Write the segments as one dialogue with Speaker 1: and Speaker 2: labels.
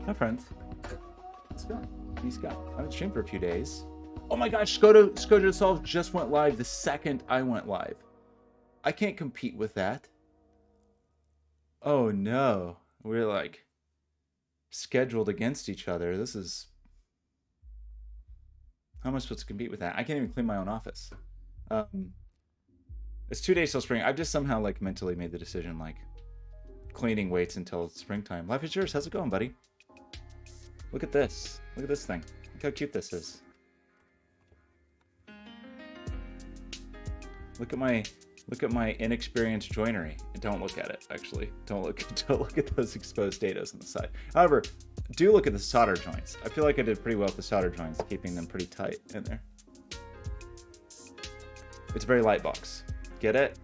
Speaker 1: Hi, friends. Let's go. Peace God. I haven't streamed for a few days. Oh my gosh, Skojo Solve just went live the second I went live. I can't compete with that. Oh no. We're like scheduled against each other. This is... How am I supposed to compete with that? I can't even clean my own office. It's 2 days till spring. I've just somehow like mentally made the decision like cleaning waits until springtime. Life is yours. How's it going, buddy? Look at this. Look at this thing. Look how cute this is. Look at my inexperienced joinery. Don't look at it, actually. Don't look at those exposed dados on the side. However, do look at the solder joints. I feel like I did pretty well with the solder joints, keeping them pretty tight in there. It's a very light box. Get it?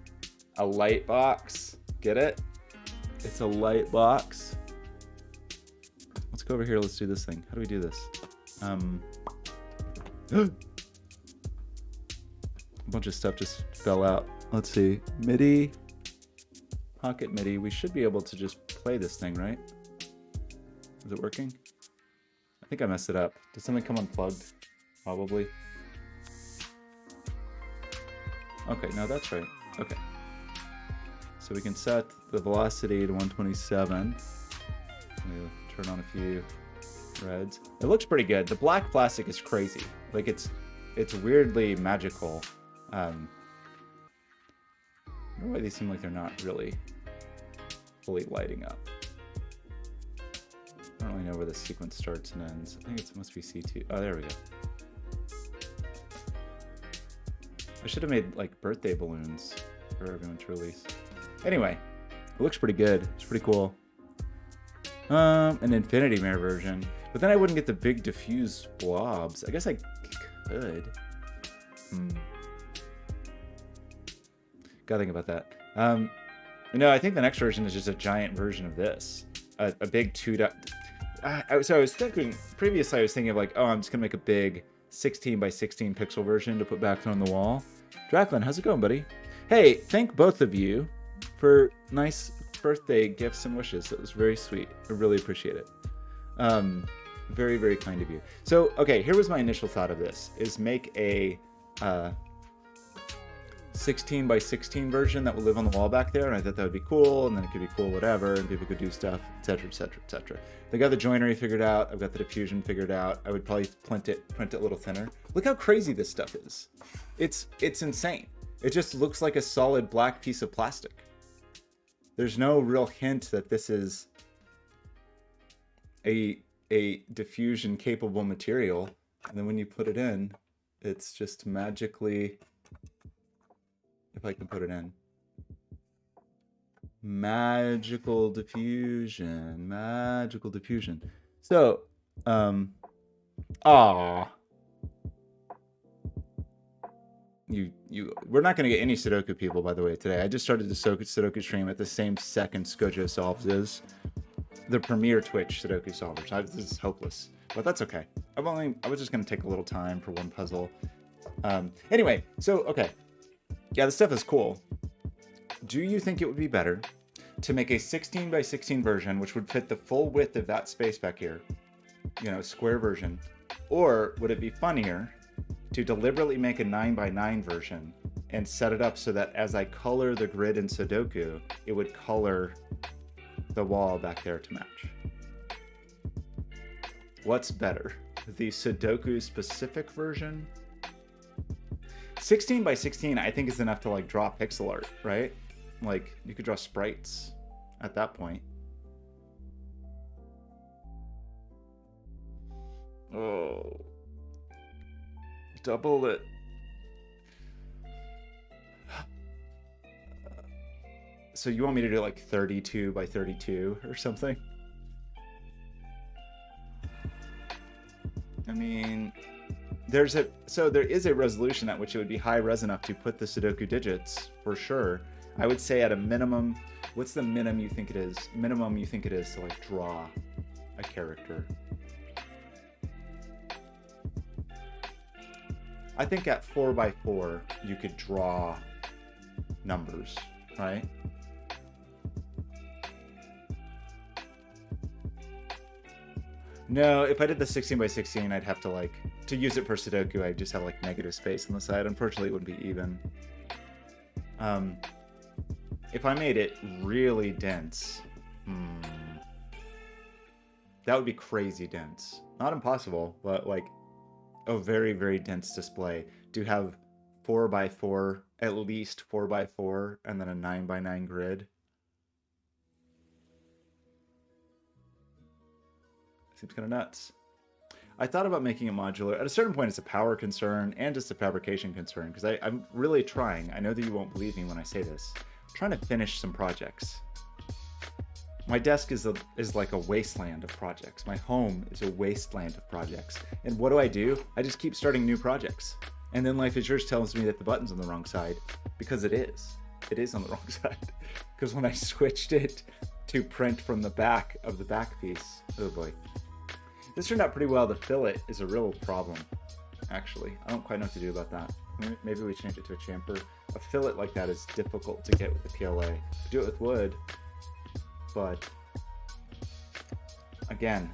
Speaker 1: A light box. Get it? It's a light box. Let's go over here. Let's do this thing. How do we do this? A bunch of stuff just fell out. Let's see. MIDI. Pocket MIDI. We should be able to just play this thing, right? Is it working? I think I messed it up. Did something come unplugged? Probably. Okay, no, that's right. Okay. So we can set the velocity to 127. Let me turn on a few reds. It looks pretty good. The black plastic is crazy. Like it's weirdly magical. I don't know why these seem like they're not really fully lighting up. I don't really know where the sequence starts and ends. I think it must be C2. Oh, there we go. I should have made like birthday balloons for everyone to release. Anyway, it looks pretty good. It's pretty cool. An infinity mirror version, but then I wouldn't get the big diffuse blobs. I guess I could. Gotta think about that. I think the next version is just a giant version of this. A big 2 dot. So I was thinking, previously I was thinking of like, oh, I'm just gonna make a big 16 by 16 pixel version to put back on the wall. Draclin, how's it going, buddy? Hey, thank both of you for nice birthday gifts and wishes. That was very sweet. I really appreciate it. Very, very kind of you. So, okay, here was my initial thought of this, is make a 16 by 16 version that would live on the wall back there, and I thought that would be cool, and then it could be cool whatever, and people could do stuff, etc., etc., etc. They got the joinery figured out. I've got the diffusion figured out. I would probably print it a little thinner. Look how crazy this stuff is. It's insane. It just looks like a solid black piece of plastic. There's no real hint that this is a diffusion capable material, and then when you put it in, it's just magically, if I can put it in, magical diffusion. So, we're not going to get any Sudoku people, by the way, today. I just started the Sudoku stream at the same second Skojo Solves is the premier Twitch Sudoku solver. So this is hopeless, but that's okay. I was just going to take a little time for one puzzle. Anyway, so, okay. Yeah, this stuff is cool. Do you think it would be better to make a 16 by 16 version, which would fit the full width of that space back here, square version, or would it be funnier to deliberately make a 9 by 9 version and set it up so that as I color the grid in Sudoku, it would color the wall back there to match? What's better, the Sudoku specific version? 16 by 16, I think, is enough to like draw pixel art, right? Like you could draw sprites at that point. Oh, double it. So you want me to do like 32 by 32 or something? I mean, there is a resolution at which it would be high res enough to put the Sudoku digits for sure. I would say at a minimum, what's the minimum you think it is? Minimum you think it is to like draw a character? I think at 4 by 4 you could draw numbers, right? No, if I did the 16 by 16, I'd have to like, to use it for Sudoku, I'd just have like negative space on the side. Unfortunately, it wouldn't be even. If I made it really dense, that would be crazy dense. Not impossible, but like a very, very dense display. Do have 4 by 4, at least 4 by 4, and then a 9 by 9 grid. Seems kind of nuts. I thought about making it modular. At a certain point, it's a power concern and just a fabrication concern, because I'm really trying. I know that you won't believe me when I say this. I'm trying to finish some projects. My desk is like a wasteland of projects. My home is a wasteland of projects. And what do? I just keep starting new projects. And then Life is Yours tells me that the button's on the wrong side, because it is. It is on the wrong side. Because when I switched it to print from the back of the back piece, oh boy. This turned out pretty well. The fillet is a real problem, actually. I don't quite know what to do about that. Maybe we change it to a chamfer. A fillet like that is difficult to get with the PLA. Do it with wood, but again,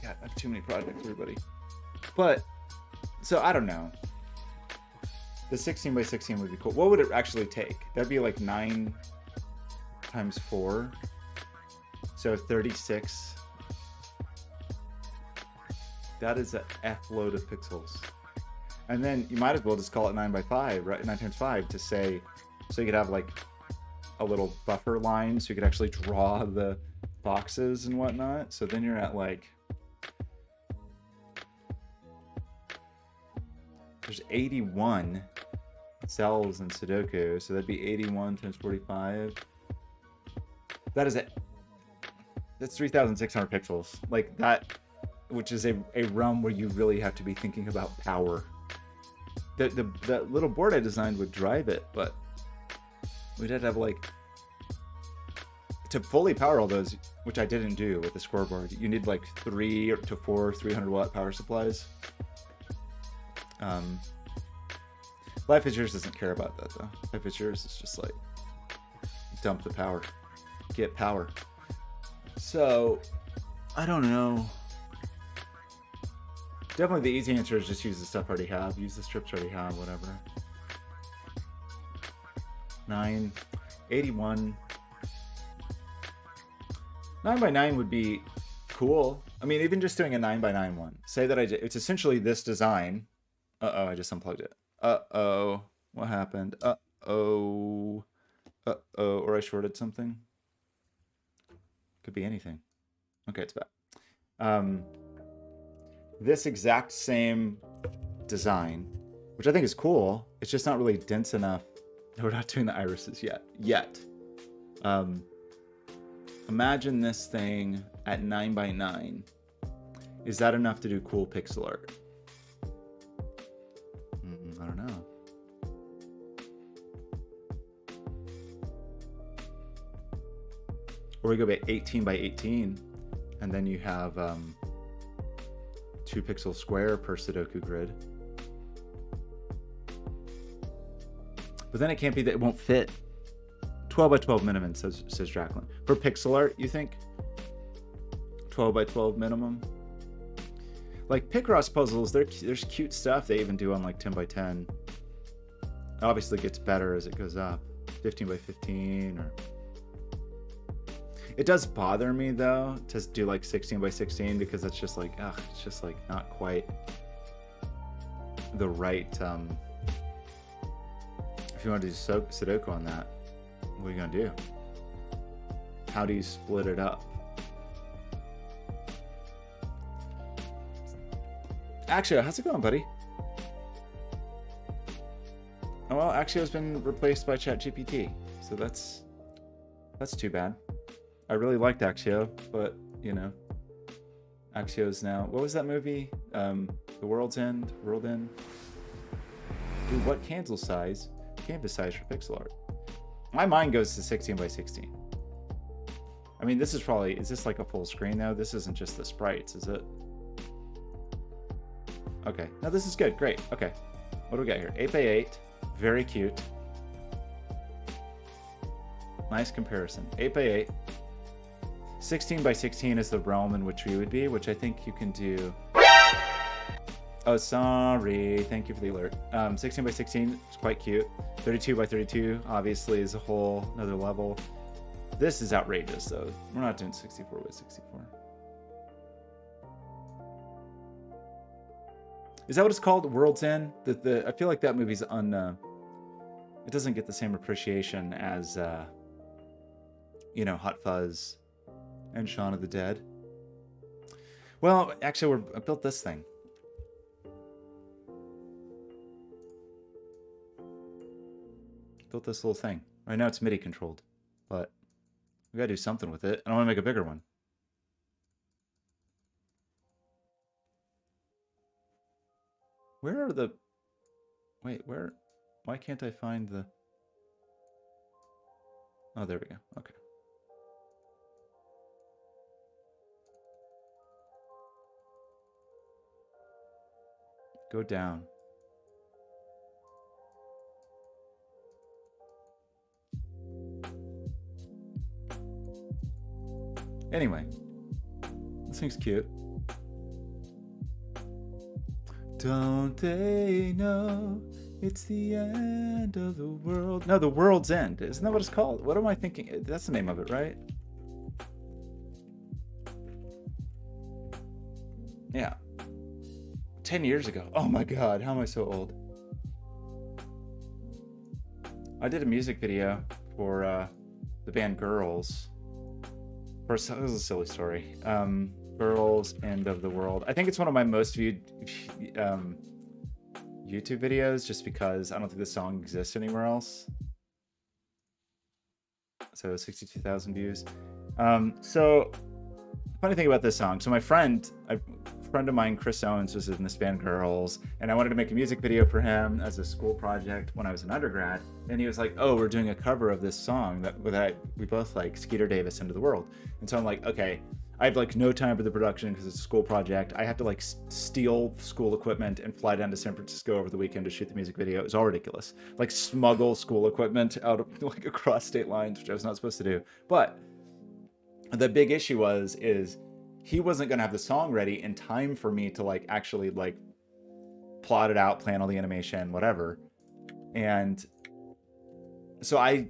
Speaker 1: I have too many projects, everybody. But, so I don't know. The 16 by 16 would be cool. What would it actually take? That'd be like 9 times 4. So 36. That is an F load of pixels. And then you might as well just call it 9 by 5, right? 9 times 5 to say, so you could have like a little buffer line so you could actually draw the boxes and whatnot. So then you're at like, there's 81 cells in Sudoku. So that'd be 81 times 45. That is it. That's 3,600 pixels. Like that, which is a realm where you really have to be thinking about power. The little board I designed would drive it, but we'd have to have like, to fully power all those, which I didn't do with the scoreboard, you need like 3 to 4 300-watt power supplies. Life is Yours doesn't care about that though. Life is Yours is just like, dump the power, get power. So, I don't know. Definitely the easy answer is just use the stuff I already have. Use the strips I already have, whatever. 9, 81. 9 by 9 would be cool. I mean, even just doing a 9 by 9 one. Say that it's essentially this design. Uh-oh, I just unplugged it. Uh-oh, what happened? Uh-oh. Uh-oh, or I shorted something. Could be anything. Okay, it's back. This exact same design, which I think is cool. It's just not really dense enough. We're not doing the irises yet. Imagine this thing at 9 by 9. Is that enough to do cool pixel art? I don't know. Or we go by 18 by 18, and then you have 2 pixel square per Sudoku grid. But then it can't be that it won't fit. 12 by 12 minimum, says Jacqueline. For pixel art, you think? 12 by 12 minimum? Like Picross puzzles, there's cute stuff they even do on like 10 by 10. It obviously gets better as it goes up. 15 by 15 or... It does bother me though to do like 16 by 16 because it's just like, it's just like not quite the right, if you want to do Sudoku on that, what are you gonna do? How do you split it up? Axio, how's it going, buddy? Oh, well, Axio's been replaced by ChatGPT, so that's too bad. I really liked Axio, but, you know, Axio's now... What was that movie? The World's End? World End? Dude, what canvas size for pixel art? My mind goes to 16 by 16. I mean, this is probably... Is this like a full screen, though? This isn't just the sprites, is it? Okay. No, this is good. Great. Okay. What do we got here? 8 by 8. Very cute. Nice comparison. 8 by 8. 16 by 16 is the realm in which we would be, which I think you can do. Oh, sorry. Thank you for the alert. 16 by 16 is quite cute. 32 by 32 obviously is a whole another level. This is outrageous, though. We're not doing 64 by 64. Is that what it's called? World's End? I feel like that movie's it doesn't get the same appreciation as, you know, Hot Fuzz and Shaun of the Dead. Well, actually, I built this thing. Built this little thing. Right now it's MIDI controlled, but we gotta do something with it. And I want to make a bigger one. Where are the... Wait, where... Why can't I find the... Oh, there we go. Okay. Go down. Anyway, this thing's cute. Don't they know it's the end of the world? No, the world's end. Isn't that what it's called? What am I thinking? That's the name of it, right? Yeah. 10 years ago. Oh my god, how am I so old? I did a music video for the band Girls. First, this is a silly story. Girls, End of the World. I think it's one of my most viewed YouTube videos, just because I don't think the song exists anywhere else. So 62,000 views. So funny thing about this song. So my friend, a friend of mine, Chris Owens, was in this band Girls, and I wanted to make a music video for him as a school project when I was an undergrad. And he was like, "Oh, we're doing a cover of this song that we both like, Skeeter Davis, End of the World." And so I'm like, okay, I have like no time for the production because it's a school project. I have to like steal school equipment and fly down to San Francisco over the weekend to shoot the music video. It was all ridiculous. Like smuggle school equipment out of like across state lines, which I was not supposed to do. But the big issue is he wasn't gonna have the song ready in time for me to like actually like plot it out, plan all the animation, whatever. And so I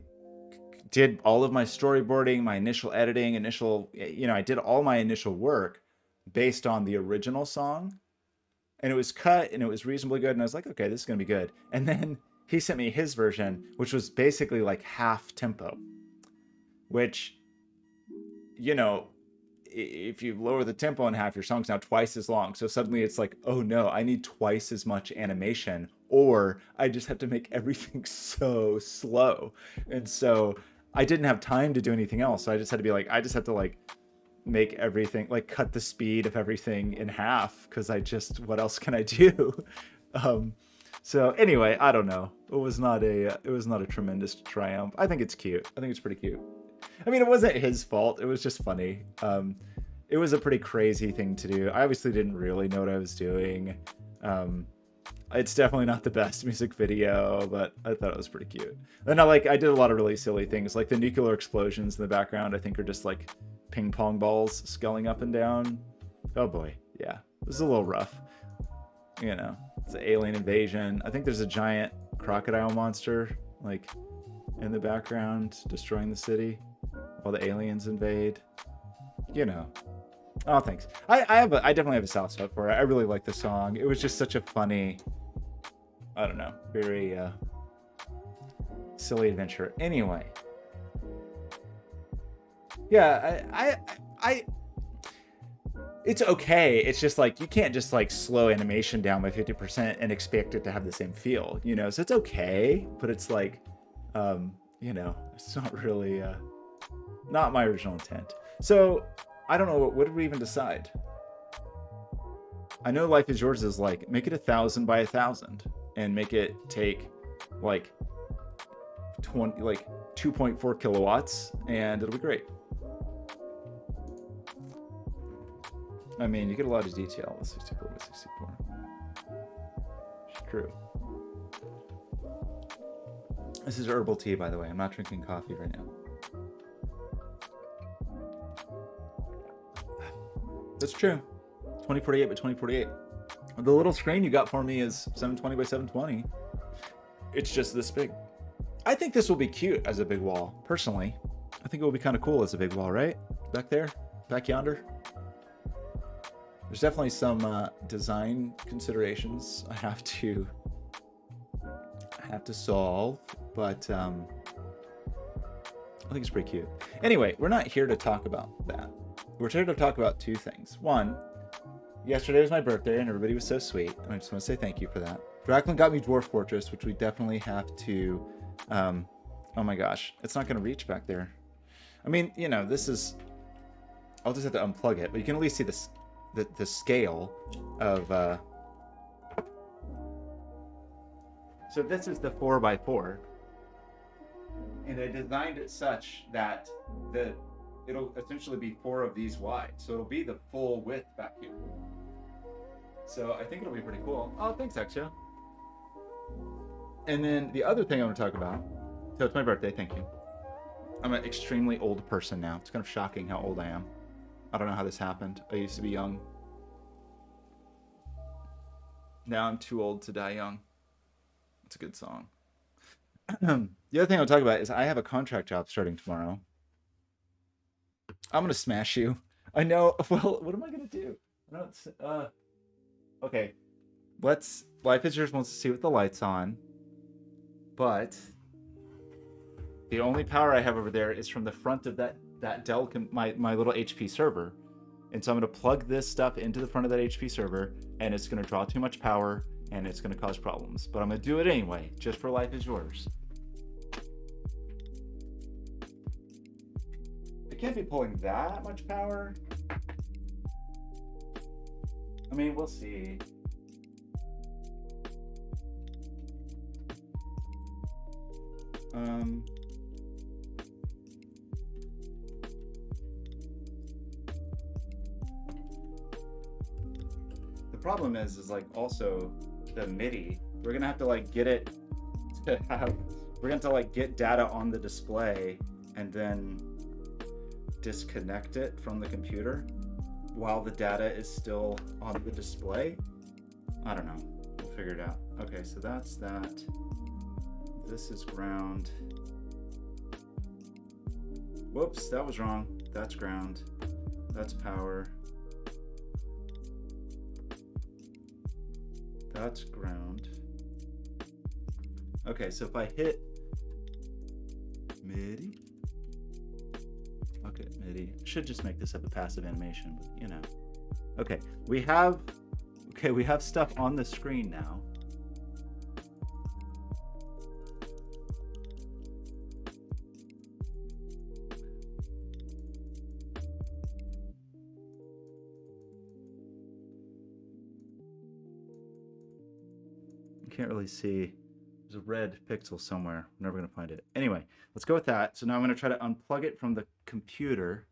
Speaker 1: did all of my storyboarding, my initial editing, I did all my initial work based on the original song, and it was cut and it was reasonably good. And I was like, okay, this is gonna be good. And then he sent me his version, which was basically like half tempo, which, you know, if you lower the tempo in half, your song's now twice as long. So suddenly it's like, oh no, I need twice as much animation, or I just have to make everything so slow. And so I didn't have time to do anything else. So I just had to be like, I just have to like make everything, like cut the speed of everything in half, because what else can I do? So anyway, I don't know. It was not a tremendous triumph. I think it's cute. I think it's pretty cute. I mean, it wasn't his fault. It was just funny. It was a pretty crazy thing to do. I obviously didn't really know what I was doing. It's definitely not the best music video, but I thought it was pretty cute. And I did a lot of really silly things, like the nuclear explosions in the background. I think are just like ping pong balls scaling up and down. Oh boy, yeah, this is a little rough. You know, it's an alien invasion. I think there's a giant crocodile monster like in the background destroying the city while the aliens invade. You know. Oh, thanks. I definitely have a soft spot for it. I really like the song. It was just such a funny, I don't know, very silly adventure. Anyway. Yeah, I it's okay. It's just like, you can't just like slow animation down by 50% and expect it to have the same feel, you know? So it's okay, but it's like, you know, it's not really, not my original intent. So I don't know, what did we even decide? I know Life is Yours is like, make it 1,000 by 1,000 and make it take like 2.4 kilowatts and it'll be great. I mean, you get a lot of detail with 64 by 64. It's true. This is herbal tea, by the way. I'm not drinking coffee right now. That's true. 2048 by 2048. The little screen you got for me is 720 by 720. It's just this big. I think this will be cute as a big wall, personally. I think it will be kind of cool as a big wall, right? Back there, back yonder. There's definitely some design considerations I have to solve, but I think it's pretty cute. Anyway, we're not here to talk about that. We're here to talk about two things. One, yesterday was my birthday and everybody was so sweet, and I just want to say thank you for that. Draclin got me Dwarf Fortress, which we definitely have to. Oh my gosh, it's not going to reach back there. I mean, you know, this is. I'll just have to unplug it, but you can at least see this, the scale of. So this is the 4x4, and I designed it such that it'll essentially be 4 of these wide, so it'll be the full width back here. So I think it'll be pretty cool. Oh, thanks, Exia. And then the other thing I want to talk about. So it's my birthday. Thank you. I'm an extremely old person now. It's kind of shocking how old I am. I don't know how this happened. I used to be young. Now I'm too old to die young. It's a good song. The other thing I'll talk about is I have a contract job starting tomorrow. I'm gonna smash you. I know. Well, what am I gonna do? Okay. Life is Yours wants to see with the lights on, but the only power I have over there is from the front of that Dell, my little HP server. And so I'm going to plug this stuff into the front of that HP server, and it's going to draw too much power, and it's going to cause problems. But I'm going to do it anyway, just for Life is Yours. I can't be pulling that much power. I mean, we'll see. The problem is like also the MIDI. We're gonna have to like get it to have. We're gonna have to like get data on the display and then disconnect it from the computer while the data is still on the display. I don't know. We'll figure it out. Okay, so that's that. This is ground. Whoops, that was wrong. That's ground. That's power. That's ground. Okay, so if I hit MIDI. Okay, MIDI. Should just make this up a passive animation, but you know. Okay, we have stuff on the screen now. Can't really see. There's a red pixel somewhere. I'm never going to find it. Anyway, let's go with that. So now I'm going to try to unplug it from the computer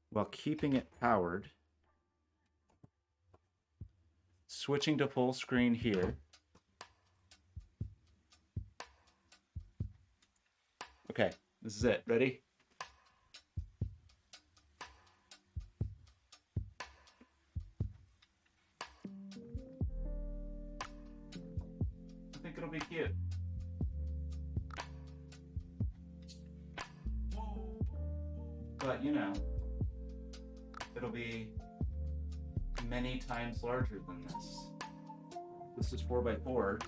Speaker 1: while keeping it powered. Switching to full screen here. Okay, this is it. Ready? It'll be cute. But you know, it'll be many times larger than this. This is 4x4,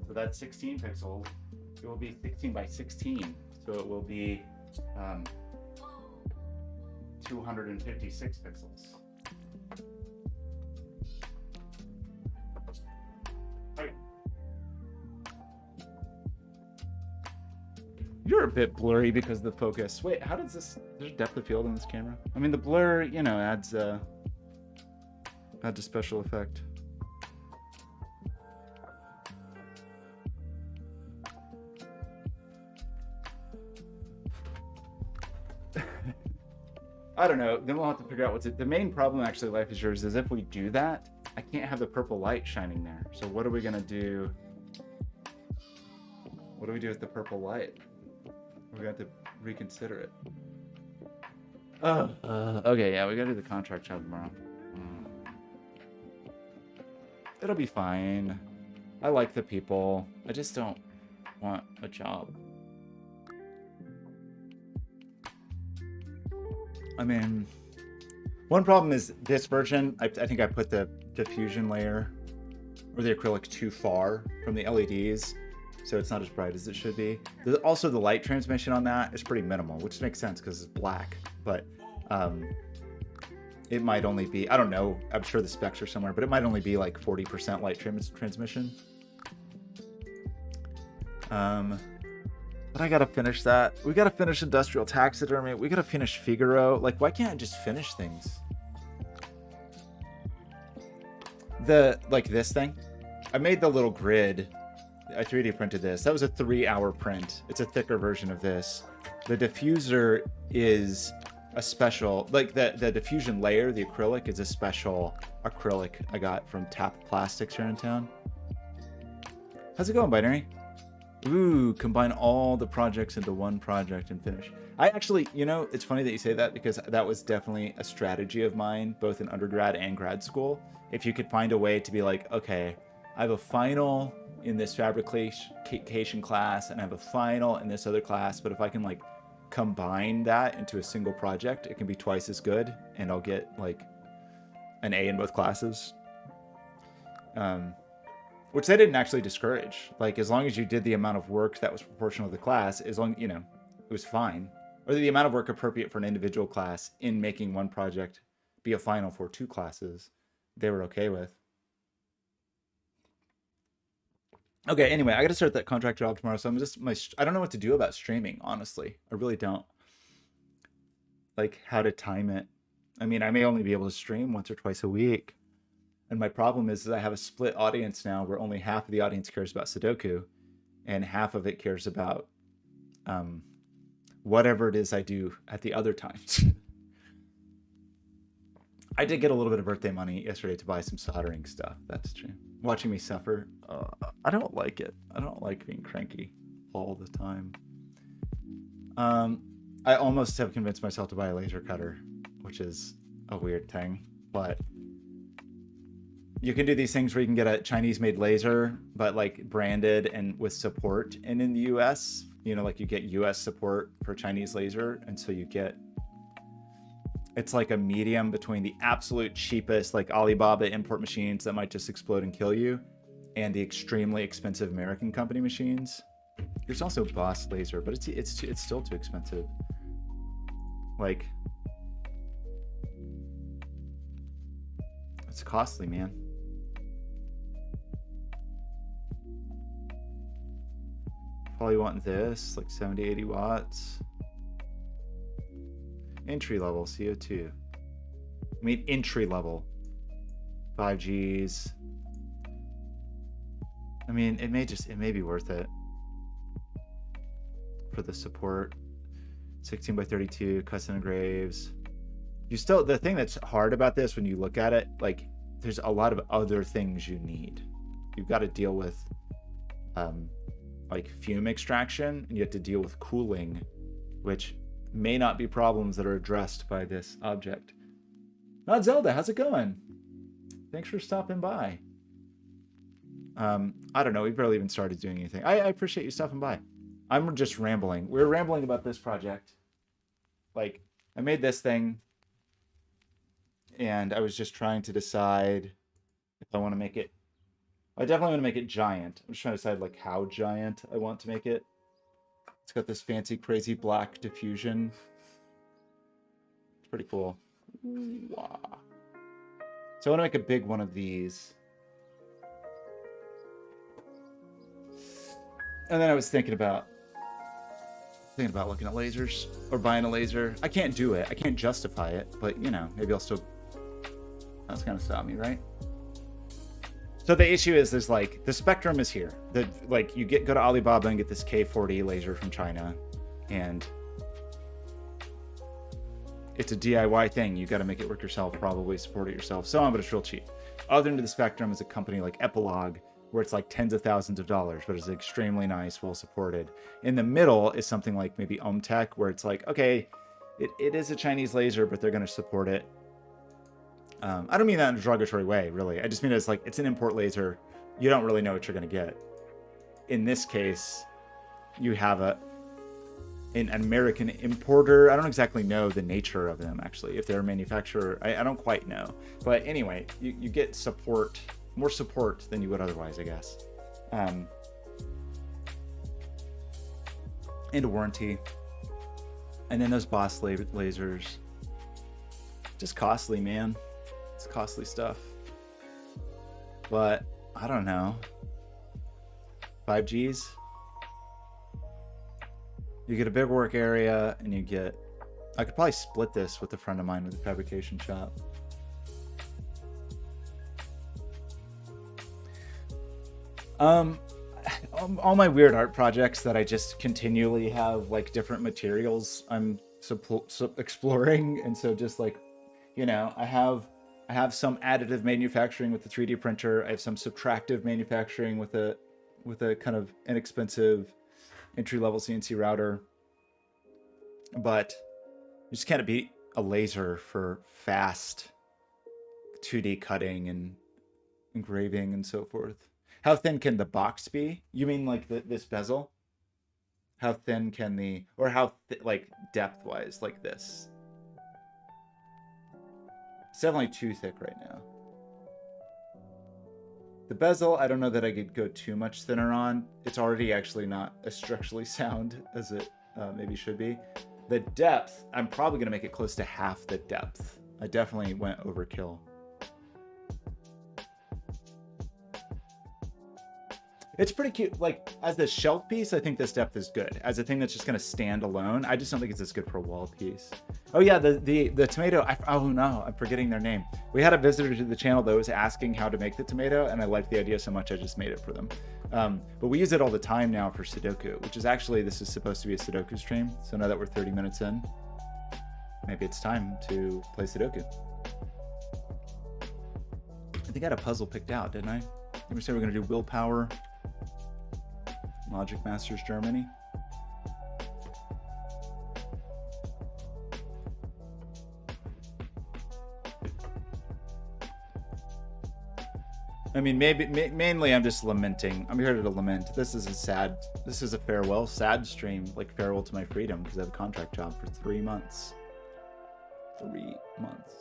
Speaker 1: so that's 16 pixels. It will be 16 by 16, so it will be 256 pixels. You're a bit blurry because of the focus. Wait, how does this... There's depth of field in this camera? I mean, the blur, you know, adds a special effect. I don't know. Then we'll have to figure out what's it. The main problem, actually, Life is Yours, is if we do that, I can't have the purple light shining there. So what are we going to do? What do we do with the purple light? We're going to have to reconsider it. Okay, yeah, we got to do the contract job tomorrow. It'll be fine. I like the people. I just don't want a job. I mean, one problem is this version, I think I put the diffusion layer or the acrylic too far from the LEDs, so it's not as bright as it should be. Also, the light transmission on that is pretty minimal, which makes sense because it's black, but it might only be, I don't know, I'm sure the specs are somewhere, but it might only be like 40% light transmission. But I gotta finish that. We gotta finish industrial taxidermy. We gotta finish Figaro. Like, why can't I just finish things? Like this thing. I made the little grid. I 3D printed this. That was a 3-hour print. It's a thicker version of this. The diffuser is a special, like the diffusion layer, the acrylic is a special acrylic I got from Tap Plastics here in town. How's it going, Binary? Ooh, combine all the projects into one project and finish. I actually, you know, it's funny that you say that because that was definitely a strategy of mine, both in undergrad and grad school. If you could find a way to be like, okay, I have a final in this fabrication class and I have a final in this other class, but if I can like combine that into a single project, it can be twice as good and I'll get like an A in both classes. Which they didn't actually discourage. Like, as long as you did the amount of work that was proportional to the class, as long, you know, it was fine. Or the amount of work appropriate for an individual class in making one project be a final for 2 classes, they were okay with. Okay, anyway, I got to start that contract job tomorrow, so I don't know what to do about streaming, honestly. I really don't. Like, how to time it. I mean, I may only be able to stream once or twice a week. And my problem is that I have a split audience now where only half of the audience cares about Sudoku and half of it cares about whatever it is I do at the other times. I did get a little bit of birthday money yesterday to buy some soldering stuff. That's true. Watching me suffer, I don't like it. I don't like being cranky all the time. I almost have convinced myself to buy a laser cutter, which is a weird thing, but you can do these things where you can get a Chinese-made laser, but like branded and with support. And in the US, you know, like you get US support for Chinese laser. And so you get, it's like a medium between the absolute cheapest, like Alibaba import machines that might just explode and kill you, and the extremely expensive American company machines. There's also Boss laser, but it's still too expensive. Like, it's costly, man. Probably want this, like 70, 80 watts. Entry level CO2. I mean, entry level. 5Gs. I mean, it may be worth it for the support. 16 by 32, custom engraves. The thing that's hard about this when you look at it, like, there's a lot of other things you need. You've got to deal with, like fume extraction, and you have to deal with cooling, which may not be problems that are addressed by this object. Not Zelda, how's it going? Thanks for stopping by. I don't know, we barely even started doing anything. I appreciate you stopping by. I'm just rambling. We're rambling about this project. Like, I made this thing, and I was just trying to decide if I want to make it. I definitely want to make it giant. I'm just trying to decide like how giant I want to make it. It's got this fancy, crazy black diffusion. It's pretty cool. Wow. So I want to make a big one of these. And then I was thinking about looking at lasers or buying a laser. I can't do it. I can't justify it, but you know, maybe I'll still. That's gonna stop me, right? So the issue is, there's like, the spectrum is here. Like, you go to Alibaba and get this K40 laser from China, and it's a DIY thing. You got to make it work yourself, probably support it yourself, so on, but it's real cheap. Other end of the spectrum is a company like Epilogue, where it's like tens of thousands of dollars, but it's extremely nice, well supported. In the middle is something like maybe Omtech, where it's like, okay, it is a Chinese laser, but they're going to support it. I don't mean that in a derogatory way, really. I just mean it's like, it's an import laser. You don't really know what you're going to get. In this case, you have an American importer. I don't exactly know the nature of them, actually, if they're a manufacturer. I don't quite know. But anyway, you get support, more support than you would otherwise, I guess. And a warranty. And then those boss lasers. Just costly, man. It's costly stuff. But I don't know. 5Gs. You get a big work area, and you get... I could probably split this with a friend of mine with a fabrication shop. All my weird art projects that I just continually have like different materials I'm exploring, and so just like, you know, I have some additive manufacturing with the 3D printer. I have some subtractive manufacturing with a kind of inexpensive entry-level CNC router. But you just can't beat a laser for fast 2D cutting and engraving and so forth. How thin can the box be? You mean like this bezel? How thin can the, or how like depth-wise, like this? It's definitely too thick right now. The bezel, I don't know that I could go too much thinner on. It's already actually not as structurally sound as it maybe should be. The depth, I'm probably gonna make it close to half the depth. I definitely went overkill. It's pretty cute. Like, as the shelf piece, I think this depth is good. As a thing that's just going to stand alone, I just don't think it's as good for a wall piece. Oh, yeah, the tomato. Oh, no, I'm forgetting their name. We had a visitor to the channel that was asking how to make the tomato, and I liked the idea so much I just made it for them. But we use it all the time now for Sudoku, which is actually, this is supposed to be a Sudoku stream. So now that we're 30 minutes in, maybe it's time to play Sudoku. I think I had a puzzle picked out, didn't I? We said we're going to do willpower. Logic Masters Germany. I mean, mainly I'm just lamenting. I'm here to lament. This is a farewell, sad stream, like farewell to my freedom, because I have a contract job for 3 months. 3 months.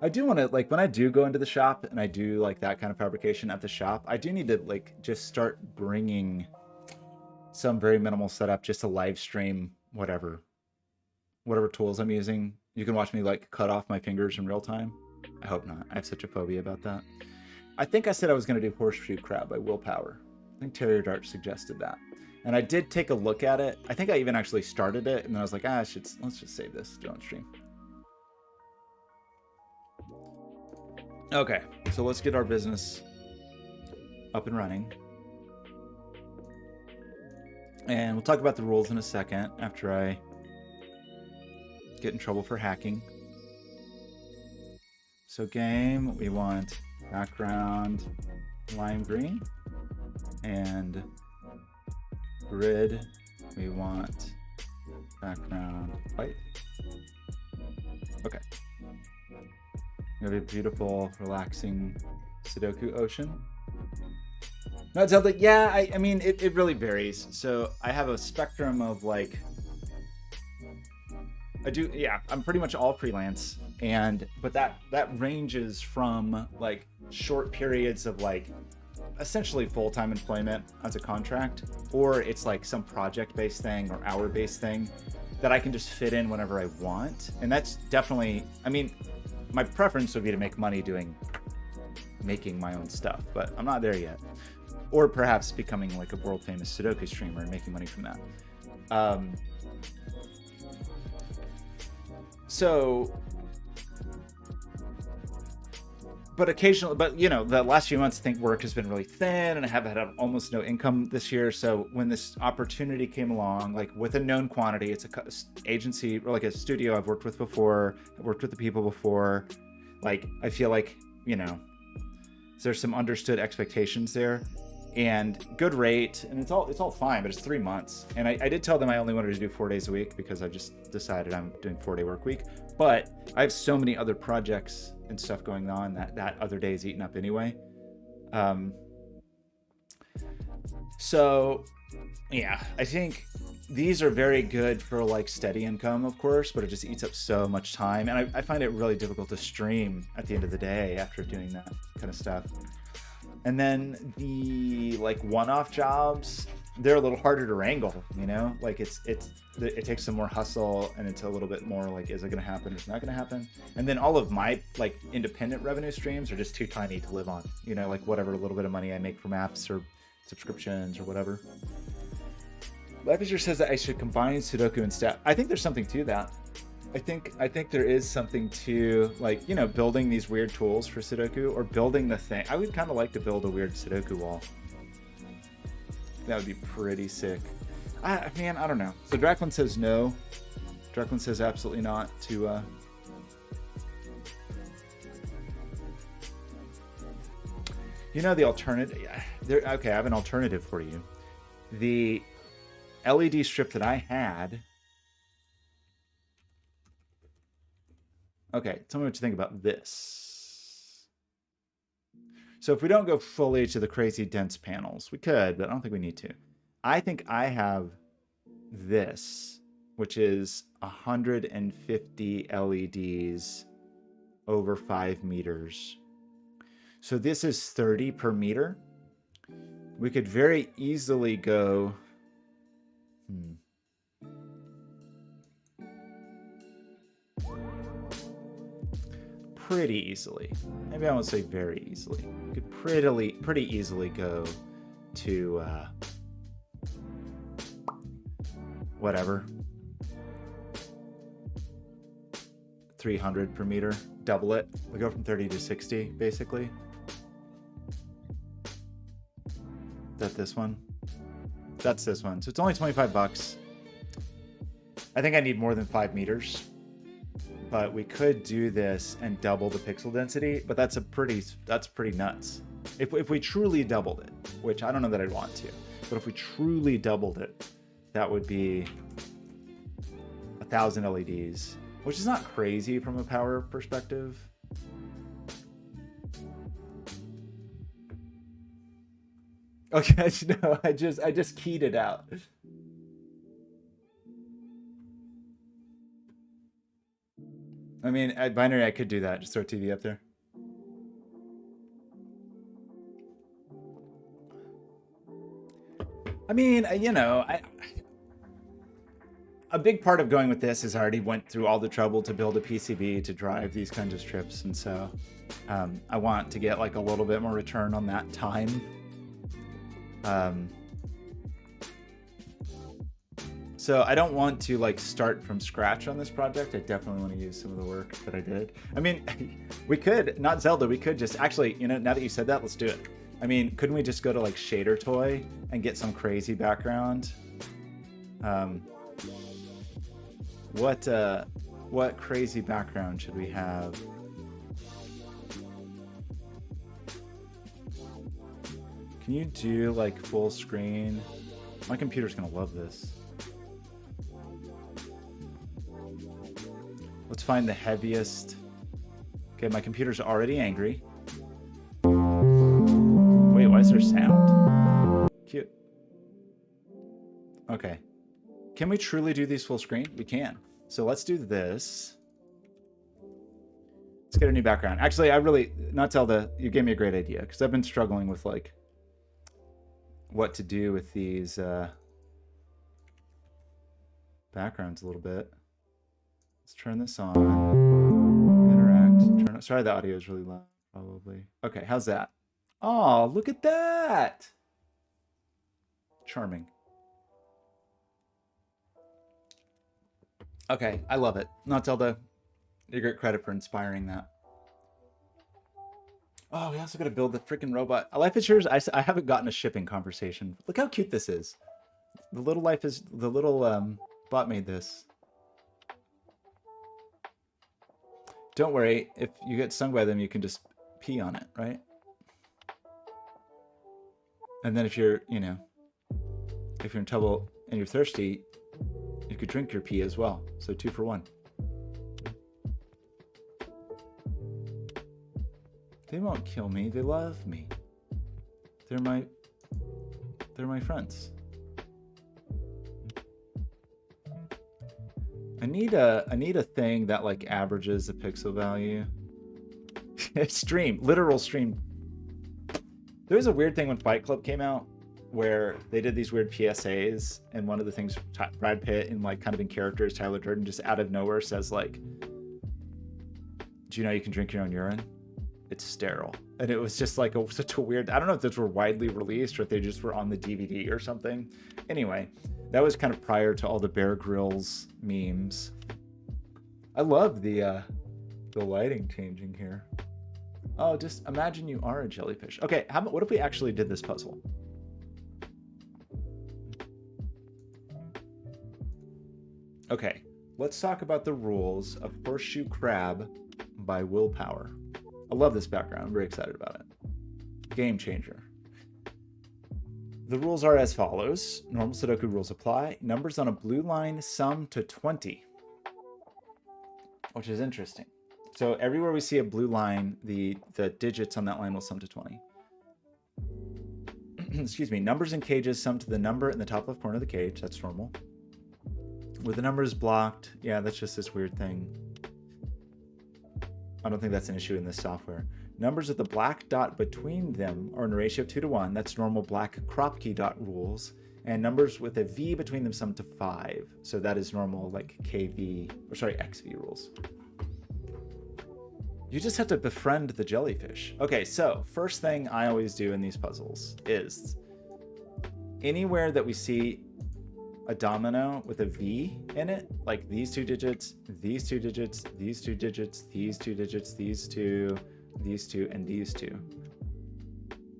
Speaker 1: I do want to, like, when I do go into the shop and I do like that kind of fabrication at the shop, I do need to like just start bringing some very minimal setup just to live stream whatever tools I'm using. You can watch me like cut off my fingers in real time. I hope not. I have such a phobia about that. I think I said I was going to do Horseshoe Crab by Willpower. I think Terrier Dart suggested that. And I did take a look at it. I think I even actually started it, and then I was like, let's just save this, do it on stream. Okay, so let's get our business up and running. And we'll talk about the rules in a second after I get in trouble for hacking. So game, we want background lime green, and grid, we want background white. Okay. We have a beautiful, relaxing Sudoku ocean. No, it sounds like, yeah, I mean, it really varies. So I have a spectrum of like, I'm pretty much all freelance, but that ranges from like short periods of like essentially full-time employment as a contract, or it's like some project-based thing or hour-based thing that I can just fit in whenever I want. And that's definitely, I mean, my preference would be to make money making my own stuff, but I'm not there yet. Or perhaps becoming like a world famous Sudoku streamer and making money from that. But occasionally, you know, the last few months I think work has been really thin, and I have had almost no income this year. So when this opportunity came along, like with a known quantity, it's a agency or like a studio I've worked with before, I've worked with the people before, like I feel like, you know, there's some understood expectations there. and good rate, and it's all fine, but it's 3 months. And I did tell them I only wanted to do 4 days a week because I just decided I'm doing 4-day work week. But I have so many other projects and stuff going on that other day is eaten up anyway. So yeah, I think these are very good for like steady income, of course, but it just eats up so much time. And I find it really difficult to stream at the end of the day after doing that kind of stuff. And then the like one-off jobs, they're a little harder to wrangle, you know, like it takes some more hustle, and it's a little bit more like, is it going to happen? Is it not going to happen? And then all of my like independent revenue streams are just too tiny to live on, you know, like whatever little bit of money I make from apps or subscriptions or whatever. Levisher says that I should combine Sudoku and Step. I think there's something to that. I think there is something to, like, you know, building these weird tools for Sudoku, or building the thing. I would kind of like to build a weird Sudoku wall. That would be pretty sick. Man, I don't know. So Draclin says no. Draclin says absolutely not to... You know the alternative... Okay, I have an alternative for you. The LED strip that I had... Okay, tell me what you think about this. So if we don't go fully to the crazy dense panels, we could, but I don't think we need to. I think I have this, which is 150 LEDs over 5 meters. So this is 30 per meter. We could very easily go... Pretty easily. Maybe I won't say very easily. We could pretty easily go to whatever, 300 per meter. Double it. We go from 30 to 60 basically. Is that this one? That's this one. So it's only 25 bucks. I think I need more than 5 meters. But we could do this and double the pixel density, but that's pretty nuts. If we truly doubled it, which I don't know that I'd want to, but if we truly doubled it, that would be 1,000 LEDs, which is not crazy from a power perspective. Okay, no, I just keyed it out. I mean, at Binary, I could do that. Just throw TV up there. I mean, you know, a big part of going with this is I already went through all the trouble to build a PCB to drive these kinds of strips. And so I want to get like a little bit more return on that time. So I don't want to like start from scratch on this project. I definitely want to use some of the work that I did. I mean, we could, not Zelda, we could just actually, you know, now that you said that, let's do it. I mean, couldn't we just go to like Shader Toy and get some crazy background? What crazy background should we have? Can you do like full screen? My computer's gonna love this. Let's find the heaviest. Okay, my computer's already angry. Wait, why is there sound? Cute. Okay. Can we truly do these full screen? We can. So let's do this. Let's get a new background. Actually, I really, not Zelda, you gave me a great idea, because I've been struggling with like what to do with these backgrounds a little bit. Let's turn this on. Interact. Turn. Sorry, the audio is really loud, probably. Okay, how's that? Oh, look at that! Charming. Okay, I love it. Not Zelda, you get credit for inspiring that. Oh, we also got to build the freaking robot. Life is yours. I haven't gotten a shipping conversation. Look how cute this is. The little bot made this. Don't worry, if you get stung by them, you can just pee on it, right? And then if you're, if you're in trouble and you're thirsty, you could drink your pee as well. So 2 for 1. They won't kill me. They love me. They're my friends. I need a thing that like averages the pixel value. Literal stream. There was a weird thing when Fight Club came out where they did these weird PSAs, and one of the things Brad Pitt and like kind of in characters, Tyler Durden just out of nowhere says like, "Do you know you can drink your own urine? It's sterile." And it was just like such a weird, I don't know if those were widely released or if they just were on the DVD or something. Anyway, that was kind of prior to all the Bear Grylls memes. I love the lighting changing here. Oh, just imagine you are a jellyfish. Okay, what if we actually did this puzzle? Okay, let's talk about the rules of Horseshoe Crab by Willpower. I love this background. I'm very excited about it. Game changer. The rules are as follows. Normal Sudoku rules apply. Numbers on a blue line sum to 20, which is interesting. So everywhere we see a blue line, the digits on that line will sum to 20. Excuse me. Numbers in cages sum to the number in the top left corner of the cage. That's normal. With the numbers blocked, yeah, that's just this weird thing. I don't think that's an issue in this software. Numbers with the black dot between them are in a ratio of 2 to 1. That's normal black crop key dot rules. And numbers with a V between them sum to 5. So that is normal like XV rules. You just have to befriend the jellyfish. Okay, so first thing I always do in these puzzles is anywhere that we see a domino with a V in it, like these 2 digits, these 2 digits, these 2 digits, these 2 digits, these 2, these 2, and these 2.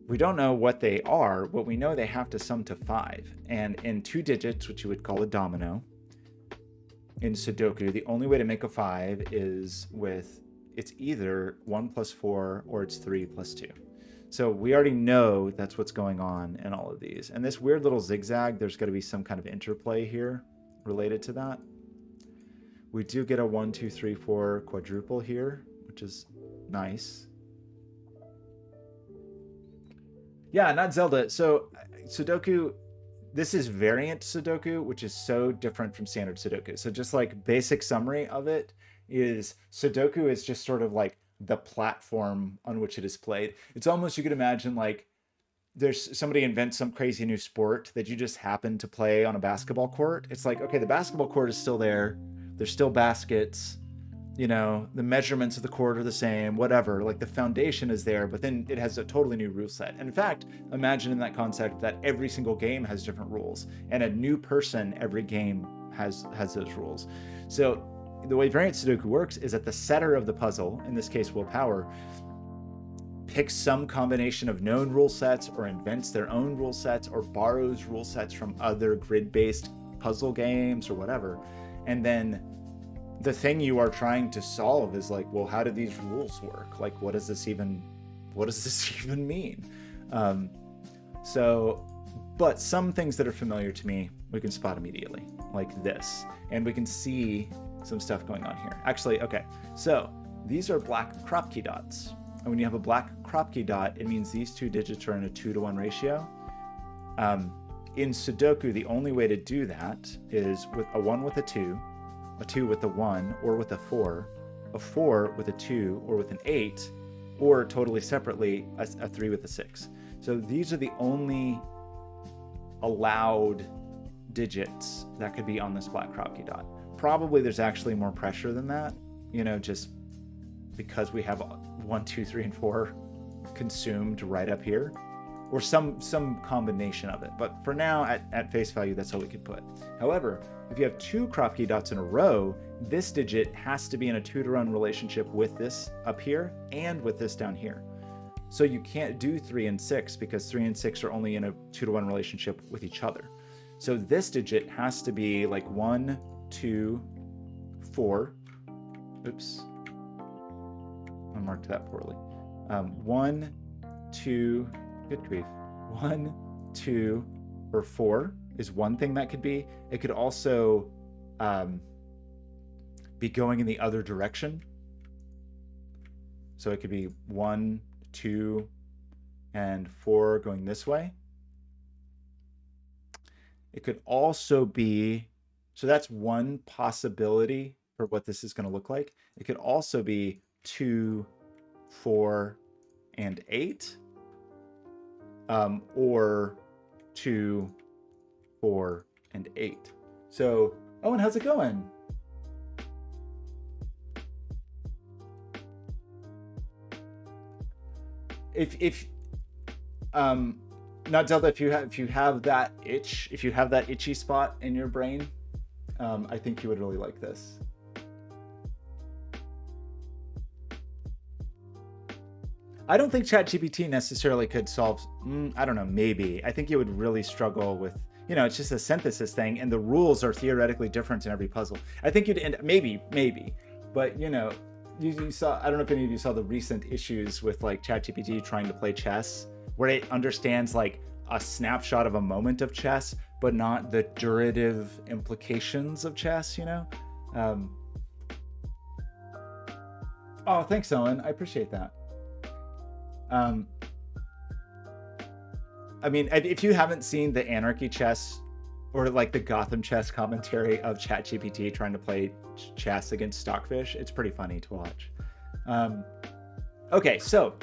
Speaker 1: We don't know what they are, but we know they have to sum to 5. And in 2 digits, which you would call a domino, in Sudoku, the only way to make a 5 is with, it's either 1 plus 4 or it's 3 plus 2. So we already know that's what's going on in all of these. And this weird little zigzag, there's got to be some kind of interplay here related to that. We do get a 1, 2, 3, 4 quadruple here, which is nice. Yeah, not Zelda. So Sudoku, this is variant Sudoku, which is so different from standard Sudoku. So just like basic summary of it is Sudoku is just sort of like the platform on which it is played. It's almost, you could imagine like there's somebody invents some crazy new sport that you just happen to play on a basketball court. It's like, okay, the basketball court is still there. There's still baskets, you know, the measurements of the court are the same, whatever, like the foundation is there, but then it has a totally new rule set. And in fact, imagine in that concept that every single game has different rules and a new person every game has those rules. So the way variant Sudoku works is that the setter of the puzzle, in this case Willpower, picks some combination of known rule sets or invents their own rule sets or borrows rule sets from other grid-based puzzle games or whatever. And then the thing you are trying to solve is like, well, how do these rules work? Like, what does this even mean? But some things that are familiar to me, we can spot immediately, like this. And we can see some stuff going on here. Actually, okay, so these are black crop key dots. And when you have a black crop key dot, it means these 2 digits are in a 2 to 1 ratio. In Sudoku, the only way to do that is with a 1 with a 2 with a 1, or with a 4 with a 2, or with an 8, or totally separately, a 3 with a 6. So these are the only allowed digits that could be on this black crop key dot. Probably there's actually more pressure than that, you know, just because we have 1, 2, 3, and 4 consumed right up here, or some combination of it. But for now, at face value, that's all we could put. However, if you have 2 crop key dots in a row, this digit has to be in a 2 to 1 relationship with this up here and with this down here. So you can't do 3 and 6 because 3 and 6 are only in a 2 to 1 relationship with each other. So this digit has to be like 1, 2, 4. Oops. I marked that poorly. 1, 2, good grief. 1, 2, or 4 is one thing that could be. It could also be going in the other direction. So it could be 1, 2, and 4 going this way. It could also be, so that's one possibility for what this is going to look like. It could also be 2, 4, and 8, or 2, 4, and 8. So, Owen, how's it going? If not Zelda, if you have that itch, if you have that itchy spot in your brain, I think you would really like this. I don't think ChatGPT necessarily could solve. I don't know, maybe. I think you would really struggle with. It's just a synthesis thing, and the rules are theoretically different in every puzzle. I think you'd end maybe, but you saw. I don't know if any of you saw the recent issues with like ChatGPT trying to play chess, where it understands like a snapshot of a moment of chess, but not the durative implications of chess. Oh, thanks, Owen. I appreciate that. I mean, if you haven't seen the Anarchy Chess or like the Gotham Chess commentary of ChatGPT trying to play chess against Stockfish, it's pretty funny to watch. Okay, so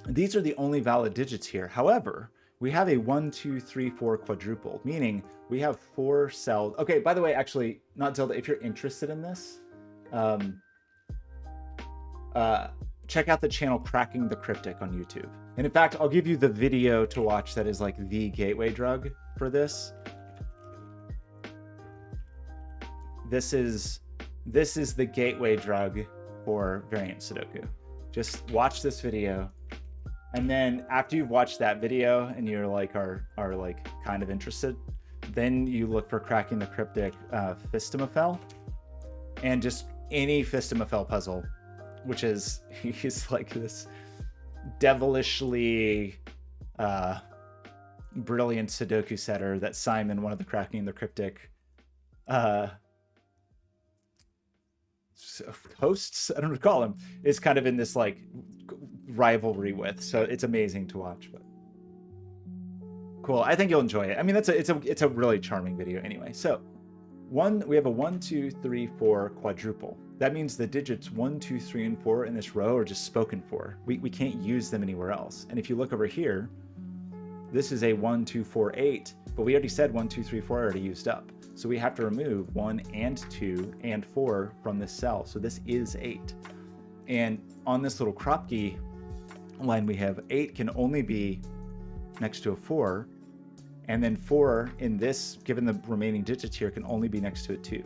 Speaker 1: these are the only valid digits here. However, we have a 1, 2, 3, 4 quadruple, meaning we have 4 cells. Okay, by the way, actually, not Zelda, if you're interested in this, check out the channel Cracking the Cryptic on YouTube. And in fact, I'll give you the video to watch that is like the gateway drug for this. This is the gateway drug for variant Sudoku. Just watch this video. And then after you've watched that video and you're like are like kind of interested, then you look for Cracking the Cryptic Fistimofel, and just any Fistimofel puzzle, which is he's like this devilishly brilliant Sudoku setter that Simon, one of the Cracking the Cryptic hosts, I don't know what to call him, is kind of in this like rivalry with. So it's amazing to watch. But cool. I think you'll enjoy it. I mean, it's a really charming video anyway. So we have a 1, 2, 3, 4 quadruple. That means the digits 1, 2, 3, and 4 in this row are just spoken for. We can't use them anywhere else. And if you look over here, this is a 1, 2, 4, 8, but we already said 1, 2, 3, 4 already used up. So we have to remove 1 and 2 and 4 from this cell. So this is 8. And on this little Kropke line, we have 8 can only be next to a 4. And then 4 in this, given the remaining digits here, can only be next to a 2.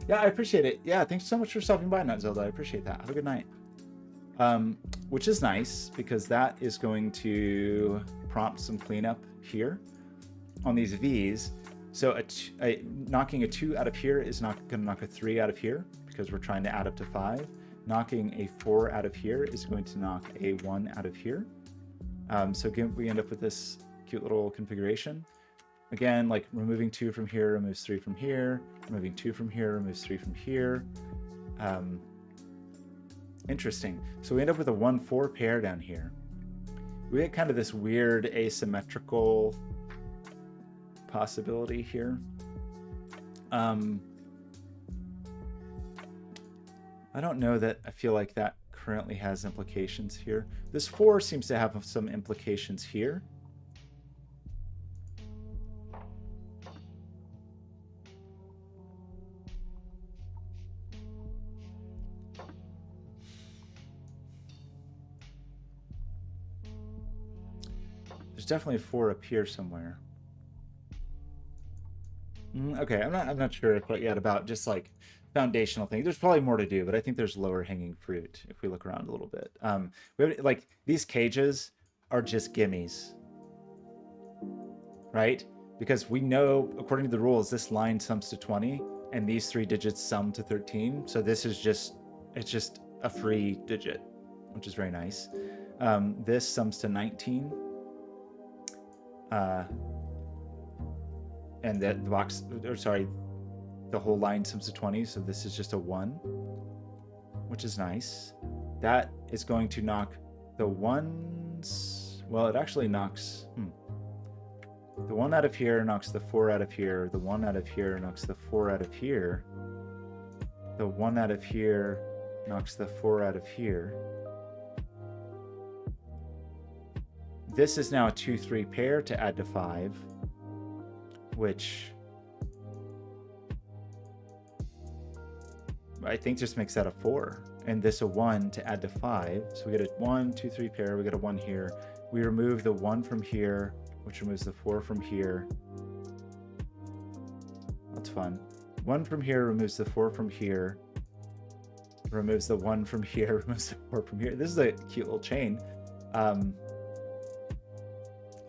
Speaker 1: Yeah, I appreciate it. Yeah, thanks so much for stopping by, Not Zelda. I appreciate that. Have a good night. Which is nice, because that is going to prompt some cleanup here on these V's. So knocking a 2 out of here is not going to knock a 3 out of here, because we're trying to add up to 5. Knocking a 4 out of here is going to knock a 1 out of here. So again, we end up with this cute little configuration. Again, like removing 2 from here removes 3 from here, removing 2 from here removes 3 from here. Interesting. So we end up with a 1-4 pair down here. We get kind of this weird asymmetrical possibility here. I don't know that I feel like that currently has implications here. This 4 seems to have some implications here. There's definitely a 4 up here somewhere. Okay, I'm not sure quite yet about just like foundational things. There's probably more to do, but I think there's lower hanging fruit if we look around a little bit. We have, like, these cages are just gimmies, right? Because we know, according to the rules, this line sums to 20, and these 3 digits sum to 13. So this is it's just a free digit, which is very nice. This sums to 19, And that the box, or sorry, the whole line sums to 20. So this is just a 1, which is nice. That is going to knock the ones. Well, it actually knocks. The 1 out of here knocks the 4 out of here. The 1 out of here knocks the 4 out of here. The 1 out of here knocks the 4 out of here. This is now a 2-3 pair to add to 5, which I think just makes that a 4. And this a 1 to add to 5. So we get a 1, 2, 3 pair. We get a 1 here. We remove the 1 from here, which removes the 4 from here. That's fun. 1 from here removes the 4 from here. Removes the 1 from here. Removes the 4 from here. This is a cute little chain.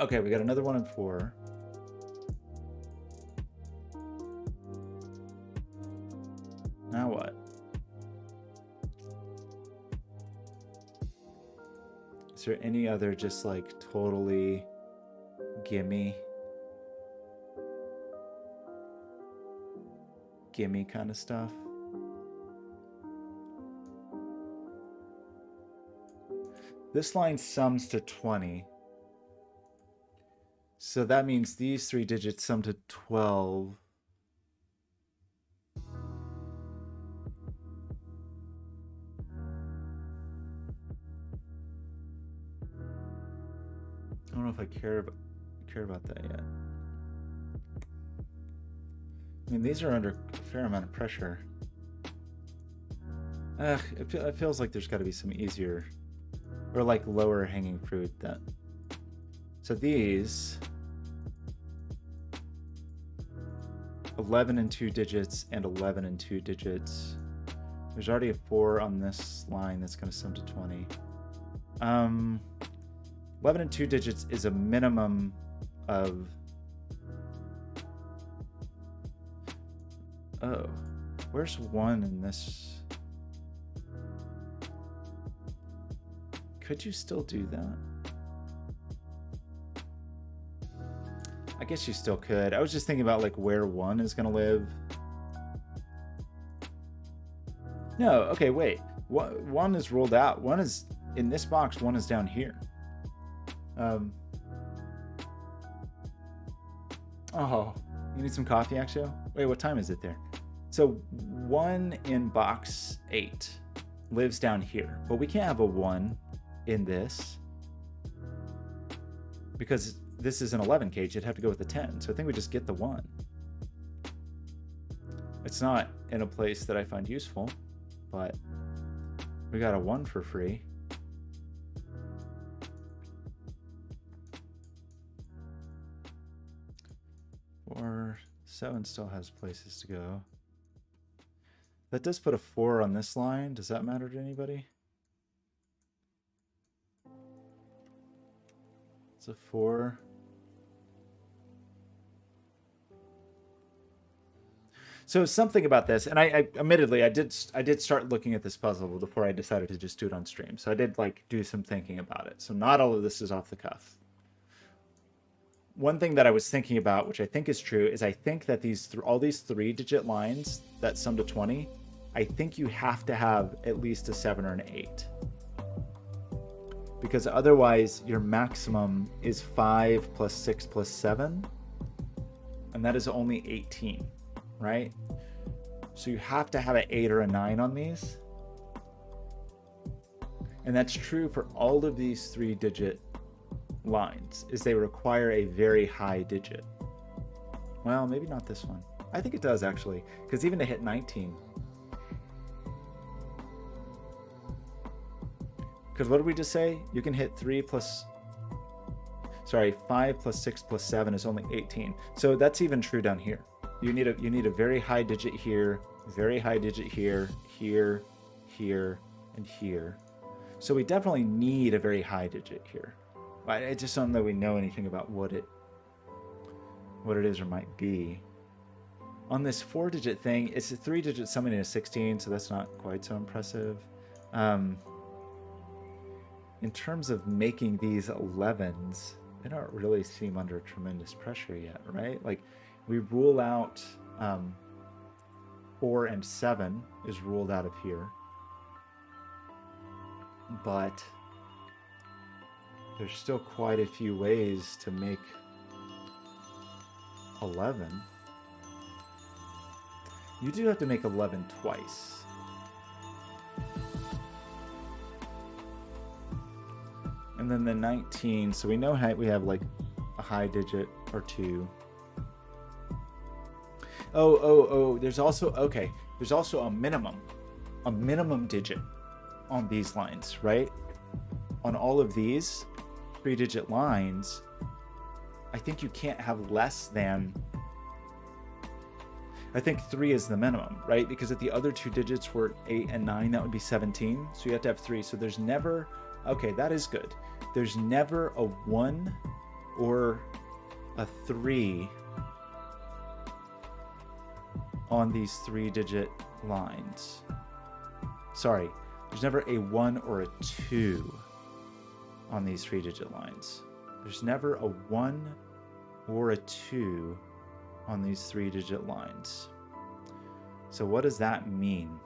Speaker 1: Okay, we got another 1 and 4. Now what? Is there any other just like totally gimme kind of stuff? This line sums to 20. So that means these 3 digits sum to 12. I don't know if I care about that yet. I mean, these are under a fair amount of pressure. It feels like there's got to be some easier or like lower hanging fruit that. So these 11 and 2 digits and 11 and 2 digits. There's already a 4 on this line that's going to sum to 20. 11 and 2 digits is a minimum of. Oh, where's 1 in this? Could you still do that? I guess you still could. I was just thinking about like where 1 is going to live. No, okay, wait. 1 is rolled out. 1 is in this box. 1 is down here. Oh, you need some coffee, actually? Wait, what time is it there? So 1 in box 8 lives down here, but we can't have a 1 in this because this is an 11 cage. It'd have to go with a 10. So I think we just get the 1. It's not in a place that I find useful, but we got a 1 for free. Or 7 still has places to go. That does put a 4 on this line. Does that matter to anybody? It's a 4. So something about this, and I admittedly I did start looking at this puzzle before I decided to just do it on stream. So I did like do some thinking about it. So not all of this is off the cuff. One thing that I was thinking about, which I think is true, is I think that all these 3-digit lines that sum to 20, I think you have to have at least a 7 or an 8. Because otherwise your maximum is 5 plus 6 plus 7, and that is only 18, right? So you have to have an 8 or a 9 on these. And that's true for all of these 3-digit lines, is they require a very high digit. Well, maybe not this one. I think it does actually, because even to hit 19. Because what did we just say? You can hit 5 plus 6 plus 7 is only 18. So that's even true down here. You need a very high digit here, very high digit here, here, here, and here. So we definitely need a very high digit here. I just don't know that we know anything about what it is or might be. On this 4-digit thing, it's a 3-digit summing in a 16, so that's not quite so impressive. In terms of making these 11s, we don't really seem under tremendous pressure yet, right? Like we rule out 4 and 7 is ruled out of here. But there's still quite a few ways to make 11. You do have to make 11 twice. And then the 19, so we know we have like a high digit or two. Oh, there's also, okay, there's also a minimum digit on these lines, right? On all of these 3-digit lines, I think you can't have less than, I think 3 is the minimum, right? Because if the other 2 digits were 8 and 9, that would be 17. So you have to have 3. So there's never, okay, that is good. There's never a 1 or a 3 on these 3-digit lines. Sorry, there's never a 1 or a 2 on these 3-digit lines. There's never a 1 or a 2 on these 3-digit lines. So what does that mean?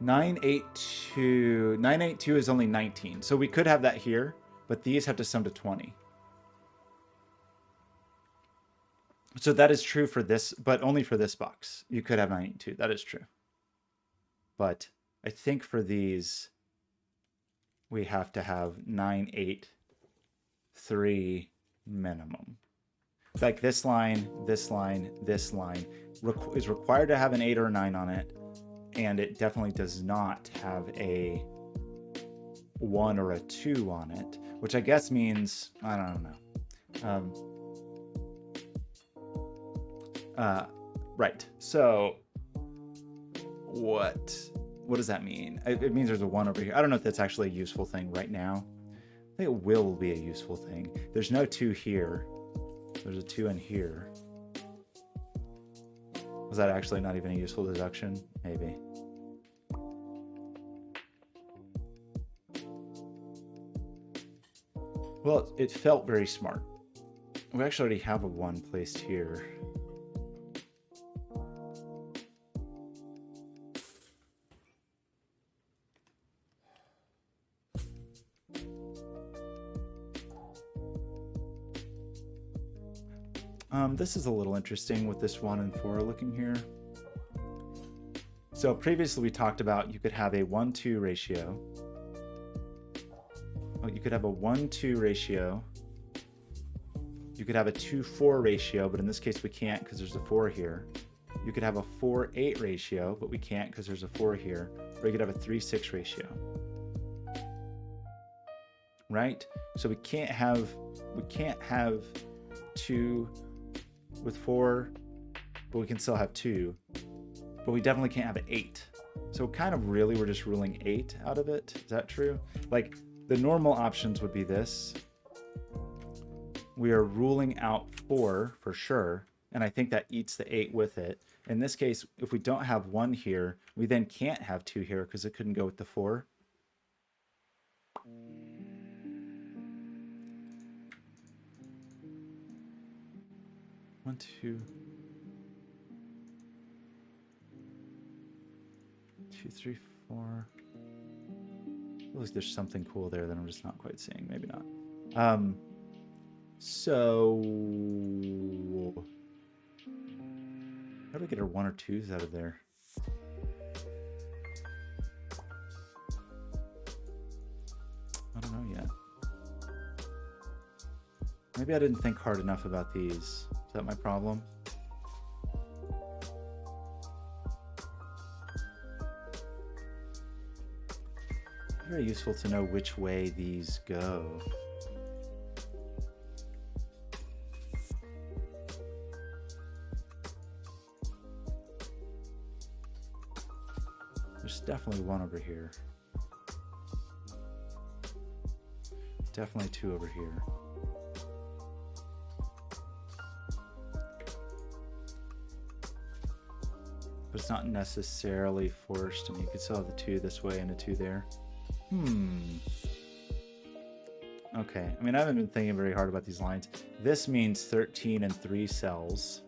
Speaker 1: Nine eight two is only 19. So we could have that here, but these have to sum to 20. So that is true for this, but only for this box. You could have 982. That is true. But I think for these, we have to have 983 minimum. Like this line, this line, this line is required to have an 8 or a 9 on it. And it definitely does not have a 1 or a 2 on it, which I guess means, I don't know. Right. So what does that mean? It means there's a 1 over here. I don't know if that's actually a useful thing right now. I think it will be a useful thing. There's no 2 here. There's a 2 in here. Was that actually not even a useful deduction? Maybe. Well, it felt very smart. We actually already have a 1 placed here. This is a little interesting with this 1 and 4 looking here. So previously we talked about you could have a 1-2 ratio. Oh, you could have a 1-2 ratio. You could have a 2-4 ratio, but in this case we can't because there's a 4 here. You could have a 4-8 ratio, but we can't because there's a 4 here. Or you could have a 3-6 ratio. Right? So we can't have 2 with 4, but we can still have 2. But we definitely can't have an 8. So kind of really we're just ruling 8 out of it. Is that true? Like the normal options would be this. We are ruling out 4 for sure. And I think that eats the 8 with it. In this case, if we don't have 1 here, we then can't have 2 here because it couldn't go with the 4. One, 2, 2, 3, 4. Looks like there's something cool there that I'm just not quite seeing. Maybe not. So how do we get our 1 or 2s out of there? I don't know yet. Maybe I didn't think hard enough about these. Is that my problem? Very useful to know which way these go. There's definitely 1 over here. Definitely 2 over here. but it's not necessarily forced. I mean, you could still have the 2 this way and a 2 there. Okay, I mean, I haven't been thinking very hard about these lines. This means 13 and 3 cells.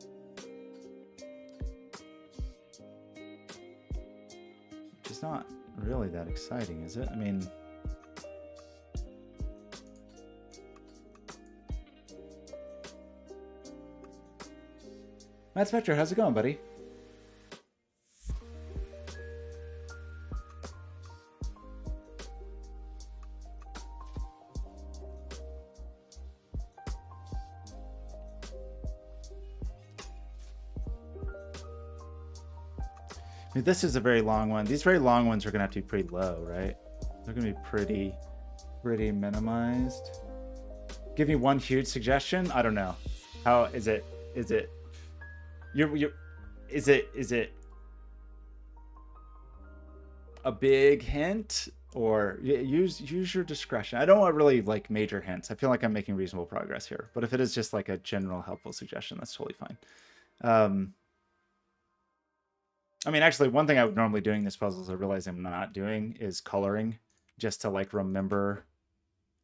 Speaker 1: Which is not really that exciting, is it? I mean... Matt Spectre, how's it going, buddy? I mean, this is a very long one. These very long ones are going to have to be pretty low, right? They're going to be pretty minimized. Give me one huge suggestion. I don't know. How is it? Is it a big hint, or use your discretion? I don't want really like major hints. I feel like I'm making reasonable progress here, but if it is just like a general helpful suggestion, that's totally fine. I mean, actually, one thing I would normally doing this puzzles I realize I'm not doing is coloring, just to like remember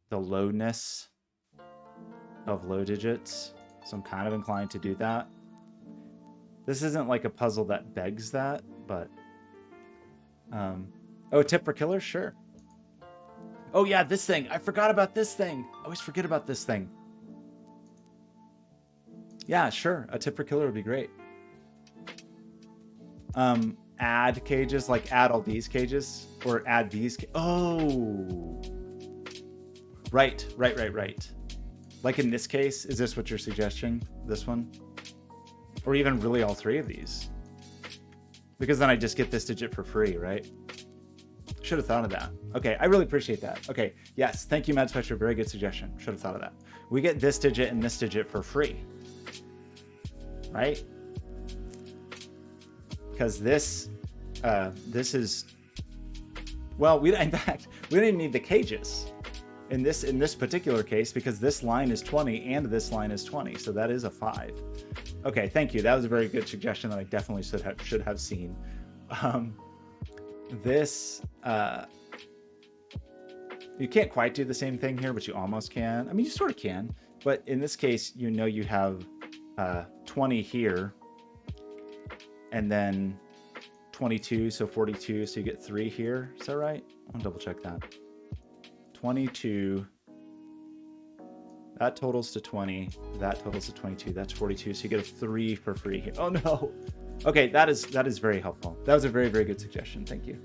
Speaker 1: the lowness of low digits. So I'm kind of inclined to do that. This isn't like a puzzle that begs that, but oh, tip for killer, sure. Oh yeah, this thing. I forgot about this thing. I always forget about this thing. Yeah, sure. A tip for killer would be great. Add cages, like add all these cages, or add these. Oh, right. Like in this case, is this what you're suggesting? This one? Or even really all 3 of these? Because then I just get this digit for free, right? Should have thought of that. Okay, I really appreciate that. Okay, yes, thank you, Mad Special. Very good suggestion. Should have thought of that. We get this digit and this digit for free, right? Because this is, well, in fact, we didn't need the cages in this particular case, because this line is 20 and this line is 20, so that is a 5. Okay, thank you. That was a very good suggestion that I definitely should have seen. You can't quite do the same thing here, but you almost can. I mean, you sort of can, but in this case, you know, you have 20 here, and then 22, so 42, so you get 3 here. Is that right? I'll double check that. 22. That totals to 20. That totals to 22. That's 42. So you get a 3 for free here. Oh no. Okay, that is very helpful. That was a very, very good suggestion. Thank you.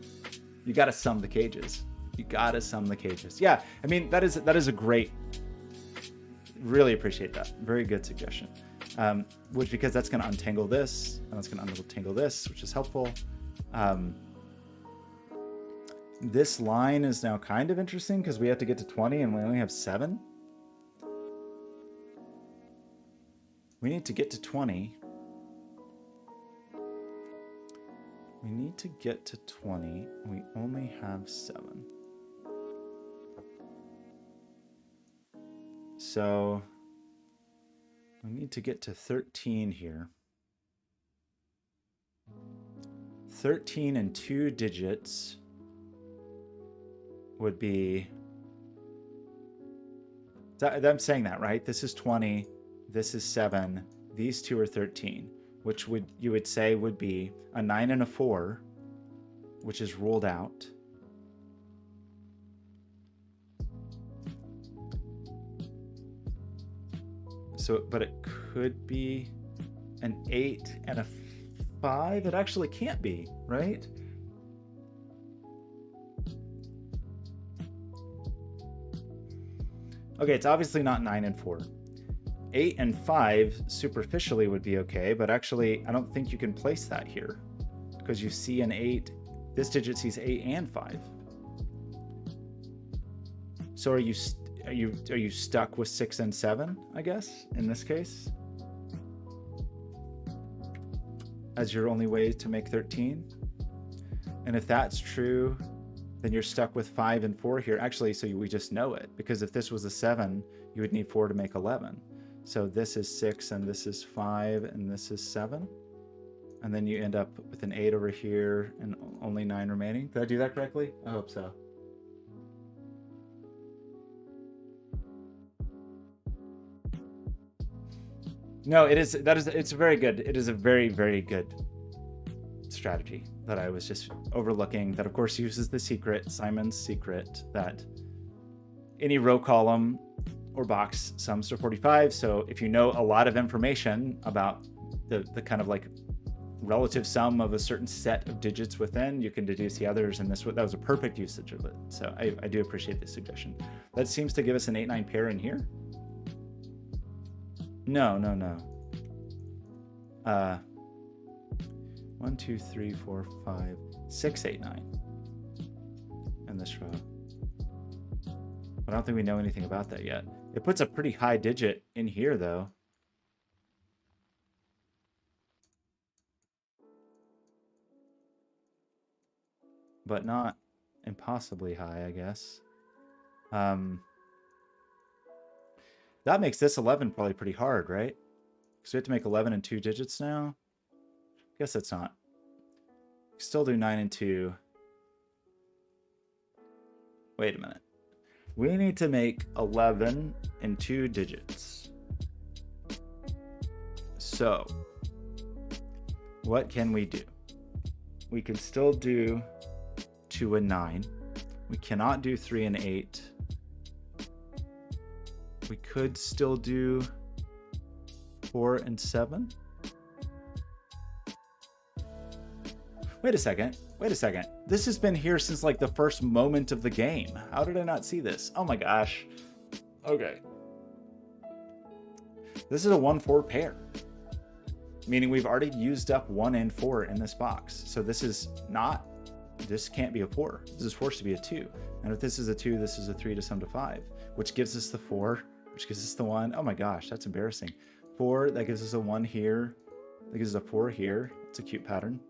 Speaker 1: You got to sum the cages. You got to sum the cages. Yeah, I mean, that is a great, really appreciate that. Very good suggestion. Which, because that's going to untangle this, and that's going to untangle this, which is helpful. This line is now kind of interesting because we have to get to 20 and we only have 7. We need to get to 20. We need to get to 20. We only have 7. So we need to get to 13 here. 13 and 2 digits would be... I'm saying that, right? This is 20. This is 7. These two are 13, which you would say would be a 9 and a 4, which is ruled out. So, but it could be an 8 and a 5. It actually can't be, right? Okay, it's obviously not 9 and 4. 8 and 5 superficially would be okay, but actually I don't think you can place that here because you see an 8. This digit sees 8 and 5. So are you stuck with 6 and 7, I guess, in this case? As your only way to make 13? And if that's true, then you're stuck with 5 and 4 here. Actually, so we just know it, because if this was a 7, you would need 4 to make 11. So this is 6 and this is 5 and this is 7. And then you end up with an 8 over here and only 9 remaining. Did I do that correctly? I hope so. No, it's very good. It is a very, very good strategy that I was just overlooking, that of course uses the secret, Simon's secret, that any row column or box sums to 45. So if you know a lot of information about the kind of like relative sum of a certain set of digits within, you can deduce the others, and that was a perfect usage of it. So I do appreciate this suggestion. That seems to give us an 8-9 pair in here. No. 1, 2, 3, 4, 5, 6, 8, 9 in this row. But I don't think we know anything about that yet. It puts a pretty high digit in here, though. But not impossibly high, I guess. That makes this 11 probably pretty hard, right? Because we have to make 11 in 2 digits now. Guess that's not. Still do 9 and 2. Wait a minute. We need to make 11 in 2 digits. So, what can we do? We can still do 2 and 9. We cannot do 3 and 8. We could still do 4 and 7. Wait a second. This has been here since like the first moment of the game. How did I not see this? Oh my gosh. Okay. This is a 1-4 pair. Meaning we've already used up 1 and 4 in this box. So this can't be a 4. This is forced to be a 2. And if this is a 2, this is a 3 to sum to 5, which gives us the 4, which gives us the 1. Oh my gosh, that's embarrassing. 4, that gives us a 1 here. That gives us a 4 here. It's a cute pattern.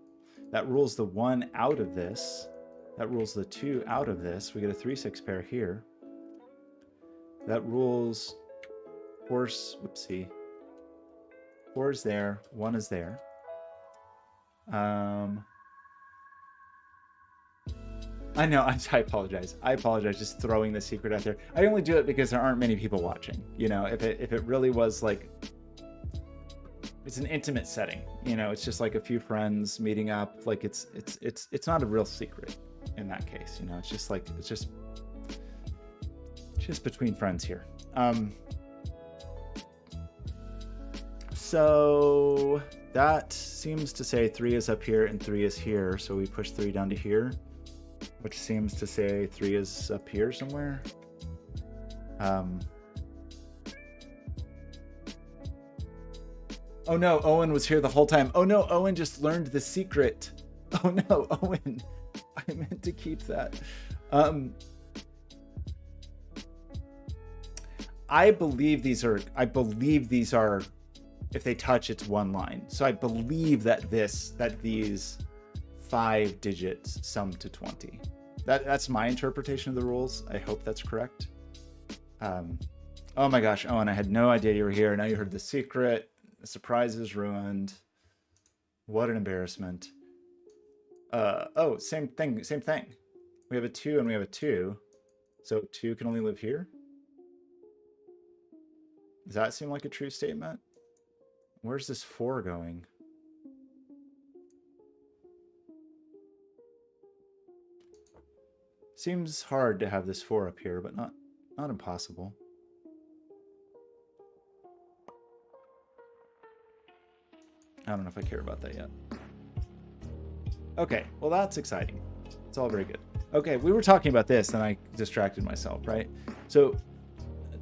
Speaker 1: That rules the 1 out of this. That rules the 2 out of this. We get a 3-6 pair here. That rules horse, whoopsie. 4 is there, 1 is there. I know, I apologize. Just throwing the secret out there. I only do it because there aren't many people watching. You know, if it really was like, it's an intimate setting. You know, it's just like a few friends meeting up. Like it's not a real secret in that case. You know, it's just between friends here. So that seems to say 3 is up here and 3 is here. So we push 3 down to here, which seems to say 3 is up here somewhere. Oh no, Owen was here the whole time. Oh no, Owen just learned the secret. Oh no, Owen, I meant to keep that. I believe these are, if they touch, it's one line. So I believe that these 5 digits sum to 20. That's my interpretation of the rules. I hope that's correct. Oh my gosh, Owen, I had no idea you were here. Now you heard the secret. The surprise is ruined. What an embarrassment. Oh, same thing. We have a 2 and we have a 2. So 2 can only live here? Does that seem like a true statement? Where's this 4 going? Seems hard to have this 4 up here, but not impossible. I don't know if I care about that yet. Okay, well that's exciting. It's all very good. Okay, we were talking about this and I distracted myself, right? So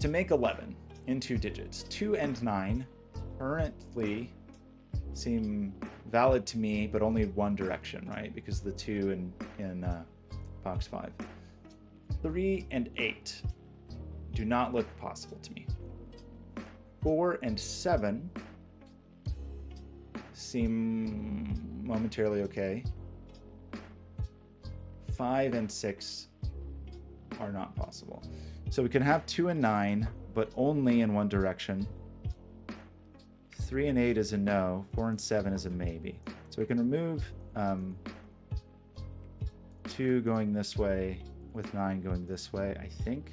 Speaker 1: to make 11 in 2 digits, 2 and 9 currently seem valid to me, but only one direction, right? Because the 2 in box 5. 3 and 8 do not look possible to me. 4 and 7 seem momentarily okay. 5 and 6 are not possible. So we can have 2 and 9, but only in one direction. 3 and 8 is a no. 4 and 7 is a maybe. So we can remove 2 going this way with 9 going this way, I think.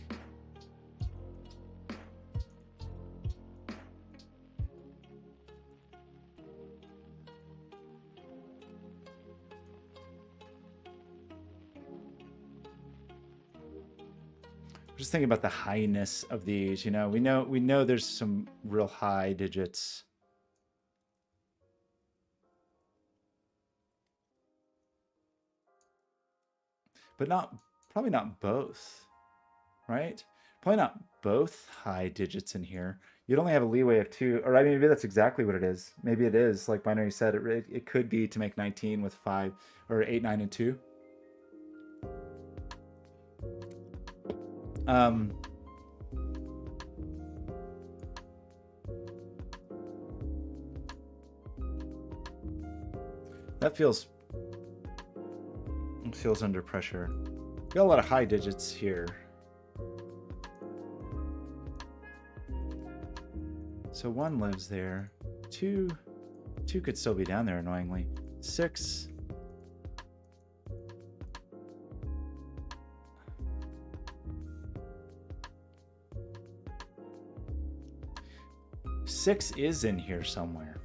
Speaker 1: Just thinking about the highness of these, you know, we know there's some real high digits. But probably not both, right? Probably not both high digits in here. You'd only have a leeway of 2, or I mean, maybe that's exactly what it is. Maybe it is, like Binary said, it could be to make 19 with 5, or 8, 9, and 2. That feels under pressure. We got a lot of high digits here. So 1 lives there. 2 could still be down there annoyingly. 6. Six is in here somewhere.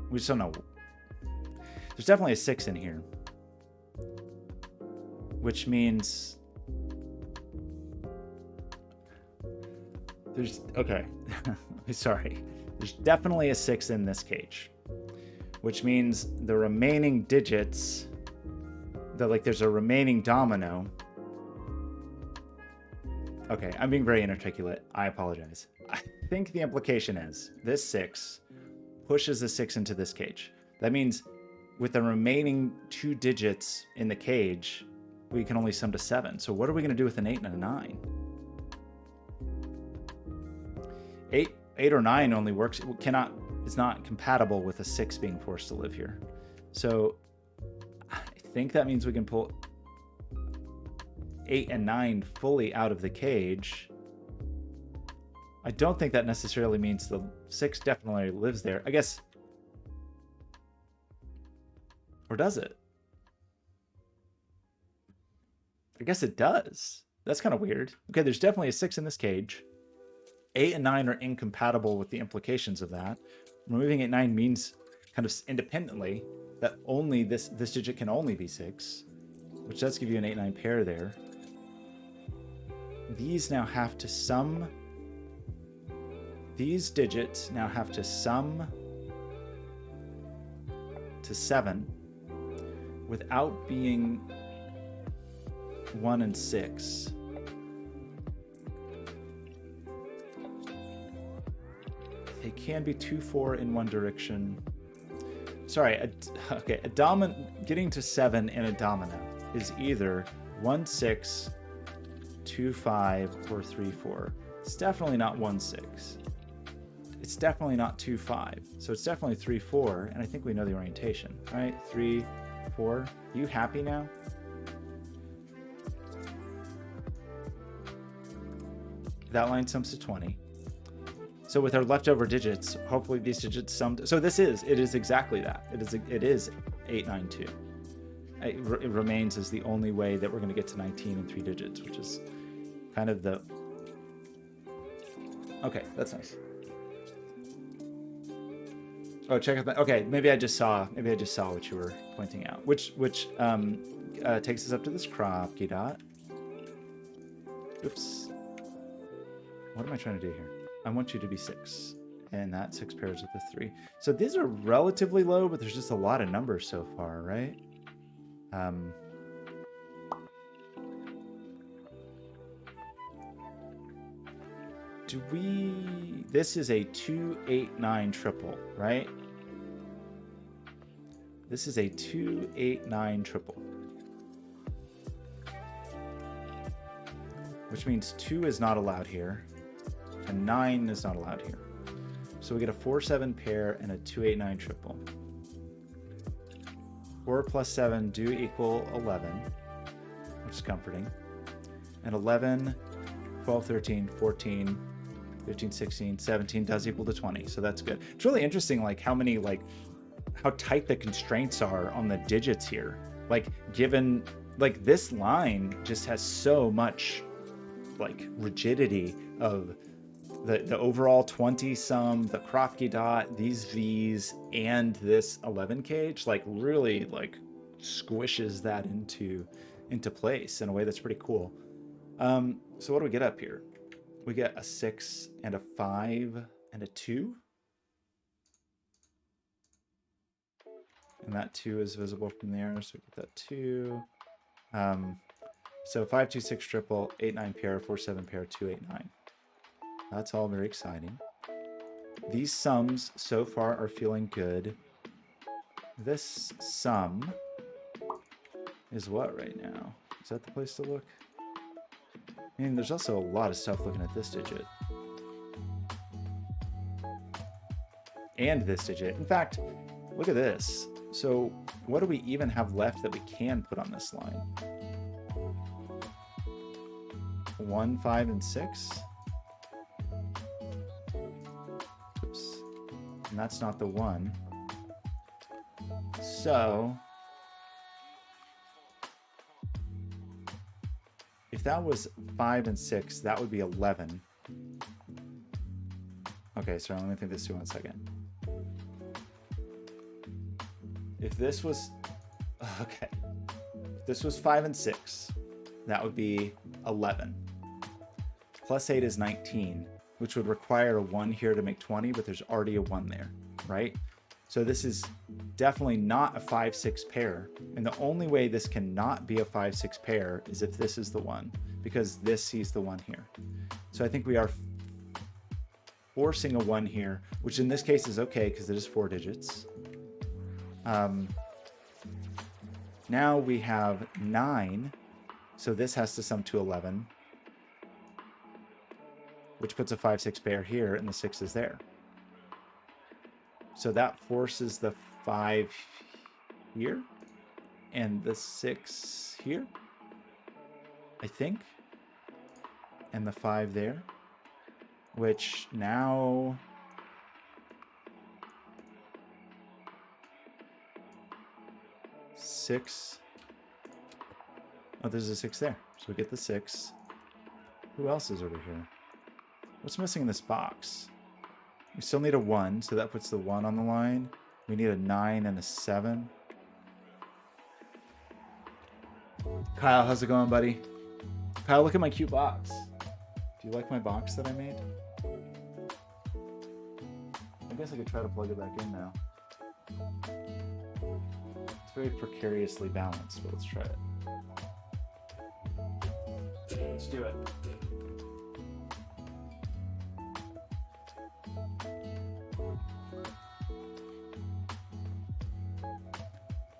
Speaker 1: We just don't know. There's definitely a 6 in here, which means there's, okay, sorry. There's definitely a 6 in this cage, which means the remaining digits, there's a remaining domino. Okay, I'm being very inarticulate. I apologize. I think the implication is this 6 pushes a 6 into this cage. That means with the remaining 2 digits in the cage, we can only sum to 7. So what are we going to do with an 8 and a 9? 8 or 9 only works. It's not compatible with a 6 being forced to live here. So I think that means we can pull 8 and 9 fully out of the cage. I don't think that necessarily means the 6 definitely lives there. I guess. Or does it? I guess it does. That's kind of weird. Okay, there's definitely a 6 in this cage. 8 and 9 are incompatible with the implications of that. Removing 8 and 9 means kind of independently that only this digit can only be 6, which does give you an 8-9 pair there. These now have to sum. These digits now have to sum to 7 without being 1 and 6. They can be 2, 4 in one direction. Sorry, okay, getting to 7 in a domino is either 1, 6, 2, 5, or 3, 4. It's definitely not 1, 6. It's definitely not 2, 5. So it's definitely 3, 4, and I think we know the orientation, right? 3, 4. Are you happy now? That line sums to 20. So with our leftover digits, hopefully these digits summed. So it is exactly that. It is 8, 9, 2. It remains as the only way that we're going to get to 19 in 3 digits, which is kind of the. Okay, that's nice. Oh, check out that. Okay, maybe I just saw what you were pointing out, which takes us up to this cropkey dot. Oops. What am I trying to do here? I want you to be 6, and that 6 pairs with the 3. So these are relatively low, but there's just a lot of numbers so far, right? This is a 2, 8, 9 triple, right? This is a 2, 8, 9 triple. Which means 2 is not allowed here. And 9 is not allowed here. So we get a 4, 7 pair and a 2, 8, 9 triple. 4 plus 7 do equal 11, which is comforting. And 11, 12, 13, 14, 15, 16, 17 does equal to 20. So that's good. It's really interesting, like how many how tight the constraints are on the digits here. Like, given, like, this line just has so much, like, rigidity of the overall 20 sum, the Krofke dot, these V's, and this 11 cage, like, really, like, squishes that into place in a way that's pretty cool. So what do we get up here? We get a 6 and a 5 and a 2. And that 2 is visible from there, so we get that 2. So 5, 2, 6 triple, 8, 9 pair, 4, 7 pair, 2, 8, 9. That's all very exciting. These sums so far are feeling good. This sum is what right now? Is that the place to look? I mean, there's also a lot of stuff looking at this digit. And this digit. In fact, look at this. So what do we even have left that we can put on this line? 1, 5, and 6? Oops. And that's not the 1. So if that was 5 and 6, that would be 11. Okay, sorry, let me think this through 1 second. If this was, okay, if this was 5 and 6, that would be 11. Plus 8 is 19, which would require a 1 here to make 20, but there's already a 1 there, right? So this is definitely not a 5-6 pair. And the only way this cannot be a 5-6 pair is if this is the 1, because this sees the 1 here. So I think we are forcing a 1 here, which in this case is okay because it is 4 digits. Now we have 9, so this has to sum to 11, which puts a 5-6 pair here, and the 6 is there. So that forces the 5 here, and the 6 here, I think, and the 5 there, which now... Six. Oh, there's a 6 there. So we get the 6. Who else is over here? What's missing in this box? We still need a 1, so that puts the 1 on the line. We need a 9 and a 7. Kyle, how's it going, buddy? Kyle, look at my cute box. Do you like my box that I made? I guess I could try to plug it back in now. Very precariously balanced, but let's try it. Let's do it.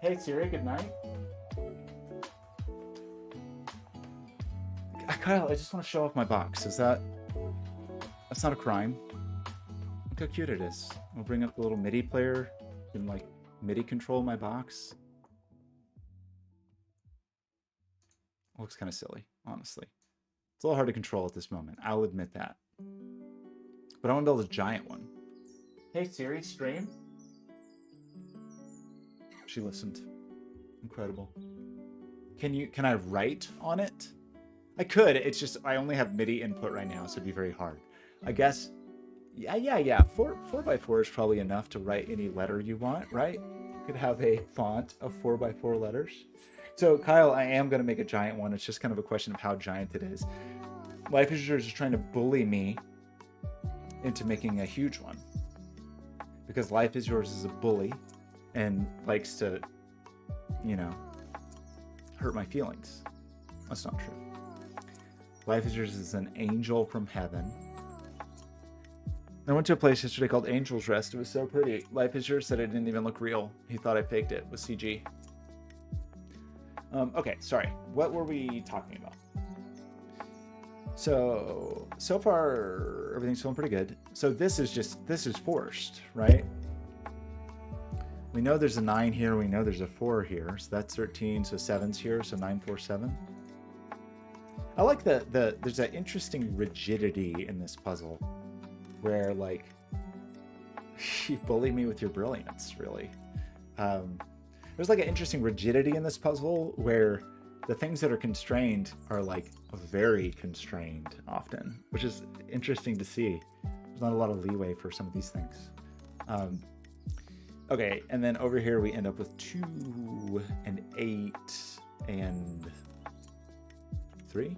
Speaker 1: Hey Siri, good night. Kyle, I just want to show off my box. That's not a crime. Look how cute it is. I'll bring up the little MIDI player and like MIDI control my box. Looks kind of silly, honestly. It's a little hard to control at this moment. I'll admit that. But I want to build a giant one. Hey Siri, stream. She listened. Incredible. Can I write on it? I could. It's just I only have MIDI input right now, so it'd be very hard. I guess. Yeah. 4x4 is probably enough to write any letter you want, right? You could have a font of 4x4 letters. So Kyle, I am going to make a giant one. It's just kind of a question of how giant it is. Life is Yours is trying to bully me into making a huge one. Because Life is Yours is a bully and likes to, you know, hurt my feelings. That's not true. Life is Yours is an angel from heaven. I went to a place yesterday called Angel's Rest. It was so pretty. Life is Yours said it didn't even look real. He thought I faked it with CG. Okay, sorry. What were we talking about? So far, everything's feeling pretty good. So this is forced, right? We know there's a 9 here. We know there's a 4 here. So that's 13. So 7's here. So 9, 4, 7. I like there's that interesting rigidity in this puzzle where, like, you bully me with your brilliance, really. There's like an interesting rigidity in this puzzle where the things that are constrained are like very constrained often, which is interesting to see. There's not a lot of leeway for some of these things. Okay, and then over here we end up with 2 and 8 and 3.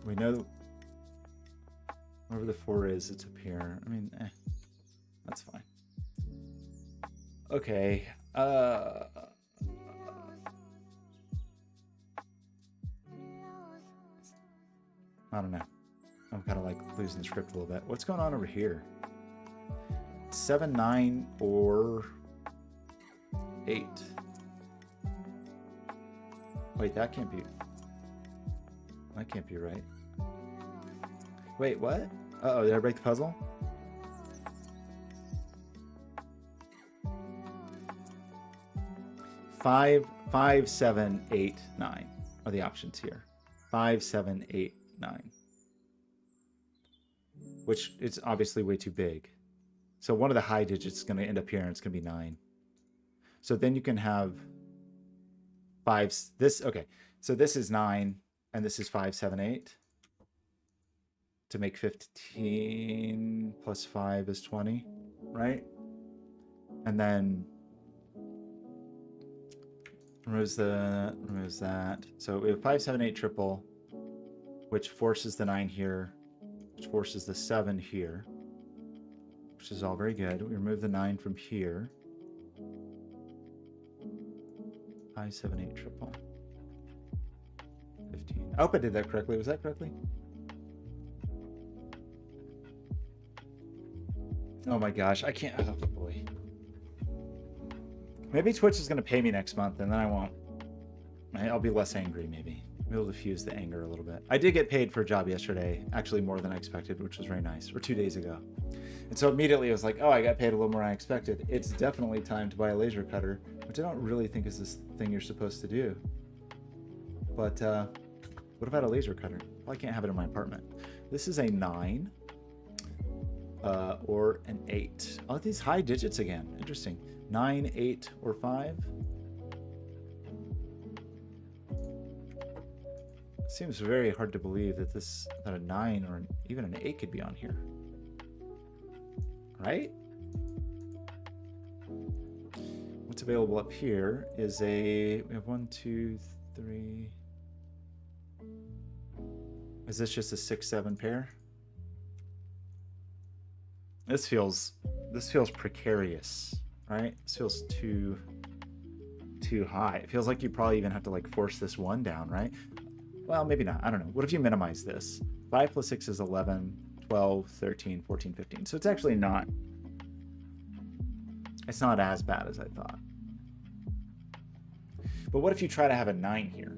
Speaker 1: We know wherever the 4 is, it's up here. I mean, that's fine. Okay. I don't know. I'm kind of like losing the script a little bit. What's going on over here? 7, 9, or 8. Wait, that can't be. That can't be right. Wait, what? Uh-oh, did I break the puzzle? Five, 7, 8, 9 are the options here. 5, 7, 8, 9. Which is obviously way too big. So one of the high digits is going to end up here, and it's going to be 9. So then you can have 5. This, okay. So this is 9, and this is 5, 7, 8. To make 15 plus 5 is 20, right? And then removes that. So we have 5, 7, 8 triple, which forces the 9 here, which forces the 7 here, which is all very good. We remove the 9 from here. 5, 7, 8 triple. 15. I hope I did that correctly. Was that correctly? Oh my gosh, I can't. Oh boy. Maybe Twitch is going to pay me next month, and then I won't. I'll be less angry, maybe. Be able to diffuse the anger a little bit. I did get paid for a job yesterday, actually more than I expected, which was very nice, or 2 days ago. And so immediately I was like, oh, I got paid a little more than I expected. It's definitely time to buy a laser cutter, which I don't really think is this thing you're supposed to do. But what about a laser cutter? Well, I can't have it in my apartment. This is a 9. Or an 8. Oh, these high digits again. Interesting. 9, 8, or 5. Seems very hard to believe that that a 9 or even an 8 could be on here. Right? What's available up here is we have 1, 2, 3. Is this just a 6, 7 pair? This feels precarious, right? This feels too high. It feels like you probably even have to like force this 1 down, right? Well, maybe not. I don't know. What if you minimize this? 5 plus 6 is 11, 12, 13, 14, 15. So it's actually not. It's not as bad as I thought. But what if you try to have a 9 here?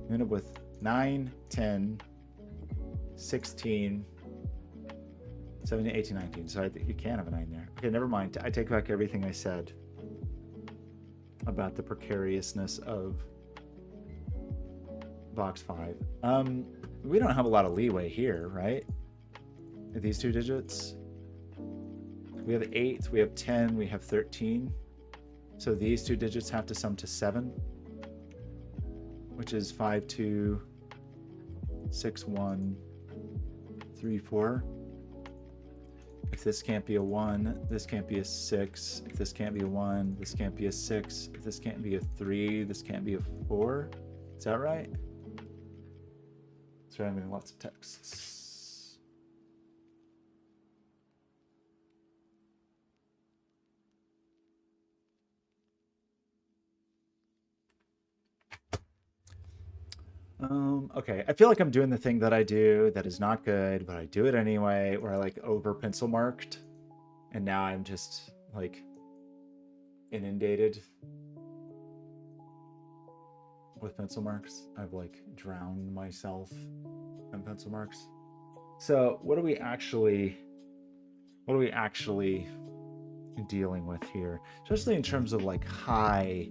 Speaker 1: You end up with 9, 10, 16. 17, 18, 19. So I think you can have a 9 there. Okay, never mind. I take back everything I said about the precariousness of box 5. We don't have a lot of leeway here, right? These 2 digits. We have 8, we have 10, we have 13. So these 2 digits have to sum to 7, which is 5, 2, 6, 1, 3, 4. If this can't be a 1, this can't be a 6. If this can't be a 1, this can't be a 6. If this can't be a 3, this can't be a 4. Is that right? Sorry, I'm getting lots of texts. Okay, I feel like I'm doing the thing that I do that is not good, but I do it anyway, where I like over pencil marked, and now I'm just like inundated with pencil marks. I've like drowned myself in pencil marks. So what are we actually dealing with here? Especially in terms of like highness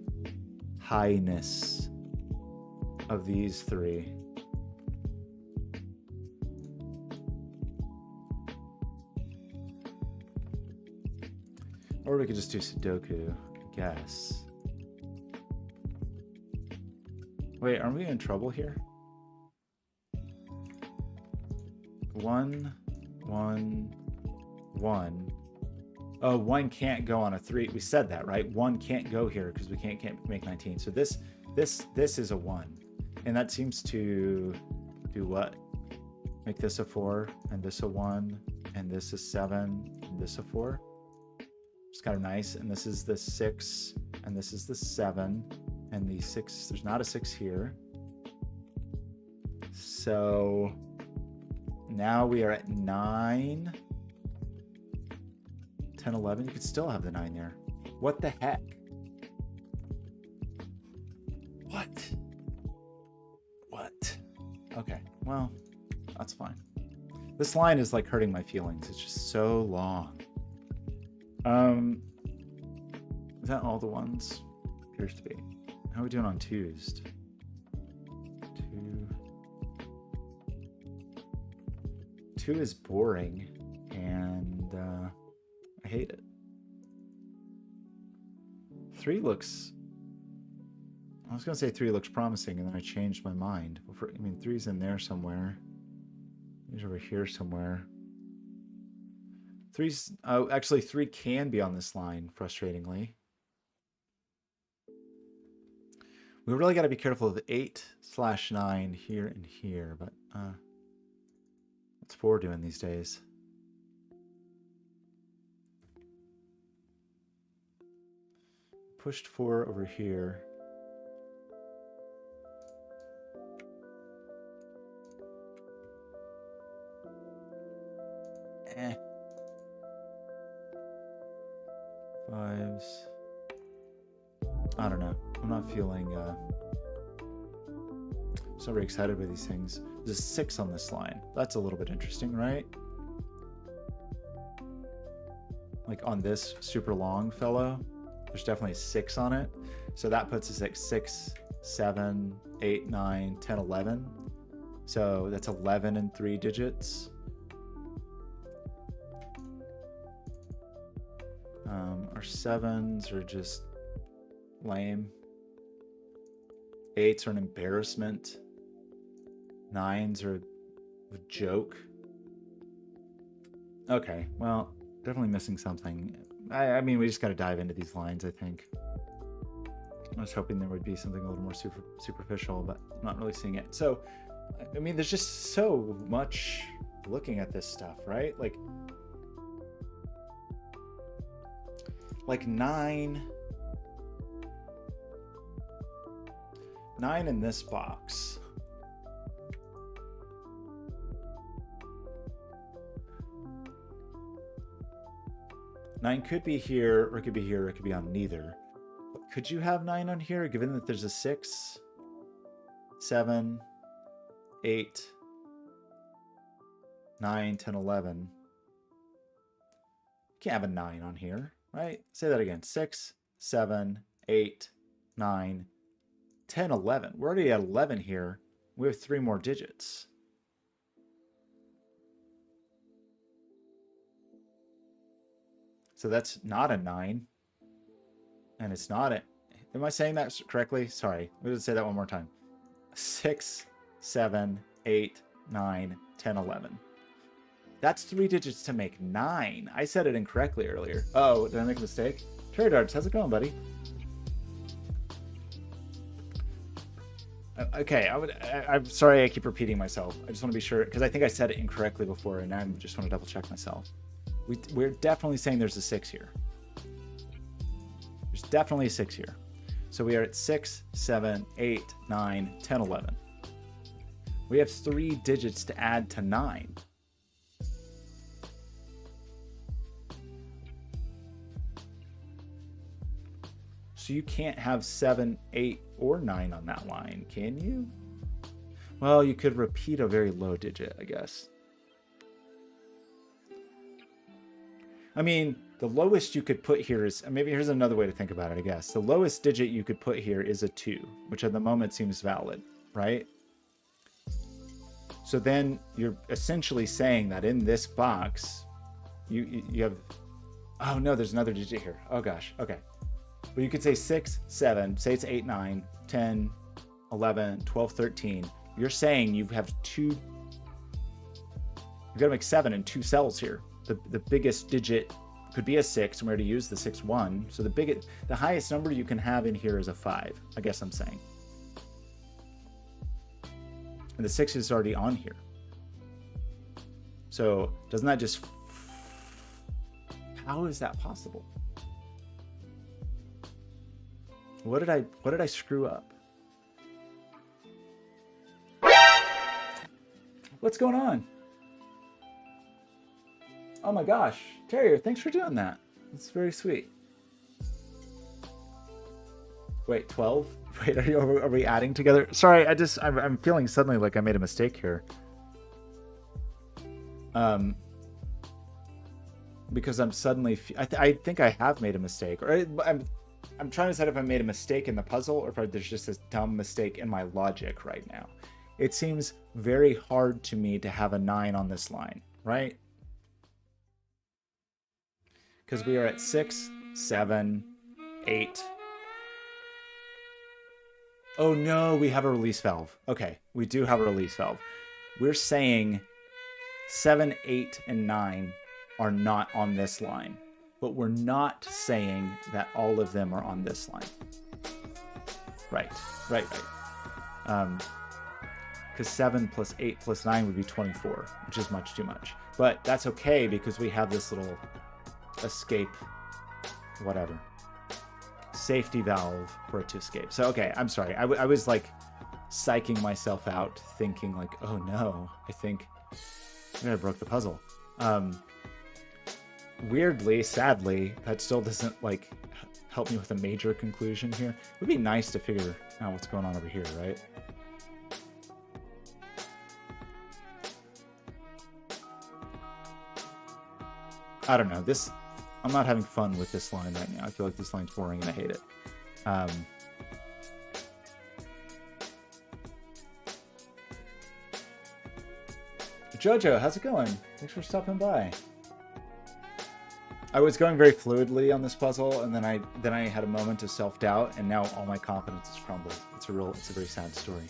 Speaker 1: of these 3. Or we could just do Sudoku, I guess. Wait, aren't we in trouble here? 1, 1, 1. Oh, 1 can't go on a 3. We said that, right? 1 can't go here because we can't make 19. So this is a 1. And that seems to do what? Make this a 4, and this a 1, and this a 7, and this a 4. It's kind of nice. And this is the 6, and this is the 7, and the 6. There's not a 6 here. So now we are at 9, 10, 11. You could still have the 9 there. What the heck? What? Okay, well, that's fine. This line is like hurting my feelings. It's just so long. Is that all the ones? Appears to be. How are we doing on twos? 2 is boring, and I hate it. 3 looks... I was going to say 3 looks promising, and then I changed my mind. I mean, 3's in there somewhere. 3's over here somewhere. 3's... Oh, actually, 3 can be on this line, frustratingly. We really got to be careful of 8/9 here and here, but what's 4 doing these days? Pushed 4 over here. Fives. I don't know. I'm not feeling so very excited with these things. There's a 6 on this line. That's a little bit interesting, right? Like on this super long fellow, there's definitely a 6 on it. So that puts us at 6, 7, 8, 9, 10, 11. So that's 11 in 3 digits. Our 7s are just lame. 8s are an embarrassment. 9s are a joke. Okay, well, definitely missing something. I mean, we just got to dive into these lines, I think. I was hoping there would be something a little more superficial, but I'm not really seeing it. So, I mean, there's just so much looking at this stuff, right? Like 9 in this box. Nine could be here, or it could be here, or it could be on neither. But could you have 9 on here, given that there's a 6, 7, 8, 9, 10, 11? You can't have a 9 on here, right? Say that again. 6, 7, 8, 9, 10, 11. We're already at 11 here. We have 3 more digits. So that's not a 9. And it's not a... Am I saying that correctly? Sorry. Let me say that one more time. 6, 7, 8, 9, 10, 11. That's 3 digits to make 9. I said it incorrectly earlier. Oh, did I make a mistake? Cherry Darts, how's it going, buddy? Okay, I'm sorry I keep repeating myself. I just want to be sure, because I think I said it incorrectly before, and I just want to double check myself. We're definitely saying there's a 6 here. There's definitely a 6 here. So we are at 6, 7, 8, 9, 10, 11. We have 3 digits to add to 9. So you can't have 7, 8, or 9 on that line, can you? Well, you could repeat a very low digit, I guess. I mean, the lowest you could put here is, maybe here's another way to think about it, I guess. The lowest digit you could put here is a 2, which at the moment seems valid, right? So then you're essentially saying that in this box, you have Oh no, there's another digit here. Oh gosh. Okay. Well, you could say 6, 7, say it's 8, 9, 10, 11, 12, 13. You're saying you have you've got to make 7 in 2 cells here. The biggest digit could be a 6, and we're to use the 6, 1. So the highest number you can have in here is a 5, I guess I'm saying. And the 6 is already on here. So doesn't that just... How is that possible? What did I screw up? What's going on? Oh my gosh, Terrier, thanks for doing that. That's very sweet. Wait, 12? Wait, are we adding together? Sorry, I'm feeling suddenly like I made a mistake here. Because I'm suddenly, I think I have made a mistake, or I'm trying to decide if I made a mistake in the puzzle or if there's just this dumb mistake in my logic right now. It seems very hard to me to have a 9 on this line, right? Because we are at 6, 7, 8. Oh no, we have a release valve. Okay, we do have a release valve. We're saying 7, 8, and 9 are not on this line, but we're not saying that all of them are on this line. Right. Because 7 plus 8 plus 9 would be 24, which is much too much. But that's okay because we have this little escape, whatever, safety valve for it to escape. So, okay, I'm sorry. I was like psyching myself out thinking like, oh no, I think I broke the puzzle. Weirdly, sadly, that still doesn't like help me with a major conclusion here. It would be nice to figure out what's going on over here, right? I don't know. I'm not having fun with this line right now. I feel like this line's boring and I hate it. Jojo, how's it going? Thanks for stopping by. I was going very fluidly on this puzzle, and then I had a moment of self-doubt, and now all my confidence is crumbled. It's a very sad story.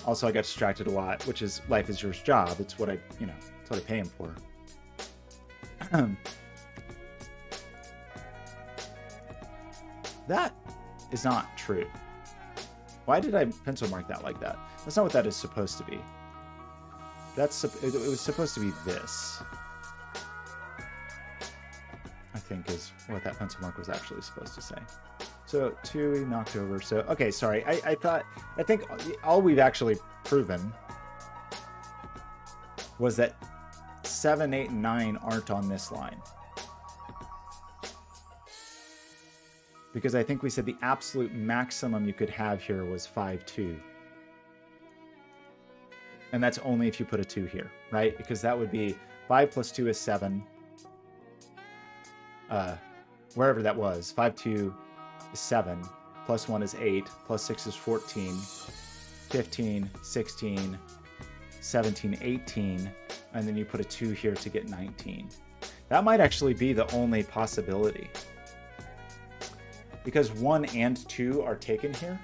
Speaker 1: Also, I got distracted a lot, which is life is your job. It's what it's what I pay him for. That is not true. Why did I pencil mark that like that? That's not what that is supposed to be. It was supposed to be this, I think, is what that pencil mark was actually supposed to say. So 2 we knocked over. So okay, sorry. I think all we've actually proven was that 7, 8, and 9 aren't on this line. Because I think we said the absolute maximum you could have here was 5, 2. And that's only if you put a 2 here, right? Because that would be 5 plus 2 is 7. Wherever that was, 5, 2 is 7. Plus 1 is 8. Plus 6 is 14. 15, 16, 17, 18. And then you put a 2 here to get 19. That might actually be the only possibility. Because 1 and 2 are taken here.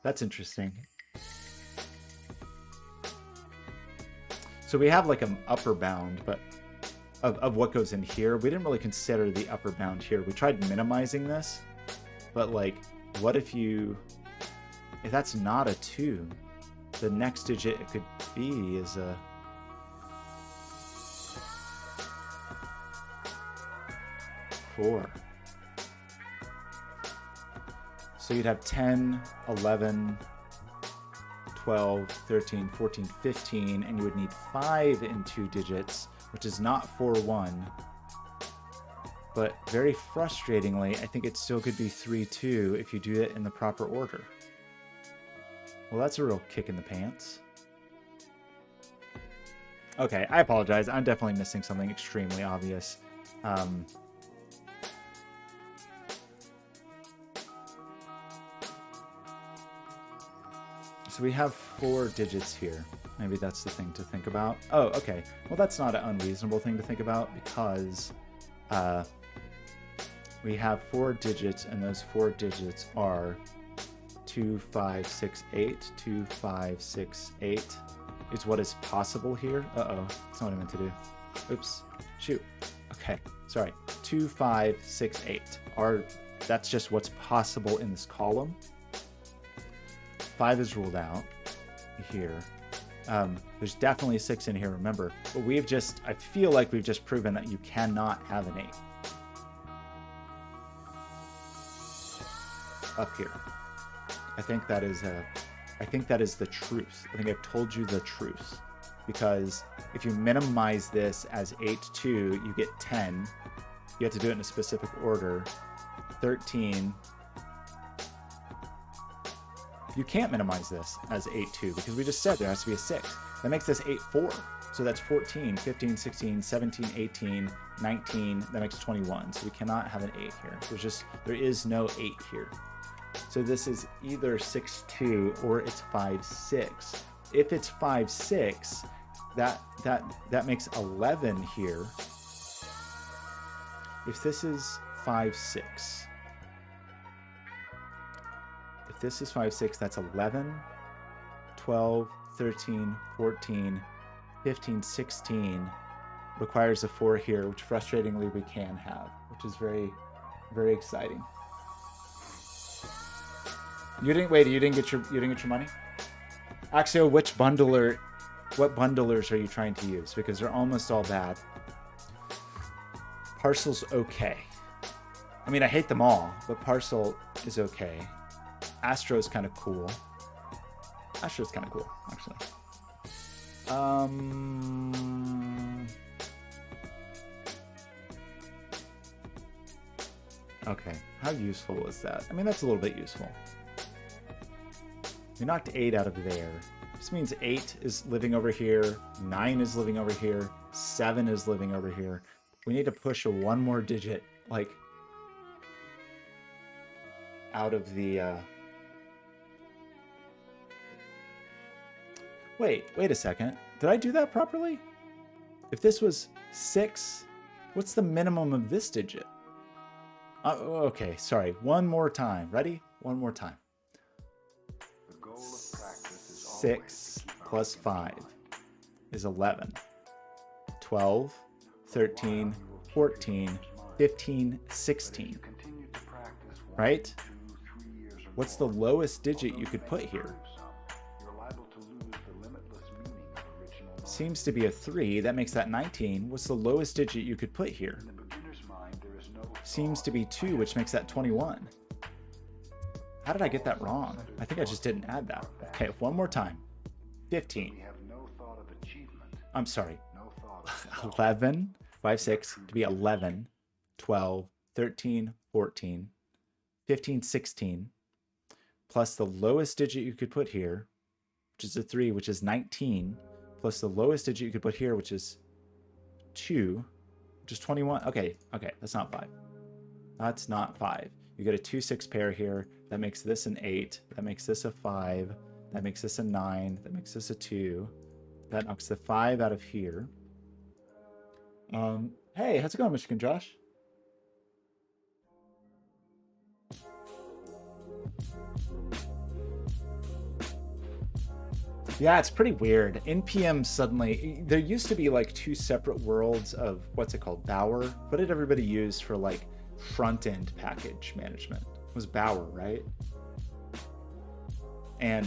Speaker 1: That's interesting. So we have like an upper bound, but of what goes in here. We didn't really consider the upper bound here. We tried minimizing this, but like, what if that's not a 2? The next digit it could be is a 4. So you'd have 10, 11, 12, 13, 14, 15, and you would need 5 in 2 digits, which is not 4, 1. But very frustratingly, I think it still could be 3, 2 if you do it in the proper order. Well, that's a real kick in the pants. Okay, I apologize. I'm definitely missing something extremely obvious. So we have 4 digits here. Maybe that's the thing to think about. Oh, okay. Well, that's not an unreasonable thing to think about because we have 4 digits, and those 4 digits are 2568. 2568 is what is possible here. Uh-oh, that's not what I meant to do. Oops, shoot. Okay, sorry. 2568 that's just what's possible in this column. 5 is ruled out here. There's definitely a 6 in here, remember. But I feel like we've just proven that you cannot have an 8. Up here. I think that is the truth. I think I've told you the truth. Because if you minimize this as 8-2, you get 10. You have to do it in a specific order. 13. You can't minimize this as 8-2 because we just said there has to be a 6. That makes this 8-4. So that's 14, 15, 16, 17, 18, 19. That makes 21. So we cannot have an 8 here. There is no 8 here. So this is either 6-2 or it's 5-6. If it's 5-6, that makes 11 here. If this is 5-6, if this is 5-6, that's 11, 12, 13, 14, 15, 16. Requires a 4 here, which frustratingly we can have, which is very, very exciting. You didn't get your money? Axio, what bundlers are you trying to use? Because they're almost all bad. Parcel's okay. I mean, I hate them all, but Parcel is okay. Astro's kind of cool. Astro's kind of cool, actually. Okay, how useful was that? I mean, that's a little bit useful. We knocked 8 out of there. This means 8 is living over here, 9 is living over here, 7 is living over here. We need to push one more digit, like, out of the... Wait a second. Did I do that properly? If this was 6, what's the minimum of this digit? Okay, sorry. One more time. Ready? One more time. 6 plus 5 is 11. 12, 13, 14, 15, 16. Right? What's the lowest digit you could put here? Seems to be a 3. That makes that 19. What's the lowest digit you could put here? Seems to be 2, which makes that 21. How did I get that wrong? I think I just didn't add that. Okay, one more time. 15. I'm sorry. 11, 5, 6, to be 11, 12, 13, 14, 15, 16, plus the lowest digit you could put here, which is a 3, which is 19, plus the lowest digit you could put here, which is 2, which is 21. Okay, that's not 5. That's not 5. You get a 2-6 pair here. That makes this an 8. That makes this a 5. That makes this a 9. That makes this a 2. That knocks the 5 out of here. Hey, how's it going, Michigan Josh? Yeah, it's pretty weird. NPM suddenly, there used to be like 2 separate worlds of, what's it called, Bower? What did everybody use for like front-end package management? It was Bower, right? And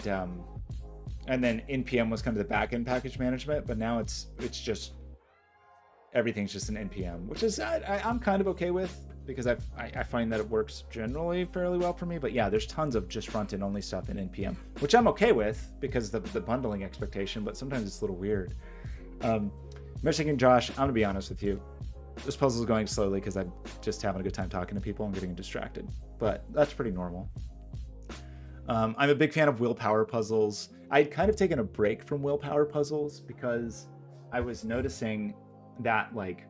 Speaker 1: then NPM was kind of the back-end package management, but now it's just, everything's just an NPM, which is, I'm kind of okay with, because I find that it works generally fairly well for me. But yeah, there's tons of just front-end only stuff in NPM, which I'm okay with because of the bundling expectation, but sometimes it's a little weird. Michigan Josh, I'm gonna be honest with you. This puzzle is going slowly because I'm just having a good time talking to people and getting distracted, but that's pretty normal. I'm a big fan of willpower puzzles. I'd kind of taken a break from willpower puzzles because I was noticing that like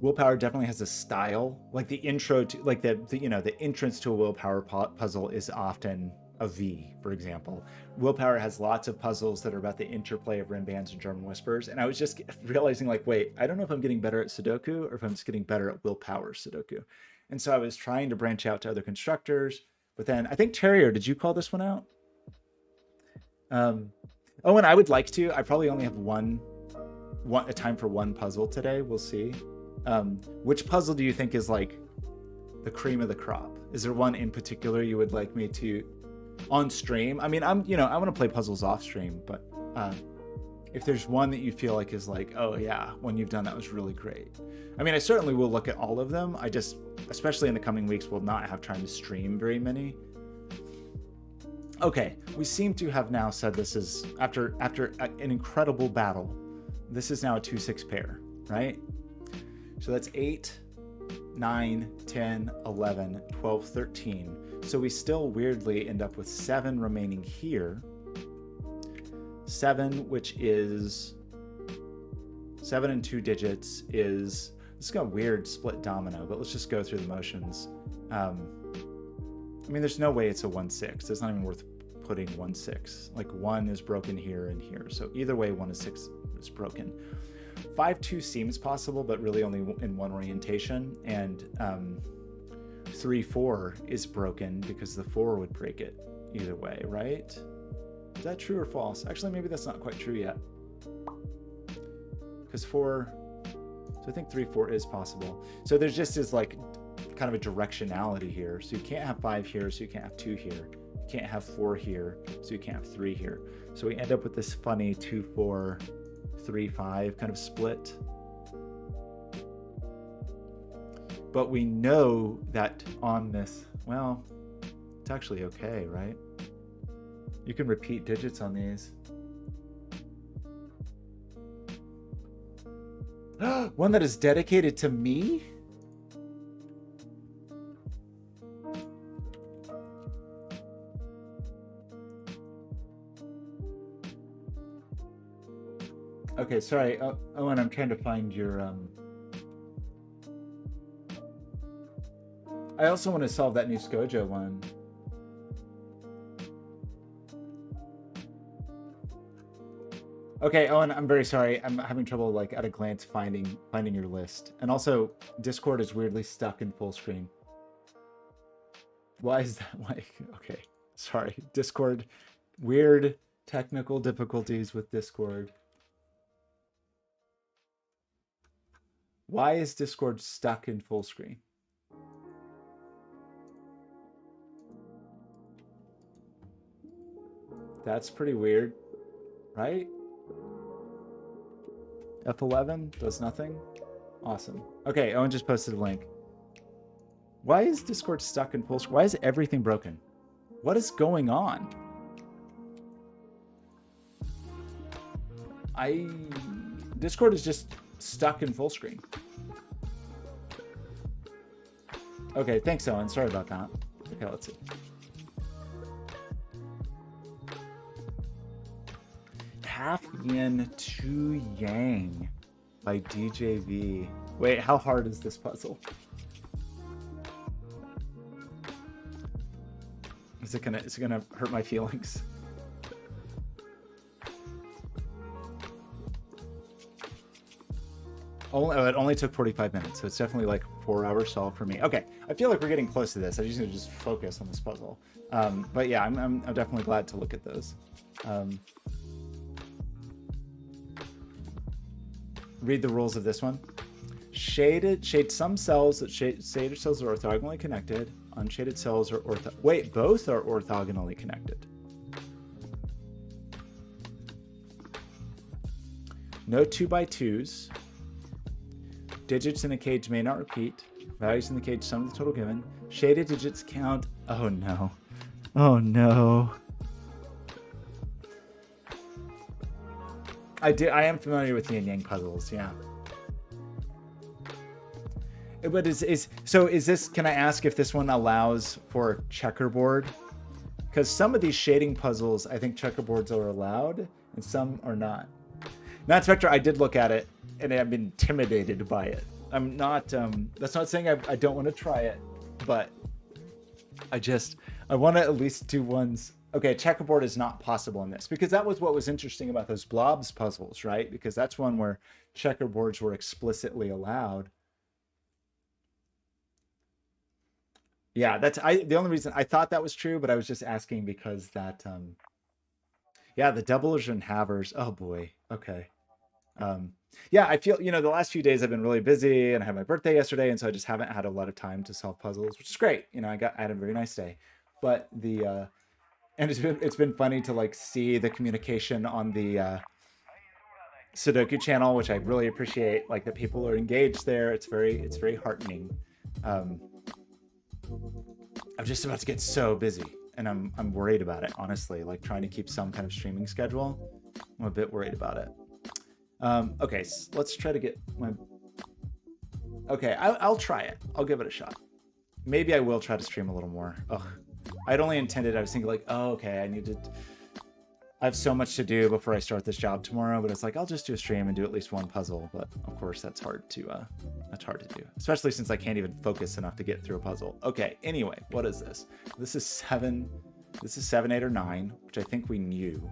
Speaker 1: willpower definitely has a style. Like the intro to like the entrance to a willpower puzzle is often a V, for example. Willpower has lots of puzzles that are about the interplay of rim bands and German whispers. And I was just realizing, like, wait, I don't know if I'm getting better at Sudoku or if I'm just getting better at willpower Sudoku. And so I was trying to branch out to other constructors. But then I think, Terrier, did you call this one out? Oh, and I would like to. I probably only have a time for one puzzle today. We'll see. Which puzzle do you think is like the cream of the crop? Is there one in particular you would like me to on stream? I mean, I want to play puzzles off stream, but if there's one that you feel like is like, oh yeah, one you've done that was really great. I mean, I certainly will look at all of them. I just, especially in the coming weeks, will not have time to stream very many. Okay, we seem to have now said this is, after an incredible battle, this is now a 2-6 pair, right? So that's 8, 9, 10, 11, 12, 13. So we still weirdly end up with 7 remaining here. 7, which is 7 and 2 digits is, this is got a weird split domino, but let's just go through the motions. I mean, there's no way it's a 1-6. It's not even worth putting 1-6. Like 1 is broken here and here. So either way, 1 and 6 is broken. 5-2 seems possible, but really only in one orientation. And 3-4 is broken because the 4 would break it either way, right? Is that true or false? Actually, maybe that's not quite true yet. Because 4, so I think 3-4 is possible. So there's just this like kind of a directionality here. So you can't have 5 here, so you can't have 2 here. You can't have 4 here, so you can't have 3 here. So we end up with this funny 2-4, 3-5 kind of split. But we know that on this, well, it's actually okay, right? You can repeat digits on these. One that is dedicated to me? Okay, sorry. Owen, I'm trying to find your... I also want to solve that new Scojo one. Okay, Owen, I'm very sorry. I'm having trouble, like, at a glance finding your list. And also, Discord is weirdly stuck in full screen. Why is that like... Okay, sorry. Discord, weird technical difficulties with Discord. Why is Discord stuck in full screen? That's pretty weird, right? F11 does nothing. Awesome. Okay, Owen just posted a link. Why is Discord stuck in full screen? Why is everything broken? What is going on? Discord is just stuck in full screen. Okay, thanks, Owen. Sorry about that. Okay, let's see. Half Yin to Yang by DJV. Wait, how hard is this puzzle? Is it gonna hurt my feelings? It only took 45 minutes, so it's definitely like 4-hour solve for me. Okay, I feel like we're getting close to this. I just need to just focus on this puzzle. But yeah, I'm definitely glad to look at those. Read the rules of this one. Shade some cells that shaded cells are orthogonally connected. Unshaded cells are both are orthogonally connected. No 2x2s. Digits in a cage may not repeat. Values in the cage sum of the total given. Shaded digits count. Oh no. Oh no. I am familiar with the yin yang puzzles, yeah. But is this, can I ask if this one allows for checkerboard? Because some of these shading puzzles, I think checkerboards are allowed and some are not. Matt Spectre, I did look at it and I'm intimidated by it. I'm not, that's not saying I don't want to try it, but I want to at least do ones. Okay, checkerboard is not possible in this because that was what was interesting about those blobs puzzles, right? Because that's one where checkerboards were explicitly allowed. Yeah, the only reason I thought that was true, but I was just asking because that yeah, the doublers and halvers. Oh boy. Okay. Yeah, I feel, the last few days I've been really busy and I had my birthday yesterday, and so I just haven't had a lot of time to solve puzzles, which is great. I had a very nice day. But and it's been funny to like see the communication on the Sudoku channel, which I really appreciate, like that people are engaged there. It's very heartening. Um, I'm just about to get so busy, and I'm worried about it, honestly. Like trying to keep some kind of streaming schedule. I'm a bit worried about it. Okay, so let's try to get my. Okay, I'll try it. I'll give it a shot. Maybe I will try to stream a little more. Ugh, I'd only intended. I was thinking like, oh, okay, I have so much to do before I start this job tomorrow, but it's like I'll just do a stream and do at least one puzzle. But of course, that's hard to do, especially since I can't even focus enough to get through a puzzle. Okay, anyway, what is this? This is 7. This is 7, 8, or 9, which I think we knew.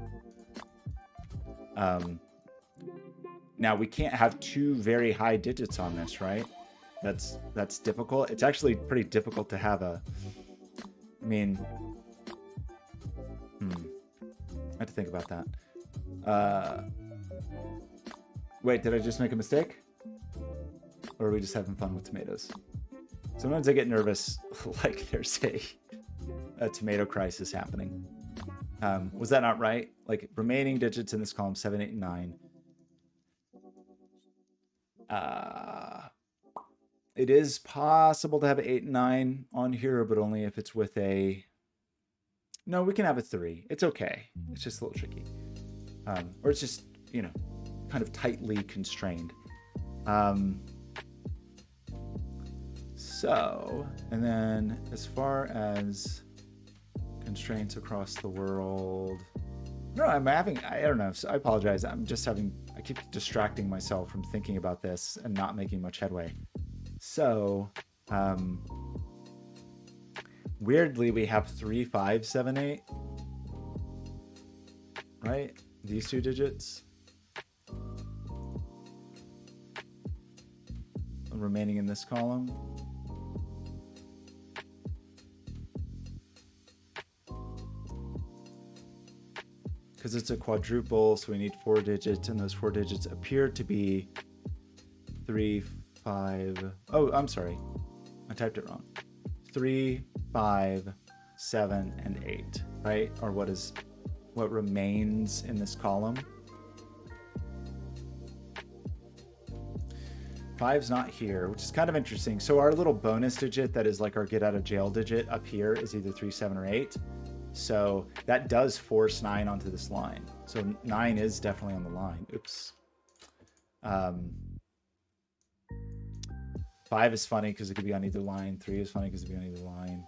Speaker 1: Now we can't have 2 very high digits on this, right? That's difficult. It's actually pretty difficult to have a. I mean, I have to think about that. Wait, did I just make a mistake? Or are we just having fun with tomatoes? Sometimes I get nervous, like there's a tomato crisis happening. Was that not right? Like remaining digits in this column, 7, 8, and 9. It is possible to have 8 and 9 on here, but only if it's with a. No, we can have a 3. It's okay. It's just a little tricky. Or it's just, kind of tightly constrained. So, and then as far as constraints across the world. No, I don't know. I apologize. I keep distracting myself from thinking about this and not making much headway. So, weirdly, we have 3, 5, 7, 8. Right? These 2 digits. Remaining in this column. Because it's a quadruple, so we need 4 digits, and those 4 digits appear to be 3, 5. Oh, I'm sorry. I typed it wrong. 3, 5, 7, and 8, right? Or what remains in this column. 5's not here, which is kind of interesting. So our little bonus digit that is like our get out of jail digit up here is either 3, 7, or 8. So that does force 9 onto this line. So 9 is definitely on the line. Oops. 5 is funny because it could be on either line. 3 is funny because it could be on either line.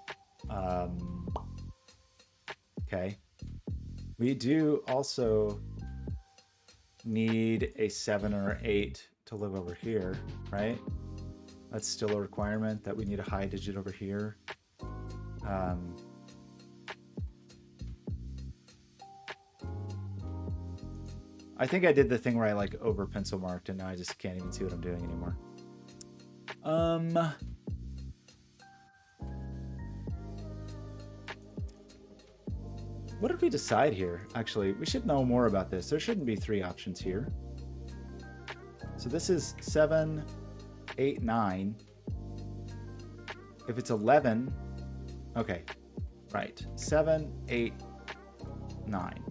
Speaker 1: Okay. We do also need a 7 or 8 to live over here, right? That's still a requirement that we need a high digit over here. I think I did the thing where I like over pencil marked and now I just can't even see what I'm doing anymore. What did we decide here? Actually, we should know more about this. There shouldn't be 3 options here. So this is 7, 8, 9. If it's 11, okay, right. 7, 8, 9.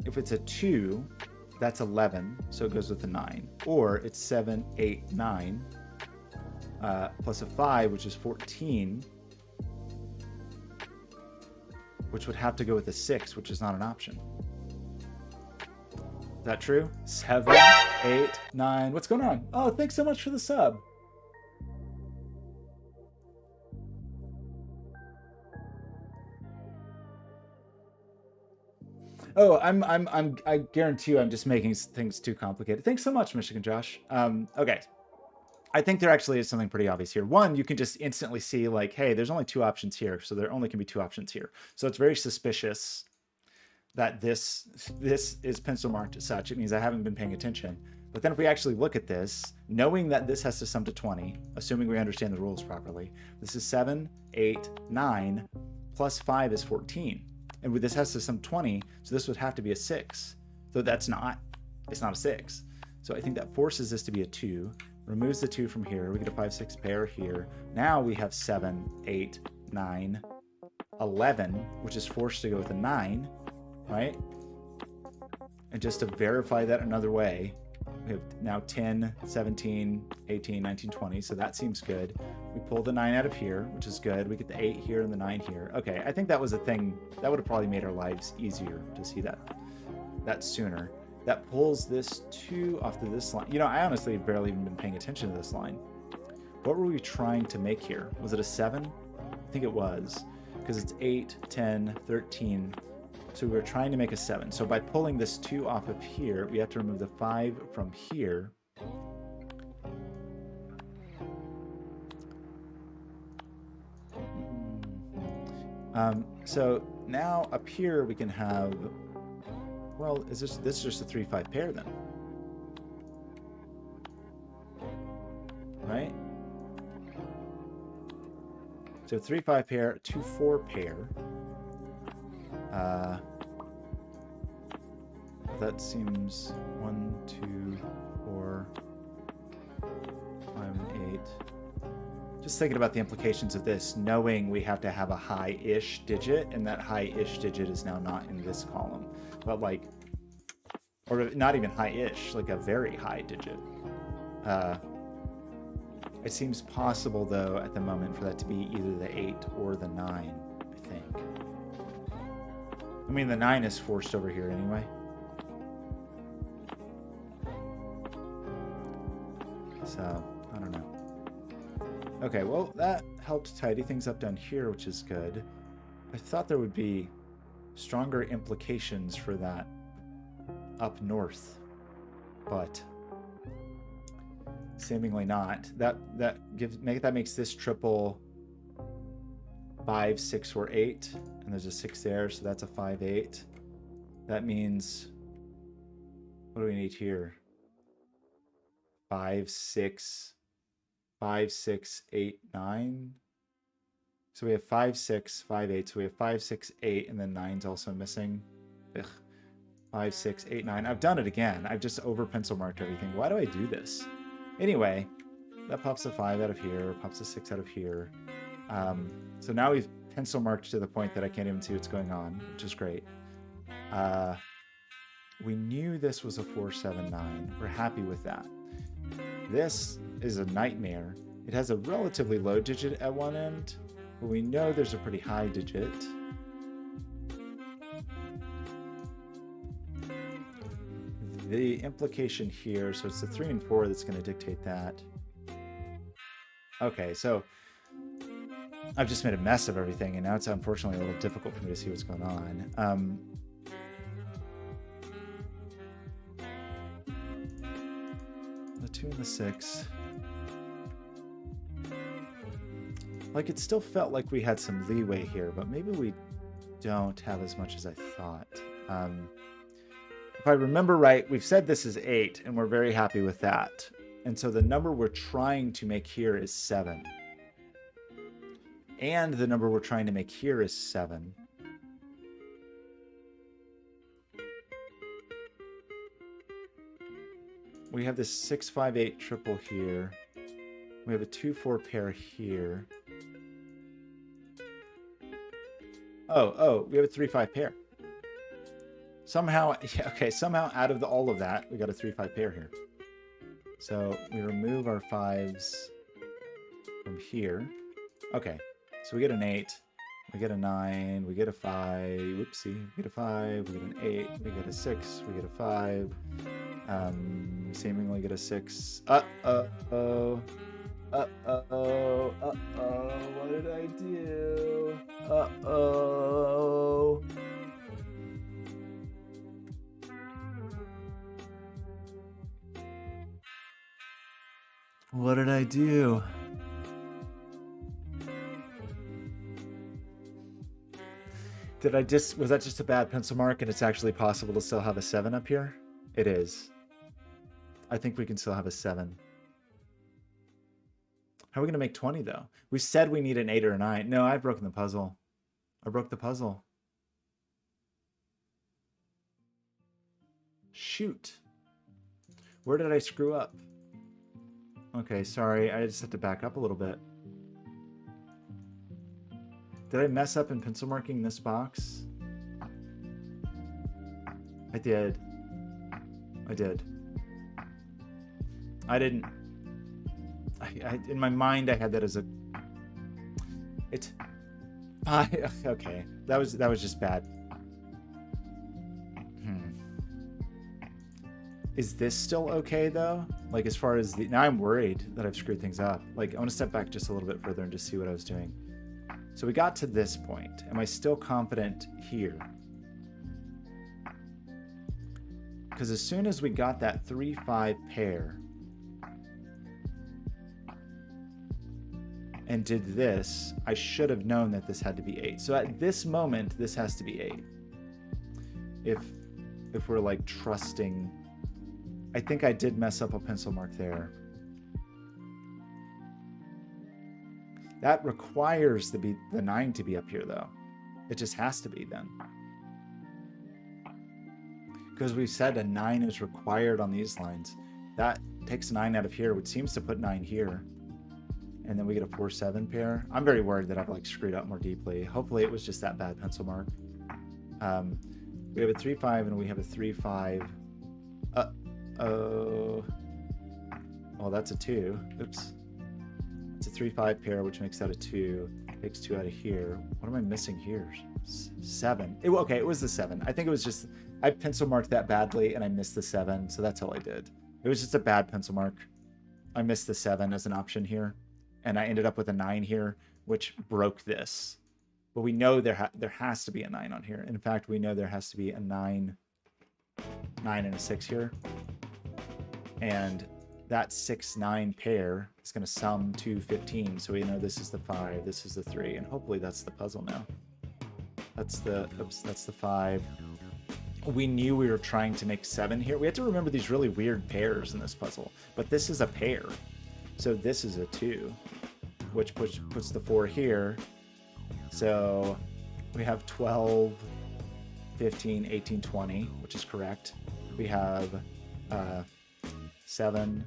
Speaker 1: If it's a 2, that's 11, so it goes with a 9. Or it's 7, 8, 9, plus a 5, which is 14, which would have to go with a 6, which is not an option. Is that true? 7, 8, 9. What's going on? Oh, thanks so much for the sub. Oh, I guarantee you I'm just making things too complicated. Thanks so much, Michigan Josh. Okay. I think there actually is something pretty obvious here. One, you can just instantly see like, hey, there's only 2 options here, so there only can be 2 options here. So it's very suspicious that this is pencil marked as such. It means I haven't been paying attention. But then if we actually look at this, knowing that this has to sum to 20, assuming we understand the rules properly, this is 7, 8, 9, plus 5 is 14. And this has to sum 20, so this would have to be a 6. So it's not a 6. So I think that forces this to be a 2, removes the 2 from here. We get a 5, 6 pair here. Now we have 7, 8, 9, 11, which is forced to go with a 9, right? And just to verify that another way, we have now 10, 17, 18, 19, 20. So that seems good. We pull the 9 out of here, which is good. We get the 8 here and the 9 here. Okay, I think that was a thing that would have probably made our lives easier to see that sooner. That pulls this 2 off to this line. You know, I honestly have barely even been paying attention to this line. What were we trying to make here? Was it a 7? I think it was, because it's 8, 10, 13. So we were trying to make a 7. So by pulling this 2 off of here, we have to remove the 5 from here. So now up here we can have, well, is this just a 3, 5 pair then? Right? So 3, 5 pair, 2, 4 pair. That seems 1, 2, 4, 5, and 8. Just thinking about the implications of this, knowing we have to have a high-ish digit, and that high-ish digit is now not in this column, but like, or not even high-ish, like a very high digit. It seems possible, though, at the moment for that to be either the 8 or the 9, I think. I mean, the 9 is forced over here anyway. So, I don't know. Okay, well, that helped tidy things up down here, which is good. I thought there would be stronger implications for that up north, but seemingly not. That makes this triple 5, 6, or 8, and there's a 6 there, so that's a 5, 8. That means, what do we need here? 5, 6, 5, 6, 8, 9. So we have 5, 6, 5, 8. So we have 5, 6, 8, and then 9's also missing. Ugh. 5, 6, 8, 9. I've done it again. I've just over pencil marked everything. Why do I do this? Anyway, that pops a 5 out of here, pops a 6 out of here. So now we've pencil marked to the point that I can't even see what's going on, which is great. We knew this was a 4, 7, 9. We're happy with that. This is a nightmare. It has a relatively low digit at one end, but we know there's a pretty high digit. The implication here, so it's the 3 and 4 that's going to dictate that. Okay, so I've just made a mess of everything, and now it's unfortunately a little difficult for me to see what's going on. The 2 and the 6. Like, it still felt like we had some leeway here, but maybe we don't have as much as I thought. If I remember right, we've said this is 8, and we're very happy with that. And so the number we're trying to make here is 7. And the number we're trying to make here is 7. We have this 6, 5, 8 triple here. We have a 2, 4 pair here. Oh, we have a 3, 5 pair. Somehow, yeah, okay, somehow out of all of that, we got a 3, 5 pair here. So we remove our 5s from here. Okay, so we get an 8, we get a 9, we get a 5, whoopsie, we get a 5, we get an 8, we get a 6, we get a 5, we seemingly get a 6. Uh-oh, what did I do? Uh-oh. What did I I do. Was that just a bad pencil mark and it's actually possible to still have a 7 up here? It is. I think we can still have a 7. How are we going to make 20 though? We said we need an 8 or a 9. No, I've broken the puzzle. I broke the puzzle. Shoot. Where did I screw up? Okay, sorry. I just have to back up a little bit. Did I mess up in pencil marking this box? I did. I did. I didn't. In my mind, I had that as a. It's. Okay, that was just bad. Is this still okay though? Like as far as the now, I'm worried that I've screwed things up. Like I want to step back just a little bit further and just see what I was doing. So we got to this point. Am I still confident here? Because as soon as we got that 3-5 pair and did this, I should have known that this had to be 8. So at this moment, this has to be 8. If we're like trusting, I think I did mess up a pencil mark there. That requires the 9 to be up here though. It just has to be then. Because we said a 9 is required on these lines. That takes 9 out of here, which seems to put 9 here. And then we get a 4-7 pair. I'm very worried that I've like screwed up more deeply. Hopefully it was just that bad pencil mark. We have a 3-5 and we have a 3-5. Oh, that's a 2. Oops. It's a 3-5 pair, which makes that a 2. Takes 2 out of here. What am I missing here? 7. Okay, it was the 7. I think it was just I pencil marked that badly and I missed the 7, so that's all I did. It was just a bad pencil mark. I missed the 7 as an option here, and I ended up with a 9 here, which broke this. But we know there has to be a 9 on here. In fact, we know there has to be a 9 and a 6 here. And that 6-9 pair is going to sum to 15. So we know this is the 5, this is the 3, and hopefully that's the puzzle now. That's the 5. We knew we were trying to make 7 here. We have to remember these really weird pairs in this puzzle, but this is a pair. So this is a 2, which puts the 4 here. So we have 12, 15, 18, 20, which is correct. We have 7,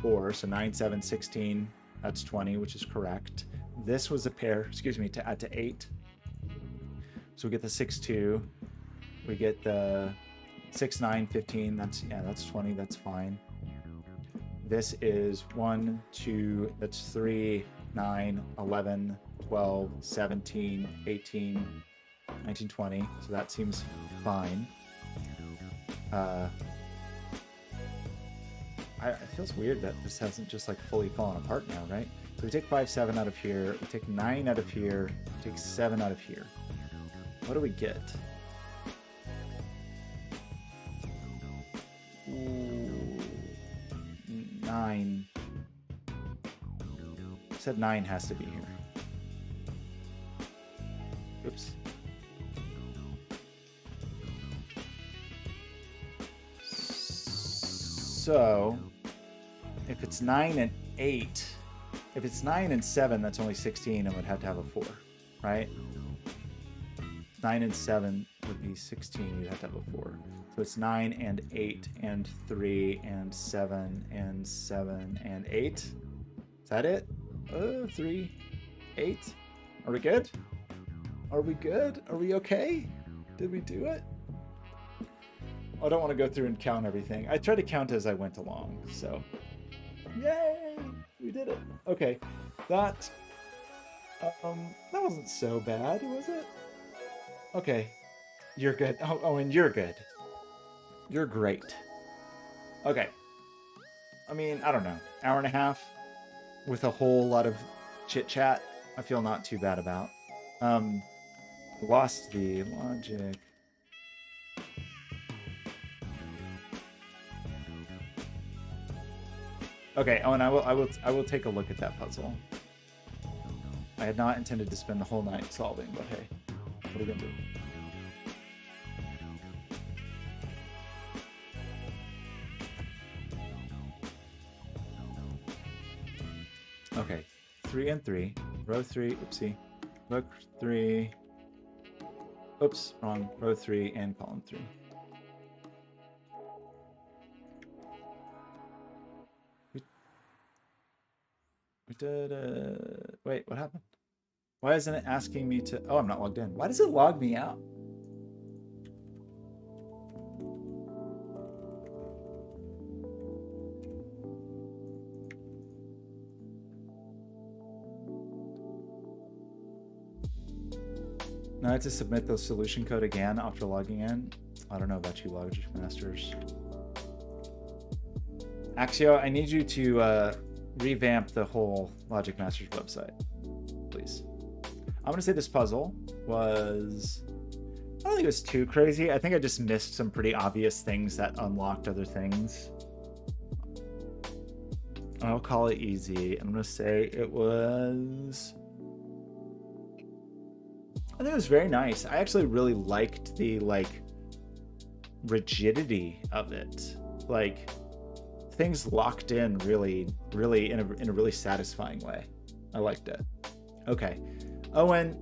Speaker 1: 4, so 9, 7, 16, that's 20, which is correct. This was a pair, excuse me, to add to 8. So we get the 6, 2. We get the 6, 9, 15, that's 20, that's fine. This is 1, 2, that's 3, 9, 11, 12, 17, 18, 19, 20, so that seems fine. It feels weird that this hasn't just like fully fallen apart now, right? So we take 5, 7 out of here, we take 9 out of here, we take 7 out of here. What do we get? Ooh, 9. Said 9 has to be here. Oops. So, if it's 9 and 8, if it's 9 and 7, that's only 16 and would have to have a 4, right? 9 and 7 would be 16, you'd have to have a 4. So it's 9 and 8 and 3 and 7 and 7 and 8. Is that it? 3, 8. Are we good? Are we good? Are we okay? Did we do it? I don't want to go through and count everything. I tried to count as I went along, so. Yay! We did it. Okay. That wasn't so bad, was it? Okay. You're good. Oh, and you're good. You're great. Okay. I mean, I don't know. Hour and a half with a whole lot of chit-chat. I feel not too bad about. Lost the logic. Okay. Oh, and I will take a look at that puzzle. I had not intended to spend the whole night solving, but hey, what are we gonna do? Okay, 3 and 3, row 3, oopsie, row 3, oops, wrong, row 3 and column 3. We did, wait, what happened? Why isn't it asking me to, oh, I'm not logged in. Why does it log me out? Now I have to submit the solution code again after logging in. I don't know about you, Logic Masters. Axio, I need you to revamp the whole Logic Masters website, please. I'm gonna say this puzzle was, I don't think it was too crazy. I think I just missed some pretty obvious things that unlocked other things. I'll call it easy. I'm gonna say it was, I think it was very nice. I actually really liked the like rigidity of it. Like things locked in really in a really satisfying way. I liked it. Okay. Owen,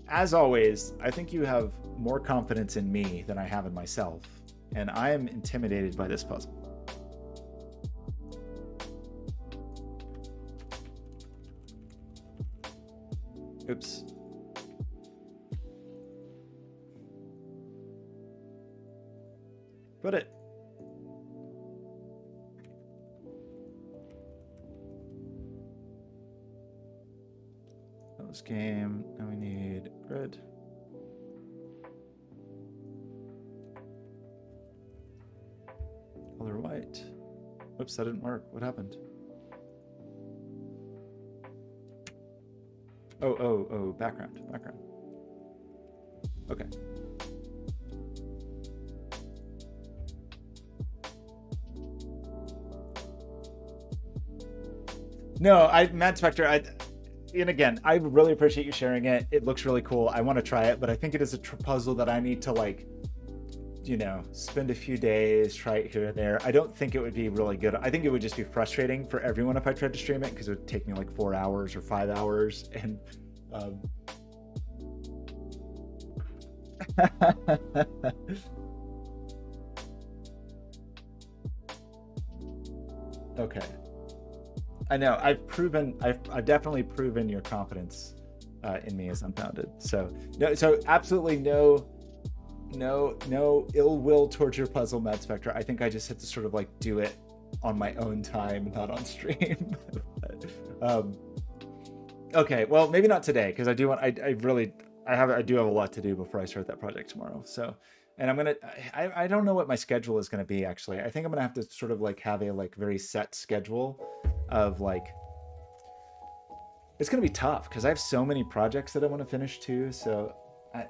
Speaker 1: as always, I think you have more confidence in me than I have in myself, and I am intimidated by this puzzle. Oops. Put it. This game. Now we need grid. Color white. Oops, that didn't work. What happened? Oh, background. Okay. No, Matt Spector, and again, I really appreciate you sharing it. It looks really cool. I want to try it, but I think it is a puzzle that I need to like, you know, spend a few days, try it here and there. I don't think it would be really good. I think it would just be frustrating for everyone if I tried to stream it because it would take me like 4 hours or 5 hours. And okay. I know. I've definitely proven your confidence in me is unfounded. So absolutely no ill will towards your puzzle, Mad Spectre. I think I just had to sort of like do it on my own time, not on stream. Okay, well maybe not today because I do want. I do have a lot to do before I start that project tomorrow. So. And I don't know what my schedule is going to be, actually. I think I'm going to have to sort of like have a like very set schedule of like, it's going to be tough because I have so many projects that I want to finish too. So I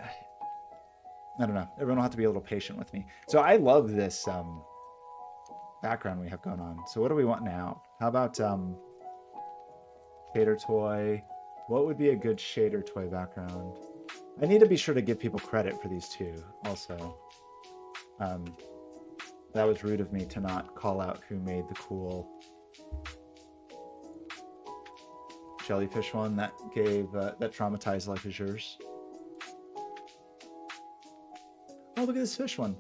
Speaker 1: don't know. Everyone will have to be a little patient with me. So I love this background we have going on. So what do we want now? How about shader toy? What would be a good shader toy background? I need to be sure to give people credit for these two also. That was rude of me to not call out who made the cool jellyfish one that gave that traumatized life is yours. Oh, look at this fish one.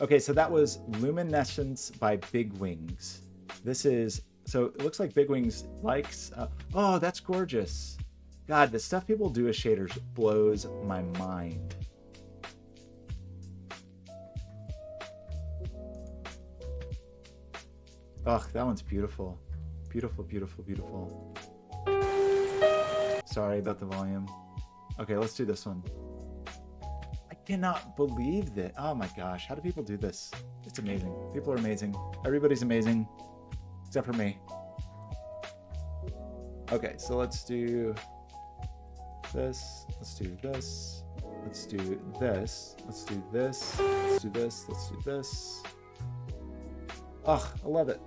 Speaker 1: Okay, so that was Luminescence by Big Wings. This is, so it looks like Big Wings likes, oh, that's gorgeous. God, the stuff people do with shaders blows my mind. Ugh, that one's beautiful. Beautiful, beautiful, beautiful. Sorry about the volume. Okay, let's do this one. I cannot believe that. Oh my gosh, how do people do this? It's amazing. People are amazing. Everybody's amazing, except for me. Okay, so let's do this, let's do this, let's do this, let's do this, let's do this, let's do this. Ugh, I love it.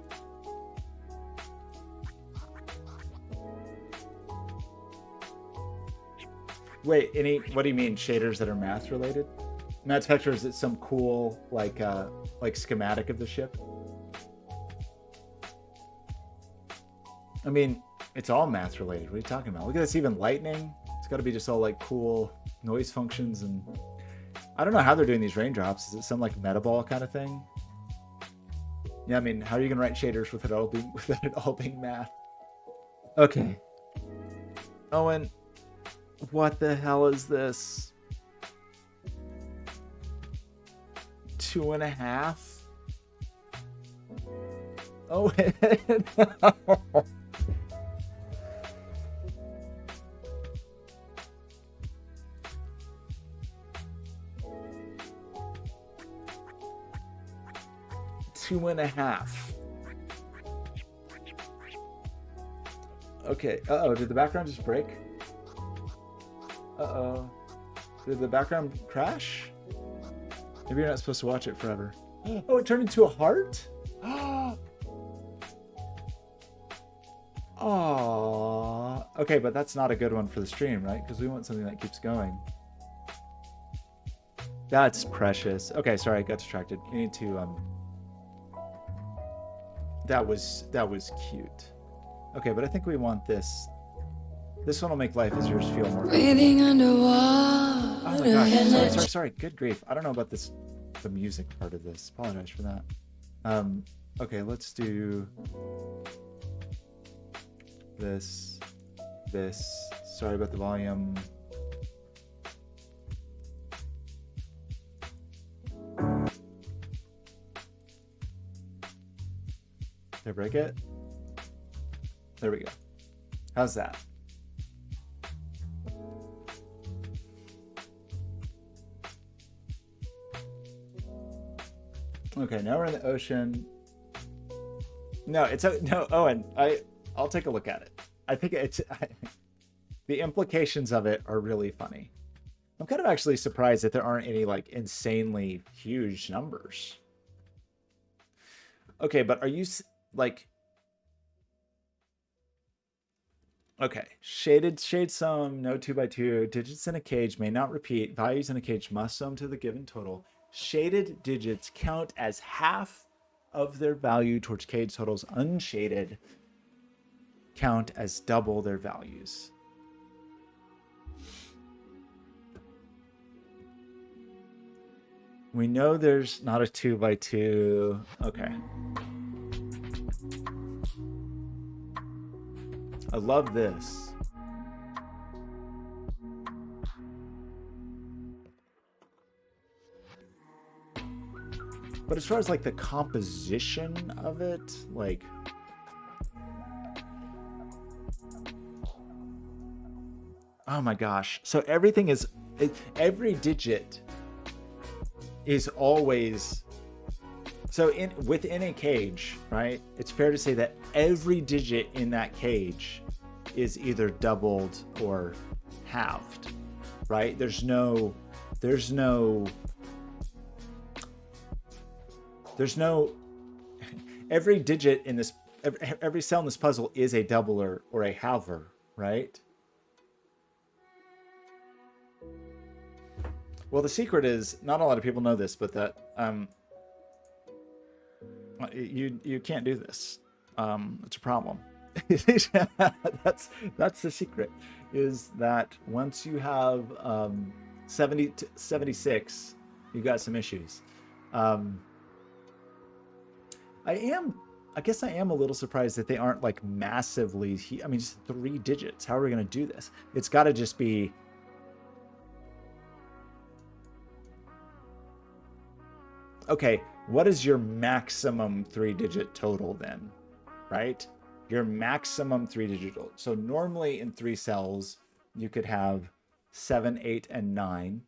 Speaker 1: Wait, what do you mean shaders that are math related? Matt Spectre, is it some cool like schematic of the ship? I mean, it's all math related. What are you talking about? Look at this, even lightning. It's got to be just all like cool noise functions, and I don't know how they're doing these raindrops. Is it some like metaball kind of thing? Yeah, I mean, how are you gonna write shaders with it all being math? Okay. Owen, what the hell is this? 2.5? Owen. 2.5. Okay. Uh-oh, did the background just break? Uh-oh. Did the background crash? Maybe you're not supposed to watch it forever. Oh, it turned into a heart? Aww. Okay, but that's not a good one for the stream, right? Because we want something that keeps going. That's precious. Okay, sorry, I got distracted. You need to that was cute. Okay, but I think we want this. This one will make life as yours feel more. Breathing underwater. Oh my gosh! Sorry. Good grief! I don't know about this, the music part of this. Apologize for that. Okay, let's do this. Sorry about the volume. Did I break it? There we go. How's that? Okay, now we're in the ocean. No, no, Owen. I'll take a look at it. I think the implications of it are really funny. I'm kind of actually surprised that there aren't any like insanely huge numbers. Okay, but are you like? Okay, shade sum, no 2x2, digits in a cage may not repeat, values in a cage must sum to the given total. Shaded digits count as half of their value towards cage totals. Unshaded count as double their values. We know there's not a 2x2. Okay. I love this. But as far as like the composition of it, like, oh my gosh. So everything is, every digit is always, so within a cage, right? It's fair to say that every digit in that cage is either doubled or halved, right? There's no every digit in this, every cell in this puzzle is a doubler or a halver, right? Well, the secret is, not a lot of people know this, but that you can't do this. It's a problem. That's the secret, is that once you have 70 to 76, you got some issues. I guess I am a little surprised that they aren't like massively, I mean, just 3 digits. How are we going to do this? It's got to just be, okay, what is your maximum 3-digit total then, right? Your maximum 3-digit total. So normally in 3 cells, you could have 7, 8, and 9,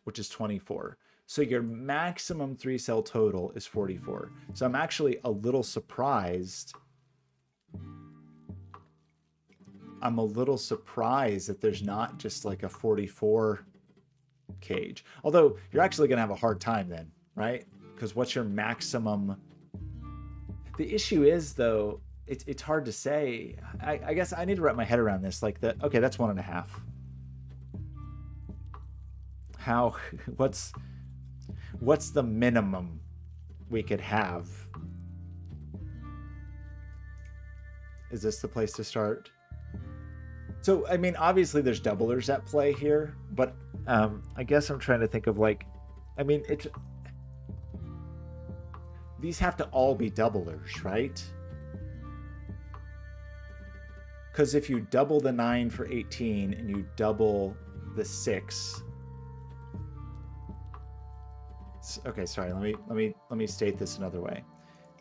Speaker 1: which is 24. So your maximum 3-cell total is 44. So I'm actually a little surprised. I'm a little surprised that there's not just like a 44 cage. Although you're actually going to have a hard time then, right? Because what's your maximum? The issue is, though, it's hard to say. I guess I need to wrap my head around this. Like, okay, that's 1.5. how what's the minimum we could have? Is this the place to start? So, I mean, obviously there's doublers at play here, but I guess I'm trying to think of like, I mean, these have to all be doublers, right? Because if you double the 9 for 18 and you double the 6, okay, sorry, let me state this another way.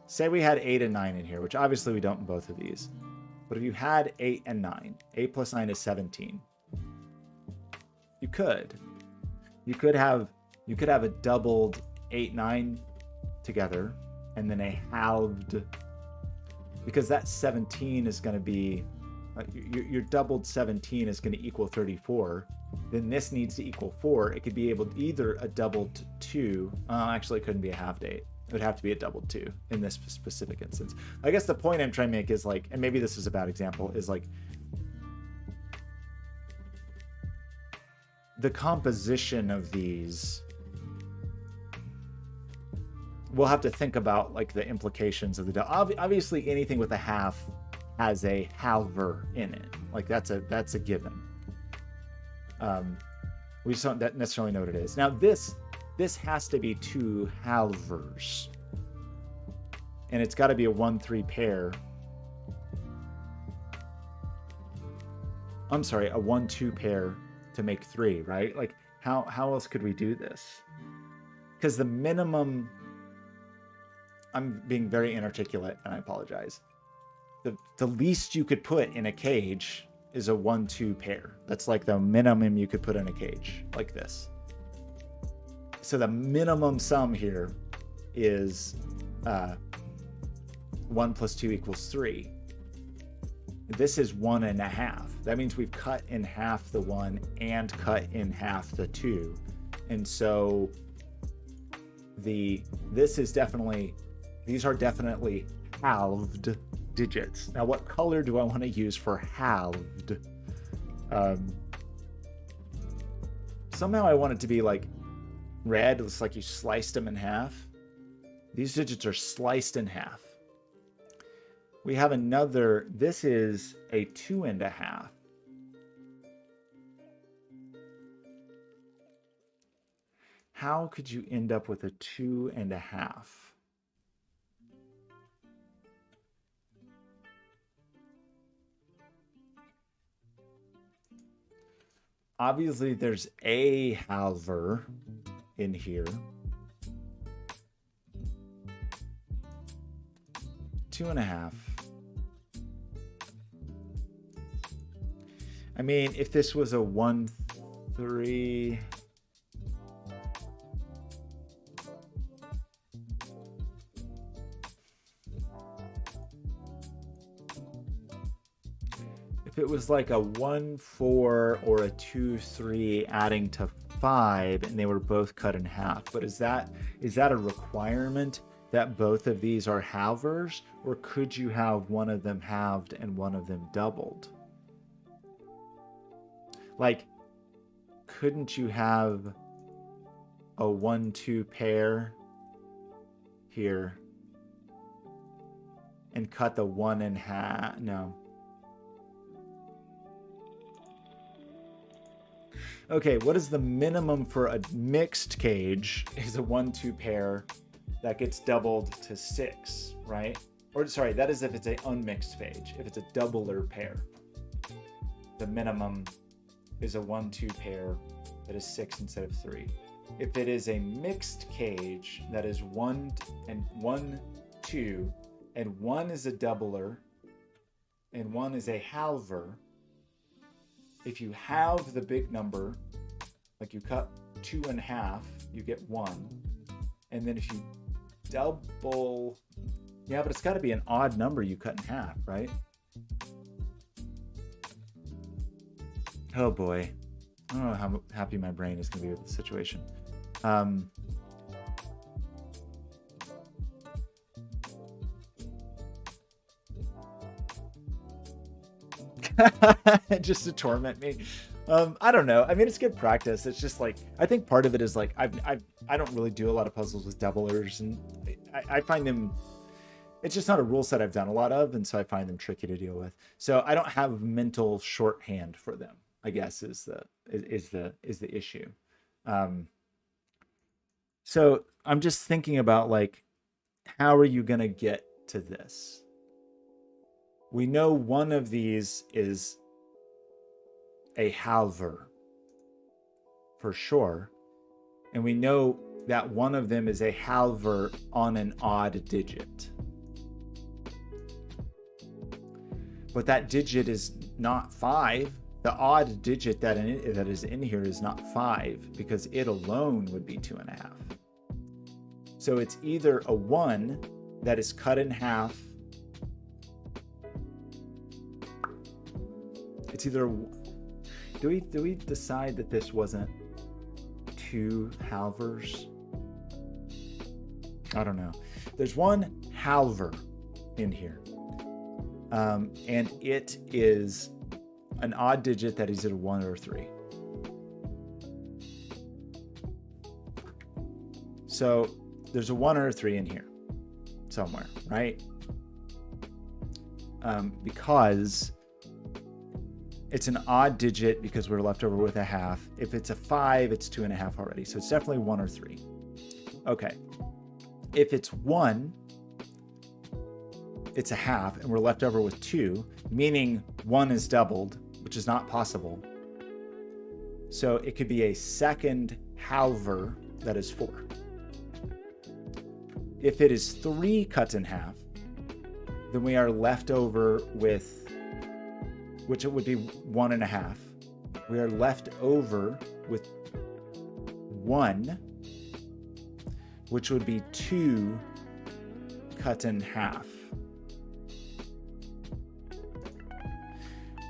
Speaker 1: Say we had 8 and 9 in here, which obviously we don't in both of these. But if you had 8 and 9, 8 plus 9 is 17. You could have a doubled 8, 9 together, and then a halved, because that 17 is going to be, your doubled 17 is going to equal 34. Then this needs to equal 4. It could be able to either a doubled 2. Actually, it couldn't be a half date. It would have to be a doubled 2 in this specific instance. I guess the point I'm trying to make is like, and maybe this is a bad example, is like the composition of these. We'll have to think about like the implications of the obviously anything with a half has a halver in it. Like that's a given. We just don't necessarily know what it is. Now this has to be 2 halvers, and it's got to be a 1-3 pair. I'm sorry, a 1-2 pair to make 3, right? Like how else could we do this? Because the minimum, I'm being very inarticulate and I apologize. The least you could put in a cage is a 1-2 pair. That's like the minimum you could put in a cage, like this. So the minimum sum here is 1 plus 2 equals 3. This is 1.5. That means we've cut in half the 1 and cut in half the 2. And so these are definitely halved digits. Now, what color do I want to use for halved? Somehow I want it to be like red. It's like you sliced them in half. These digits are sliced in half. We have another, this is a 2.5. How could you end up with a 2.5? Obviously, there's a halver in here. 2.5. I mean, if this was a 1-3, if it was like a 1-4 or a 2-3 adding to 5 and they were both cut in half, but is that a requirement that both of these are halvers, or could you have one of them halved and one of them doubled? Like, couldn't you have a 1-2 pair here and cut the 1 in half? No. Okay, what is the minimum for a mixed cage? Is a 1-2 pair that gets doubled to 6, right? Or sorry, that is if it's an unmixed cage. If it's a doubler pair, the minimum is a 1-2 pair that is 6 instead of 3. If it is a mixed cage that is 1 and 1, 2, and 1 is a doubler and 1 is a halver, if you halve the big number, like you cut 2 in half, you get 1. And then if you double, yeah, but it's got to be an odd number you cut in half, right? Oh boy. I don't know how happy my brain is going to be with the situation. Just to torment me. I don't know. I mean, it's good practice. It's just like, I think part of it is like, I don't really do a lot of puzzles with doublers, and I find them, it's just not a rule set I've done a lot of, and so I find them tricky to deal with. So I don't have mental shorthand for them, I guess is the issue. So I'm just thinking about like, how are you going to get to this? We know one of these is a halver for sure. And we know that one of them is a halver on an odd digit. But that digit is not 5. The odd digit that is in here is not 5, because it alone would be 2.5. So it's either a 1 that is cut in half. It's either, do we decide that this wasn't 2 halvers? I don't know. There's one halver in here. And it is an odd digit that is either 1 or 3. So there's a 1 or a 3 in here somewhere, right? Because it's an odd digit, because we're left over with a half. If it's a 5, it's 2.5 already. So it's definitely 1 or 3. Okay. If it's 1, it's a half, and we're left over with 2, meaning 1 is doubled, which is not possible. So it could be a second halver that is 4. If it is 3 cut in half, then we are left over with, which it would be 1.5. We are left over with 1, which would be 2 cut in half.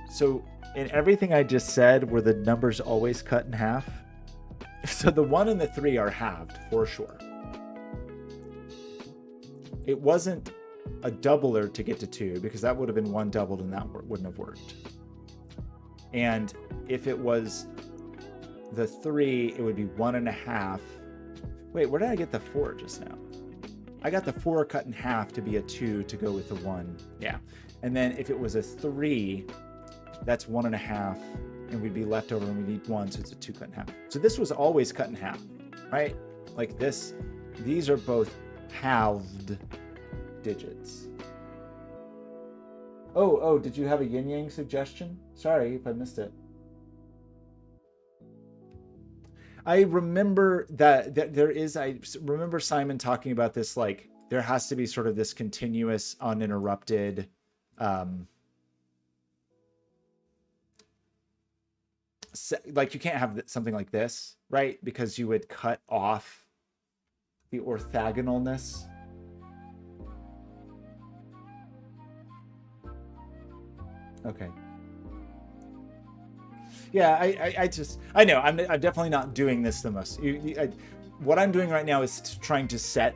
Speaker 1: So in everything I just said, were the numbers always cut in half? So the 1 and the 3 are halved for sure. It wasn't a doubler to get to 2, because that would have been 1 doubled and that wouldn't have worked. And if it was the 3, it would be 1.5. Wait, where did I get the 4 just now? I got the 4 cut in half to be a 2 to go with the 1. Yeah. And then if it was a 3, that's 1.5, and we'd be left over, and we need 1, so it's a 2 cut in half. So this was always cut in half, right? Like this, these are both halved digits. Oh, did you have a yin yang suggestion? Sorry if I missed it. I remember that there is, I remember Simon talking about this, like there has to be sort of this continuous uninterrupted like you can't have something like this, right? Because you would cut off the orthogonalness. Okay. Yeah, I know I'm definitely not doing this the most. What I'm doing right now is trying to set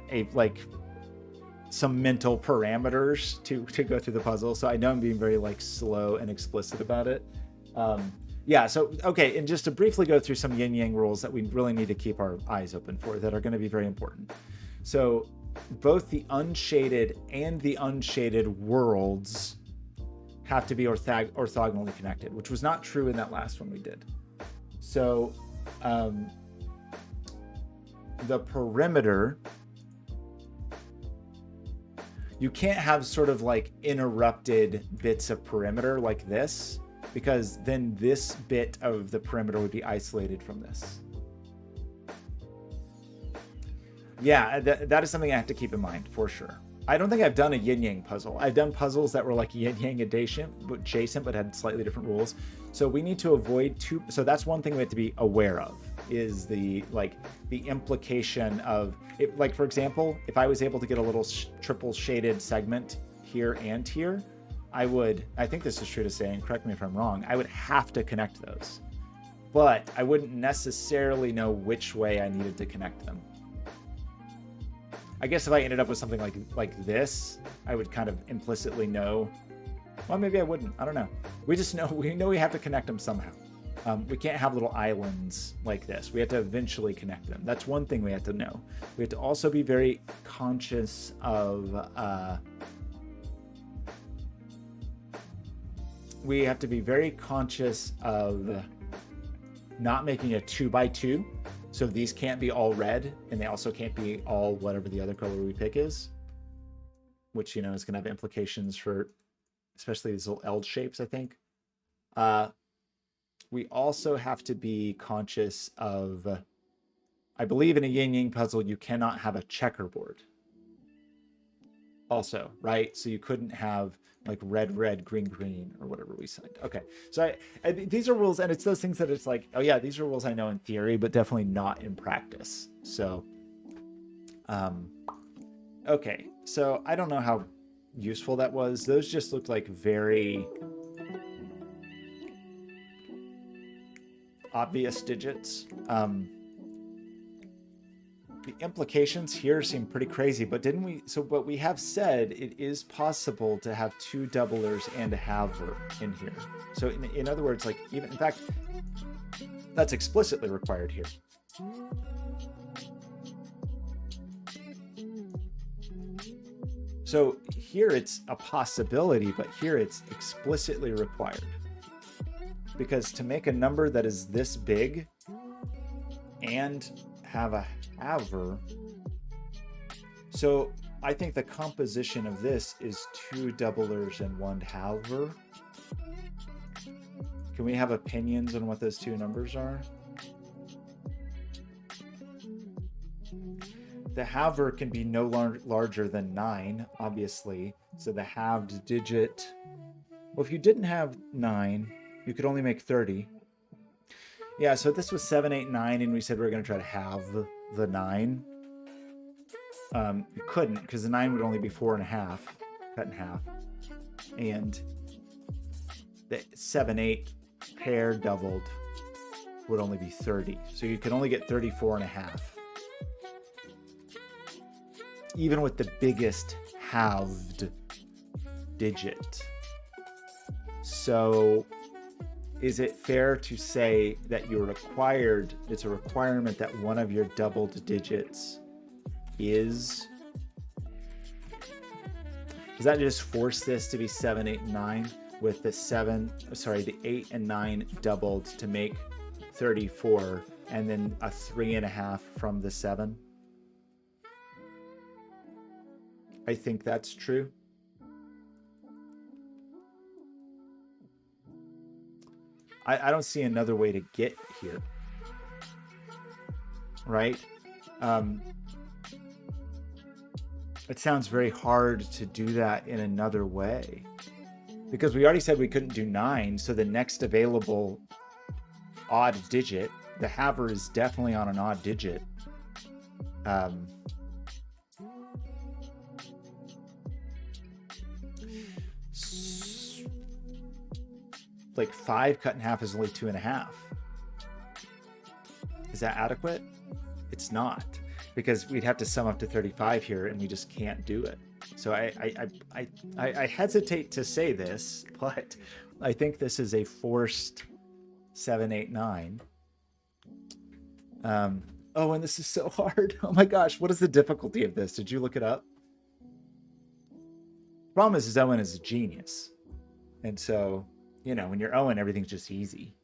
Speaker 1: some mental parameters to go through the puzzle. So I know I'm being very like slow and explicit about it. Yeah, so, okay, and just to briefly go through some yin-yang rules that we really need to keep our eyes open for that are going to be very important. So both the unshaded and the unshaded worlds have to be orthogonally connected, which was not true in that last one we did. So the perimeter, you can't have sort of like interrupted bits of perimeter like this, because then this bit of the perimeter would be isolated from this. Yeah, that is something I have to keep in mind for sure. I don't think I've done a yin-yang puzzle. I've done puzzles that were like yin-yang adjacent but had slightly different rules. So we need to avoid so that's one thing we have to be aware of, is the implication of it. Like, for example, if I was able to get a little triple shaded segment here and here, I think this is true to say, and correct me if I'm wrong, I would have to connect those. But I wouldn't necessarily know which way I needed to connect them. I guess if I ended up with something like this, I would kind of implicitly know. Well, maybe I wouldn't. I don't know. We know we have to connect them somehow. We can't have little islands like this. We have to eventually connect them. That's one thing we have to know. We have to also be very conscious of not making a 2x2. So these can't be all red, and they also can't be all whatever the other color we pick is, which, you know, is going to have implications for especially these little L shapes, I think. We also have to be conscious of, I believe in a yin-yang puzzle, you cannot have a checkerboard. Also, right? So you couldn't have like red, red, green, green, or whatever we signed. Okay, so these are rules, and it's those things that it's like, oh yeah, these are rules I know in theory, but definitely not in practice. So, okay, so I don't know how useful that was. Those just looked like very obvious digits. The implications here seem pretty crazy, but didn't we? So, but we have said it is possible to have two doublers and a halver in here. So, in other words, like even in fact, that's explicitly required here. So here it's a possibility, but here it's explicitly required. Because to make a number that is this big and have a halver, so I think the composition of this is two doublers and one halver. Can we have opinions on what those two numbers are? The halver can be no larger than 9, obviously. So the halved digit, well, if you didn't have 9, you could only make 30. Yeah, so this was 7, 8, 9, and we said we were going to try to halve the 9. You couldn't, because the 9 would only be 4.5, cut in half. And the 7, 8 pair doubled would only be 30. So you could only get 34.5. Even with the biggest halved digit. So is it fair to say that you're required, it's a requirement that one of your doubled digits is, does that just force this to be 7, 8, 9 with the 8 and 9 doubled to make 34 and then a 3.5 from the 7? I think that's true. I don't see another way to get here. Right? It sounds very hard to do that in another way. Because we already said we couldn't do 9, so the next available odd digit, the halver is definitely on an odd digit. Like 5 cut in half is only 2.5. Is that adequate? It's not, because we'd have to sum up to 35 here, and we just can't do it. So I hesitate to say this, but I think this is a forced 7, 8, 9. Oh, and this is so hard. Oh my gosh, what is the difficulty of this? Did you look it up? The problem is Owen is a genius, and so, you know, when you're Owen, everything's just easy.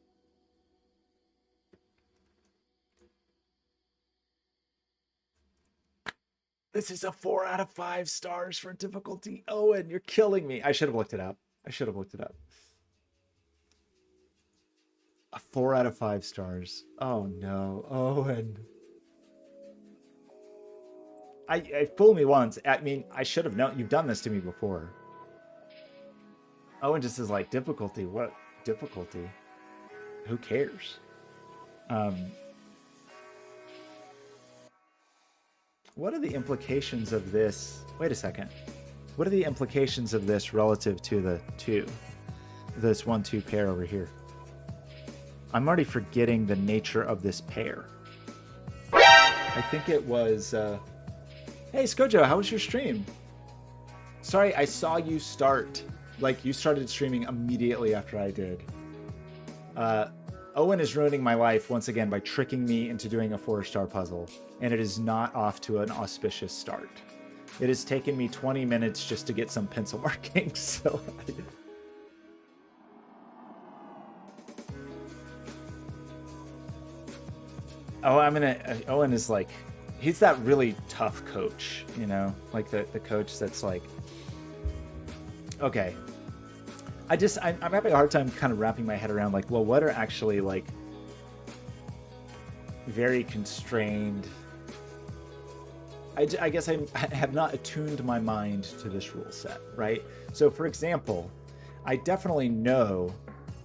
Speaker 1: This is a 4 out of 5 stars for difficulty. Owen, you're killing me. I should have looked it up. A 4 out of 5 stars. Oh no, Owen. I fooled me once. I mean, I should have known. You've done this to me before. Owen just is like, difficulty. What difficulty? Who cares? What are the implications of this? Wait a second. What are the implications of this relative to the 2? This 1-2 pair over here. I'm already forgetting the nature of this pair. I think it was... Hey, Skojo, how was your stream? Sorry, I saw you start. Like, you started streaming immediately after I did. Owen is ruining my life once again by tricking me into doing a 4-star puzzle, and it is not off to an auspicious start. It has taken me 20 minutes just to get some pencil markings, so... Oh, Owen is like, he's that really tough coach, you know, like the coach that's like, okay. I'm having a hard time kind of wrapping my head around like, well, what are actually like very constrained. I guess I have not attuned my mind to this rule set, right? So for example, I definitely know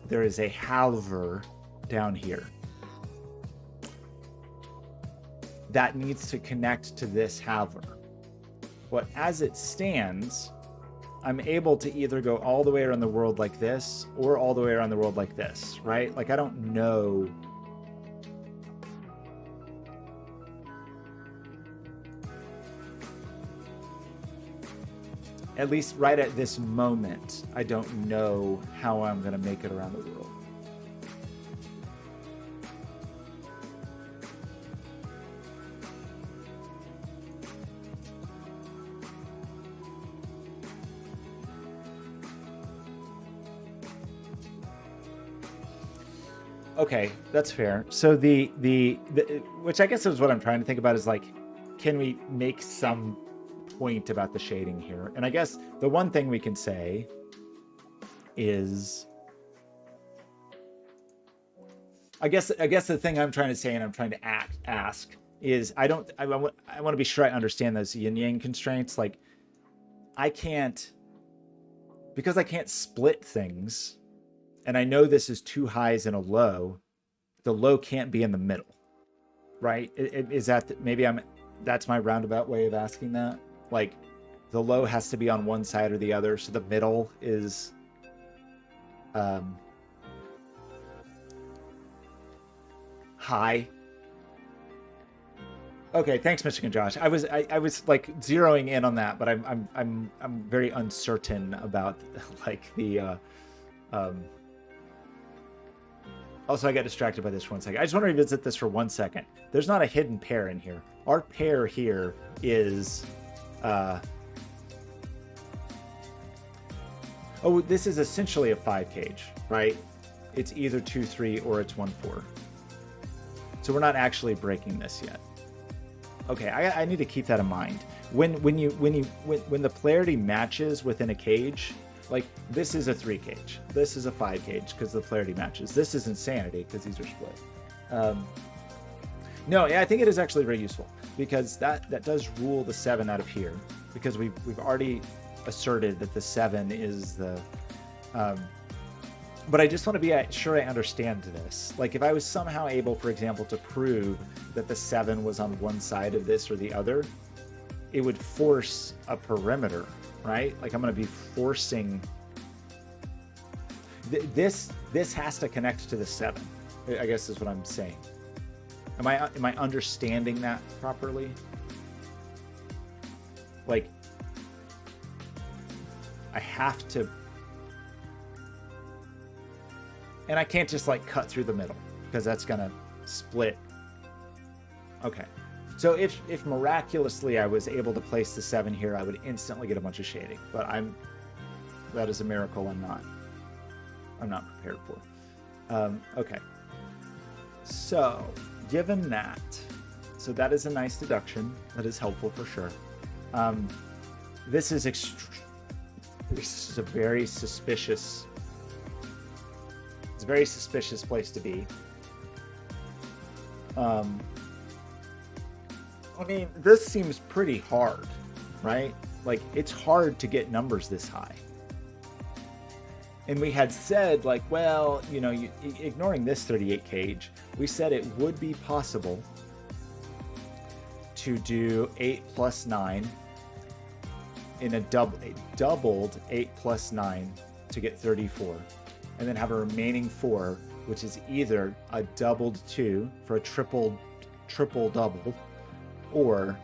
Speaker 1: there is a halver down here that needs to connect to this halver. But as it stands, I'm able to either go all the way around the world like this or all the way around the world like this, right? Like I don't know. At least right at this moment, I don't know how I'm going to make it around the world. Okay, that's fair. So the which I guess is what I'm trying to think about is like, can we make some point about the shading here? And I guess the one thing we can say is, I guess the thing I'm trying to say and I'm trying to ask is I want to be sure I understand those yin yang constraints. Like I can't, because I can't split things. And I know this is two highs and a low, the low can't be in the middle, right? Is that maybe that's my roundabout way of asking that? Like the low has to be on one side or the other. So the middle is, high. Okay, thanks, Michigan Josh. I was like zeroing in on that, but I'm very uncertain about like the, Also, I got distracted by this for 1 second. I just want to revisit this for 1 second. There's not a hidden pair in here. Our pair here is... oh, this is essentially a 5 cage, right? It's either 2-3 or it's 1-4. So we're not actually breaking this yet. Okay, I need to keep that in mind. When the polarity matches within a cage... Like, this is a 3 cage. This is a 5 cage because the polarity matches. This is insanity because these are split. No, yeah, I think it is actually very useful because that does rule the 7 out of here because we've already asserted that the 7 is the... but I just want to be sure I understand this. Like, if I was somehow able, for example, to prove that the 7 was on one side of this or the other, it would force a perimeter, right? Like I'm going to be forcing this has to connect to the 7, I guess is what I'm saying. Am I understanding that properly? Like I have to, and I can't just like cut through the middle because that's going to split. Okay. So if miraculously I was able to place the 7 here, I would instantly get a bunch of shading. But that is a miracle I'm not prepared for. Okay. So given that, so that is a nice deduction. That is helpful for sure. This is a very suspicious. It's a very suspicious place to be. I mean, this seems pretty hard, right? Like, it's hard to get numbers this high. And we had said, like, well, you know, ignoring this 38 cage, we said it would be possible to do 8 plus 9 in a doubled 8 plus 9 to get 34, and then have a remaining 4, which is either a doubled 2 for a triple double, or,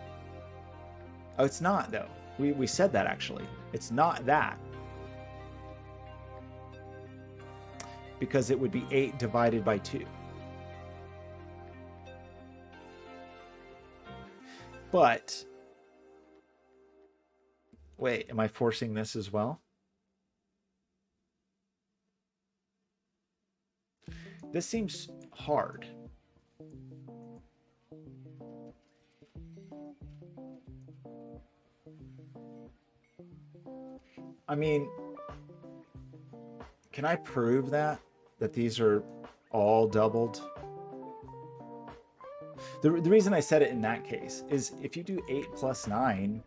Speaker 1: oh, it's not though. We said that actually. It's not that. Because it would be 8 divided by 2. But wait, am I forcing this as well? This seems hard. I mean, can I prove that these are all doubled? The reason I said it in that case is if you do 8 plus 9,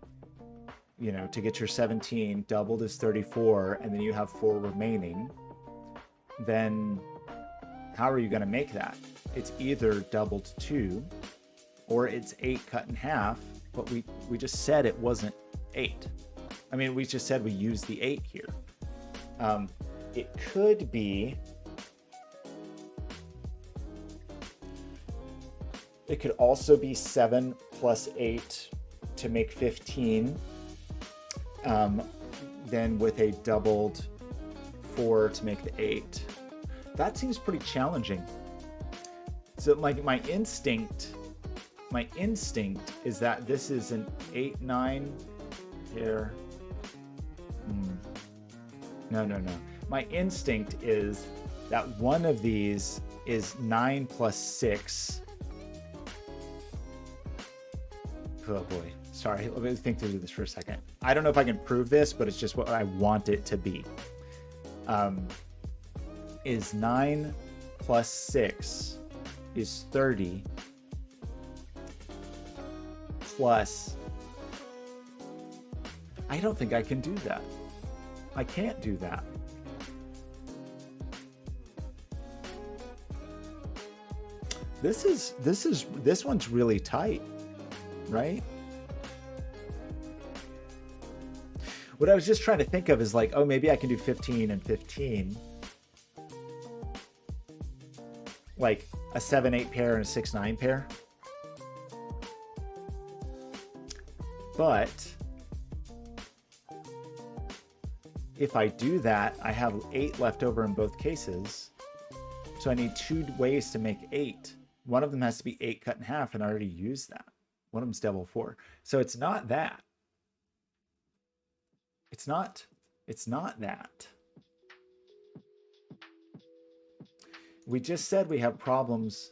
Speaker 1: you know, to get your 17, doubled is 34, and then you have 4 remaining, then how are you going to make that? It's either doubled 2 or it's 8 cut in half, but we just said it wasn't 8. I mean, we just said we used the 8 here. It could be... It could also be 7 plus 8 to make 15. Then with a doubled 4 to make the 8. That seems pretty challenging. So like my instinct is that this is an 8, 9 here. No. My instinct is that one of these is 9 plus 6. Oh boy, sorry, let me think through this for a second. I don't know if I can prove this, but it's just what I want it to be. Is 9 plus 6 is 30 plus... I don't think I can do that. I can't do that. This one's really tight, right? What I was just trying to think of is like, oh, maybe I can do 15 and 15. Like a 7-8 pair and a 6-9 pair. But if I do that, I have 8 left over in both cases. So I need 2 ways to make 8. One of them has to be 8 cut in half, and I already used that. One of them's double 4. So it's not that. It's not that. We just said we have problems.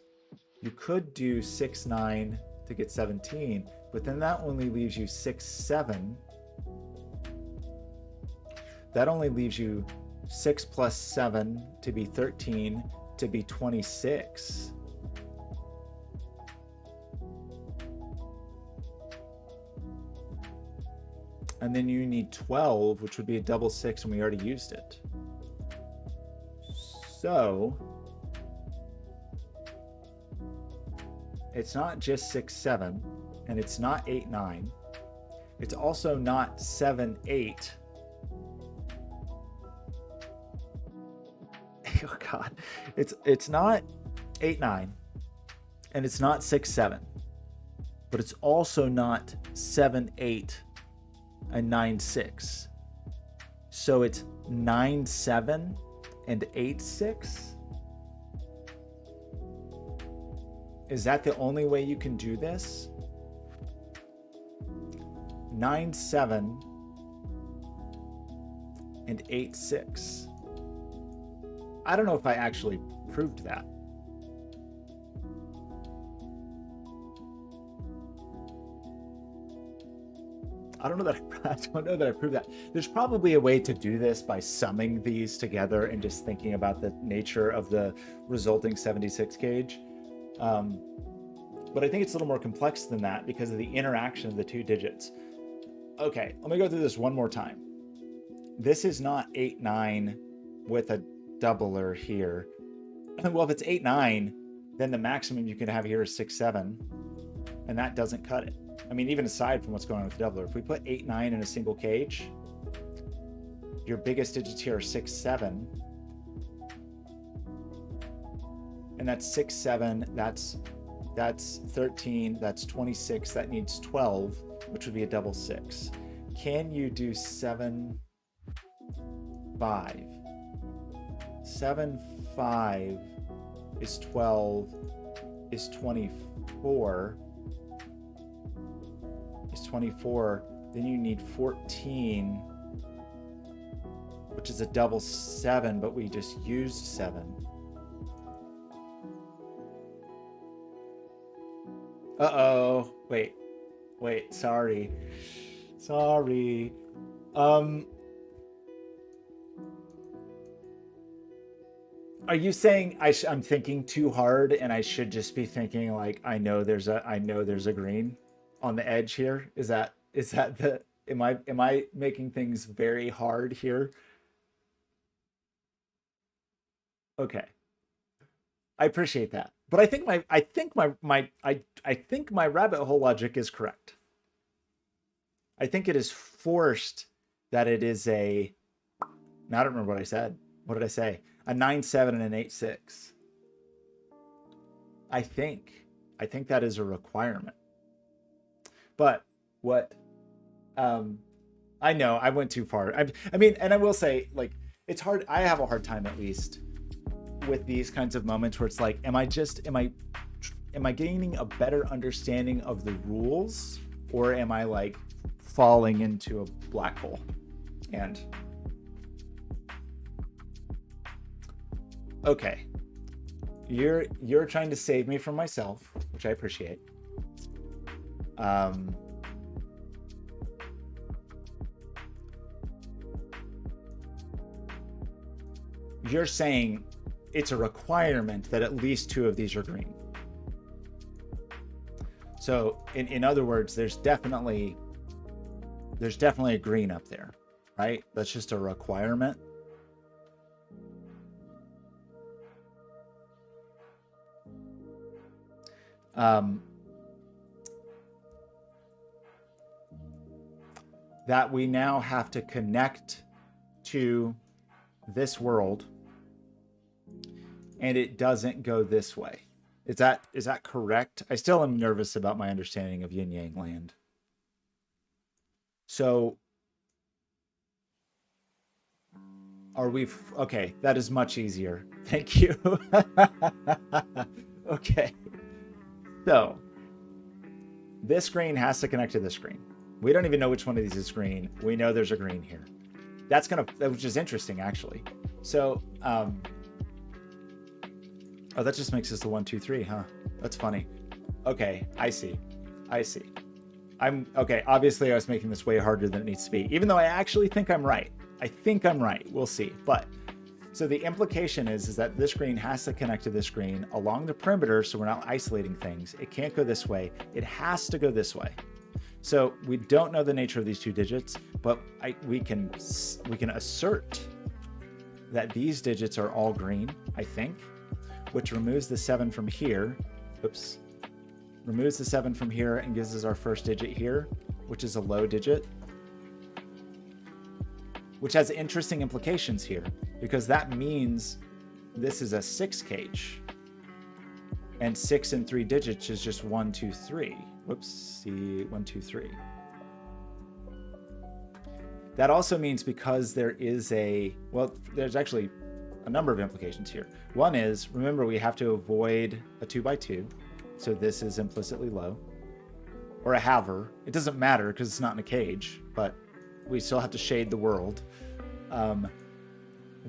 Speaker 1: You could do 6, 9 to get 17, but then that only leaves you 6, 7. That only leaves you 6 plus 7 to be 13 to be 26. And then you need 12, which would be a double 6, and we already used it. So it's not just 6, 7, and it's not 8, 9. It's also not 7, 8. Oh God, it's not 8, 9, and it's not 6, 7, but it's also not 7, 8, and 9, 6. So it's 9, 7, and 8, 6. Is that the only way you can do this? 9, 7, and 8, 6. I don't know if I actually proved that. I don't know that I proved that. There's probably a way to do this by summing these together and just thinking about the nature of the resulting 76 gauge. But I think it's a little more complex than that because of the interaction of the 2 digits. Okay, let me go through this one more time. This is not 8, 9 with a doubler here. Well, if it's 8, 9, then the maximum you can have here is 6, 7, and that doesn't cut it. I mean, even aside from what's going on with the doubler, if we put 8, 9 in a single cage, your biggest digits here are 6, 7, and that's 6, 7, that's 13, that's 26, that needs 12, which would be a double 6. Can you do 7, 5? 7, 5 is 12, is 24. is 24. Then you need 14, which is a double 7, but we just used 7. Uh-oh. Wait. Sorry. Are you saying I'm thinking too hard and I should just be thinking like I know there's a green on the edge here? Is that the am I making things very hard here? Okay. I appreciate that. But I think my rabbit hole logic is correct. I think it is forced that it is a I don't remember what I said. What did I say? A 9-7 and an 8-6. I think that is a requirement. But what I know I went too far. I mean, and I will say, like, it's hard. I have a hard time, at least, with these kinds of moments where it's like, am I gaining a better understanding of the rules, or am I like falling into a black hole? And okay, you're trying to save me from myself, which I appreciate. You're saying it's a requirement that at least 2 of these are green. So in other words, there's definitely a green up there, right? That's just a requirement. That we now have to connect to this world, and it doesn't go this way. Is that correct? I still am nervous about my understanding of yin yang land. So are we okay? That is much easier. Thank you. Okay. So this green has to connect to this green. We don't even know which one of these is green. We know there's a green here. Which is interesting, actually. So, oh, that just makes us the 1, 2, 3, huh? That's funny. Okay, I see. Okay. Obviously, I was making this way harder than it needs to be, even though I actually think I'm right. We'll see. But so the implication is that this green has to connect to this green along the perimeter, so we're not isolating things. It can't go this way. It has to go this way. So we don't know the nature of these 2 digits, but we can assert that these digits are all green, I think, which removes the 7 from here. Oops. Removes the 7 from here and gives us our first digit here, which is a low digit, which has interesting implications here, because that means this is a 6 cage, and 6 and 3 digits is just 1, 2, 3. Whoops, see, 1, 2, 3. That also means, because there's actually a number of implications here. One is, remember, we have to avoid a 2 by 2. So this is implicitly low, or a halver. It doesn't matter because it's not in a cage, but we still have to shade the world.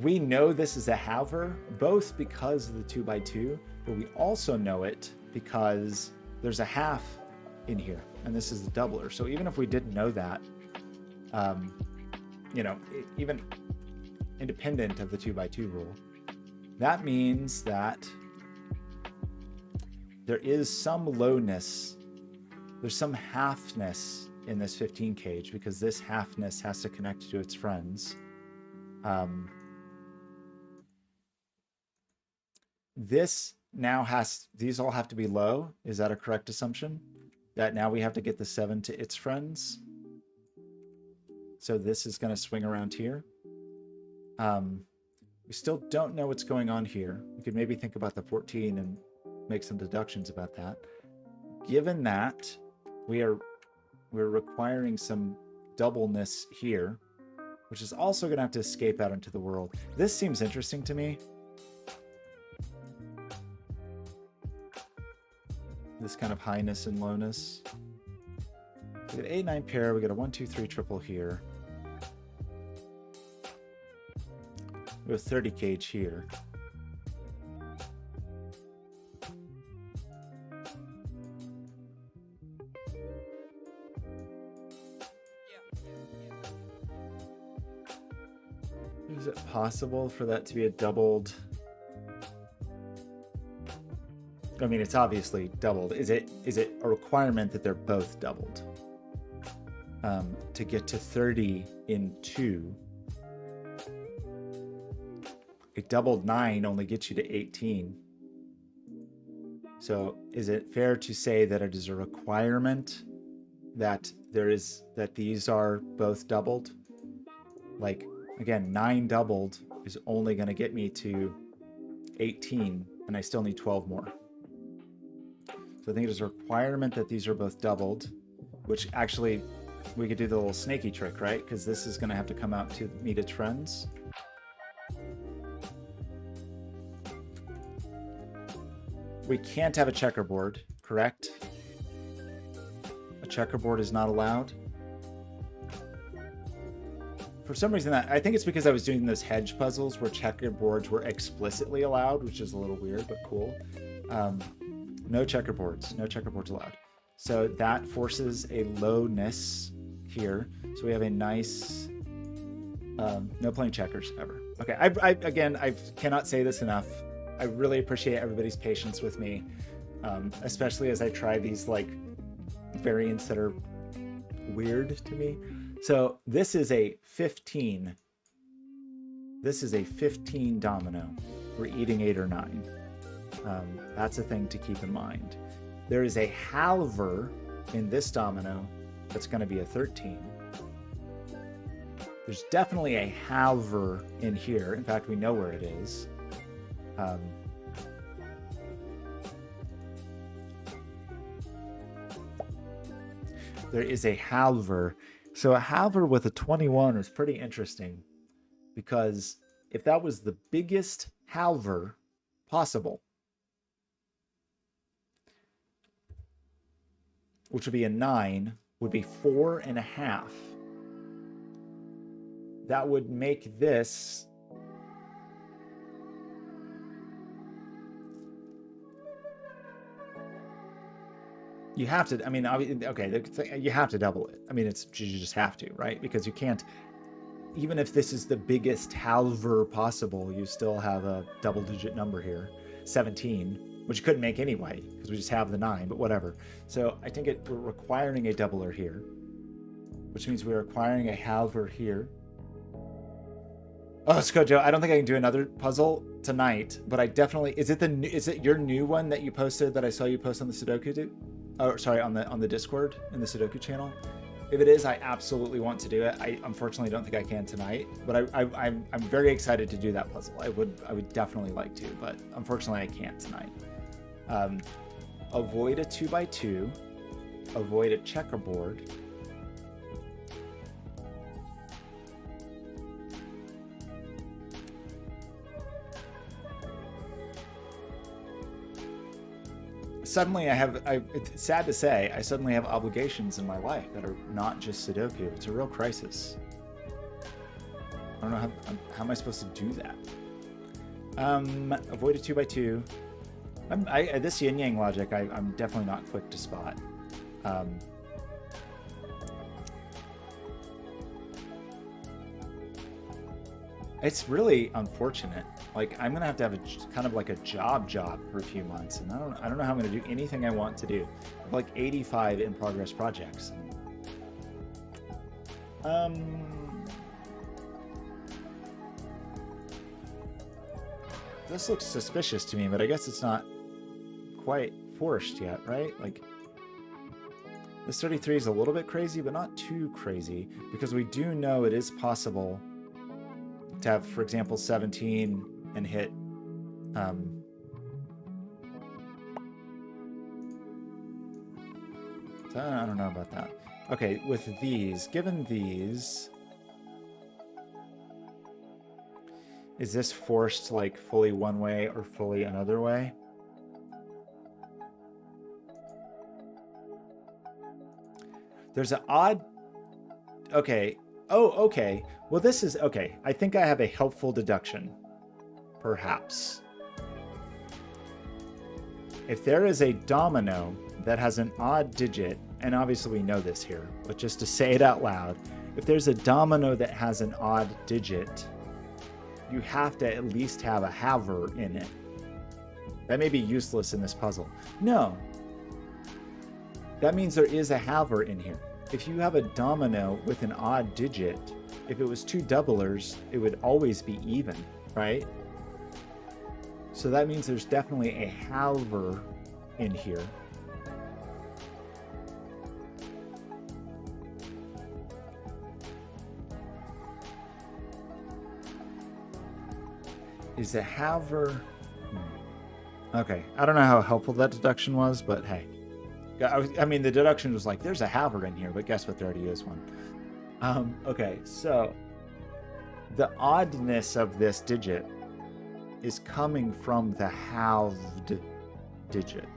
Speaker 1: We know this is a halver, both because of the 2 by 2, but we also know it because there's a half in here, and this is the doubler. So even if we didn't know that, even independent of the 2 by 2 rule, that means that there is some lowness, there's some halfness in this 15 cage, because this halfness has to connect to its friends. These all have to be low. Is that a correct assumption? That now we have to get the 7 to its friends. So this is going to swing around here. We still don't know what's going on here. We could maybe think about the 14 and make some deductions about that. Given that we're requiring some doubleness here, which is also going to have to escape out into the world. This seems interesting to me. This kind of highness and lowness. We get 8, 9 pair. We got a 1, 2, 3 triple here. We have 30 cage here. Is it possible for that to be a doubled? I mean, it's obviously doubled. Is it a requirement that they're both doubled? To get to 30 in 2, a doubled 9 only gets you to 18. So is it fair to say that it is a requirement that these are both doubled? Like, again, 9 doubled is only going to get me to 18, and I still need 12 more. So I think it is a requirement that these are both doubled, which actually we could do the little snaky trick, right? Because this is going to have to come out to meet its friends. We can't have a checkerboard, correct? A checkerboard is not allowed. For some reason, I think it's because I was doing those hedge puzzles where checkerboards were explicitly allowed, which is a little weird, but cool. No checkerboards allowed. So that forces a lowness here. So we have a nice, no playing checkers ever. Okay, I cannot say this enough. I really appreciate everybody's patience with me, especially as I try these like variants that are weird to me. So this is a 15. This is a 15 domino. We're eating 8 or 9. That's a thing to keep in mind. There is a halver in this domino that's going to be a 13. There's definitely a halver in here. In fact, we know where it is. There is a halver. So a halver with a 21 is pretty interesting, because if that was the biggest halver possible, which would be a 9, would be 4.5. That would make this you have to, I mean, okay, you have to double it. I mean, you just have to, right? Because you can't, even if this is the biggest halver possible, you still have a double-digit number here, 17, which you couldn't make anyway, because we just have the 9, but whatever. So I think we're requiring a doubler here, which means we're requiring a halver here. Oh, Skojo, I don't think I can do another puzzle tonight, but I definitely, is it your new one that you posted that I saw you post on the Sudoku Oh, sorry, on the Discord in the Sudoku channel? If it is, I absolutely want to do it. I unfortunately don't think I can tonight, but I'm very excited to do that puzzle. I would definitely like to, but unfortunately I can't tonight. Avoid a 2x2. Avoid a checkerboard. Suddenly it's sad to say, I suddenly have obligations in my life that are not just Sudoku. It's a real crisis. I don't know how am I supposed to do that? Avoid a 2x2. This yin yang logic, I'm definitely not quick to spot. It's really unfortunate. Like, I'm gonna have to have a kind of like a job for a few months, and I don't know how I'm gonna do anything I want to do. I have like 85 in progress projects. This looks suspicious to me, but I guess it's not quite forced yet, right? Like, this 33 is a little bit crazy, but not too crazy, because we do know it is possible to have, for example, 17 and hit I don't know about that. Okay, with these, given these, is this forced like fully one way or fully another way? There's an odd, okay. Oh, okay. Well, this is, okay. I think I have a helpful deduction, perhaps. If there is a domino that has an odd digit, and obviously we know this here, but just to say it out loud, if there's a domino that has an odd digit, you have to at least have a haver in it. That may be useless in this puzzle. No. That means there is a haver in here. If you have a domino with an odd digit, if it was two doublers, it would always be even, right? So that means there's definitely a haver in here. Is a haver... Okay, I don't know how helpful that deduction was, but hey. I mean, the deduction was like, there's a haver in here, but guess what? There already is one. Okay, so the oddness of this digit is coming from the halved digit.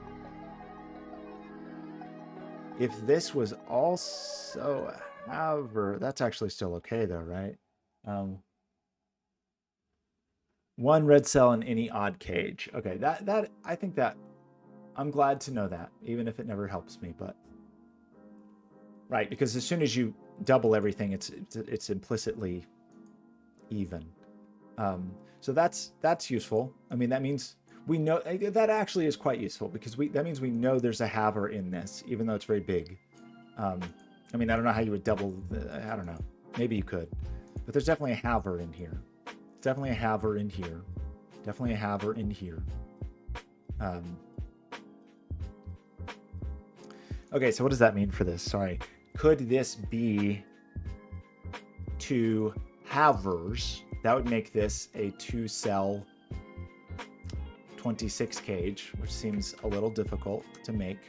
Speaker 1: If this was also a haver, that's actually still okay though, right? One red cell in any odd cage. Okay, that I think that I'm glad to know that, even if it never helps me, but right, because as soon as you double everything, it's implicitly even. So that's useful. I mean, that means we know that actually is quite useful because that means we know there's a haver in this, even though it's very big. I mean, I don't know how you would double. I don't know. Maybe you could, but there's definitely a haver in here. Definitely a haver in here. Definitely a haver in here. Okay, so what does that mean for this? Sorry. Could this be two havers? That would make this a 2-cell 26 cage, which seems a little difficult to make.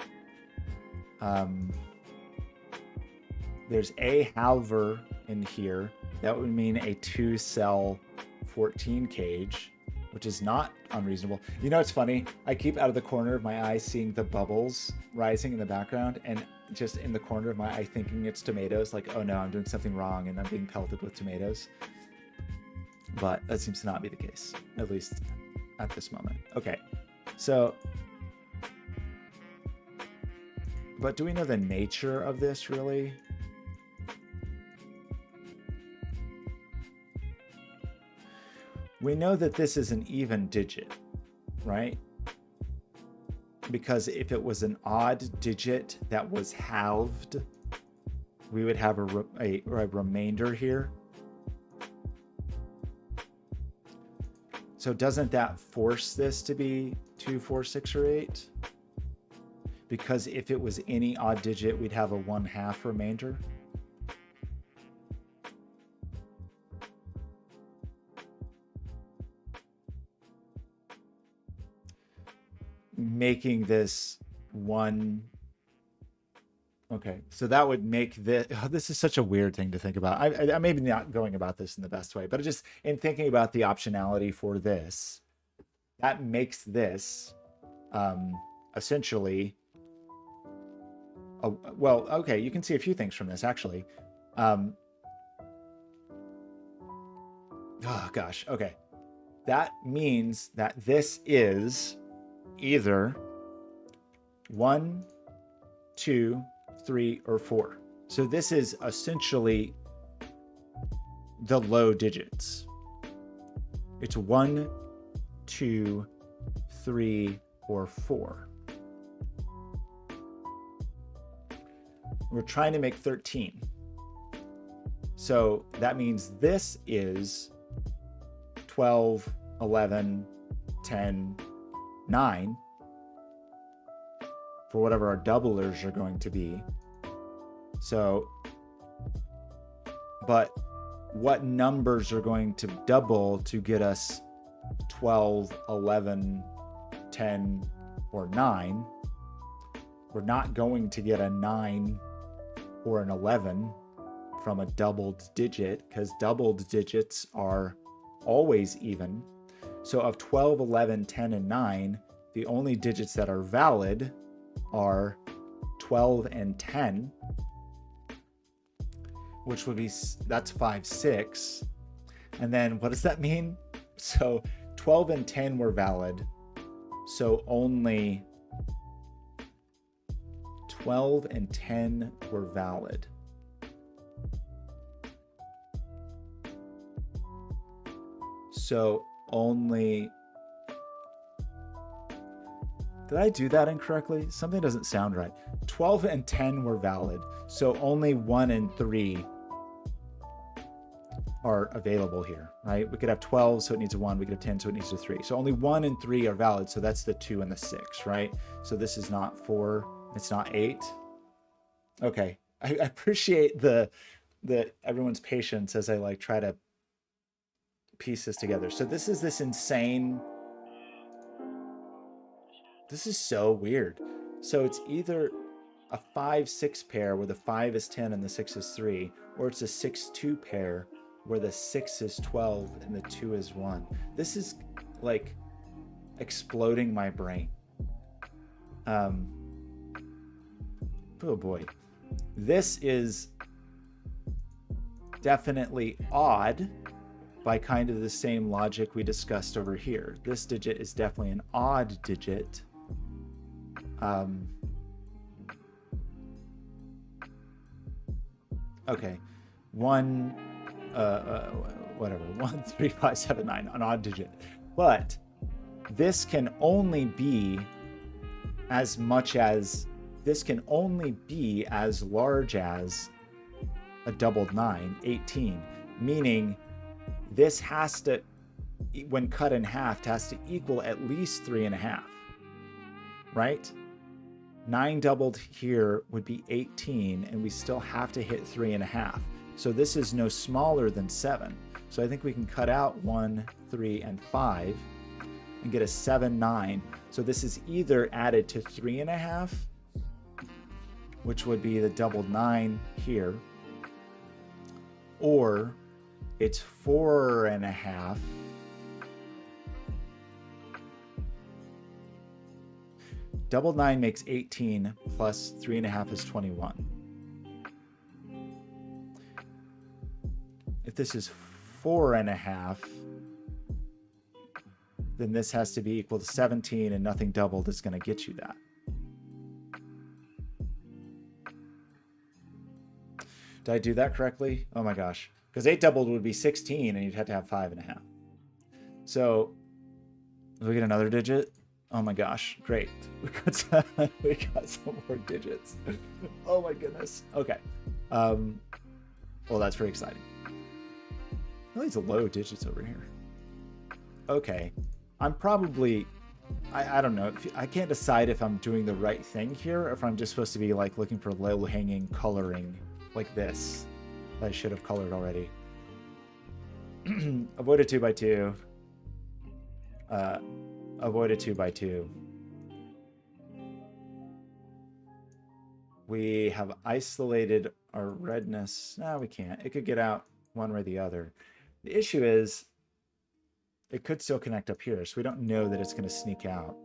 Speaker 1: There's a haver in here. That would mean a 2-cell 14 cage, which is not unreasonable. You know, it's funny. I keep out of the corner of my eye seeing the bubbles rising in the background, and just in the corner of my eye thinking it's tomatoes, like, oh no, I'm doing something wrong and I'm being pelted with tomatoes. But that seems to not be the case, at least at this moment. Okay, so, but do we know the nature of this really? We know that this is an even digit, right? Because if it was an odd digit that was halved, we would have a remainder here. So doesn't that force this to be 2, 4, 6, or 8? Because if it was any odd digit, we'd have a 1/2 remainder. Making this one. Okay, so that would make this. Oh, this is such a weird thing to think about. I maybe not going about this in the best way, but just in thinking about the optionality for this, that makes this essentially. Well, okay, you can see a few things from this actually. Oh gosh, okay, that means that this is either 1, 2, 3, or 4. So this is essentially the low digits. It's 1, 2, 3, or 4. We're trying to make 13. So that means this is 12, 11, 10, 9 for whatever our doublers are going to be. So, but what numbers are going to double to get us 12, 11, 10, or 9? We're not going to get a 9 or an 11 from a doubled digit because doubled digits are always even. So of 12, 11, 10, and 9, the only digits that are valid are 12 and 10. which would be, that's 5, 6. And then what does that mean? So 12 and 10 were valid. So only 12 and 10 were valid. So only, did I do that incorrectly? Something doesn't sound right. 12 and 10 were valid. So only 1 and 3 are available here, right? We could have 12, so it needs a 1. We could have 10, so it needs a 3. So only 1 and 3 are valid. So that's the 2 and the 6, right? So this is not 4. It's not 8. Okay. I appreciate the everyone's patience as I like try to piece this together. So this is this insane, this is so weird. So it's either a 5-6 pair where the 5 is 10 and the 6 is 3, or it's a 6-2 pair where the 6 is 12 and the 2 is 1. This is like exploding my brain. Oh boy. This is definitely odd by kind of the same logic we discussed over here. This digit is definitely an odd digit. Okay, whatever, 1, 3, 5, 7, 9, an odd digit. But this can only be as much as, this can only be as large as a doubled 9, 18, meaning this has to, when cut in half, it has to equal at least 3.5, right? 9 doubled here would be 18, and we still have to hit 3.5. So this is no smaller than 7. So I think we can cut out 1, 3, and 5 and get a 7, 9. So this is either added to 3.5, which would be the doubled 9 here, or it's 4.5. Doubled 9 makes 18 plus 3.5 is 21. If this is 4.5, then this has to be equal to 17, and nothing doubled is going to get you that. Did I do that correctly? Oh my gosh. Because 8 doubled would be 16, and you'd have to have 5.5. So, do we get another digit? Oh my gosh, great. We got some more digits. Oh my goodness. Okay. Well, that's pretty exciting. All these low digits over here. Okay. I'm probably, I don't know. I can't decide if I'm doing the right thing here, or if I'm just supposed to be like looking for low-hanging coloring like this that I should have colored already. Avoid a 2x2. Avoid a 2x2. We have isolated our redness. No, we can't. It could get out one way or the other. The issue is it could still connect up here, so we don't know that it's going to sneak out.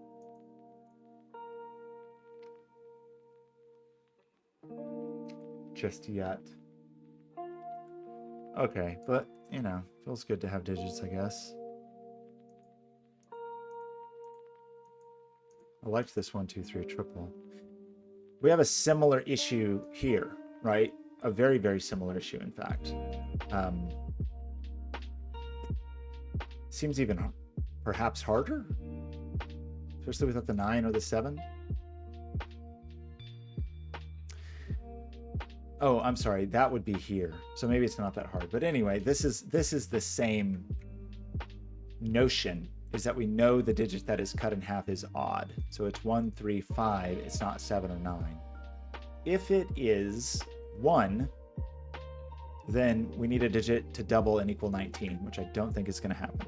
Speaker 1: Just yet. Okay, but, you know, feels good to have digits, I guess. I liked this 1, 2, 3 triple. We have a similar issue here, right? A very, very similar issue, in fact. Seems even perhaps harder, especially without the 9 or the 7. Oh, I'm sorry, that would be here. So maybe it's not that hard. But anyway, this is the same notion, is that we know the digit that is cut in half is odd. So it's 1, 3, 5. It's not 7 or 9. If it is 1, then we need a digit to double and equal 19, which I don't think is going to happen.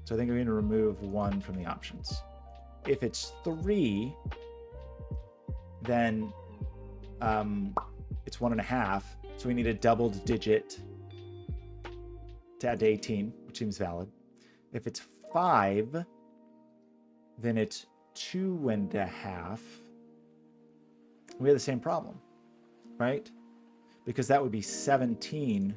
Speaker 1: So I think we're going to remove 1 from the options. If it's 3, then it's 1.5. So we need a doubled digit to add to 18, which seems valid. If it's 5, then it's 2.5. We have the same problem, right? because that would be 17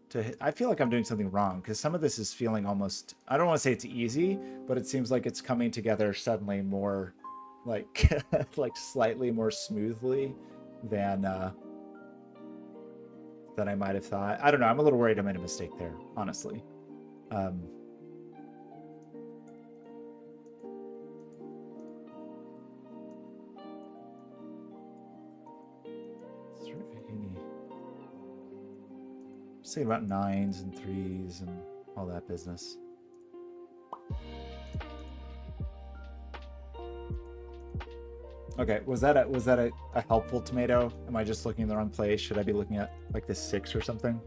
Speaker 1: to hit. I feel like I'm doing something wrong because some of this is feeling almost, I don't want to say it's easy, but it seems like it's coming together suddenly more like like slightly more smoothly than I might have thought. I don't know. I'm a little worried I made a mistake there, honestly. Just thinking about 9s and 3s and all that business. Okay, was that a helpful tomato? Am I just looking in the wrong place? Should I be looking at like this 6 or something?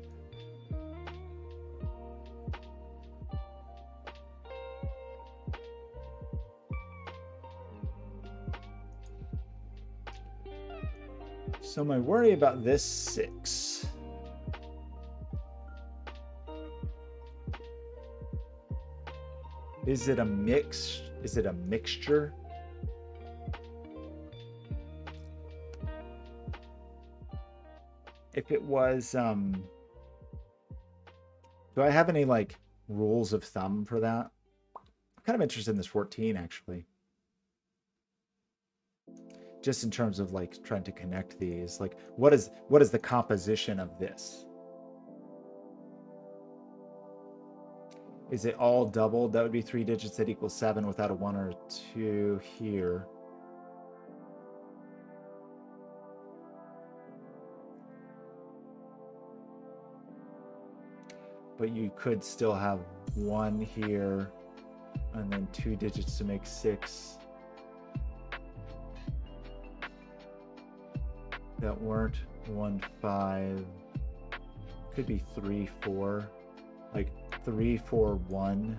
Speaker 1: So my worry about this 6. Is it a mix? Is it a mixture? If it was, do I have any like rules of thumb for that? I'm kind of interested in this 14 actually. Just in terms of like trying to connect these, like what is the composition of this? Is it all doubled? That would be 3 digits that equal 7 without a 1 or a 2 here. But you could still have 1 here and then 2 digits to make 6 that weren't 1, 5. Could be 3, 4. Like 3, 4, 1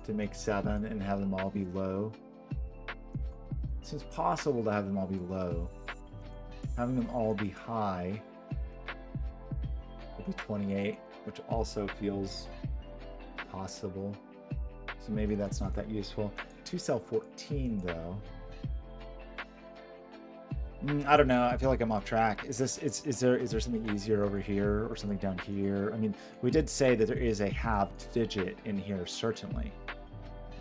Speaker 1: to make 7 and have them all be low. It seems possible to have them all be low. Having them all be high would be 28, which also feels possible. So maybe that's not that useful. 2 cell 14 though. I don't know. I feel like I'm off track. Is there something easier over here or something down here? I mean, we did say that there is a halved digit in here, certainly.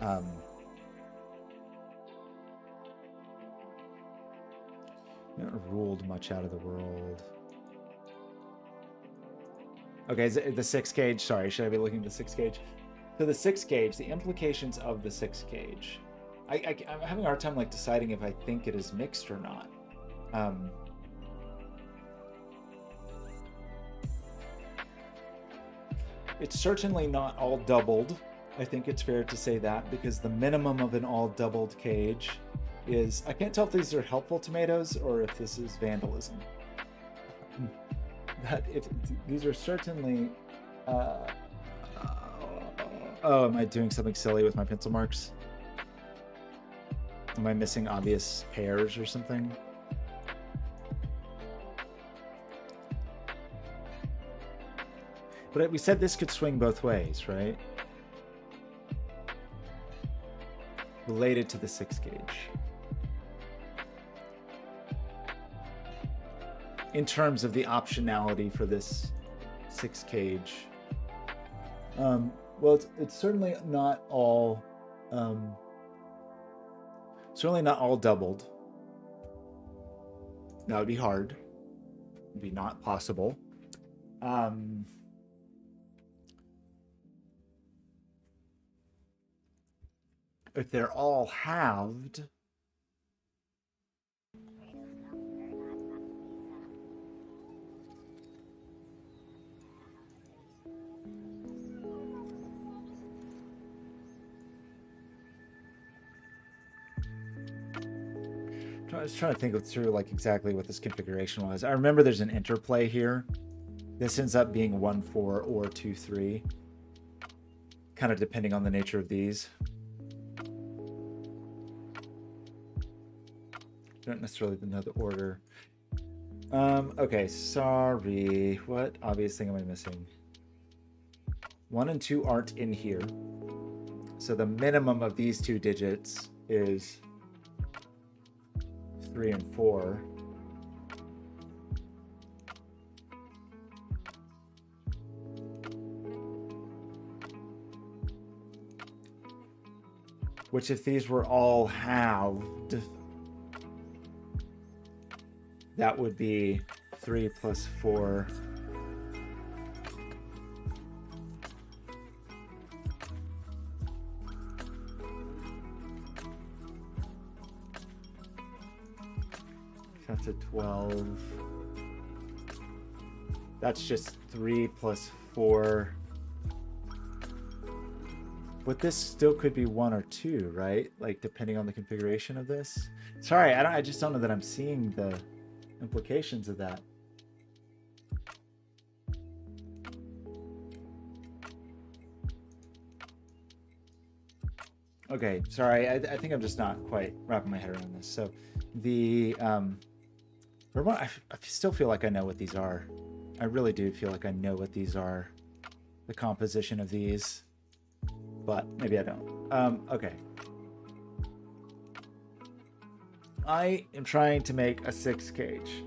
Speaker 1: Not ruled much out of the world. Okay, is it the 6 gauge? Sorry, should I be looking at the 6 gauge? So the 6 gauge, the implications of the 6 gauge. I'm having a hard time like deciding if I think it is mixed or not. It's certainly not all doubled. I think it's fair to say that because the minimum of an all doubled cage is, I can't tell if these are helpful tomatoes or if this is vandalism. That if these are certainly, oh, am I doing something silly with my pencil marks? Am I missing obvious pairs or something? But we said this could swing both ways, right? Related to the 6 gauge. In terms of the optionality for this 6 gauge. Well, it's certainly not all doubled. That would be hard. It'd be not possible. If they're all halved, I was trying to think through like exactly what this configuration was. I remember there's an interplay here. This ends up being 1, 4 or 2, 3, kind of depending on the nature of these. Don't necessarily know the order. Okay, sorry. What obvious thing am I missing? 1 and 2 aren't in here. So the minimum of these 2 digits is 3 and 4. which if these were all halved, that would be 3 plus 4. That's a 12. That's just 3 plus 4. But this still could be 1 or 2, right? Like depending on the configuration of this. Sorry, I just don't know that I'm seeing the implications of that. Okay, sorry. I think I'm just not quite wrapping my head around this. So the I still feel like I know what these are. I really do feel like I know what these are. The composition of these. But maybe I don't. Okay. I am trying to make a 6 cage.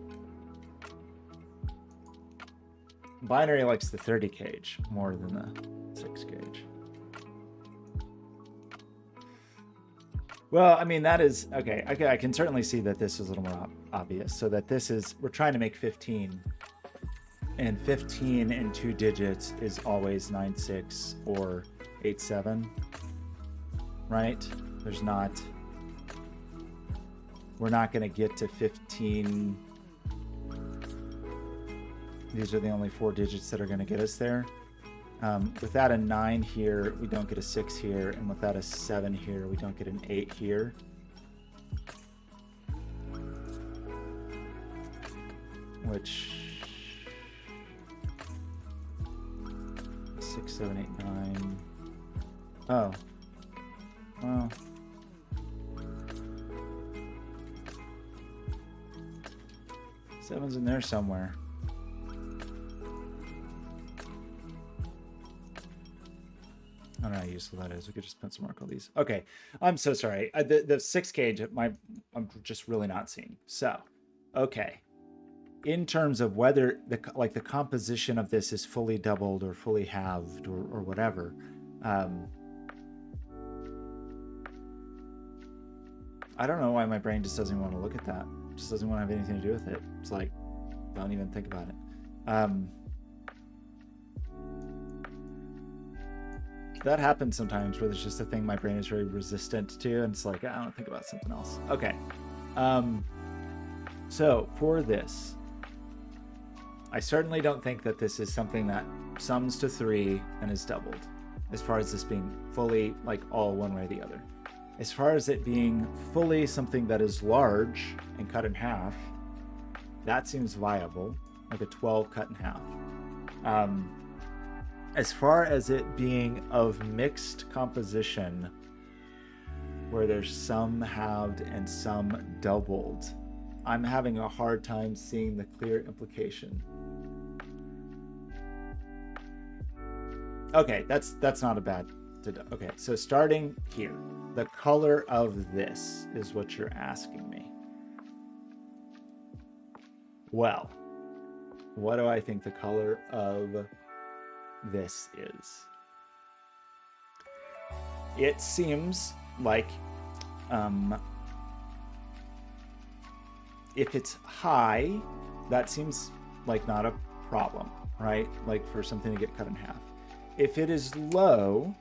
Speaker 1: Binary likes the 30 cage more than the 6 cage. Well, I mean, that is okay. I can certainly see that this is a little more obvious. So that this is, we're trying to make 15. And 15 in 2 digits is always 9-6 or 8-7. Right? There's not, we're not going to get to 15. These are the only 4 digits that are going to get us there. Without a 9 here, we don't get a 6 here, and without a 7 here, we don't get an 8 here. Which 6, 7, 8, 9. Oh, well. Seven's in there somewhere. I don't know how useful that is. We could just pencil mark all these. Okay, I'm so sorry. The 6 cage, I'm just really not seeing. So, okay. In terms of whether the composition of this is fully doubled or fully halved or whatever, I don't know why my brain just doesn't want to look at that. It just doesn't want to have anything to do with it. It's like, don't even think about it. That happens sometimes where there's just a thing my brain is very resistant to, and it's like, I don't think about something else. Okay. So for this, I certainly don't think that this is something that sums to 3 and is doubled, as far as this being fully like all one way or the other. As far as it being fully something that is large and cut in half, that seems viable, like a 12 cut in half. As far as it being of mixed composition, where there's some halved and some doubled, I'm having a hard time seeing the clear implication. Okay, that's not a bad. Okay, so starting here, the color of this is what you're asking me. Well, what do I think the color of this is? It seems like if it's high, that seems like not a problem, right? Like for something to get cut in half. If it is low,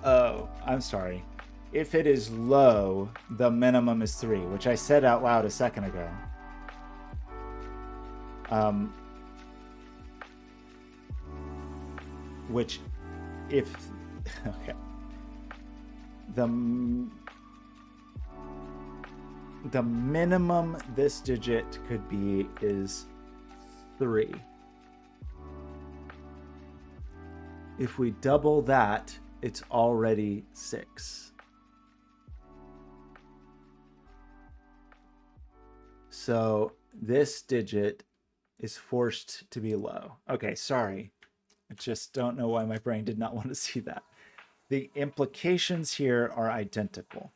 Speaker 1: oh, I'm sorry. If it is low, the minimum is 3, which I said out loud a second ago. Which, if, okay, the minimum this digit could be is 3. If we double that, it's already 6. So this digit is forced to be low. Okay, sorry. I just don't know why my brain did not want to see that. The implications here are identical.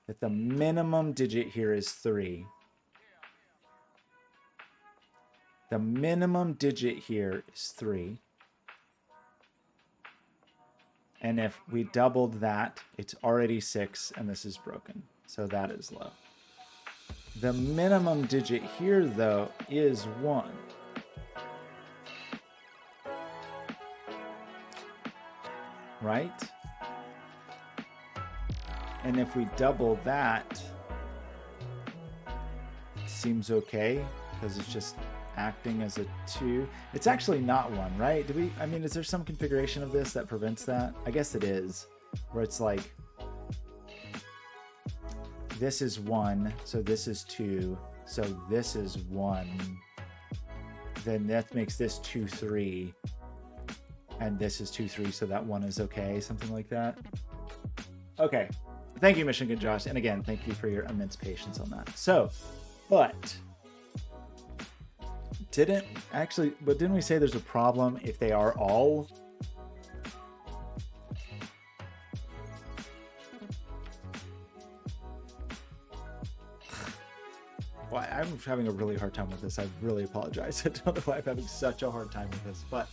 Speaker 1: That the minimum digit here is 3. The minimum digit here is 3. And if we doubled that, it's already 6, and this is broken. So that is low. The minimum digit here, though, is 1. Right? And if we double that, it seems okay, because it's just acting as a 2. It's actually not 1, right? I mean, is there some configuration of this that prevents that? I guess it is, where it's like, this is 1, so this is 2, so this is 1. Then that makes this 2, 3. And this is 2, 3, so that 1 is okay, something like that. Okay. Thank you, Michigan Josh. And again, thank you for your immense patience on that. So, but didn't we say there's a problem if they are all? Well, I'm having a really hard time with this. I really apologize. I don't know why I'm having such a hard time with this, but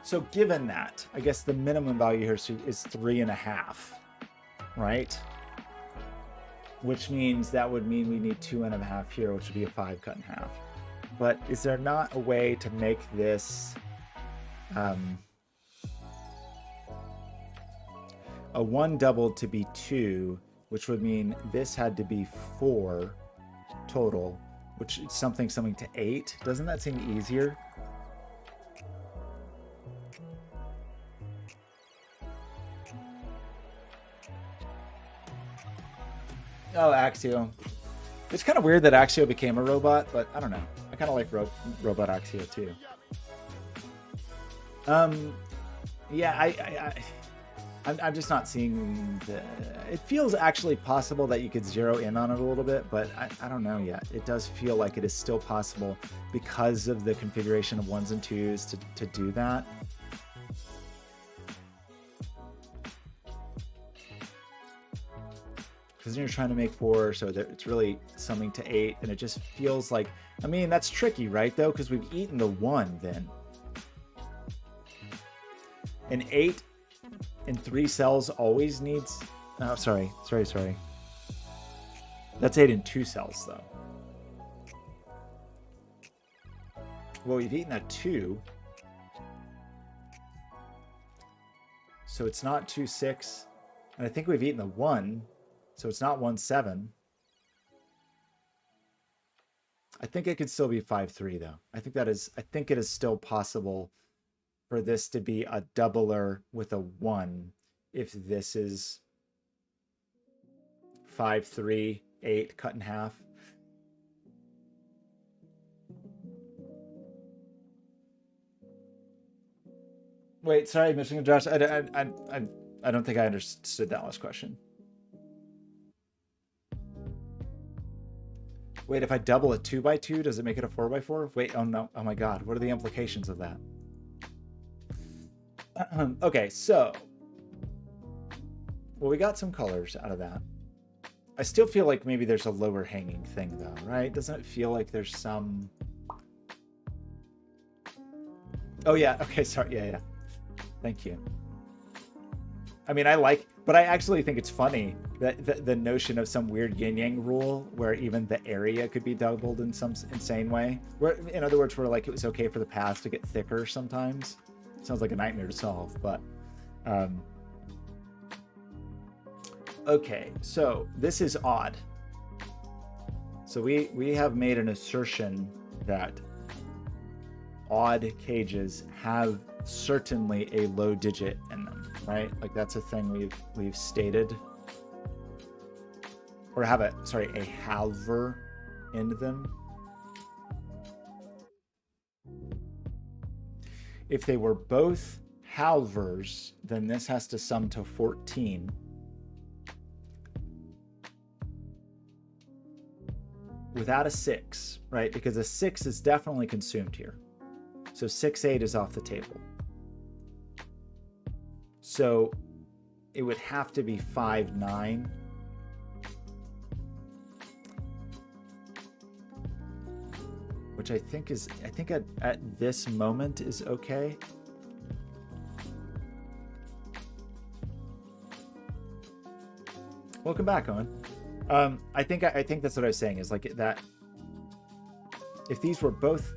Speaker 1: so given that, I guess the minimum value here is 3.5, right? Which means that would mean we need 2.5 here, which would be a 5 cut in half. But is there not a way to make this a 1 doubled to be 2, which would mean this had to be 4 total, which is something to 8. Doesn't that seem easier? Oh, Axio. It's kind of weird that Axio became a robot, but I don't know. I kind of like robot Axio too. Yeah, I'm just not seeing the... It feels actually possible that you could zero in on it a little bit, but I don't know yet. It does feel like it is still possible because of the configuration of 1s and 2s to do that. Because you're trying to make 4, so that it's really summing to 8, and it just feels like... I mean, that's tricky, right, though? Because we've eaten the 1, then. An 8... in 3 cells always needs... Oh, sorry. That's 8 in 2 cells, though. Well, we've eaten a 2. So it's not 2, 6. And I think we've eaten a 1. So it's not 1, 7. I think it could still be 5, 3, though. I think it is still possible for this to be a doubler with a 1 if this is 5, 3, 8 cut in half. Wait, sorry, Michigan Josh. I don't think I understood that last question. Wait, if I double a 2x2, does it make it a 4x4? Wait, oh no, oh my god, what are the implications of that? Okay, so, well, we got some colors out of that. I still feel like maybe there's a lower hanging thing though, right? Doesn't it feel like there's some... Oh yeah, okay, sorry, yeah. Thank you. I mean, but I actually think it's funny that the notion of some weird yin-yang rule where even the area could be doubled in some insane way. Where, in other words, where like it was okay for the paths to get thicker sometimes. Sounds like a nightmare to solve, but... Okay, so this is odd. So we have made an assertion that odd cages have certainly a low digit in them, right? Like that's a thing we've stated. Or have a halver in them. If they were both halvers, then this has to sum to 14. Without a 6, right? Because a 6 is definitely consumed here. So 6, 8 is off the table. So it would have to be 5, 9. which I think at this moment is okay. Welcome back, Owen. I think that's what I was saying, is like that if these were both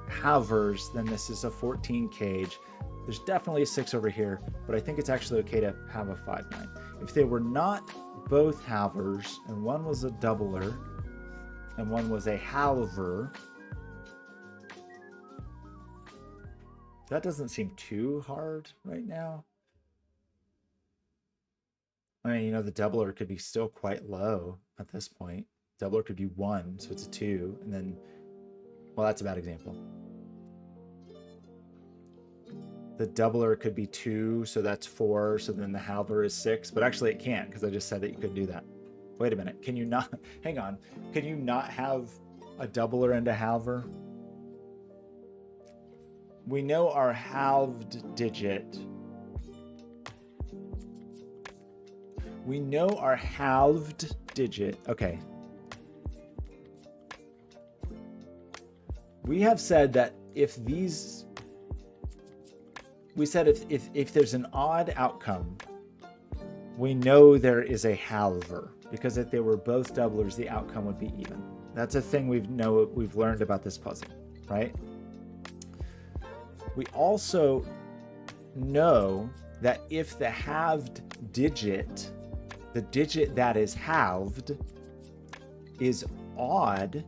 Speaker 1: halvers, then this is a 14 cage. There's definitely a 6 over here, but I think it's actually okay to have a 5-9. If they were not both halvers, and one was a doubler, and one was a halver, that doesn't seem too hard right now. I mean, you know, the doubler could be still quite low at this point. Doubler could be 1, so it's a 2, and then, well, that's a bad example. The doubler could be 2, so that's 4, so then the halver is 6, but actually it can't, because I just said that you could do that. Wait a minute, can you not, hang on, can you not have a doubler and a halver? We know our halved digit. We know our halved digit. Okay. We have said that if these, we said if there's an odd outcome, we know there is a halver, because if they were both doublers, the outcome would be even. That's a thing we've learned about this puzzle, right? We also know that if the halved digit, the digit that is halved, is odd,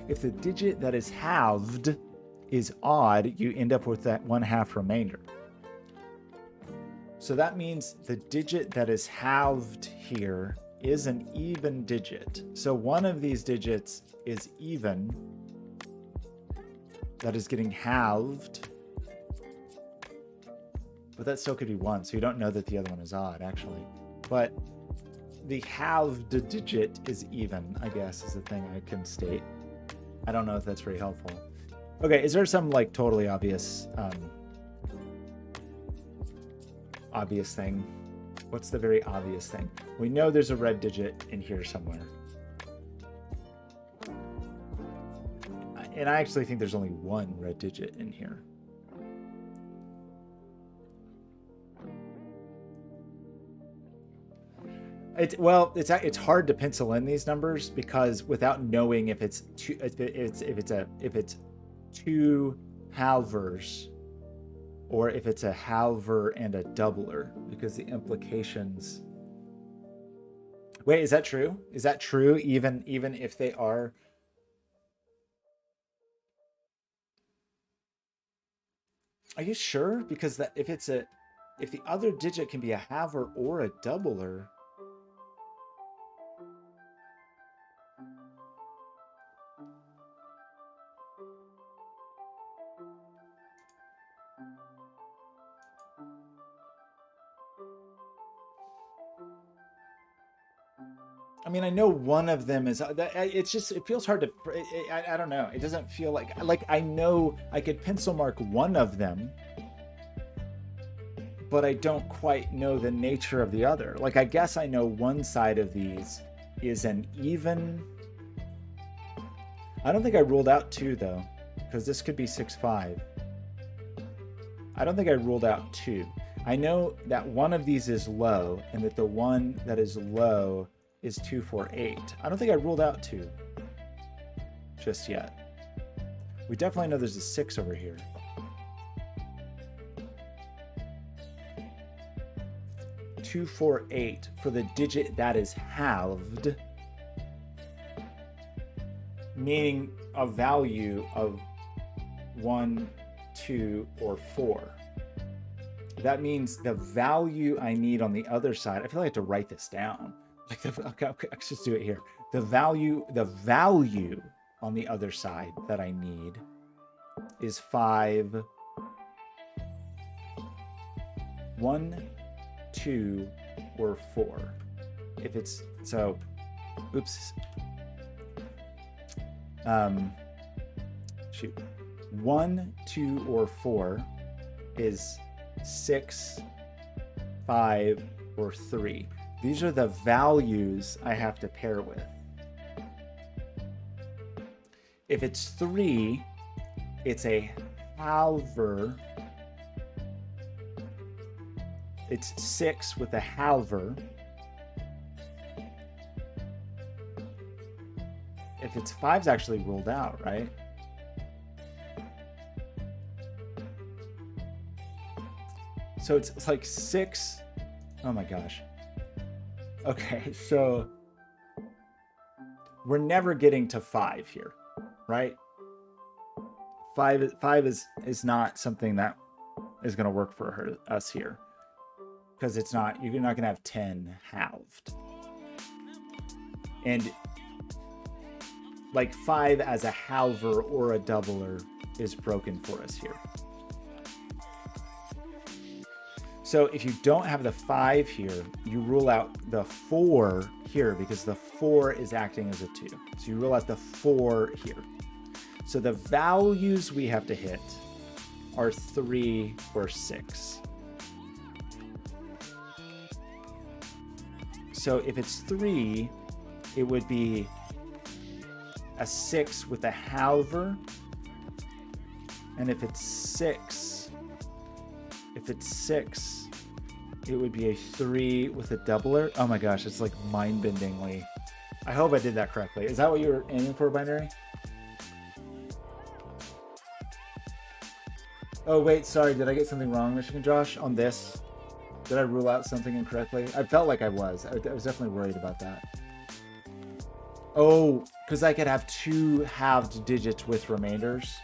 Speaker 1: if the digit that is halved is odd, you end up with that 1/2 remainder. So that means the digit that is halved here is an even digit. So one of these digits is even, that is getting halved, but that still could be 1, so you don't know that the other one is odd, actually. But the halved digit is even, I guess, is the thing I can state. I don't know if that's very helpful. Okay, is there some like totally obvious obvious thing? What's the very obvious thing? We know there's a red digit in here somewhere. And I actually think there's only one red digit in here. It's hard to pencil in these numbers because without knowing if it's two halvers or if it's a halver and a doubler, because the implications. Wait, is that true? Is that true even if they are? Are you sure? Because that if the other digit can be a halver or a doubler. I mean, I know one of them is. It's just, it feels hard to. I don't know. It doesn't feel like I know I could pencil mark one of them, but I don't quite know the nature of the other. Like, I guess I know one side of these is an even. I don't think I ruled out 2 though, because this could be 6-5. I don't think I ruled out 2. I know that one of these is low, and that the one that is low is 2-4-8. I don't think I ruled out 2 just yet. We definitely know there's a 6 over here. Two, 4, 8 for the digit that is halved, meaning a value of 1, 2, or 4. That means the value I need on the other side. I feel like I have to write this down. Okay, let's just do it here. The value on the other side that I need is 5, 1, 2, or 4. If it's so, oops. Shoot. 1, 2, or 4 is 6, 5, or 3. These are the values I have to pair with. If it's 3, it's a halver. It's 6 with a halver. If it's 5's actually ruled out, right? So it's like 6. Oh my gosh. Okay, so we're never getting to 5 here, right? 5 is not something that is going to work for us here, because it's not, you're not going to have 10 halved. And like 5 as a halver or a doubler is broken for us here. So if you don't have the 5 here, you rule out the 4 here, because the 4 is acting as a 2. So you rule out the 4 here. So the values we have to hit are 3 or 6. So if it's 3, it would be a 6 with a halver. And if it's 6, it would be a 3 with a doubler. Oh my gosh, it's like mind-bendingly. I hope I did that correctly. Is that what you were aiming for, Binary? Oh wait, sorry, did I get something wrong, Michigan Josh, on this? Did I rule out something incorrectly? I felt like I was. I was definitely worried about that. Oh, because I could have 2 halved digits with remainders,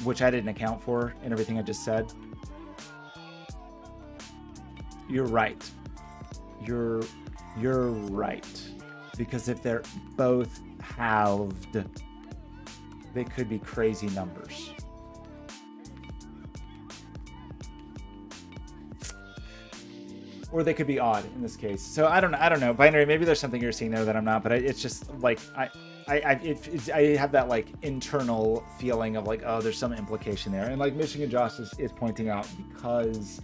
Speaker 1: which I didn't account for in everything I just said. You're right. You're right. Because if they're both halved, they could be crazy numbers. Or they could be odd in this case. So I don't know. Binary, maybe there's something you're seeing there that I'm not, but it's just like I have that like internal feeling of like, oh, there's some implication there. And like Michigan Josh is pointing out, because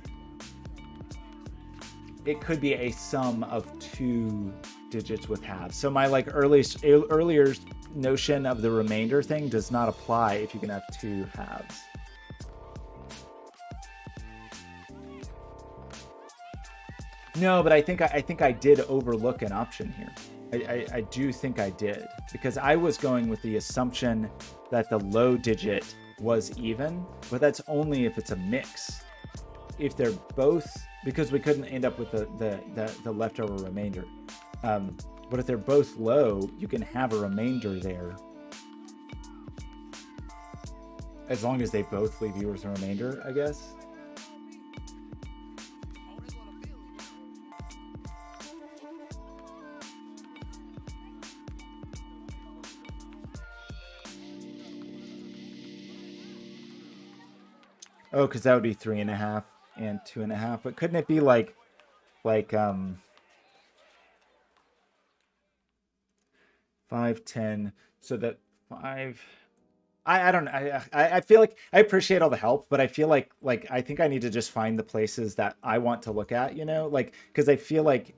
Speaker 1: it could be a sum of 2 digits with halves. So my like earlier notion of the remainder thing does not apply if you can have 2 halves. No, but I think I did overlook an option here. I do think I did, because I was going with the assumption that the low digit was even, but that's only if it's a mix. If they're both, because we couldn't end up with the leftover remainder. But if they're both low, you can have a remainder there, as long as they both leave you with a remainder, I guess. Oh, because that would be 3.5 and 2.5. But couldn't it be like 5, 10? So that 5. I don't know. I feel like I appreciate all the help, but I feel like I think I need to just find the places that I want to look at, you know, like, because I feel like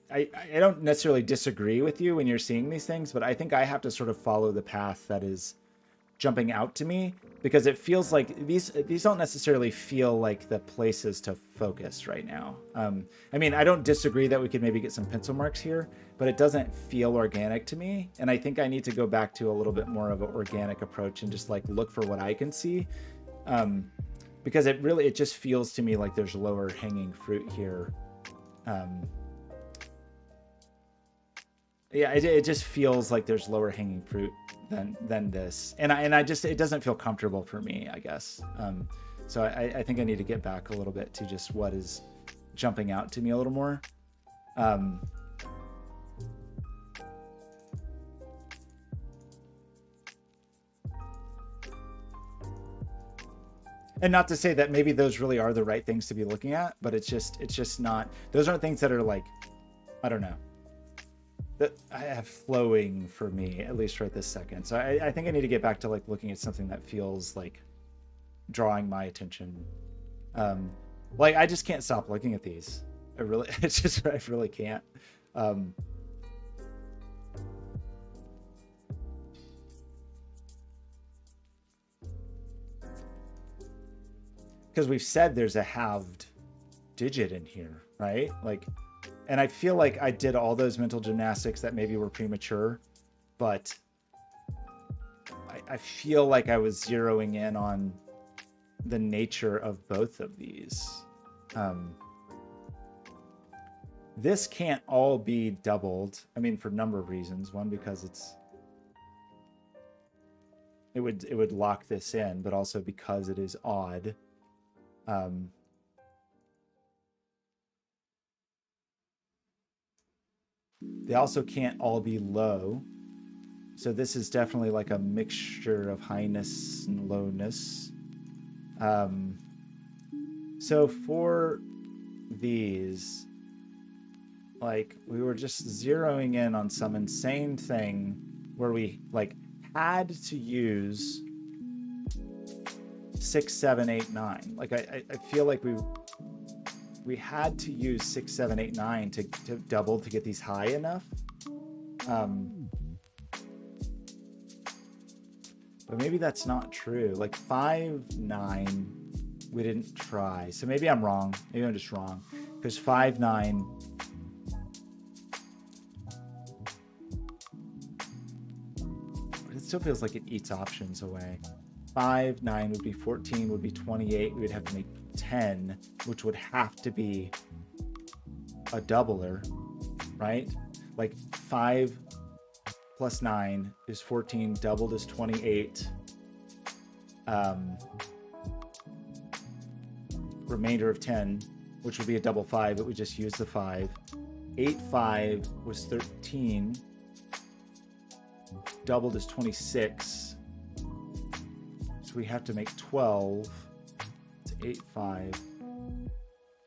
Speaker 1: I don't necessarily disagree with you when you're seeing these things, but I think I have to sort of follow the path that is jumping out to me, because it feels like these don't necessarily feel like the places to focus right now. I mean, I don't disagree that we could maybe get some pencil marks here, but it doesn't feel organic to me. And I think I need to go back to a little bit more of an organic approach and just like look for what I can see. Because it just feels to me like there's lower hanging fruit here. Yeah, it just feels like there's lower hanging fruit than this, and I just, it doesn't feel comfortable for me, I guess. So I think I need to get back a little bit to just what is jumping out to me a little more. And not to say that maybe those really are the right things to be looking at, but it's just not. Those aren't things that are like, I don't know, that I have flowing for me, at least right this second. So I think I need to get back to like looking at something that feels like drawing my attention. Like, I just can't stop looking at these. I really, I really can't. Because we've said there's a halved digit in here, right? Like, and I feel like I did all those mental gymnastics that maybe were premature, but I feel like I was zeroing in on the nature of both of these. This can't all be doubled. I mean, for a number of reasons. One, because it would lock this in, but also because it is odd. They also can't all be low. So this is definitely like a mixture of highness and lowness. So for these, like, we were just zeroing in on some insane thing where we like had to use 6, 7, 8, 9. Like I feel like we had to use 6, 7, 8, 9 to double to get these high enough. But maybe that's not true. Like 5, 9, we didn't try. So maybe I'm wrong. Maybe I'm just wrong. Because 5, 9. But it still feels like it eats options away. 5, 9 would be 14, would be 28. We would have to make 10, which would have to be a doubler, right? Like 5 plus 9 is 14, doubled is 28. Remainder of 10, which would be a double 5, but we just use the 5. 8, 5 was 13. Doubled is 26. So we have to make 12. It's 8, 5,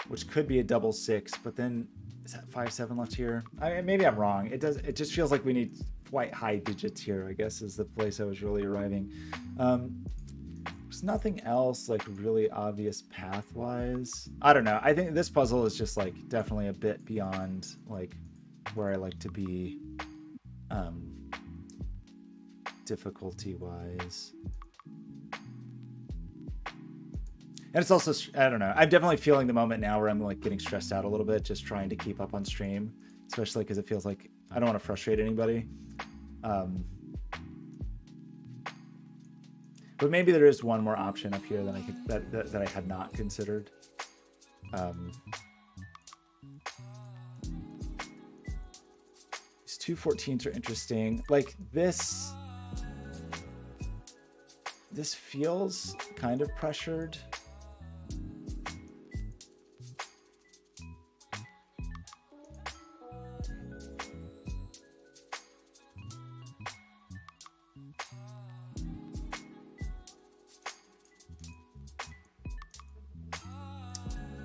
Speaker 1: which could be a double 6, but then is that 5, 7 left here? Maybe I'm wrong. It just feels like we need quite high digits here, I guess, is the place I was really arriving. There's nothing else like really obvious path-wise. I don't know. I think this puzzle is just like definitely a bit beyond like where I like to be difficulty-wise. And it's also, I don't know, I'm definitely feeling the moment now where I'm like getting stressed out a little bit, just trying to keep up on stream, especially because it feels like I don't want to frustrate anybody. But maybe there is one more option up here that I could, that I had not considered. These 2 14s are interesting. Like this feels kind of pressured.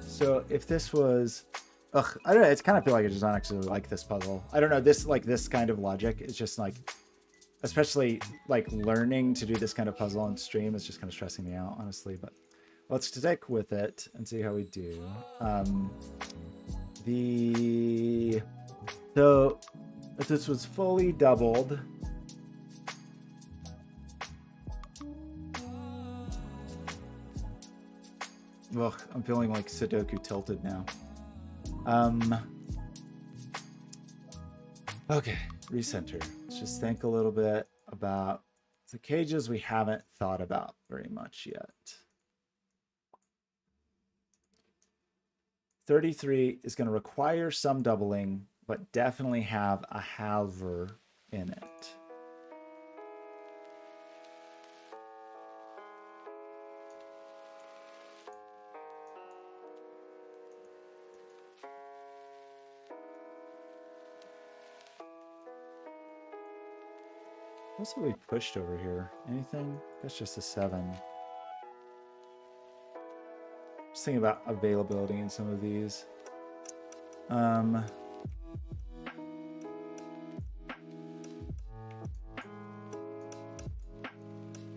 Speaker 1: So if this was, I don't know. It's kind of feel like I just don't actually like this puzzle. I don't know. This kind of logic is just like, especially like learning to do this kind of puzzle on stream is just kind of stressing me out, honestly. But let's stick with it and see how we do. So if this was fully doubled, ugh, I'm feeling like Sudoku tilted now. Okay, recenter. Let's just think a little bit about the cages we haven't thought about very much yet. 33 is going to require some doubling, but definitely have a halver in it. What's what we pushed over here? Anything? That's just a 7. Just thinking about availability in some of these. We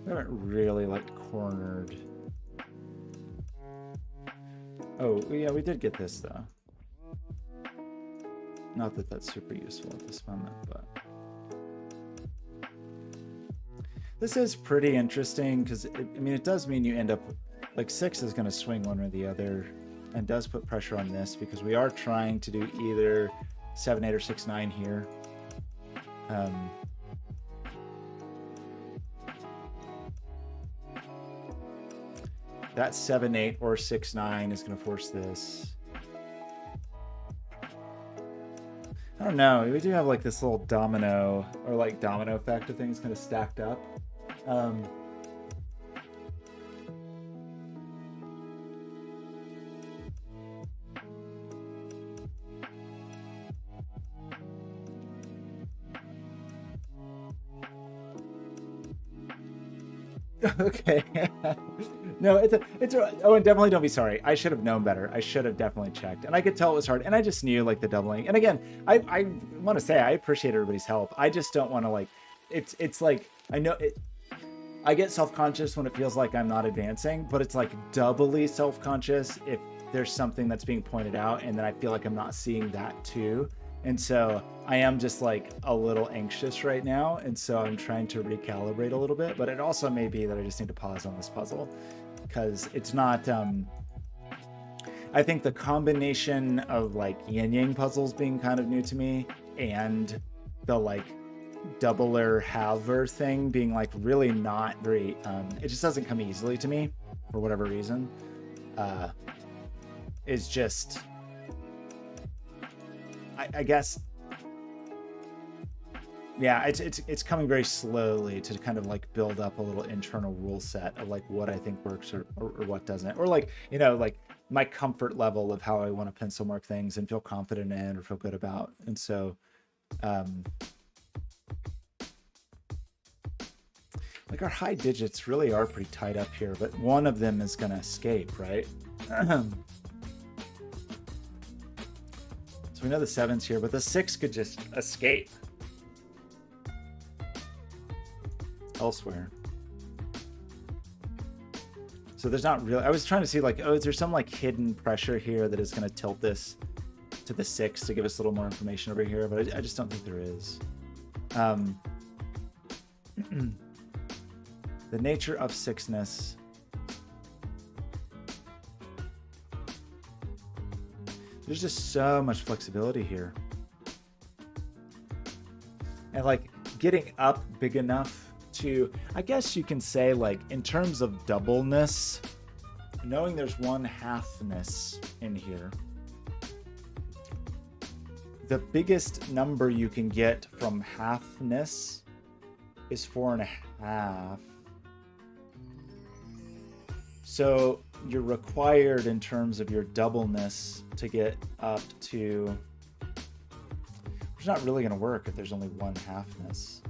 Speaker 1: haven't really like cornered. Oh, yeah, we did get this, though. Not that that's super useful at this moment, but... This is pretty interesting, because, I mean, it does mean you end up... Like, 6 is going to swing one or the other, and does put pressure on this, because we are trying to do either 7-8 or 6-9 here. That 7-8 or 6-9 is going to force this. I don't know. We do have like this little domino or like domino effect of things kind of stacked up. Okay. No, oh, and definitely don't be sorry. I should have known better. I should have definitely checked. And I could tell it was hard. And I just knew like the doubling. And again, I want to say I appreciate everybody's help. I just don't want to like, it's like, I know it, I get self-conscious when it feels like I'm not advancing, but it's like doubly self-conscious if there's something that's being pointed out and then I feel like I'm not seeing that too. And so I am just like a little anxious right now. And so I'm trying to recalibrate a little bit, but it also may be that I just need to pause on this puzzle because it's not, I think the combination of like yin-yang puzzles being kind of new to me and the like doubler halver thing being like really not very, it just doesn't come easily to me for whatever reason. It's just, I guess, yeah, it's coming very slowly to kind of like build up a little internal rule set of like what I think works or what doesn't, or like, you know, like my comfort level of how I want to pencil mark things and feel confident in or feel good about. And so, like our high digits really are pretty tight up here, but one of them is going to escape, right? We know the 7's here, but the 6 could just escape elsewhere. So there's not really, I was trying to see like, oh, is there some like hidden pressure here that is going to tilt this to the 6 to give us a little more information over here, but I just don't think there is. The nature of 6ness. There's just so much flexibility here. And like getting up big enough to, I guess you can say like in terms of doubleness, knowing there's one halfness in here, the biggest number you can get from halfness is 4.5. So you're required in terms of your doubleness to get up to, it's not really going to work if there's only one halfness.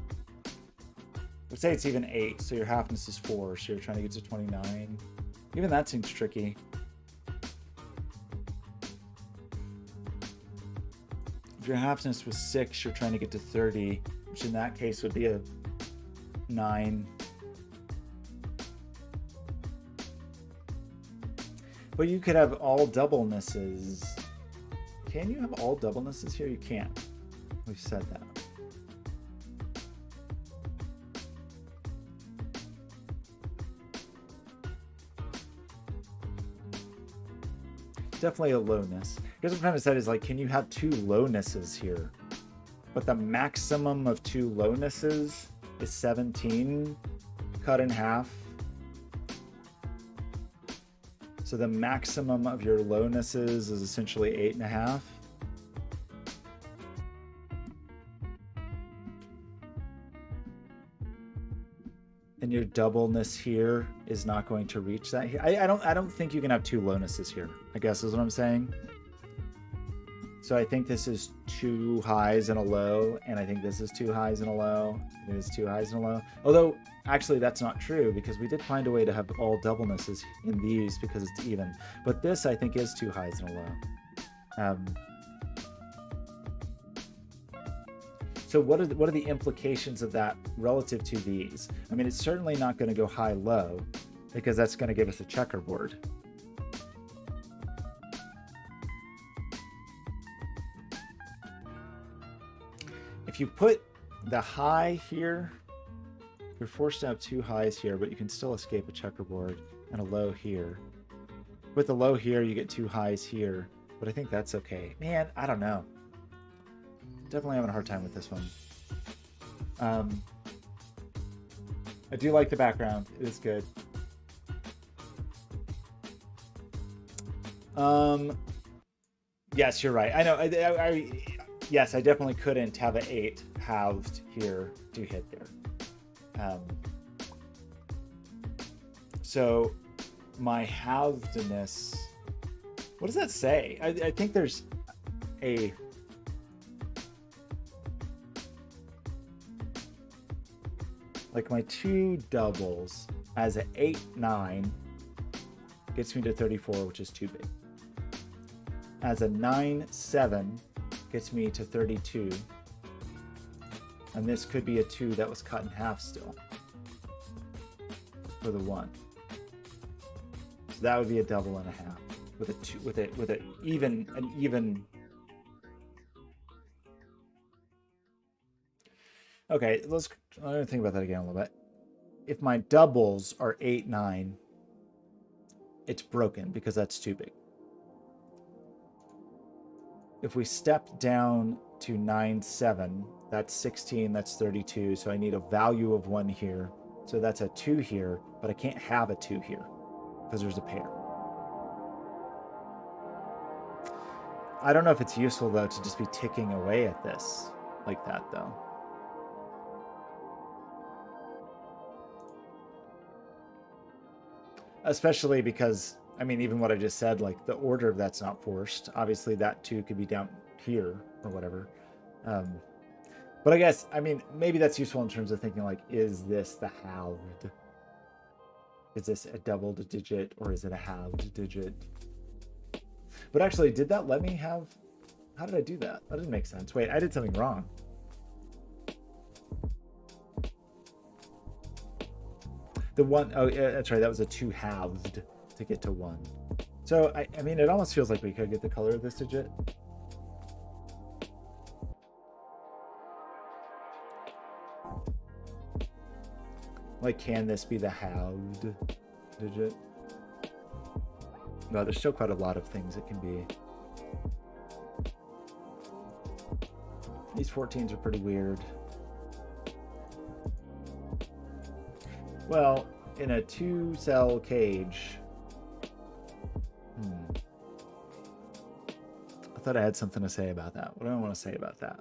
Speaker 1: Let's say it's even 8, so your halfness is 4, so you're trying to get to 29. Even that seems tricky. If your halfness was 6, you're trying to get to 30, which in that case would be a 9. But you could have all doublenesses. Can you have all doublenesses here? You can't. We've said that. Definitely a lowness. Here's what I'm trying to say is like, can you have 2 lownesses here? But the maximum of 2 lownesses is 17 cut in half. So the maximum of your lownesses is essentially 8.5. And your doubleness here is not going to reach that here. I don't think you can have 2 lownesses here, I guess is what I'm saying. So I think this is 2 highs and a low, and I think this is 2 highs and a low. It is 2 highs and a low. Although, actually, that's not true, because we did find a way to have all doublenesses in these because it's even. But this, I think, is 2 highs and a low. So what are the implications of that relative to these? I mean, it's certainly not going to go high-low, because that's going to give us a checkerboard. if you put the high here, you're forced to have two highs here, but you can still escape a checkerboard, and a low here. With the low here, you get two highs here, but I think that's okay. Man, I don't know. Definitely having a hard time with this one. I do like the background. It is good. Yes, you're right. I know. Yes, I definitely couldn't have an 8 halved here to hit there. So my halvedness, what does that say? I think there's a, like my two doubles as an 8, 9 gets me to 34, which is too big. As a 9, 7 gets me to 32. And this could be a 2 that was cut in half still for the 1. So that would be a double and a half with a 2, with an even. Okay, I'm gonna think about that again a little bit. If my doubles are 8, 9, it's broken because that's too big. If we step down to 9, 7, that's 16, that's 32. So I need a value of 1 here. So that's a 2 here, but I can't have a 2 here because there's a pair. I don't know if it's useful though to just be ticking away at this like that though. Especially because, I mean, even what I just said, like the order of that's not forced. Obviously that 2 could be down here or whatever. But I guess, I mean, maybe that's useful in terms of thinking like, is this the halved? Is this a doubled digit or is it a halved digit? But actually, did that let me have, how did I do that? That didn't make sense. Wait, I did something wrong. The 1, oh yeah, that's right, that was a 2 halved to get to 1. So, I mean, it almost feels like we could get the color of this digit. Like, can this be the halved digit? No, there's still quite a lot of things it can be. These 14s are pretty weird. Well, in a 2-cell cage, I thought I had something to say about that. What do I want to say about that?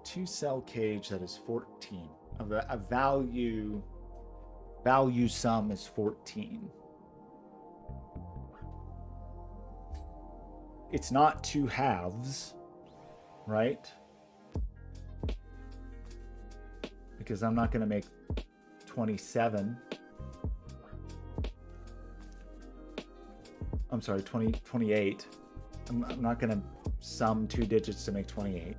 Speaker 1: Two-cell cage that is 14. A value sum is 14. It's not 2 halves, right? Because I'm not going to make 27. I'm sorry, 28. I'm not going to sum 2 digits to make 28.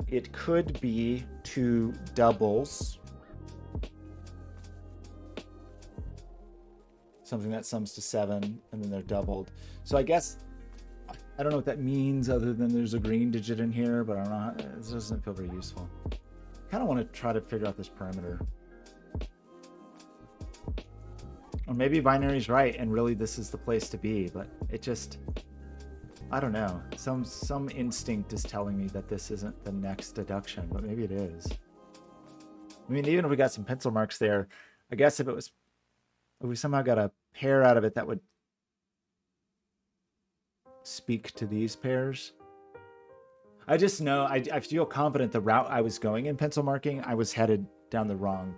Speaker 1: It could be 2 doubles. Something that sums to 7 and then they're doubled. So I guess, I don't know what that means other than there's a green digit in here, but I don't know. This doesn't feel very useful. I kind of want to try to figure out this parameter. Or maybe binary's right and really this is the place to be, but it just, I don't know. Some instinct is telling me that this isn't the next deduction, but maybe it is. I mean, even if we got some pencil marks there, I guess if we somehow got a pair out of it that would speak to these pairs. I just know, I feel confident the route I was going in pencil marking, I was headed down the wrong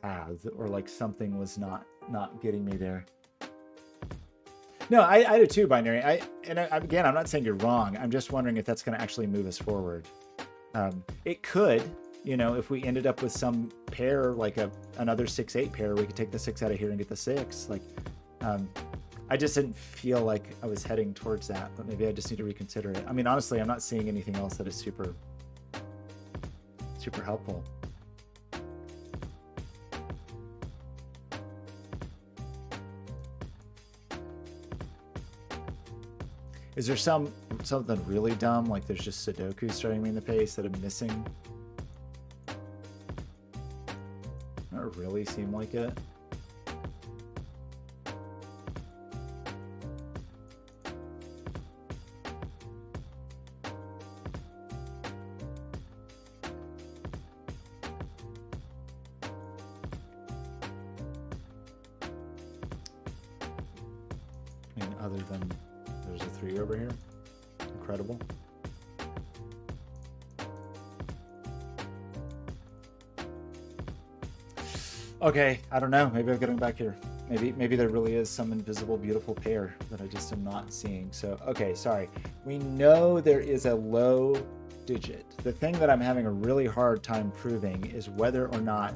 Speaker 1: path, or like something was not getting me there. No, I do too, binary. Again, I'm not saying you're wrong. I'm just wondering if that's going to actually move us forward. It could, you know, if we ended up with some pair, like another 6-8 pair, we could take the 6 out of here and get the 6. Like, I just didn't feel like I was heading towards that, but maybe I just need to reconsider it. I mean, honestly, I'm not seeing anything else that is super helpful. Is there something really dumb, like there's just Sudoku staring me in the face that I'm missing? Doesn't it really seem like it? I mean, other than there's a 3 over here. Incredible. Okay, I don't know. Maybe I'm getting back here. Maybe there really is some invisible, beautiful pair that I just am not seeing. So, okay, sorry. We know there is a low digit. The thing that I'm having a really hard time proving is whether or not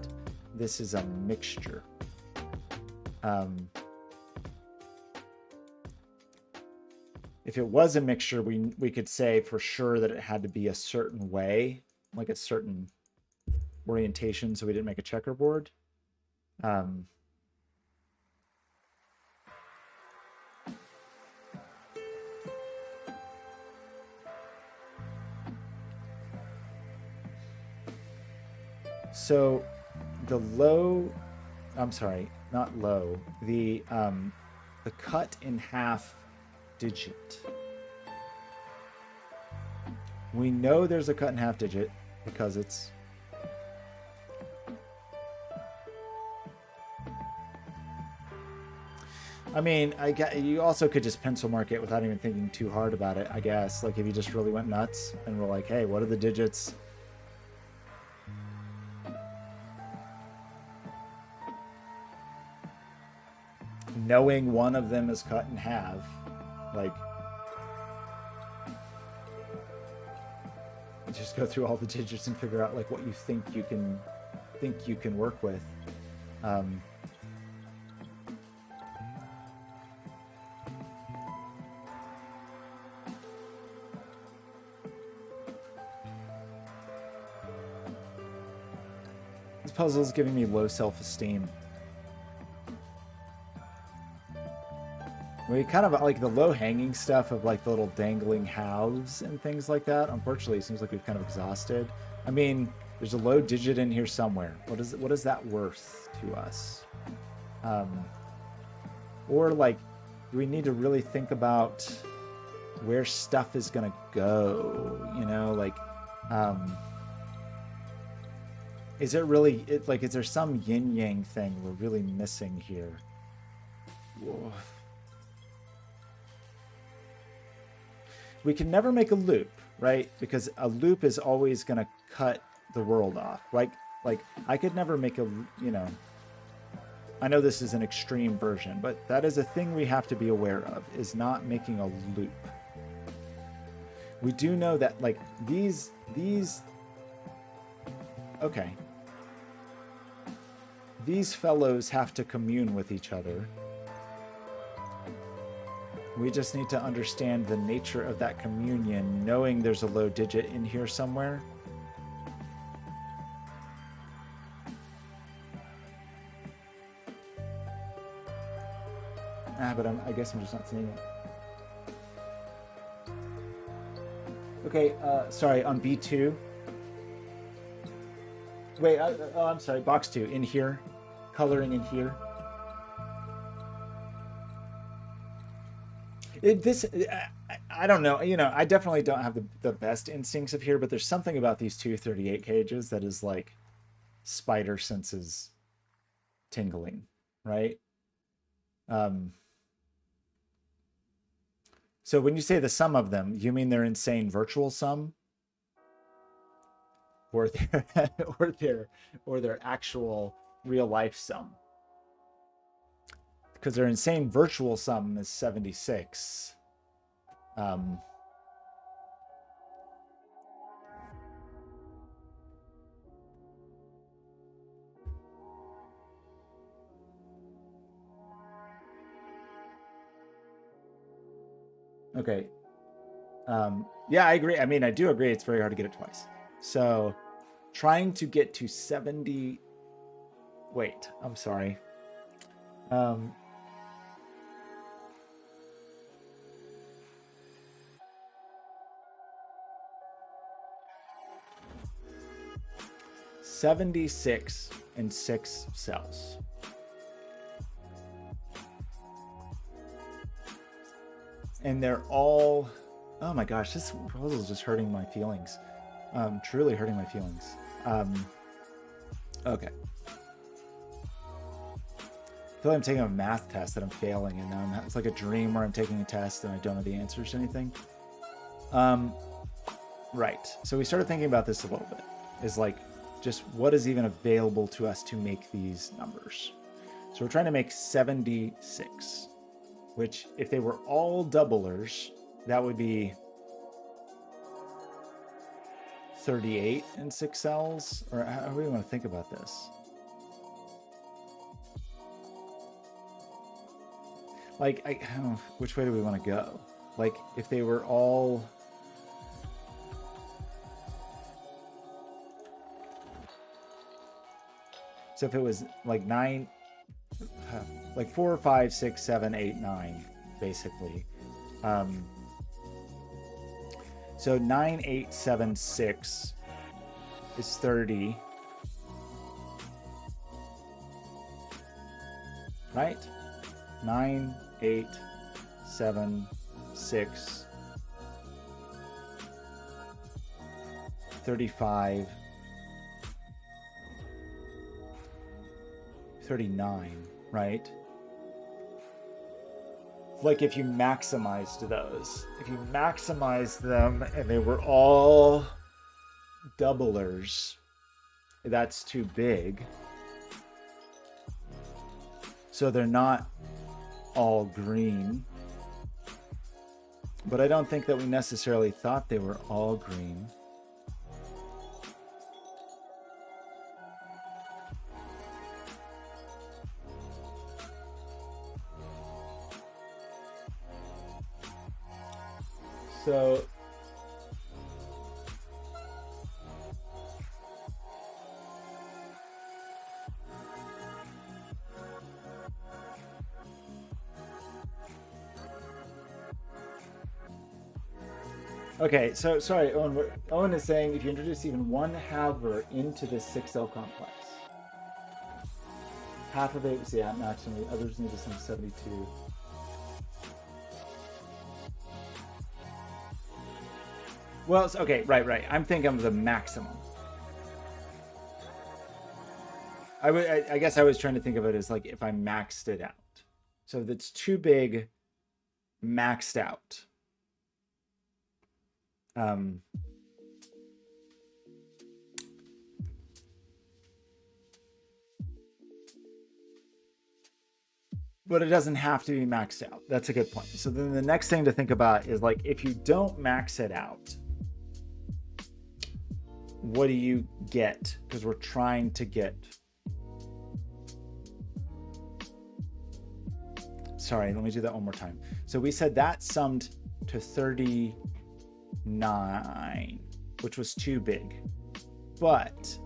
Speaker 1: this is a mixture. If it was a mixture, we could say for sure that it had to be a certain way, like a certain orientation, so we didn't make a checkerboard. So the low, I'm sorry, not low, the cut in half digit. We know there's a cut in half digit because it's I mean, you also could just pencil mark it without even thinking too hard about it, I guess. Like if you just really went nuts and were like, hey, what are the digits? Knowing one of them is cut in half, like, just go through all the digits and figure out like what you think you can work with. This puzzle is giving me low self-esteem. We kind of like the low-hanging stuff of like the little dangling halves and things like that. Unfortunately, it seems like we've kind of exhausted. I mean, there's a low digit in here somewhere. What is that worth to us? Or like, do we need to really think about where stuff is gonna go? You know, like, is it really like? Is there some yin yang thing we're really missing here? Whoa. We can never make a loop, right? Because a loop is always going to cut the world off. Like I could never make a, you know, I know this is an extreme version, but that is a thing we have to be aware of, is not making a loop. We do know that like these, okay. These fellows have to commune with each other. We just need to understand the nature of that communion, knowing there's a low digit in here somewhere. But I guess I'm just not seeing it. Okay, sorry, on B2. Wait, oh, I'm sorry, box 2, in here. Coloring in here. I don't know. You know, I definitely don't have the best instincts of here, but there's something about these 238 cages that is like spider senses tingling, right? So when you say the sum of them, you mean their insane virtual sum? Or their actual real life sum? Because their insane virtual sum is 76. Okay. Yeah, I agree. I mean, I do agree it's very hard to get it twice. So trying to get to 70... Wait, I'm sorry. 76 in 6 cells. And they're all, oh my gosh, this proposal is just hurting my feelings. Truly hurting my feelings. Okay. I feel like I'm taking a math test that I'm failing, and now it's like a dream where I'm taking a test and I don't know the answers to anything. Right. So we started thinking about this a little bit. Is like, just what is even available to us to make these numbers? So we're trying to make 76, which if they were all doublers, that would be 38 in 6 cells? Or how do we want to think about this? Like, I don't know, which way do we want to go? Like, if they were all... So if it was like 9, like 4, 5, 6, 7, 8, 9, basically. So 9, 8, 7, 6 is 30. Right? 9, 8, 7, 6, 35, 39, right? Like if you maximized those, if you maximized them and they were all doublers, that's too big. So they're not all green, but I don't think that we necessarily thought they were all green. So okay, so sorry, Owen. Owen is saying if you introduce even one halver into this 6-cell complex, half of it is the maximum, the others need to sum 72. Well, it's, okay, right. I'm thinking of the maximum. I guess I was trying to think of it as like if I maxed it out. So if it's too big, maxed out. But it doesn't have to be maxed out. That's a good point. So then the next thing to think about is like, if you don't max it out, what do you get? Because we're trying to get... Sorry, let me do that one more time. So we said that summed to 39, which was too big. But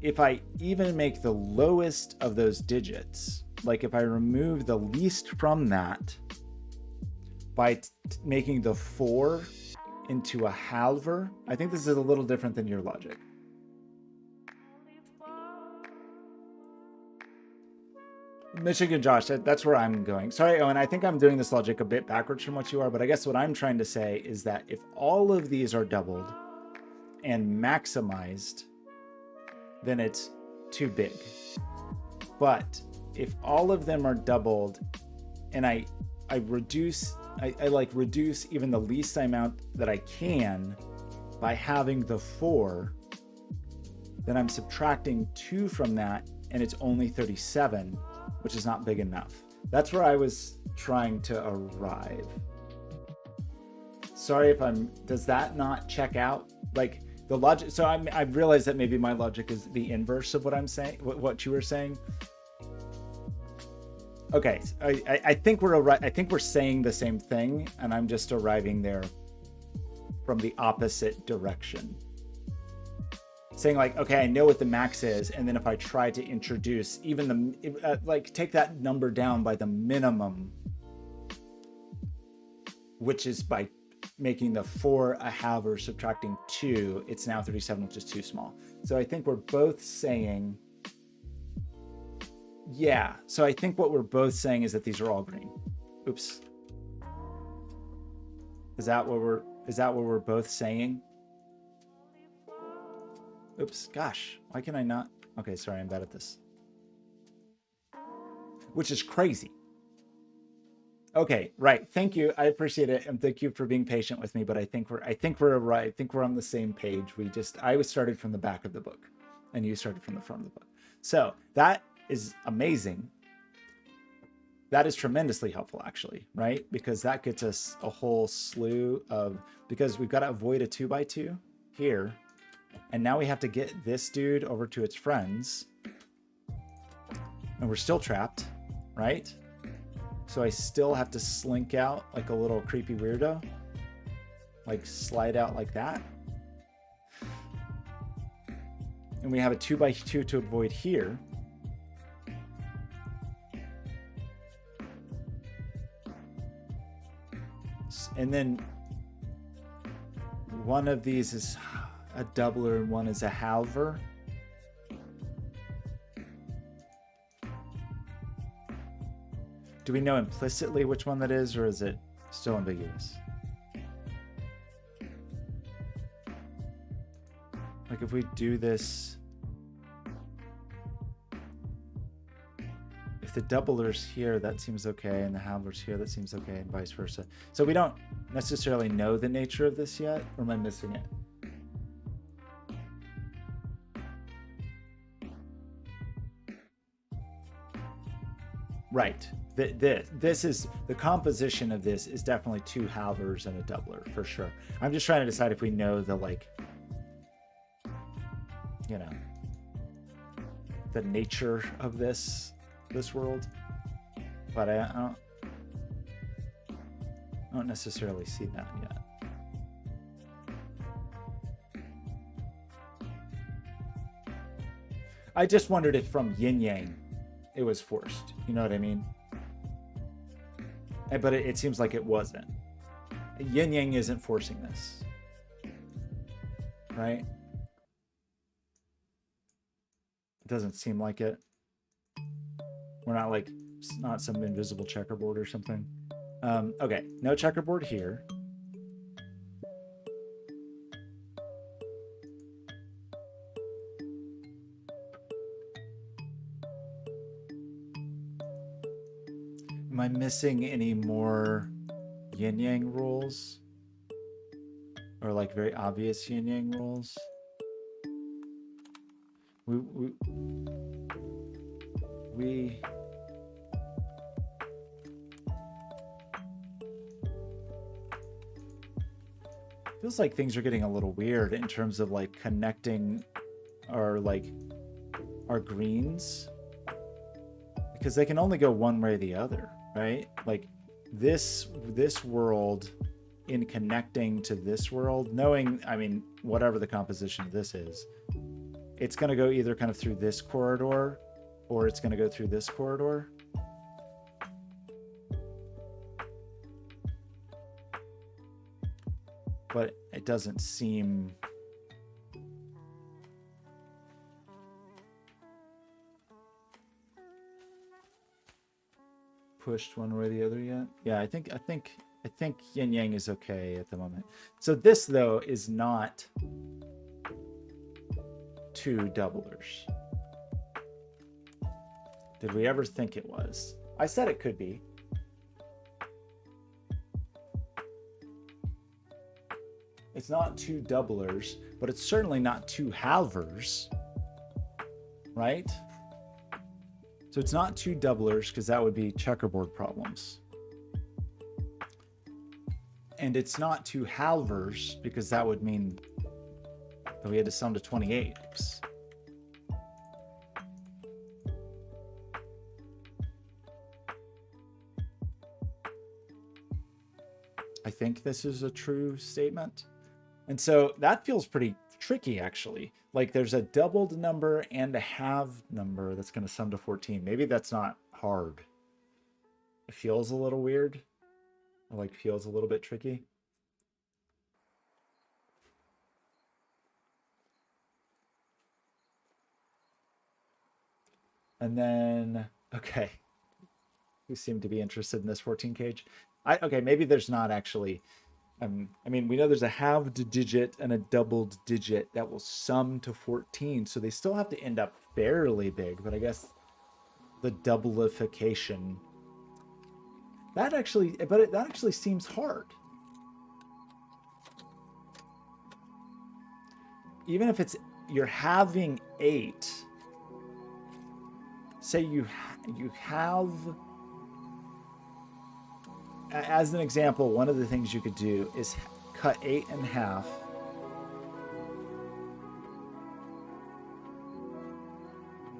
Speaker 1: if I even make the lowest of those digits, like if I remove the least from that by making the 4 into a halver, I think this is a little different than your logic. Michigan Josh, that's where I'm going. Sorry, Owen, I think I'm doing this logic a bit backwards from what you are, but I guess what I'm trying to say is that if all of these are doubled and maximized, then it's too big. But if all of them are doubled and I reduce even the least amount that I can by having the 4, then I'm subtracting 2 from that and it's only 37, which is not big enough. That's where I was trying to arrive. Sorry if does that not check out? Like the logic, so I've realized that maybe my logic is the inverse of what I'm saying, what you were saying. Okay, I think we're saying the same thing, and I'm just arriving there from the opposite direction. Saying like, okay, I know what the max is, and then if I try to introduce even take that number down by the minimum, which is by making the 4 a halver, subtracting 2, it's now 37, which is too small. So I think we're both saying, yeah. So I think what we're both saying is that these are all green. Oops. Is that what we're both saying? Oops, gosh, why can I not? Okay, sorry, I'm bad at this. Which is crazy. Okay, right. Thank you. I appreciate it, and thank you for being patient with me. But I think we're right. I think we're on the same page. I started from the back of the book, and you started from the front of the book. So that is amazing. That is tremendously helpful, actually, right? Because that gets us a whole slew of, because we've got to avoid a 2x2 here, and now we have to get this dude over to its friends, and we're still trapped, right? So I still have to slink out like a little creepy weirdo, like slide out like that. And we have a 2x2 to avoid here. And then one of these is a doubler and one is a halver. Do we know implicitly which one that is, or is it still ambiguous? Like if we do this, if the doubler's here, that seems okay, and the halver's here, that seems okay, and vice versa. So we don't necessarily know the nature of this yet, or am I missing it? Right. This is the composition of this is definitely 2 halvers and a doubler for sure. I'm just trying to decide if we know the, like, you know, the nature of this world, but I don't necessarily see that yet. I just wondered if from yin yang it was forced. You know what I mean? But it seems like it wasn't. Yin yang isn't forcing this, right? It doesn't seem like it. We're not like, it's not some invisible checkerboard or something. Okay, no checkerboard here. Am I missing any more yin yang rules? Or like very obvious yin yang rules? We feels like things are getting a little weird in terms of like connecting our greens, because they can only go one way or the other, right? Like this world in connecting to this world, knowing, I mean, whatever the composition of this is, it's going to go either kind of through this corridor or it's going to go through this corridor. But it doesn't seem pushed one way or the other yet. Yeah, I think yin yang is okay at the moment. So this though is not 2 doublers. Did we ever think it was? I said it could be. It's not 2 doublers, but it's certainly not 2 halvers, right? So it's not 2 doublers, because that would be checkerboard problems. And it's not 2 halvers, because that would mean that we had to sum to 28. Oops. I think this is a true statement. And so that feels pretty tricky, actually. Like there's a doubled number and a halved number that's going to sum to 14. Maybe that's not hard. It feels a little weird. Or like feels a little bit tricky. And then, okay, who seem to be interested in this 14 cage? Okay, maybe there's not actually. I mean, we know there's a halved digit and a doubled digit that will sum to 14, so they still have to end up fairly big. But I guess the doublification that actually seems hard. Even if it's you're having 8. Say you have, as an example, one of the things you could do is cut 8 in half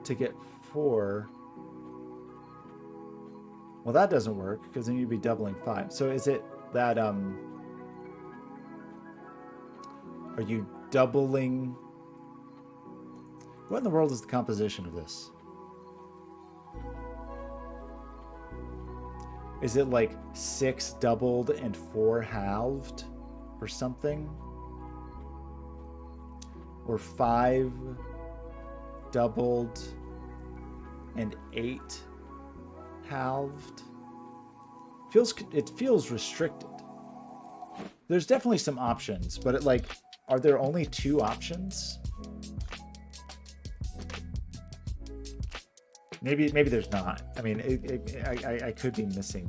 Speaker 1: to get 4. Well, that doesn't work because then you'd be doubling 5. So is it that are you doubling? What in the world is the composition of this? Is it like 6 doubled and 4 halved or something? Or 5 doubled and 8 halved? It feels restricted. There's definitely some options, but are there only 2 options? Maybe there's not. I mean, I could be missing.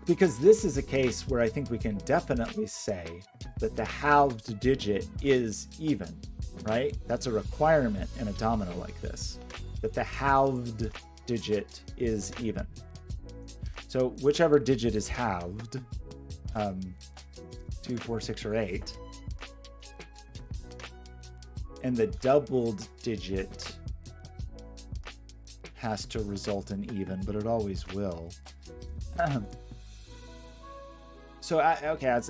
Speaker 1: Because this is a case where I think we can definitely say that the halved digit is even, right? That's a requirement in a domino like this, that the halved digit is even. So whichever digit is halved, 2, 4, 6, or 8, and the doubled digit has to result in even, but it always will. So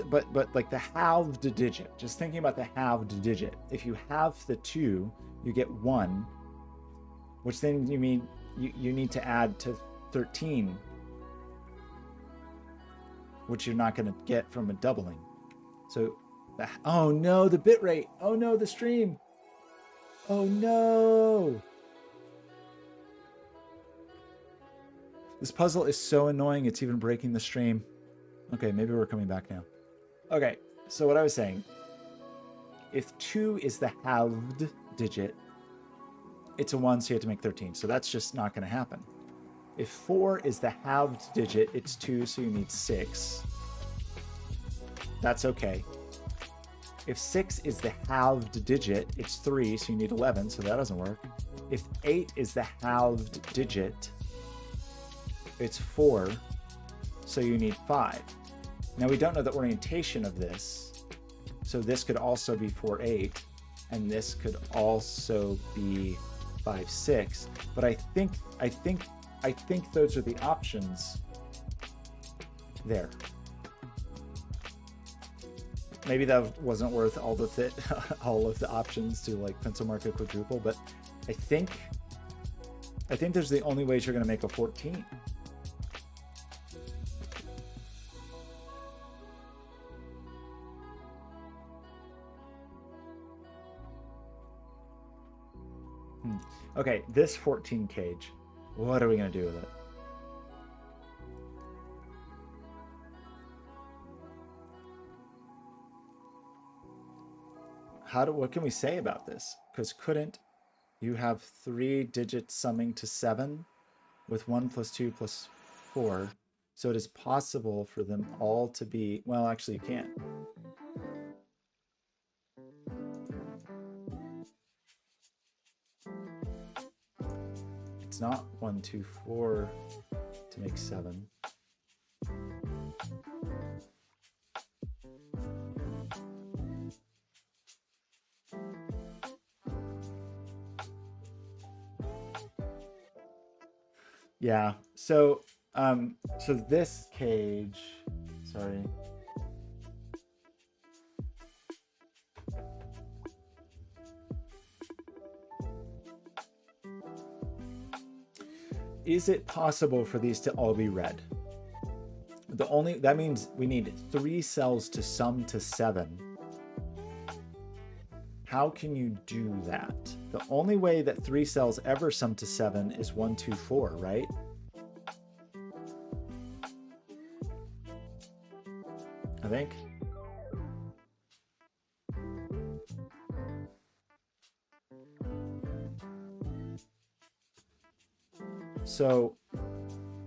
Speaker 1: but like the halved digit, just thinking about the halved digit, if you have the 2, you get 1, which then you mean you need to add to 13, which you're not going to get from a doubling. So, oh no, the bit rate. Oh no, the stream. Oh no. This puzzle is so annoying, it's even breaking the stream. Okay, maybe we're coming back now. Okay, so what I was saying, if 2 is the halved digit, it's a 1, so you have to make 13. So that's just not going to happen. If 4 is the halved digit, it's 2, so you need 6. That's okay. If 6 is the halved digit, it's 3, so you need 11, so that doesn't work. If 8 is the halved digit, it's 4, so you need 5. Now we don't know the orientation of this, so this could also be 4, 8, and this could also be 5, 6. But I think those are the options there. Maybe that wasn't worth all of the options to like pencil mark a quadruple, but I think there's the only ways you're going to make a 14. Okay, this 14 cage. What are we going to do with it? What can we say about this? Because couldn't you have 3 digits summing to 7 with 1 plus 2 plus 4? So it is possible for them all to be, well, actually you can't. It's not 1, 2, 4 to make 7. Yeah, so this cage, sorry. Is it possible for these to all be red? That means we need 3 cells to sum to 7. How can you do that? The only way that 3 cells ever sum to 7 is 1, 2, 4, right? I think. So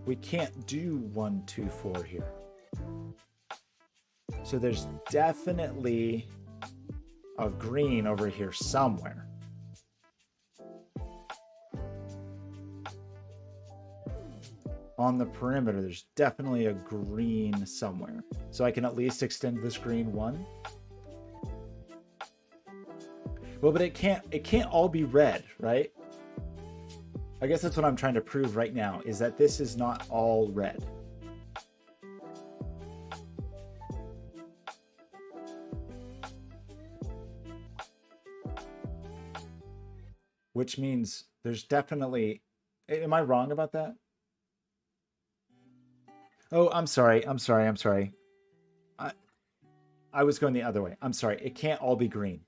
Speaker 1: we can't do 1, 2, 4 here. So there's definitely a green over here somewhere. On the perimeter, there's definitely a green somewhere. So I can at least extend this green 1. Well, but it can't all be red, right? I guess that's what I'm trying to prove right now, is that this is not all red. Which means there's definitely... Am I wrong about that? Oh, I'm sorry. I was going the other way. I'm sorry. It can't all be green.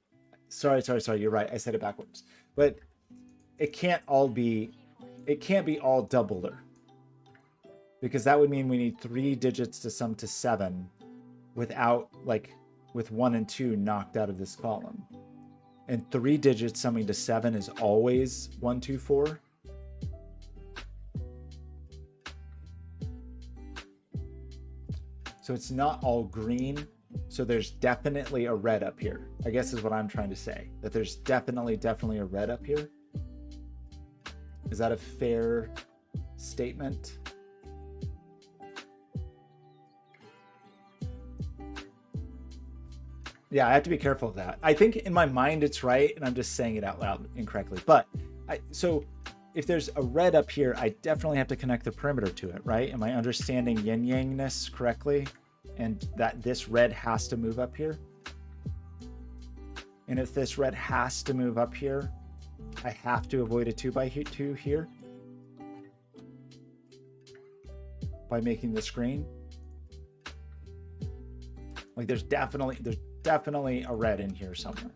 Speaker 1: Sorry. You're right. I said it backwards. But it can't be all doubler. Because that would mean we need 3 digits to sum to 7 without, like, with 1 and 2 knocked out of this column. And 3 digits summing to 7 is always 1, 2, 4. So it's not all green. So there's definitely a red up here, I guess is what I'm trying to say. That there's definitely a red up here. Is that a fair statement? Yeah, I have to be careful of that. I think in my mind it's right, and I'm just saying it out loud incorrectly. But so if there's a red up here, I definitely have to connect the perimeter to it, right? Am I understanding yin-yangness correctly? And that this red has to move up here? And if this red has to move up here, I have to avoid a 2x2 here by making this green. Like there's definitely a red in here somewhere.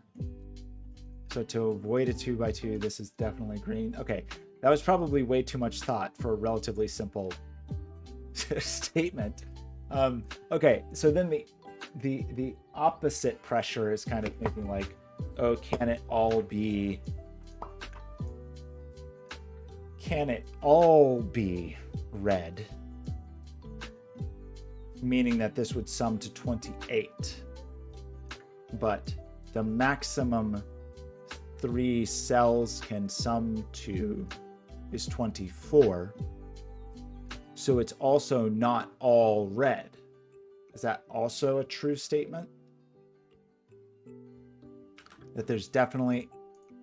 Speaker 1: So to avoid a 2x2, this is definitely green. Okay, that was probably way too much thought for a relatively simple statement. Okay, so then the opposite pressure is kind of thinking like, oh, can it all be red? Meaning that this would sum to 28. But the maximum 3 cells can sum to is 24. So it's also not all red. Is that also a true statement? That there's definitely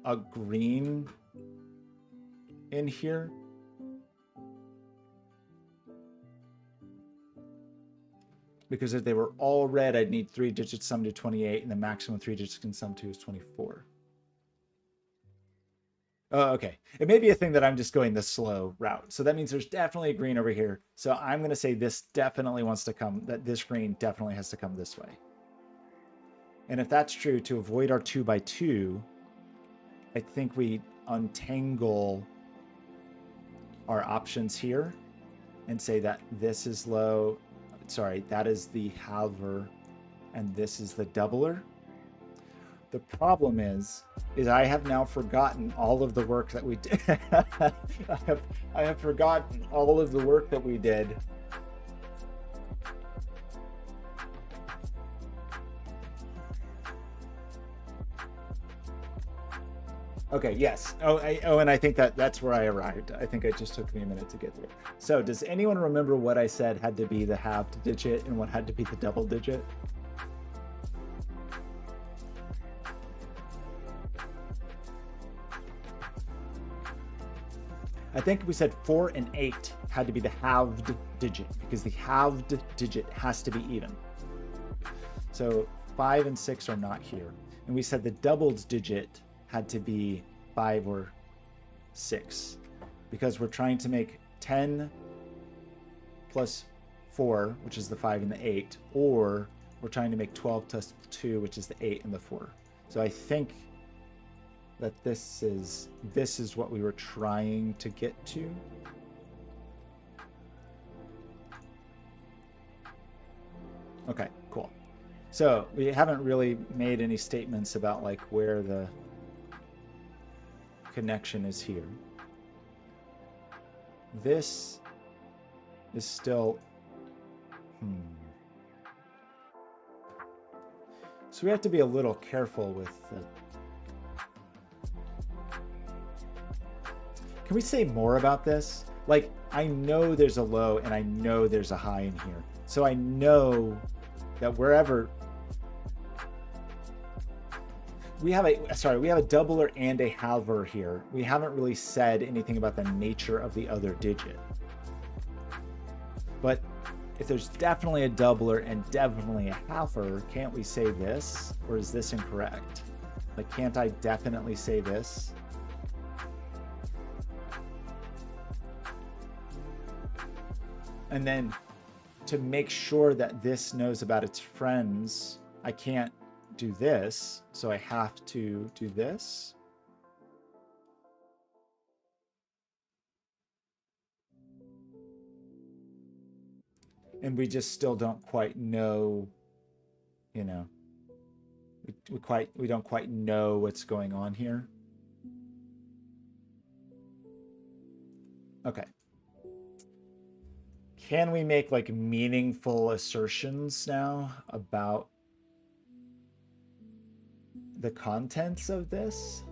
Speaker 1: a green in here? Because if they were all red, I'd need 3 digits sum to 28, and the maximum 3 digits can sum to is 24. Oh, okay. It may be a thing that I'm just going the slow route. So that means there's definitely a green over here. So I'm going to say this definitely wants to come, that this green definitely has to come this way. And if that's true, to avoid our 2x2, I think we untangle our options here and say that this is low. Sorry, that is the halver and this is the doubler. The problem is I have now forgotten all of the work that we did. I have forgotten all of the work that we did. Okay, yes. And I think that's where I arrived. I think it just took me a minute to get there. So does anyone remember what I said had to be the halved digit and what had to be the double digit? I think we said 4 and 8 had to be the halved digit because the halved digit has to be even. So 5 and 6 are not here. And we said the doubled digit had to be 5 or 6 because we're trying to make 10 plus 4, which is the 5 and the 8, or we're trying to make 12 plus 2, which is the 8 and the 4. So I think that this is what we were trying to get to. Okay, cool. So we haven't really made any statements about like where the connection is here. This is still So we have to be a little careful with the... Can we say more about this? Like, I know there's a low and I know there's a high in here. So I know that wherever we have a doubler and a halver here. We haven't really said anything about the nature of the other digit. But if there's definitely a doubler and definitely a halfer, can't we say this? Or is this incorrect? Like, can't I definitely say this? And then to make sure that this knows about its friends, I can't do this, so I have to do this. And we just still don't quite know, you know, we don't quite know what's going on here. Okay. Can we make like meaningful assertions now about the contents of this?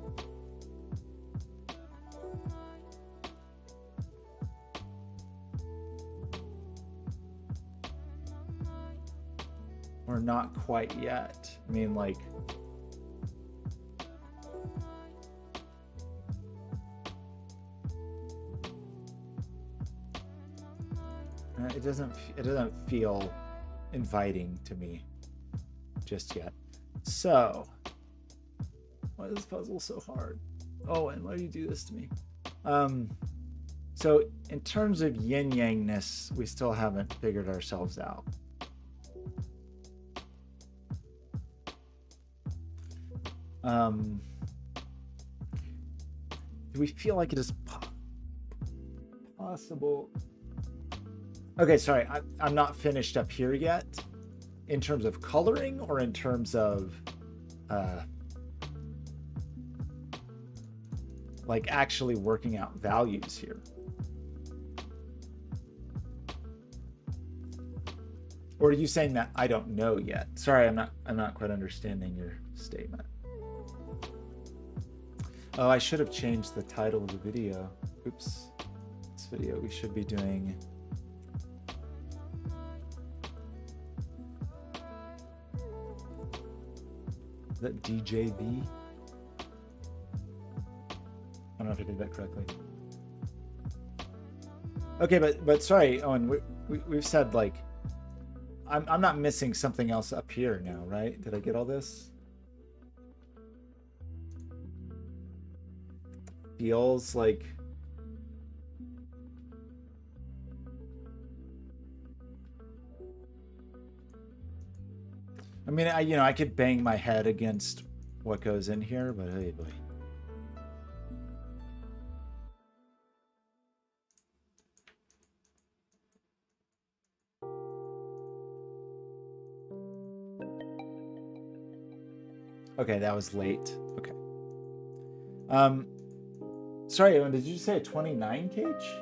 Speaker 1: Or not quite yet? I mean, like, it doesn't feel inviting to me just yet. So, why is this puzzle so hard? Oh, and why do you do this to me? So in terms of yin-yangness, we still haven't figured ourselves out. Do we feel like it is possible? Okay, sorry, I'm not finished up here yet. In terms of coloring or in terms of like actually working out values here? Or are you saying that I don't know yet? Sorry, I'm not quite understanding your statement. Oh, I should have changed the title of the video. Oops. This video we should be doing that DJV. I don't know if I did that correctly. Okay, but sorry, Owen. We've said like I'm not missing something else up here now, right? Did I get all this? Feels like I mean, I could bang my head against what goes in here, but hey, boy. Okay, that was late. Okay. Sorry, Owen, did you say a 29 cage?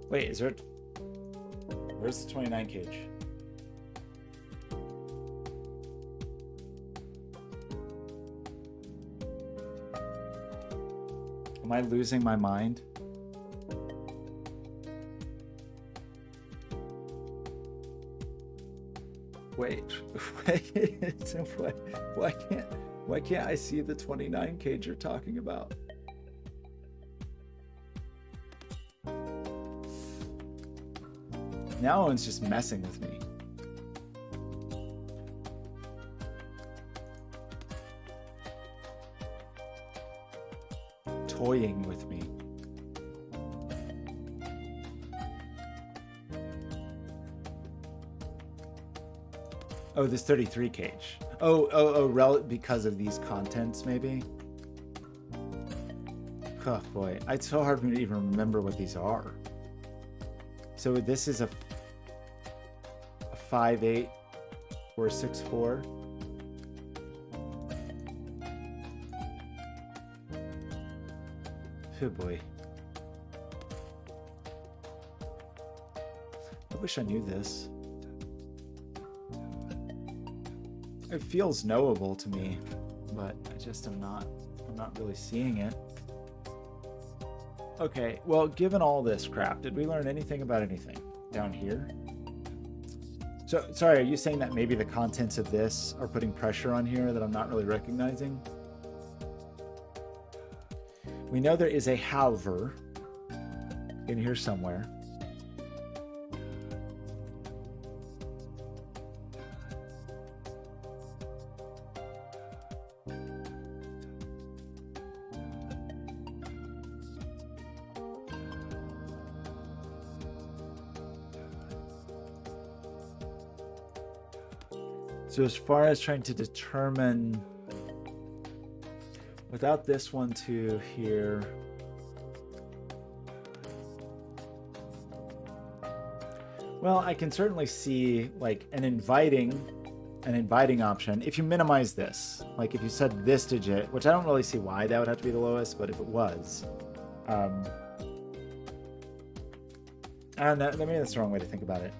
Speaker 1: Wait, is there... Where's the 29 cage? Am I losing my mind? Wait, why can't I see the 29 cage you're talking about? Now Owen's just messing with me. Toying with me. Oh, this 33 cage. Oh, because of these contents, maybe? Oh boy, it's so hard for me to even remember what these are. So this is a 5/8 or a 6/4. Oh boy. I wish I knew this. It feels knowable to me, but I just I'm not really seeing it. Okay, well, given all this crap, did we learn anything about anything down here? So, sorry, are you saying that maybe the contents of this are putting pressure on here that I'm not really recognizing? We know there is a however in here somewhere. So as far as trying to determine, without this one to here, well, I can certainly see like an inviting option. If you minimize this, like if you said this digit, which I don't really see why that would have to be the lowest, but if it was, and maybe that's the wrong way to think about it.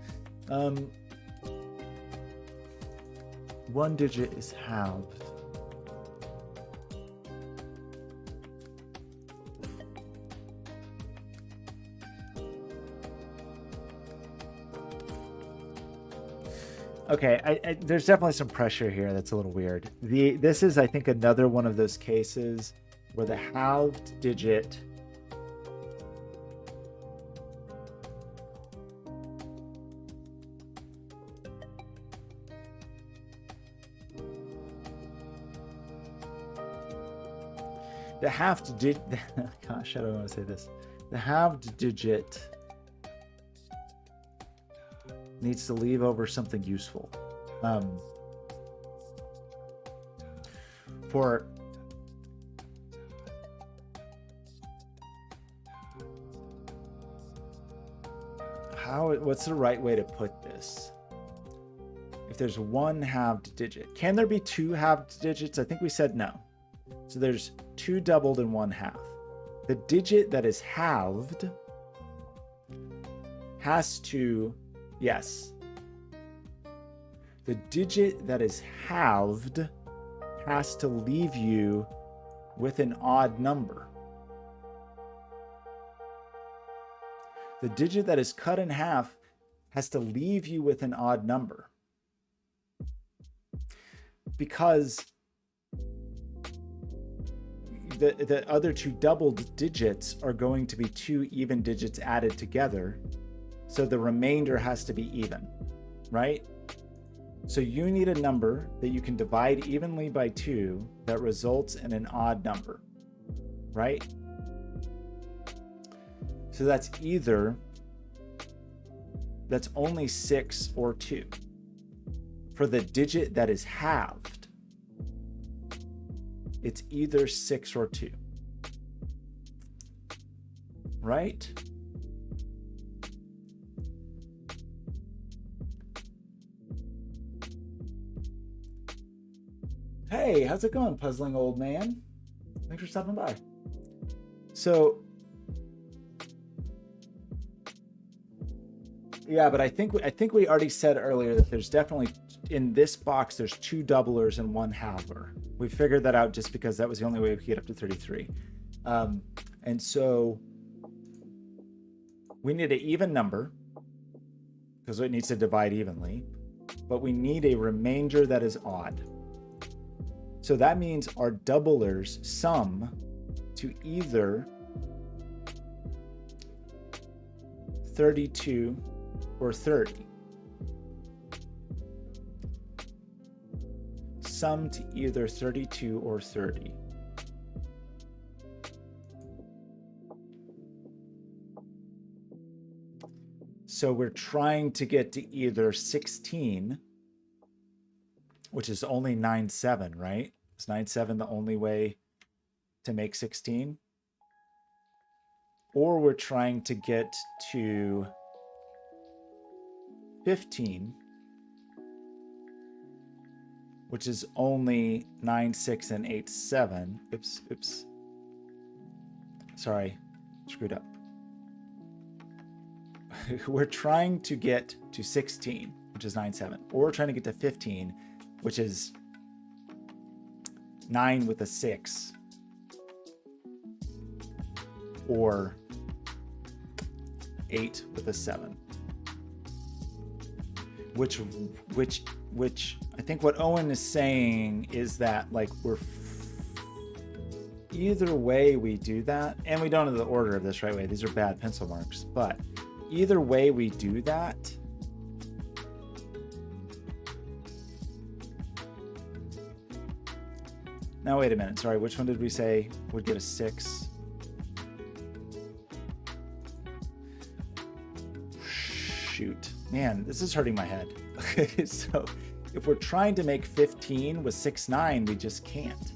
Speaker 1: One digit is halved. Okay, there's definitely some pressure here that's a little weird. This is, I think, another one of those cases where the halved digit gosh, I don't want to say this. The halved digit needs to leave over something useful. For what's the right way to put this? If there's one halved digit, can there be two halved digits? I think we said no. So there's two doubled and one half. The digit that is halved has to, yes. The digit that is halved has to leave you with an odd number. The digit that is cut in half has to leave you with an odd number. Because the other two doubled digits are going to be two even digits added together. So the remainder has to be even, right? So you need a number that you can divide evenly by 2 that results in an odd number, right? So that's only 6 or 2. For the digit that is halved, it's either 6 or 2, right? Hey, how's it going, puzzling old man? Thanks for stopping by. So, yeah, but I think we already said earlier that there's definitely, in this box, there's 2 doublers and 1 halver. We figured that out just because that was the only way we could get up to 33. And so we need an even number because it needs to divide evenly, but we need a remainder that is odd. So that means our doublers sum to either 32 or 30. Sum to either 32 or 30. So we're trying to get to either 16, which is only 9/7, right? Is 9/7 the only way to make 16? or we're trying to get to 15, which is only 9, 6, and 8, 7. Oops. Sorry, screwed up. We're trying to get to 16, which is 9, 7. Or we're trying to get to 15, which is 9 with a 6. Or 8 with a 7. Which I think what Owen is saying is that like we're either way we do that, and we don't know the order of this right way. These are bad pencil marks, but either way we do that, now wait a minute, sorry, which one did we say would get a 6? Shoot, man, this is hurting my head. So if we're trying to make 15 with 6, 9, we just can't.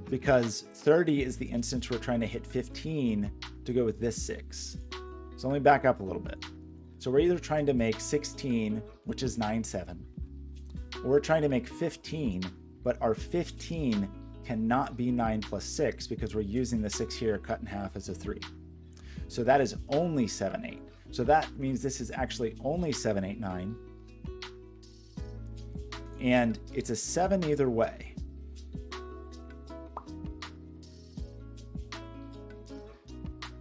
Speaker 1: Because 30 is the instance we're trying to hit 15 to go with this 6. So let me back up a little bit. So we're either trying to make 16, which is 9, 7, or we're trying to make 15, but our 15 cannot be 9 plus 6 because we're using the 6 here cut in half as a 3. So that is only 7, 8. So that means this is actually only 7, 8, 9. And it's a 7 either way.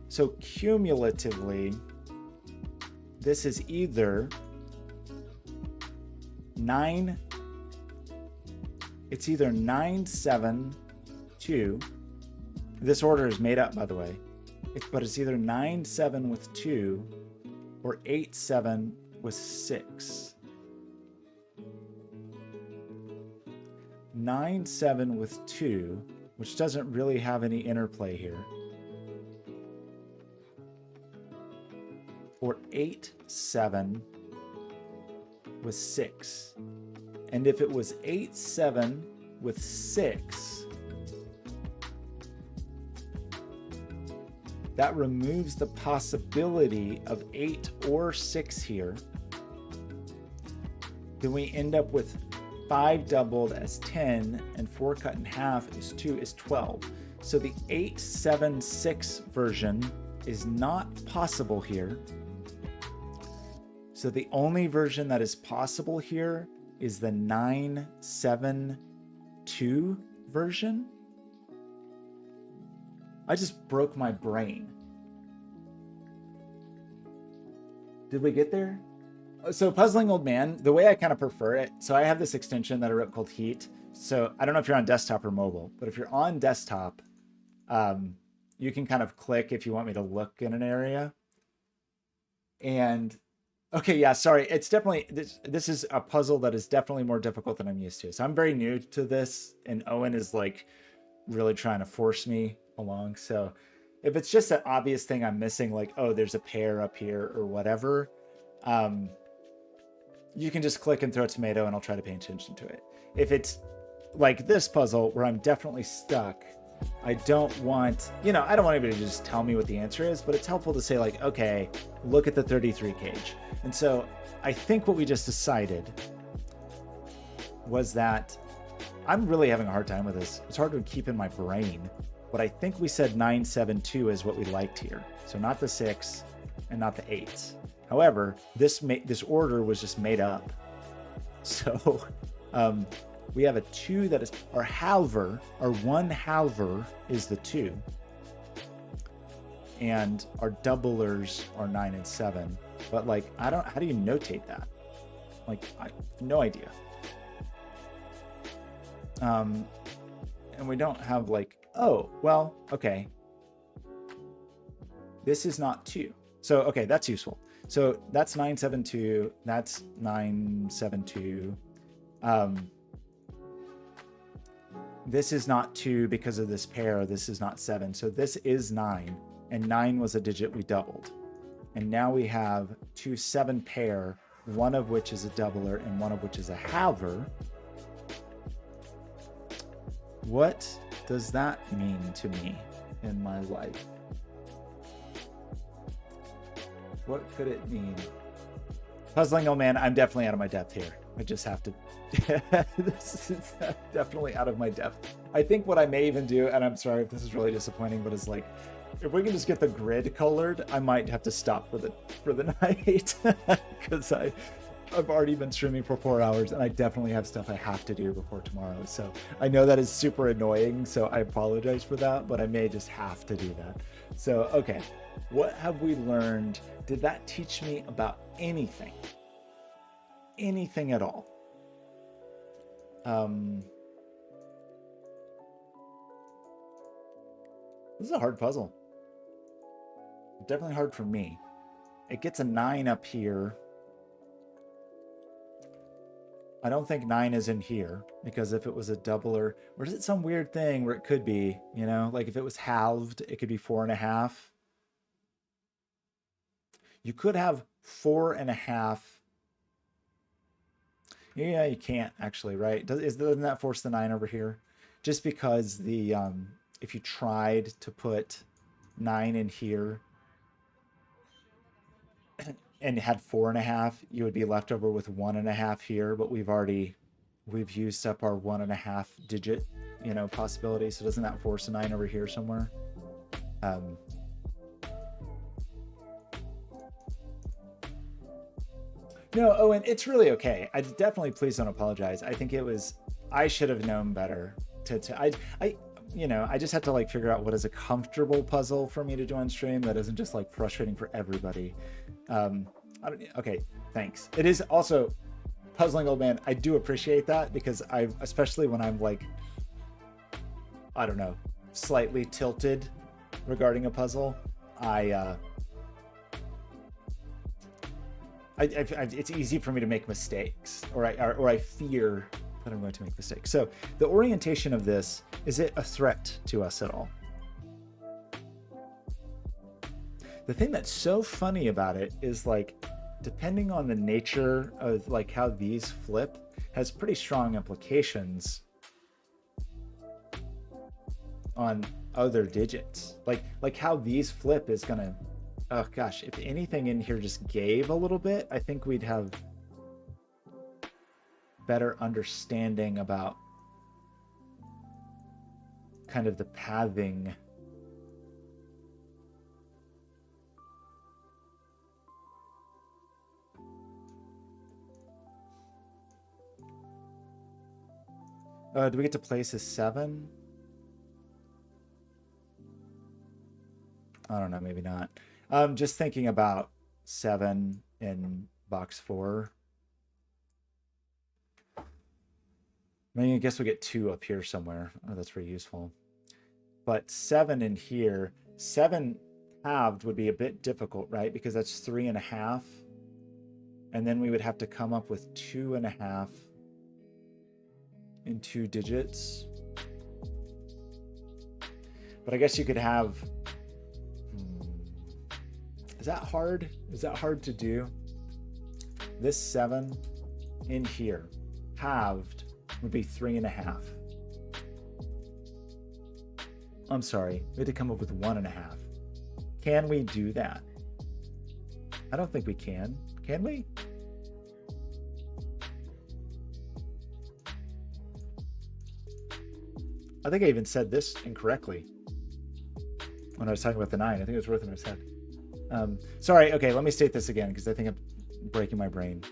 Speaker 1: So cumulatively, this is either 9, it's either 9, 7, 2. This order is made up, by the way. But it's either 9, 7 with 2 or 8, 7 with 6. 9, 7 with 2, which doesn't really have any interplay here. Or 8, 7 with 6. And if it was 8, 7 with 6, that removes the possibility of 8 or 6 here. Then we end up with 5 doubled as 10, and 4 cut in half is 2 is 12. So the 8, 7, 6 version is not possible here. So the only version that is possible here is the 9, 7, 2 version. I just broke my brain. Did we get there? So Puzzling Old Man, the way I kind of prefer it, so I have this extension that I wrote called Heat. So I don't know if you're on desktop or mobile, but if you're on desktop, you can kind of click if you want me to look in an area. And okay, yeah, sorry. It's definitely, this is a puzzle that is definitely more difficult than I'm used to. So I'm very new to this, and Owen is like really trying to force me along. So if it's just an obvious thing I'm missing, like, oh, there's a pair up here or whatever, you can just click and throw a tomato and I'll try to pay attention to it. If it's like this puzzle where I'm definitely stuck, I don't want, I don't want anybody to just tell me what the answer is, but it's helpful to say like, okay, look at the 33 cage. And so I think what we just decided was that I'm really having a hard time with this. It's hard to keep in my brain, but I think we said 972 is what we liked here. So not the 6 and not the 8. However, this order was just made up. So we have a 2 that is our halver, our 1 halver is the 2. And our doublers are 9 and 7. But like, how do you notate that? Like, I have no idea. And we don't have like, oh, well, okay. This is not 2. So, okay, that's useful. So that's 972, that's 972. This is not 2 because of this pair, this is not 7. So this is 9, and 9 was a digit we doubled. And now we have 2 7 pair, one of which is a doubler and one of which is a halver. What does that mean to me in my life? What could it mean? Puzzling, oh man, I'm definitely out of my depth here. I just have to. This is definitely out of my depth. I think what I may even do, and I'm sorry if this is really disappointing, but is like, if we can just get the grid colored, I might have to stop for the night because I've already been streaming for 4 hours and I definitely have stuff I have to do before tomorrow. So I know that is super annoying, so I apologize for that, but I may just have to do that. So, okay, what have we learned? Did that teach me about anything? Anything at all? This is a hard puzzle. Definitely hard for me. It gets a 9 up here. I don't think 9 is in here, because if it was a doubler, or is it some weird thing where it could be, you know, like if it was halved, it could be 4.5. You could have 4.5. Yeah, you can't actually, right? Doesn't that force the 9 over here? Just because the if you tried to put 9 in here and had 4.5, you would be left over with 1.5 here, but we've used up our 1.5 digit, you know, possibility. So doesn't that force a 9 over here somewhere? No, Owen, it's really okay. I definitely, please don't apologize. I think I should have known better I just have to like figure out what is a comfortable puzzle for me to do on stream that isn't just like frustrating for everybody. Okay, thanks. It is also puzzling, old man. I do appreciate that, because especially when I'm like, I don't know, slightly tilted regarding a puzzle, it's easy for me to make mistakes, or I fear that I'm going to make mistakes. So the orientation of this, is it a threat to us at all? The thing that's so funny about it is, like, depending on the nature of like how these flip, has pretty strong implications on other digits. Like how these flip is gonna, oh gosh, if anything in here just gave a little bit, I think we'd have better understanding about kind of the pathing. Do we get to place a 7? I don't know, maybe not. Just thinking about 7 in box 4. I mean, I guess we get 2 up here somewhere. Oh, that's pretty useful. But 7 in here, 7 halved would be a bit difficult, right? Because that's 3.5. And then we would have to come up with 2.5 in 2 digits. But I guess you could have, is that hard? Is that hard to do? This 7 in here, halved, would be 3.5. I'm sorry, we had to come up with 1.5. Can we do that? I don't think we can. Can we? I think I even said this incorrectly when I was talking about the 9. I think it was worth what I said. Sorry, okay, let me state this again, because I think I'm breaking my brain.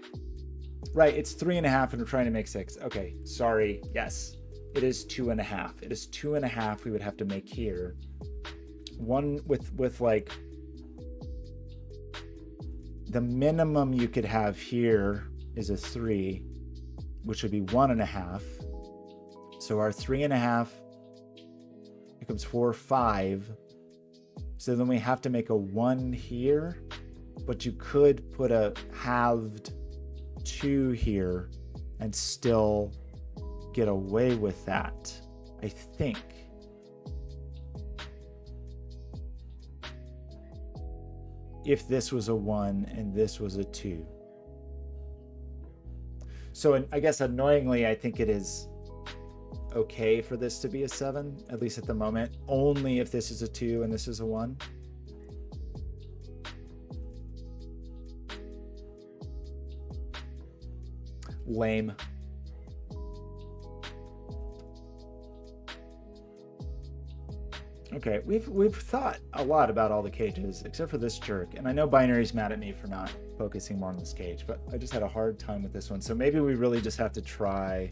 Speaker 1: Right, it's 3.5 and we're trying to make 6. Okay, sorry, yes. It is 2.5. It is 2.5 we would have to make here. One with like, the minimum you could have here is a 3, which would be 1.5. So our 3.5 becomes 4, 5. So then we have to make a 1 here, but you could put a halved 2 here and still get away with that, I think. If this was a 1 and this was a 2. So I guess annoyingly, I think it is okay for this to be a 7, at least at the moment. Only if this is a 2 and this is a 1. Lame. Okay, we've thought a lot about all the cages, except for this jerk. And I know Binary's mad at me for not focusing more on this cage, but I just had a hard time with this one. So maybe we really just have to try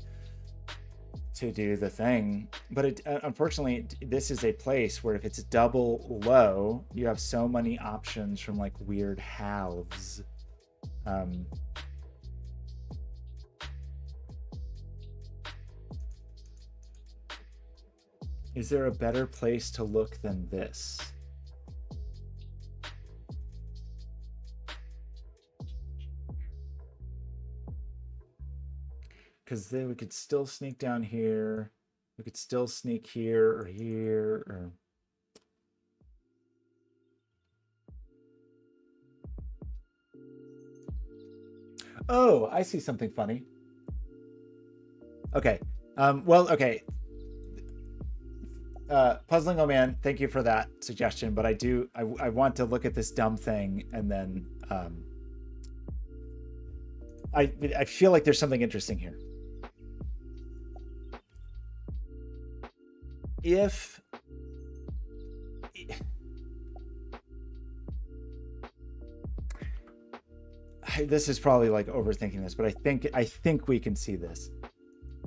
Speaker 1: to do the thing. But unfortunately, this is a place where if it's double low, you have so many options from like weird halves. Is there a better place to look than this? Because then we could still sneak down here. We could still sneak here or here or... Oh, I see something funny. Okay. Well, okay. Puzzling Oh Man, thank you for that suggestion, but I want to look at this dumb thing and then I feel like there's something interesting here. If this is probably like overthinking this, but I think we can see this.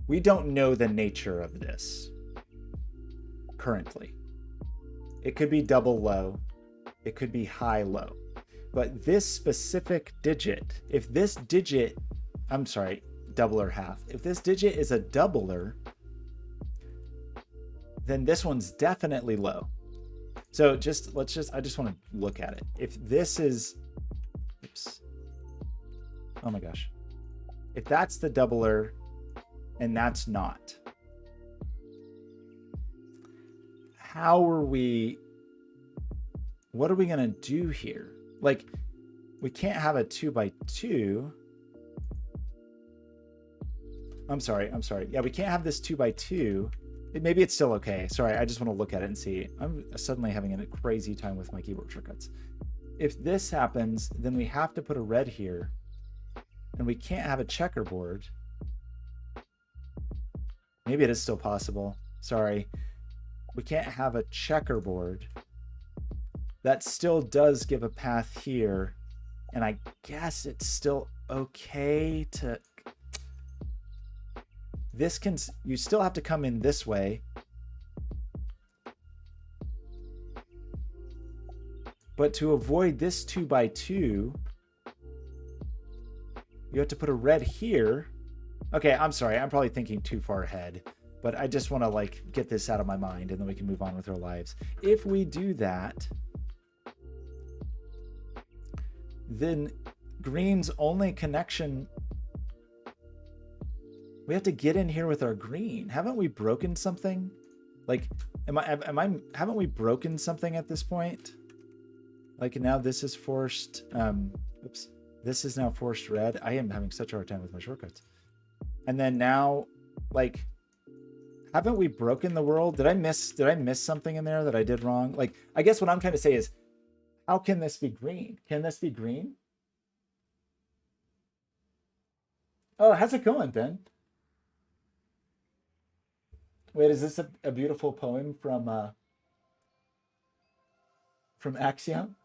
Speaker 1: We don't know the nature of this currently. It could be double low, it could be high low, but this specific digit, if this digit, I'm sorry, doubler half, if this digit is a doubler, then this one's definitely low. So I just want to look at it. If this is, oops, oh my gosh, if that's the doubler and that's not, what are we going to do here? Like, we can't have a 2 by 2. I'm sorry. Yeah, we can't have this 2 by 2. Maybe it's still okay. Sorry, I just want to look at it and see. I'm suddenly having a crazy time with my keyboard shortcuts. If this happens, then we have to put a red here. And we can't have a checkerboard. Maybe it is still possible. Sorry. We can't have a checkerboard. That still does give a path here. And I guess it's still okay to... This can... You still have to come in this way. But to avoid this 2 by 2, you have to put a red here. Okay, I'm sorry. I'm probably thinking too far ahead. But I just want to like get this out of my mind and then we can move on with our lives. If we do that, then green's only connection, we have to get in here with our green. Haven't we broken something? Like, haven't we broken something at this point? Like now this is forced, oops, this is now forced red. I am having such a hard time with my shortcuts. And then now, like, haven't we broken the world? Did I miss something in there that I did wrong? Like, I guess what I'm trying to say is, how can this be green? Can this be green? Oh, how's it going, Ben? Wait, is this a beautiful poem from Axiom?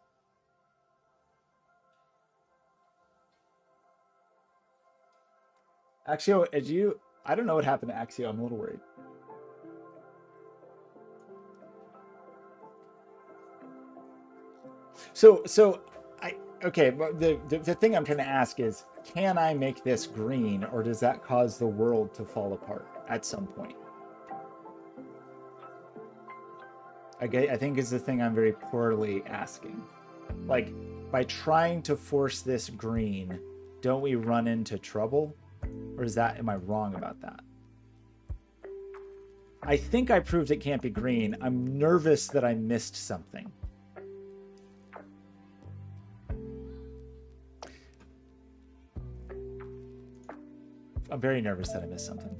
Speaker 1: Axio, I don't know what happened to Axio. I'm a little worried. So okay, but the thing I'm trying to ask is, can I make this green, or does that cause the world to fall apart at some point? I think is the thing I'm very poorly asking. Like, by trying to force this green, don't we run into trouble? Or am I wrong about that? I think I proved it can't be green. I'm nervous that I missed something. I'm very nervous that I missed something.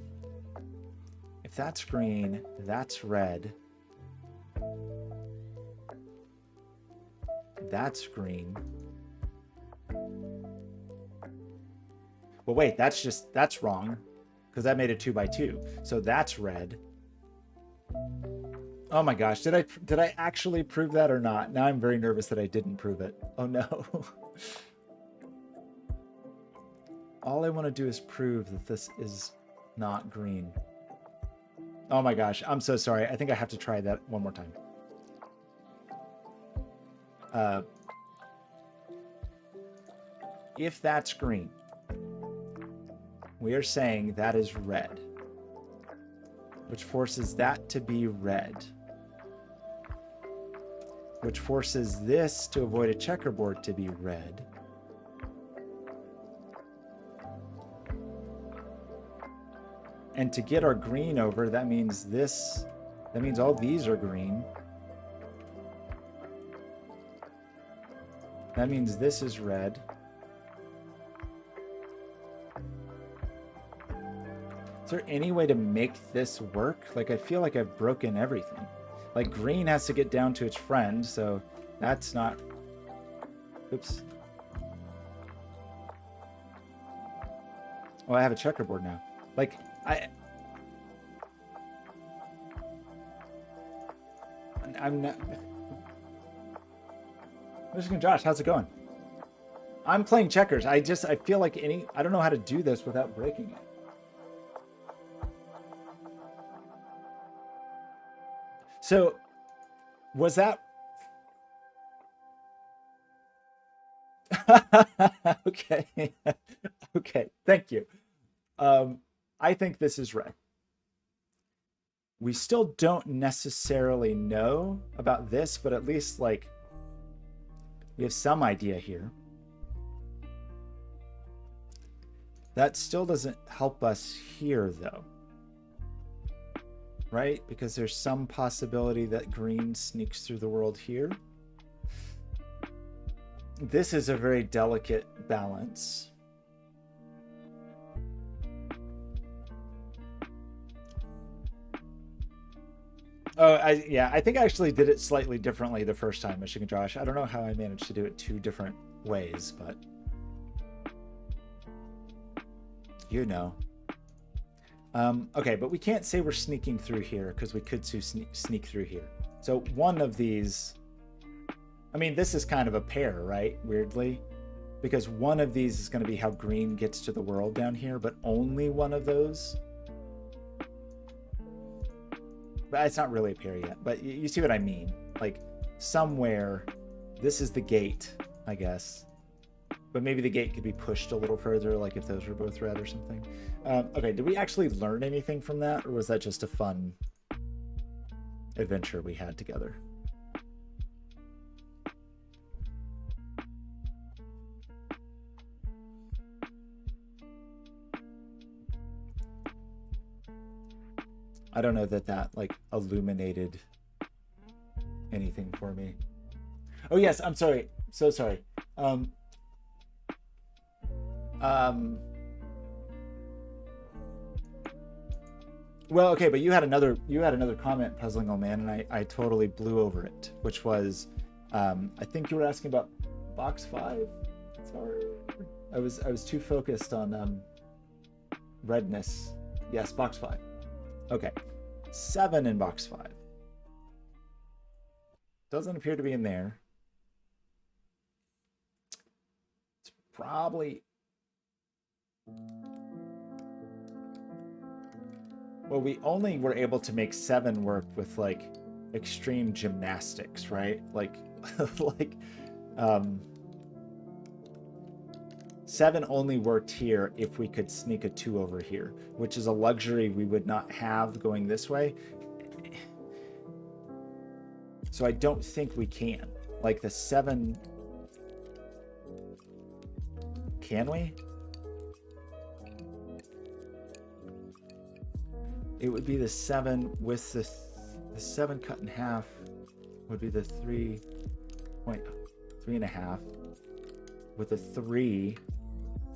Speaker 1: if that's green, that's red. That's green. Well, wait, that's wrong, because that made it 2 by 2. So that's red. Oh my gosh, did I actually prove that or not? Now I'm very nervous that I didn't prove it. Oh no. All I want to do is prove that this is not green. Oh my gosh, I'm so sorry. I think I have to try that one more time. If that's green, we are saying that is red, which forces that to be red, which forces this to avoid a checkerboard to be red. And to get our green over, that means all these are green. That means this is red. Is there any way to make this work? Like, I feel like I've broken everything. Like, green has to get down to its friend, so that's not... Oops. Oh, I have a checkerboard now. Like, I'm not... Mr. Josh, how's it going? I'm playing checkers. I feel like I don't know how to do this without breaking it. So, was that... Okay. Okay, thank you. I think this is red. We still don't necessarily know about this, but at least, like, we have some idea here. That still doesn't help us here, though. Right? Because there's some possibility that green sneaks through the world here. This is a very delicate balance. Oh, I think I actually did it slightly differently the first time, Michigan Josh. I don't know how I managed to do it 2 different ways, but you know. Okay, but we can't say we're sneaking through here because we could sneak through here. So one of these, I mean, this is kind of a pair, right? Weirdly, because one of these is going to be how green gets to the world down here, but only one of those. But it's not really a pair yet, but you see what I mean? Like, somewhere, this is the gate, I guess. But maybe the gate could be pushed a little further, like if those were both red or something. Okay, did we actually learn anything from that, or was that just a fun adventure we had together? I don't know that like illuminated anything for me. Oh yes, I'm sorry. So sorry. Well, okay, but you had another comment, Puzzling Old Man, and I totally blew over it, which was, I think you were asking about box 5. Sorry, I was too focused on redness. Yes, box 5. Okay, 7 in box 5. Doesn't appear to be in there. It's probably... Well, we only were able to make 7 work with like extreme gymnastics, right? Like, 7 only worked here if we could sneak a 2 over here, which is a luxury we would not have going this way. So I don't think we can. Like the 7... Can we? It would be the 7 with the 7 cut in half would be the 3.5 with the 3,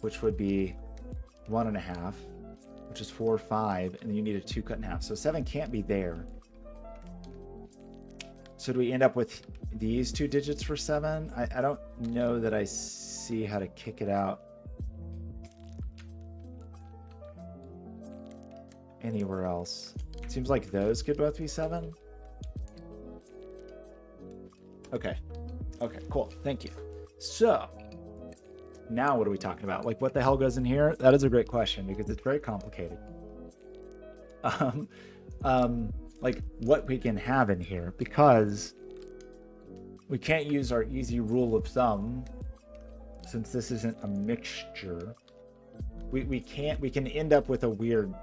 Speaker 1: which would be 1.5, which is 4, 5, and then you need a 2 cut in half. So 7 can't be there. So do we end up with these 2 digits for 7? I don't know that I see how to kick it out anywhere else. Seems like those could both be 7. Okay. Okay, cool. Thank you. So now what are we talking about? Like, what the hell goes in here? That is a great question because it's very complicated. Like what we can have in here, because we can't use our easy rule of thumb since this isn't a mixture. We can end up with a weird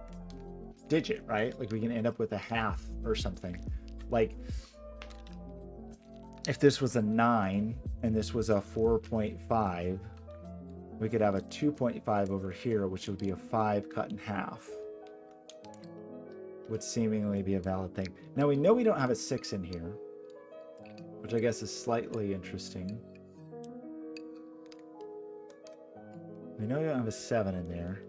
Speaker 1: digit, right? Like we can end up with a half or something. Like if this was a 9 and this was a 4.5, we could have a 2.5 over here, which would be a 5 cut in half. Would seemingly be a valid thing. Now we know we don't have a 6 in here, which I guess is slightly interesting. We know we don't have a 7 in there.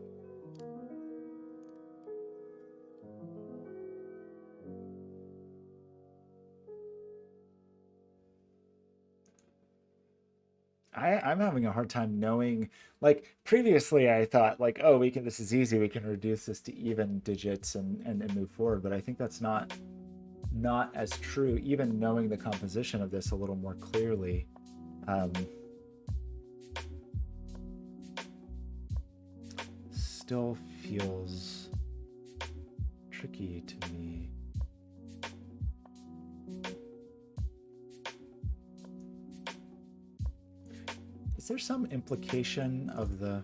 Speaker 1: I'm having a hard time knowing, like previously I thought like, oh, this is easy. We can reduce this to even digits and move forward. But I think that's not as true, even knowing the composition of this a little more clearly. Still feels tricky to me. Is there some implication of the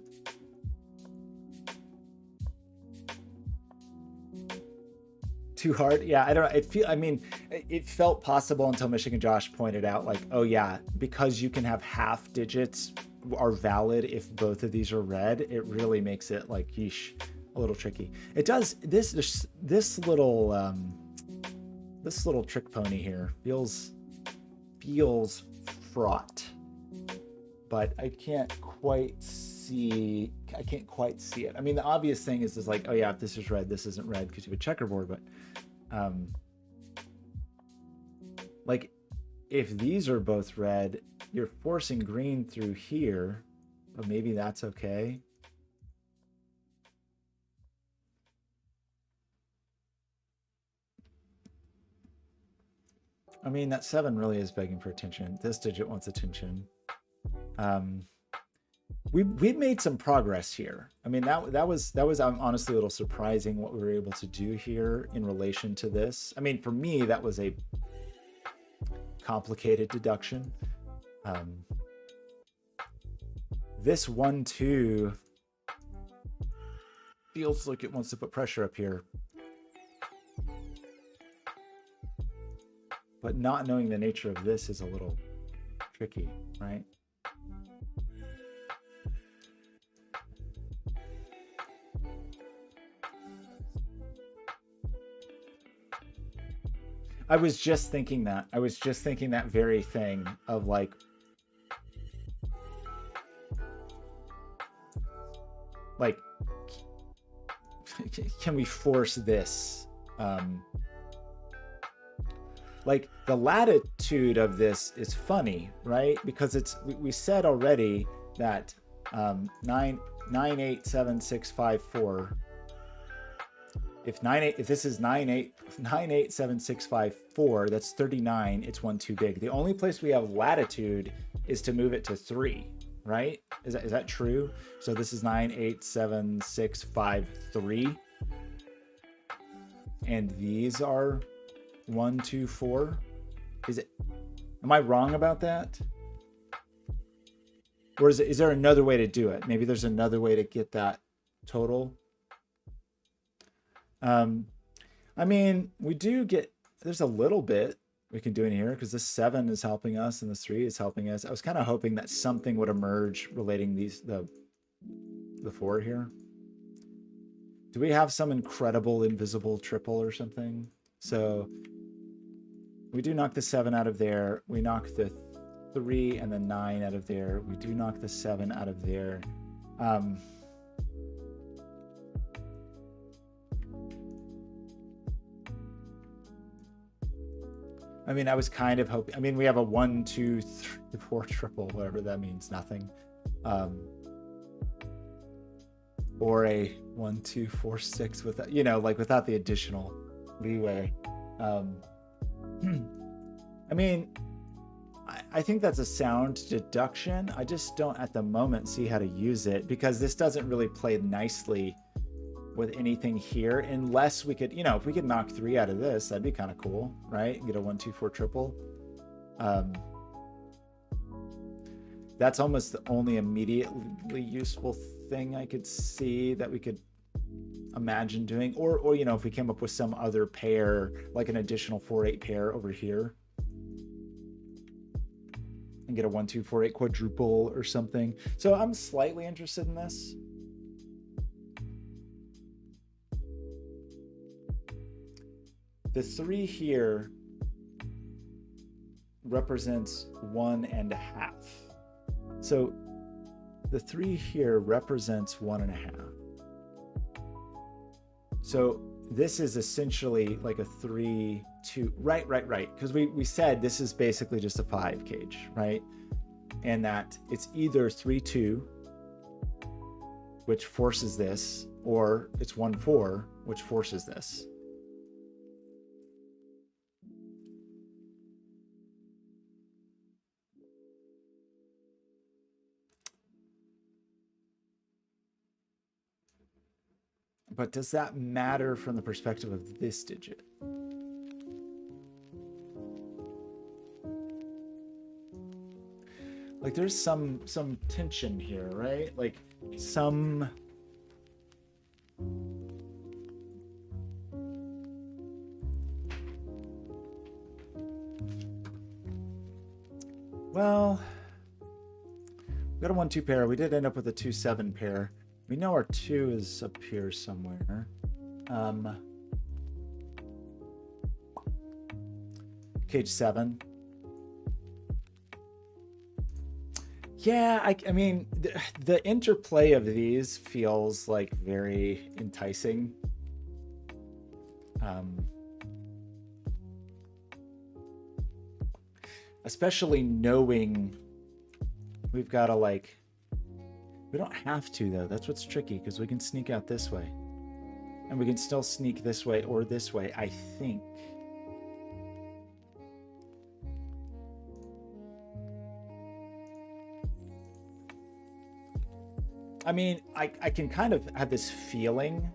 Speaker 1: too hard? Yeah, I don't know. It felt possible until Michigan Josh pointed out like, oh yeah, because you can have half digits are valid if both of these are red, it really makes it like yeesh, a little tricky. It does this little trick pony here feels fraught. But I can't quite see it. I mean, the obvious thing is like, oh yeah, if this is red, this isn't red because you have a checkerboard. But like if these are both red, you're forcing green through here, but maybe that's okay. I mean, that 7 really is begging for attention. This digit wants attention. We've made some progress here. I mean, that was honestly a little surprising what we were able to do here in relation to this. I mean, for me, that was a complicated deduction. This 1, 2 feels like it wants to put pressure up here. But not knowing the nature of this is a little tricky, right? I was just thinking that. I was just thinking that very thing of like, can we force this? Like the latitude of this is funny, right? Because we said already that 98765 if this is 98765 that's 39, it's 1 too big. The only place we have latitude is to move it to 3, right? Is that true? So this is 98765 and these are 1, 2, 4. Am I wrong about that? Or is there another way to do it? Maybe there's another way to get that total. I mean, there's a little bit we can do in here because this 7 is helping us and this 3 is helping us. I was kind of hoping that something would emerge relating the 4 here. Do we have some incredible invisible triple or something? So we do knock the 7 out of there. We knock the 3 and the 9 out of there. We do knock the 7 out of there. I mean, I was kind of hoping. I mean, we have a 1, 2, 3, 4 triple, whatever that means, nothing, or a 1, 2, 4, 6 without, like without the additional leeway. I mean, I think that's a sound deduction. I just don't at the moment see how to use it because this doesn't really play nicely with anything here unless we could, if we could knock 3 out of this, that'd be kind of cool, right? Get a 1, 2, 4 triple. That's almost the only immediately useful thing I could see that we could imagine doing, or if we came up with some other pair, like an additional 4-8 pair over here, and get a 1, 2, 4, 8 quadruple or something. So I'm slightly interested in this. The 3 here represents 1.5. So the 3 here represents 1.5. So this is essentially like a 3, 2, right. Because we said this is basically just a 5 cage, right? And that it's either 3, 2, which forces this, or it's 1, 4, which forces this. But does that matter from the perspective of this digit? Like there's some tension here, right? Like some well, we got a 1, 2 pair. We did end up with a 2, 7 pair. We know our 2 is up here somewhere. Cage 7. Yeah, I mean, the interplay of these feels like very enticing. Especially knowing we've got to like, we don't have to though. That's what's tricky because we can sneak out this way. And we can still sneak this way or this way, I think. I mean, I can kind of have this feeling.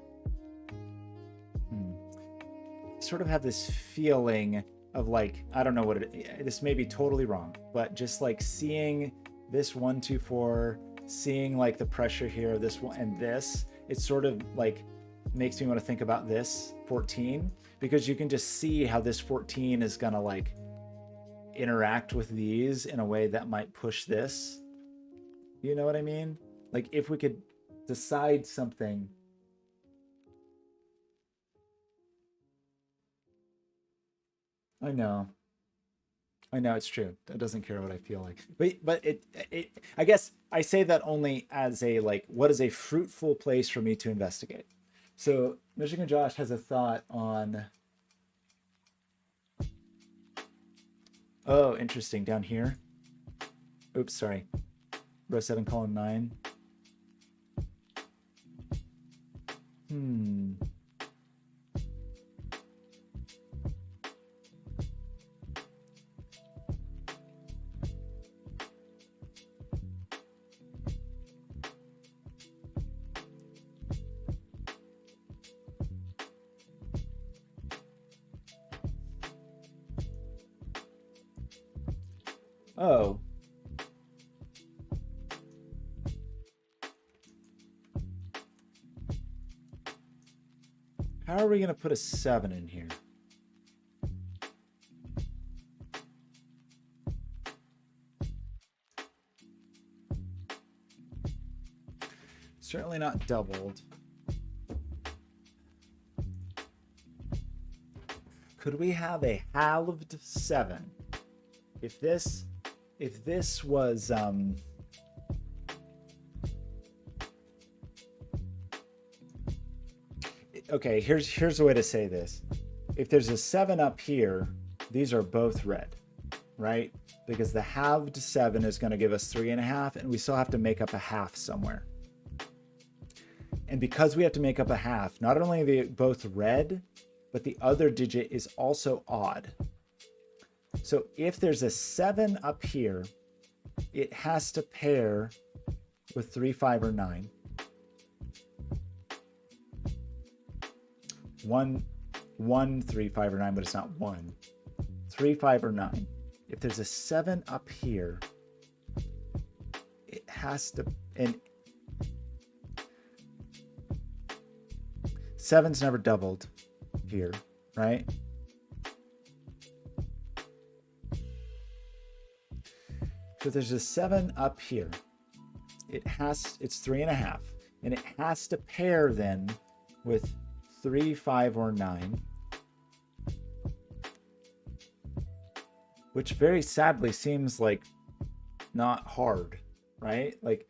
Speaker 1: Sort of have this feeling of like, I don't know what this may be totally wrong, but just like seeing this 1, 2, 4, seeing like the pressure here of this one and this, it sort of like makes me want to think about this 14, because you can just see how this 14 is gonna like interact with these in a way that might push this. You know what I mean? Like if we could decide something. I know it's true. It doesn't care what I feel like. But it I guess I say that only as a like, what is a fruitful place for me to investigate? So Michigan Josh has a thought on, oh, interesting, down here. Oops, sorry. Row 7, column 9. Oh. How are we going to put a 7 in here? Certainly not doubled. Could we have a halved 7? If this was okay, here's a way to say this. If there's a 7 up here these are both red, right? Because the halved 7 is going to give us 3.5, and we still have to make up a half somewhere. And because we have to make up a half, not only are they both red, but the other digit is also odd. So if there's a 7 up here, it has to pair with 3, 5, or 9. 1, 3, 5, or 9, but it's not 1. 3, 5, or 9. If there's a 7 up here, it has to, and 7's never doubled here, right? So there's a 7 up here. It's 3.5, and it has to pair then with 3, 5, or 9, which very sadly seems like not hard, right? Like,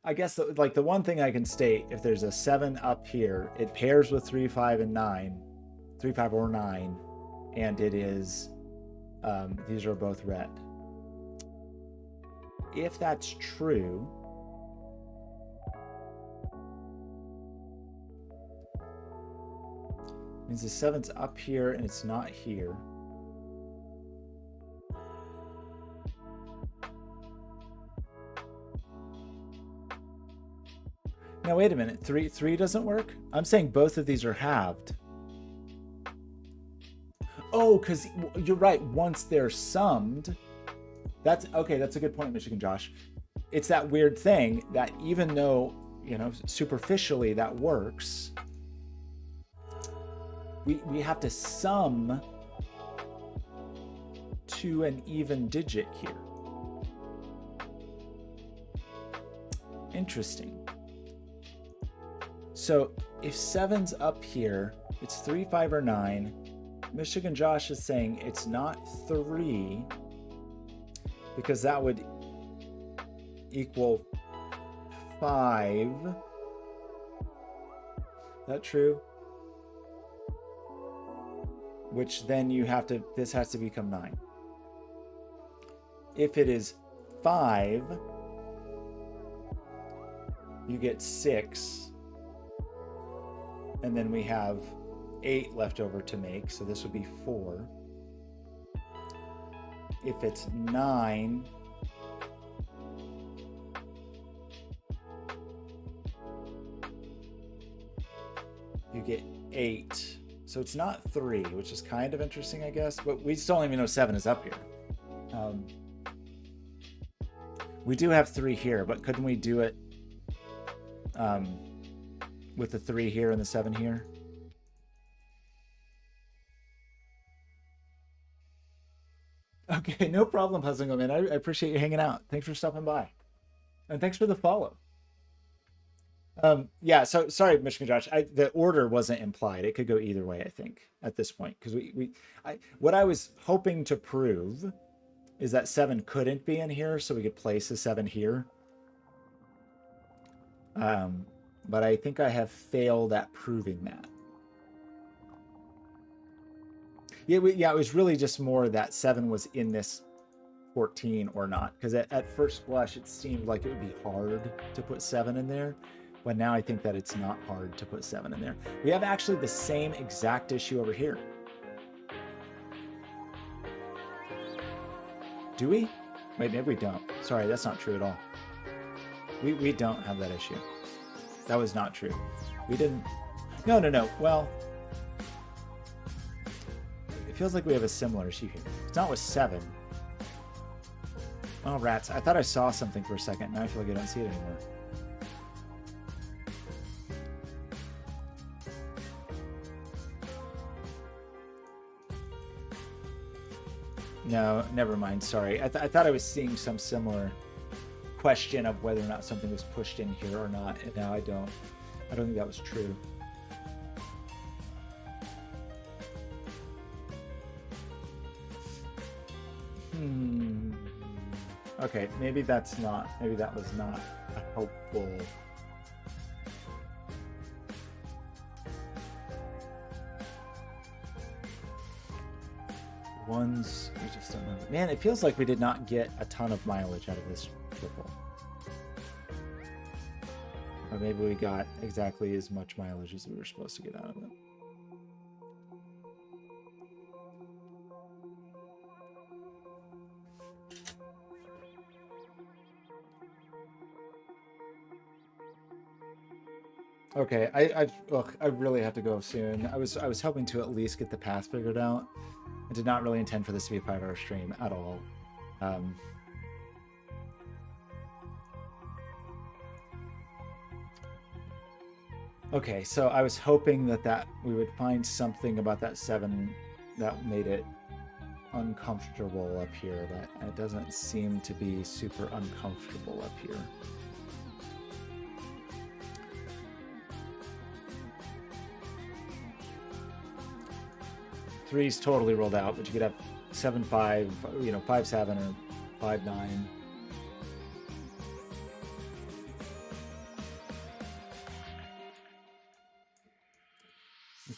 Speaker 1: I guess like the one thing I can state, if there's a 7 up here, it pairs with 3, 5, and 9, 3, 5, or 9, and it is, these are both red. If that's true, it means the 7's up here and it's not here. Now wait a minute, 3 doesn't work? I'm saying both of these are halved. Oh, because you're right, once they're summed, that's okay, that's a good point, Michigan Josh. It's that weird thing that even though, you know, superficially that works, we have to sum to an even digit here. Interesting. So if 7's up here, it's 3, 5, or 9. Michigan Josh is saying it's not 3 because that would equal 5. Is that true? Which then you have to, this has to become 9. If it is 5, you get 6. And then we have 8 left over to make, so this would be 4. If it's 9, you get 8. So it's not 3, which is kind of interesting, I guess, but we still don't even know 7 is up here. We do have 3 here, but couldn't we do it with the 3 here and the 7 here? Okay, no problem, Puzzling Man. I appreciate you hanging out. Thanks for stopping by. And thanks for the follow. Yeah, so sorry, Michigan Josh. The order wasn't implied. It could go either way, I think, at this point. Because what I was hoping to prove is that 7 couldn't be in here, so we could place a 7 here. But I think I have failed at proving that. Yeah, it was really just more that 7 was in this 14 or not. Because at first blush, it seemed like it would be hard to put 7 in there. But now I think that it's not hard to put 7 in there. We have actually the same exact issue over here. Do we? Wait, maybe we don't. Sorry, that's not true at all. We don't have that issue. That was not true. We didn't. No. Well, it feels like we have a similar issue here. It's not with 7. Oh, rats. I thought I saw something for a second. Now I feel like I don't see it anymore. No, never mind. Sorry. I thought I was seeing some similar question of whether or not something was pushed in here or not, and now I don't think that was true. Okay, maybe that was not a helpful ones we just don't know. Man, it feels like we did not get a ton of mileage out of this triple. Or maybe we got exactly as much mileage as we were supposed to get out of it. Okay, I really have to go soon. I was hoping to at least get the path figured out. I did not really intend for this to be a 5-hour stream at all. Okay, so I was hoping that we would find something about that 7 that made it uncomfortable up here, but it doesn't seem to be super uncomfortable up here. Three's totally rolled out, but you could have 7-5, 5-7 or 5-9.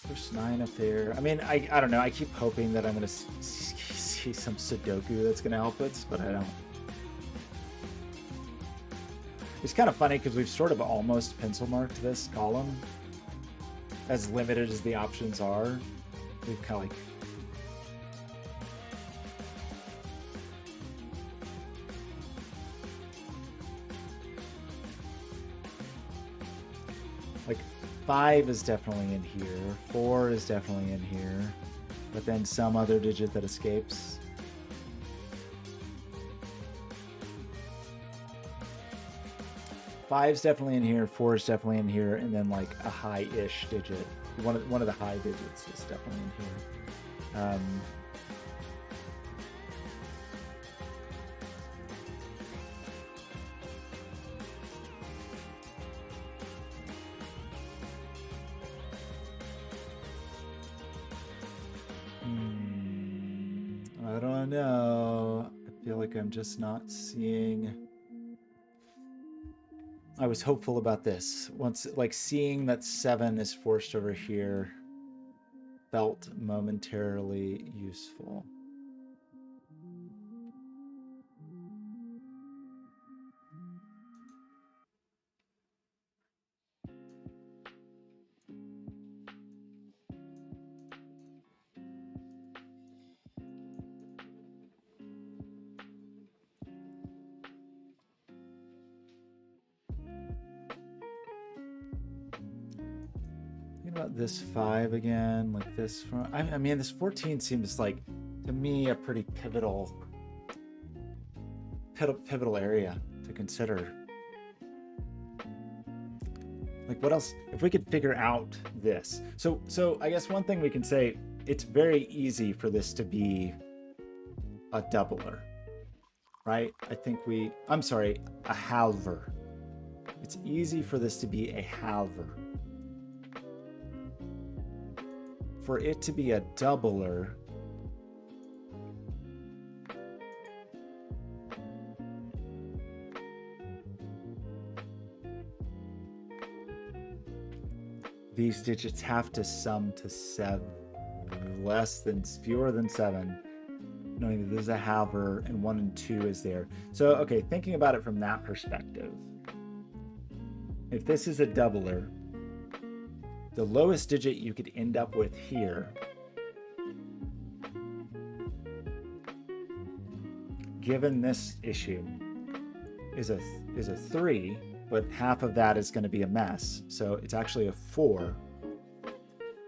Speaker 1: Push 9 up there. I mean, I don't know. I keep hoping that I'm going to see some Sudoku that's going to help us, but I don't. It's kind of funny because we've sort of almost pencil marked this column. As limited as the options are, we've kind of like 5 is definitely in here, 4 is definitely in here, but then some other digit that escapes. Five's definitely in here, 4 is definitely in here, and then like a high-ish digit. One of the high digits is definitely in here. I don't know. I feel like I'm just not seeing. I was hopeful about this. Once, like, seeing that 7 is forced over here felt momentarily useful. About this 5 again, like this. I mean, this 14 seems like, to me, a pretty pivotal area to consider. Like, what else? If we could figure out this. So I guess one thing we can say, it's very easy for this to be a doubler, right? I'm sorry, a halver. It's easy for this to be a halver. For it to be a doubler, these digits have to sum to 7, fewer than 7, knowing that there's a halver and 1 and 2 is there. So, okay, thinking about it from that perspective, if this is a doubler, the lowest digit you could end up with here, given this issue, is a 3, but half of that is going to be a mess. So it's actually a 4,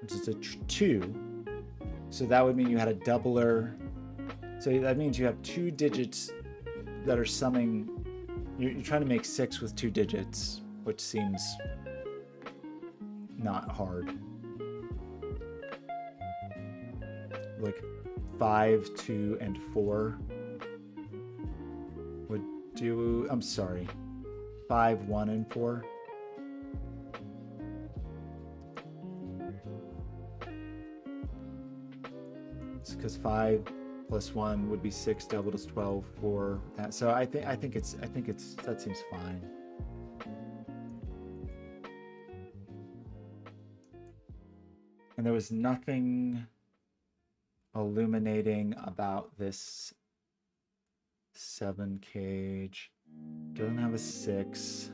Speaker 1: which is a 2. So that would mean you had a doubler. So that means you have 2 digits that are summing. You're trying to make 6 with 2 digits, which seems not hard. Like 5, 2, and 4 would do. I'm sorry, 5, 1, and 4. It's because 5 plus 1 would be 6, doubled is 12, 4. So I think that seems fine. And there was nothing illuminating about this 7 cage. Doesn't have a 6.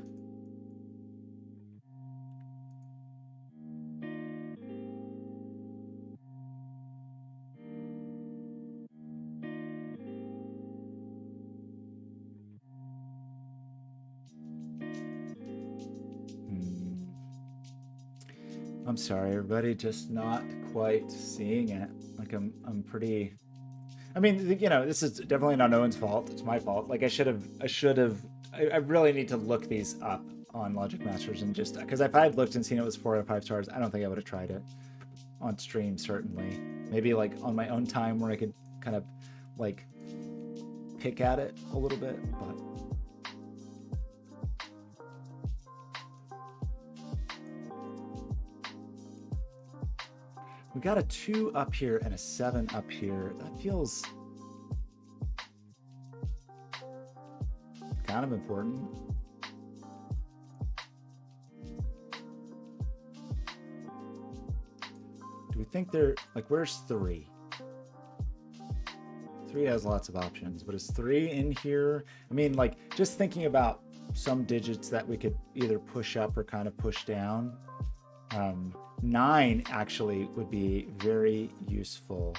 Speaker 1: I'm sorry, everybody, just not quite seeing it. Like I'm pretty. I mean, you know, this is definitely not Owen's fault. It's my fault. Like I should have. I really need to look these up on Logic Masters and just because if I had looked and seen it was 4 out of 5 stars, I don't think I would have tried it on stream. Certainly, maybe like on my own time where I could kind of like pick at it a little bit, but. We got a 2 up here and a 7 up here. That feels kind of important. Do we think they're like, where's 3? 3 has lots of options, but is 3 in here? I mean, like just thinking about some digits that we could either push up or kind of push down. 9 actually would be very useful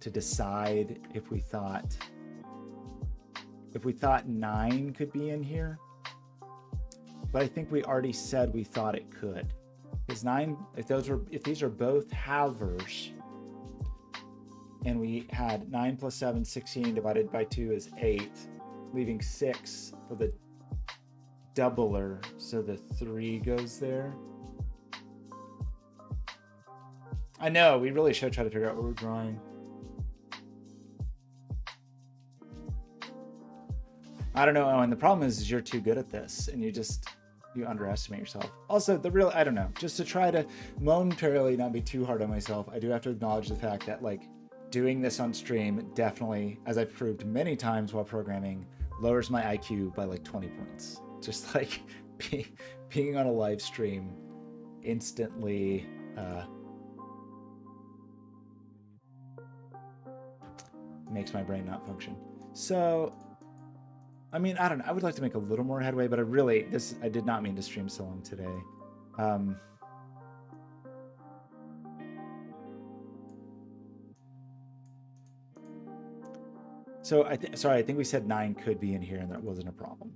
Speaker 1: to decide if we thought 9 could be in here. But I think we already said we thought it could. Because 9, if these are both halvers, and we had 9 plus 7, 16 divided by 2 is 8, leaving 6 for the doubler, so the 3 goes there. I know, we really should try to figure out what we're drawing. I don't know, Owen. The problem is you're too good at this and you underestimate yourself. Also, I don't know, just to try to momentarily not be too hard on myself, I do have to acknowledge the fact that like doing this on stream definitely, as I've proved many times while programming, lowers my IQ by like 20 points. Just like being on a live stream instantly makes my brain not function. So, I mean, I don't know. I would like to make a little more headway, but I did not mean to stream so long today. So I think we said 9 could be in here and that wasn't a problem.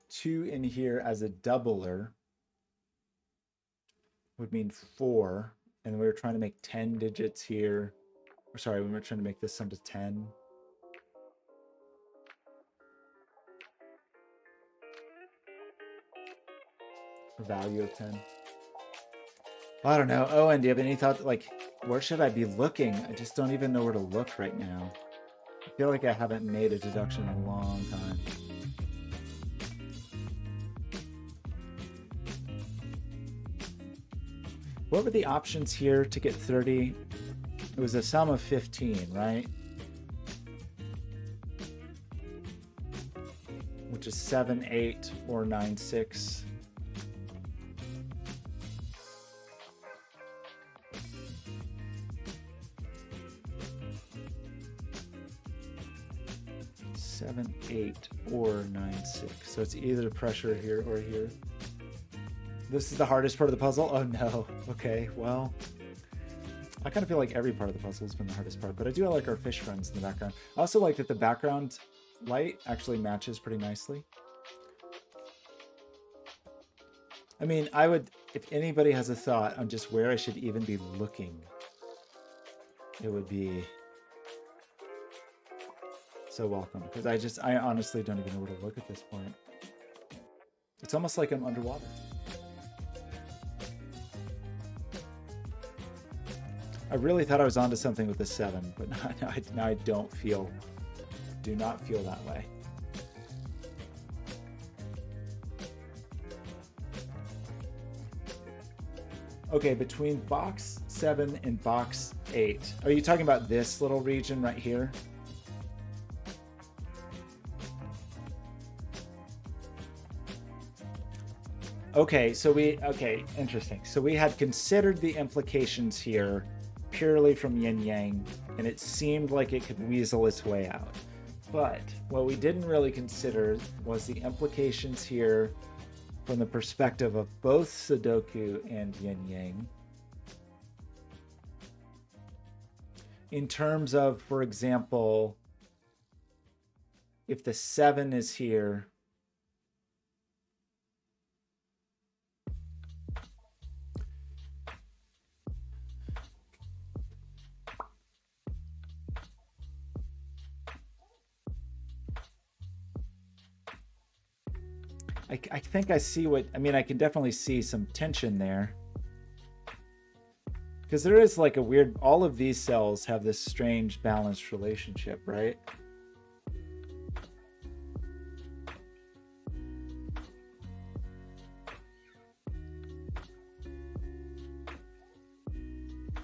Speaker 1: Two in here as a doubler would mean 4, and we were trying to make 10 digits here. Or sorry, we were trying to make this sum to 10. A value of 10. Well, I don't know. Owen, do you have any thought, like, where should I be looking? I just don't even know where to look right now. I feel like I haven't made a deduction in a long time. What were the options here to get 30? It was a sum of 15, right? Which is 7, 8, or 9, 6. Seven, 8, or 9, 6. So it's either pressure here or here. This is the hardest part of the puzzle? Oh no. Okay, well, I kind of feel like every part of the puzzle has been the hardest part, but I do like our fish friends in the background. I also like that the background light actually matches pretty nicely. I mean, I would, if anybody has a thought on just where I should even be looking, it would be so welcome, because I honestly don't even know where to look at this point. It's almost like I'm underwater. I really thought I was onto something with the 7, but now I do not feel that way. Okay, between box 7 and box 8, are you talking about this little region right here? Okay, interesting. So we had considered the implications here purely from yin yang, and it seemed like it could weasel its way out. But what we didn't really consider was the implications here from the perspective of both Sudoku and yin yang. In terms of, for example, if the 7 is here, I think I see what, I mean, I can definitely see some tension there. Because there is like a weird, all of these cells have this strange balanced relationship, right?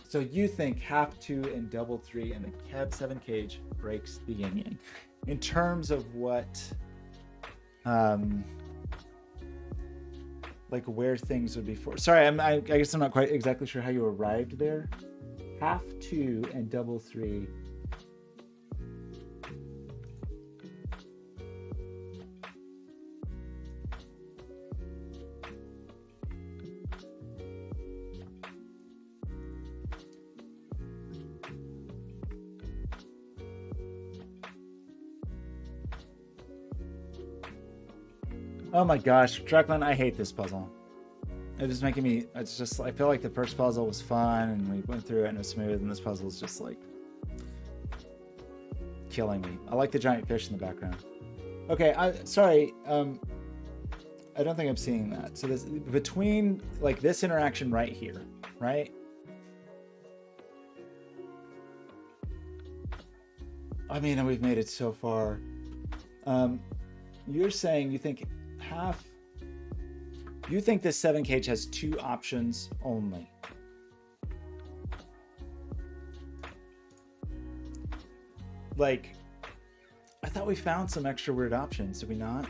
Speaker 1: So you think half 2 and double 3 and the Kev 7 cage breaks the yin yang. In terms of what, like where things would be for. Sorry, I guess I'm not quite exactly sure how you arrived there. Half 2 and double 3. Oh my gosh, Jacqueline, I hate this puzzle. It was making me, it's just, I feel like the first puzzle was fun and we went through it and it was smooth, and this puzzle is just like killing me. I like the giant fish in the background. Okay, sorry, I don't think I'm seeing that. So this, between like this interaction right here, right? I mean, we've made it so far. You're saying you think you think this 7 cage has 2 options only. Like, I thought we found some extra weird options, did we not?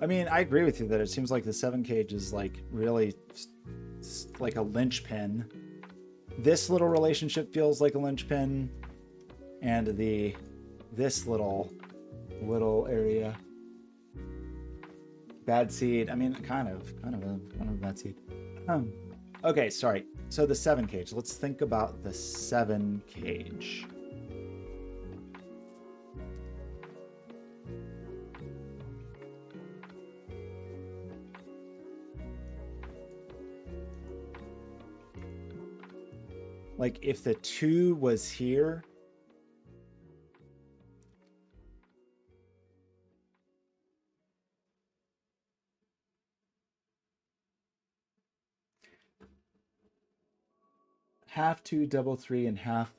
Speaker 1: I mean, I agree with you that it seems like the 7 cage is like really like a linchpin. This little relationship feels like a linchpin, and this little area, bad seed. I mean, kind of a bad seed. Okay, sorry. So the 7 cage. Let's think about the 7 cage. Like if the 2 was here, half 2, double 3, and half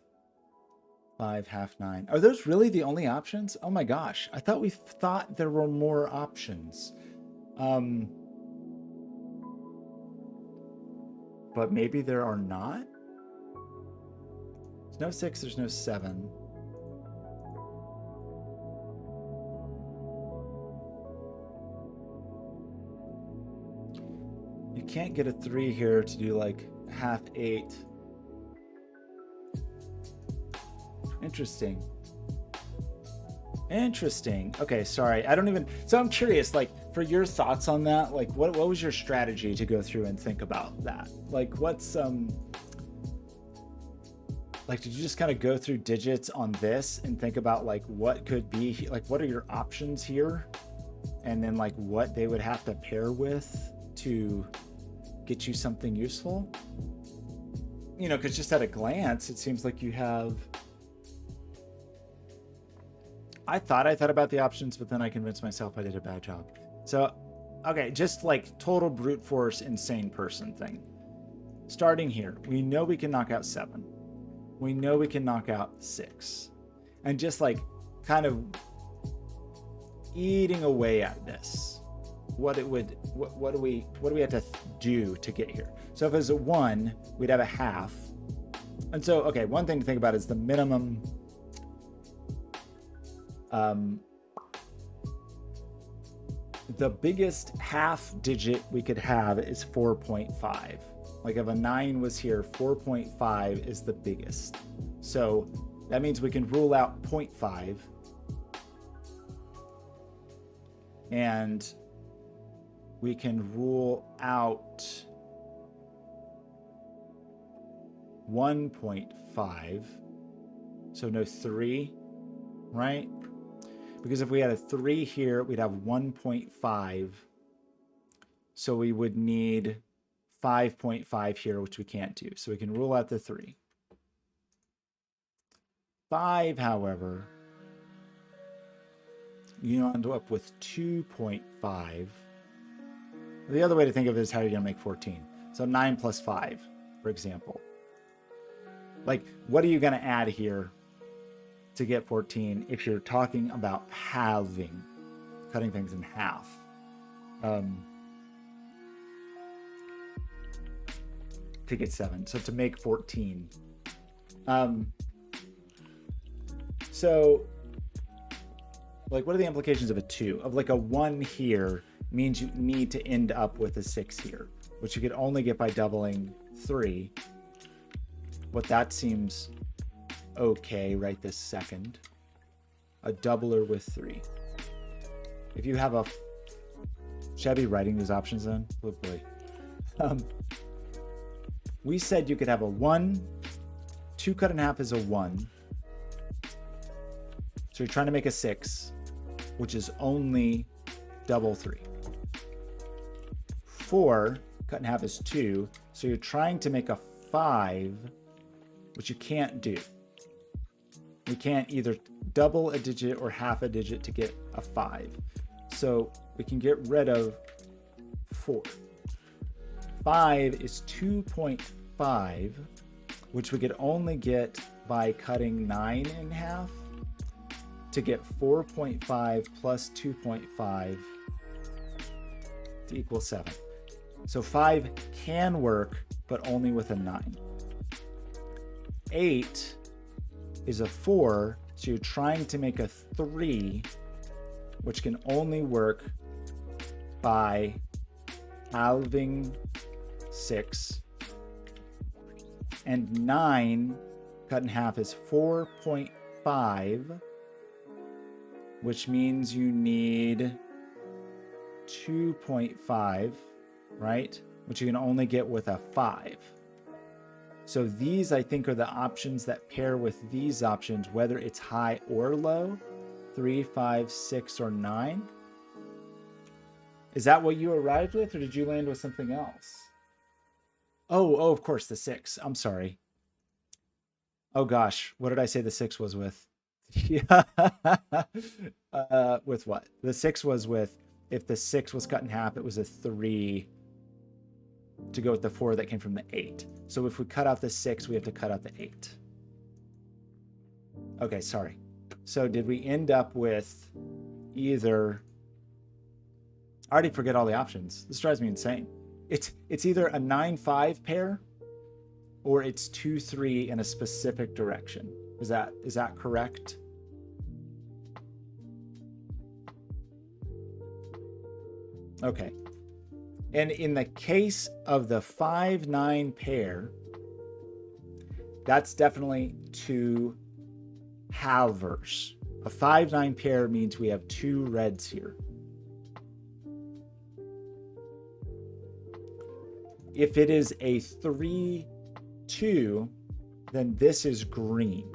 Speaker 1: 5, half 9. Are those really the only options? Oh my gosh. I thought we thought there were more options. But maybe there are not? There's no 6, there's no 7. You can't get a 3 here to do like half 8. Interesting. Okay, sorry. I don't even, so I'm curious, like, for your thoughts on that, like, what was your strategy to go through and think about that? Like, what's, like, did you just kind of go through digits on this and think about, like, what could be, like, what are your options here? And then, like, what they would have to pair with to get you something useful? You know, because just at a glance, it seems like you have, I thought about the options, but then I convinced myself I did a bad job. So, okay, just like total brute force, insane person thing. Starting here, we know we can knock out 7. We know we can knock out 6. And just like kind of eating away at this, what do we have to do to get here? So if it was a 1, we'd have a half. And so, okay, one thing to think about is the minimum the biggest half digit we could have is 4.5. Like if a 9 was here, 4.5 is the biggest. So that means we can rule out 0.5. And we can rule out 1.5. So no 3, right? Because if we had a 3 here, we'd have 1.5. So we would need 5.5 here, which we can't do. So we can rule out the 3. 5, however, you end up with 2.5. The other way to think of it is how you're going to make 14. So 9 plus 5, for example. Like, what are you going to add here to get 14 if you're talking about halving, cutting things in half? To get 7. So to make 14. So, like, what are the implications of a 2? Of like a 1 here means you need to end up with a 6 here, which you could only get by doubling 3. But that seems okay right this second. A doubler with 3. If you have a... Should I be writing these options then? Oh boy. We said you could have a 1. 2 cut in half is a 1. So you're trying to make a 6, which is only double 3. 4 cut in half is 2. So you're trying to make a 5, which you can't do. We can't either double a digit or half a digit to get a 5. So we can get rid of 4. 5 is 2.5, which we could only get by cutting 9 in half to get 4.5 plus 2.5 to equal 7. So 5 can work, but only with a 9. 8 is a 4, so you're trying to make a 3, which can only work by halving 6. And 9 cut in half is 4.5, which means you need 2.5, right? Which you can only get with a 5. So these, I think, are the options that pair with these options, whether it's high or low, 3, 5, 6, or 9. Is that what you arrived with, or did you land with something else? Oh, of course, the 6. I'm sorry. Oh gosh, what did I say the 6 was with? Yeah. With what? The 6 was with, if the 6 was cut in half, it was a 3 to go with the 4 that came from the 8. So if we cut out the 6, we have to cut out the 8. Okay, sorry. So did we end up with either... I already forget all the options. This drives me insane. It's either a 9-5 pair or it's 2-3 in a specific direction. Is that correct? Okay. And in the case of the 5-9 pair, that's definitely 2 halvers. A 5-9 pair means we have 2 reds here. If it is a 3-2, then this is green.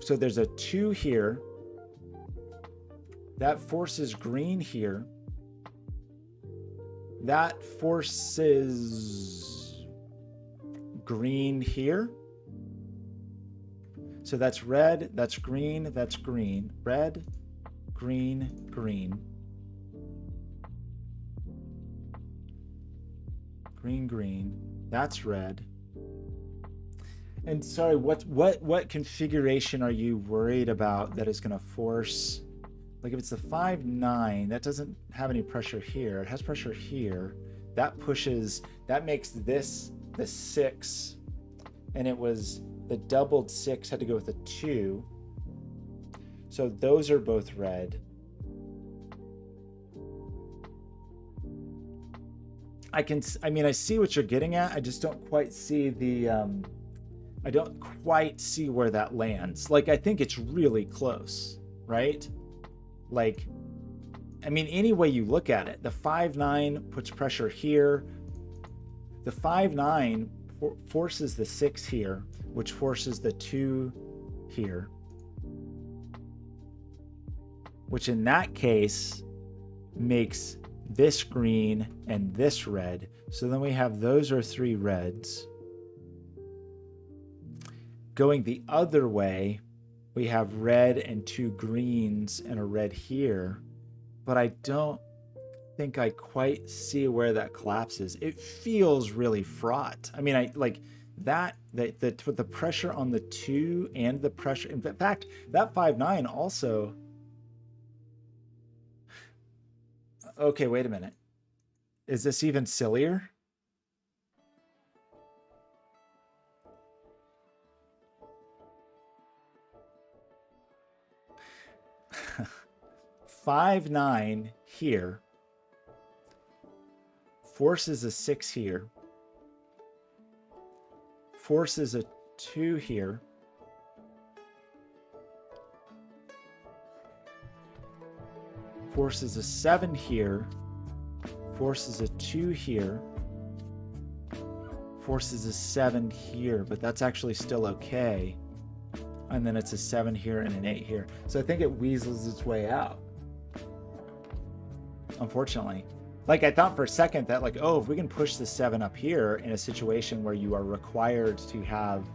Speaker 1: So there's a 2 here. That forces green here. That forces green here. So that's red, that's green, that's green. Red, green, green. Green, green. That's red. And sorry, what configuration are you worried about that is going to force? Like if it's the 5-9, that doesn't have any pressure here. It has pressure here. That pushes, that makes this the 6. And it was the doubled 6 had to go with the 2. So those are both red. I mean, I see what you're getting at. I just don't quite see the, I don't quite see where that lands. Like, I think it's really close, right? Like, I mean, any way you look at it, the 5-9 puts pressure here. The 5-9 forces the 6 here, which forces the 2 here, which in that case makes this green and this red. So then we have those are 3 reds. Going the other way, we have red and 2 greens and a red here, but I don't think I quite see where that collapses. It feels really fraught. I mean, I like that the pressure on the 2 and the pressure. In fact, that 5-9 also. Okay, wait a minute. Is this even sillier? Five, 9 here forces a 6 here, forces a 2 here, forces a 7 here, forces a 2 here, forces a 7 here, but that's actually still okay. And then it's a 7 here and an 8 here. So I think it weasels its way out, unfortunately. Like, I thought for a second that, like, oh, if we can push the 7 up here in a situation where you are required to have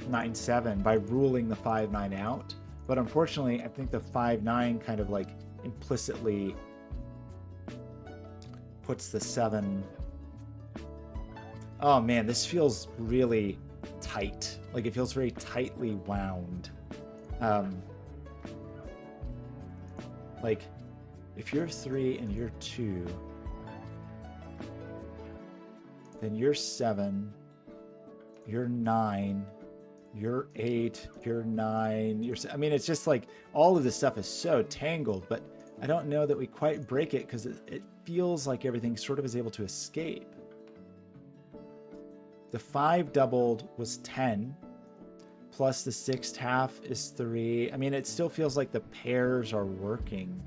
Speaker 1: 9-7 by ruling the 5-9 out. But unfortunately, I think the 5-9 kind of like implicitly puts the 7. Oh man, this feels really tight. Like, it feels very tightly wound. Like, if you're 3 and you're 2, then you're 7, you're 9, you're 8, you're 9, I mean, it's just like all of this stuff is so tangled, but I don't know that we quite break it because it feels like everything sort of is able to escape. The 5 doubled was 10, plus the 6th half is 3. I mean, it still feels like the pairs are working.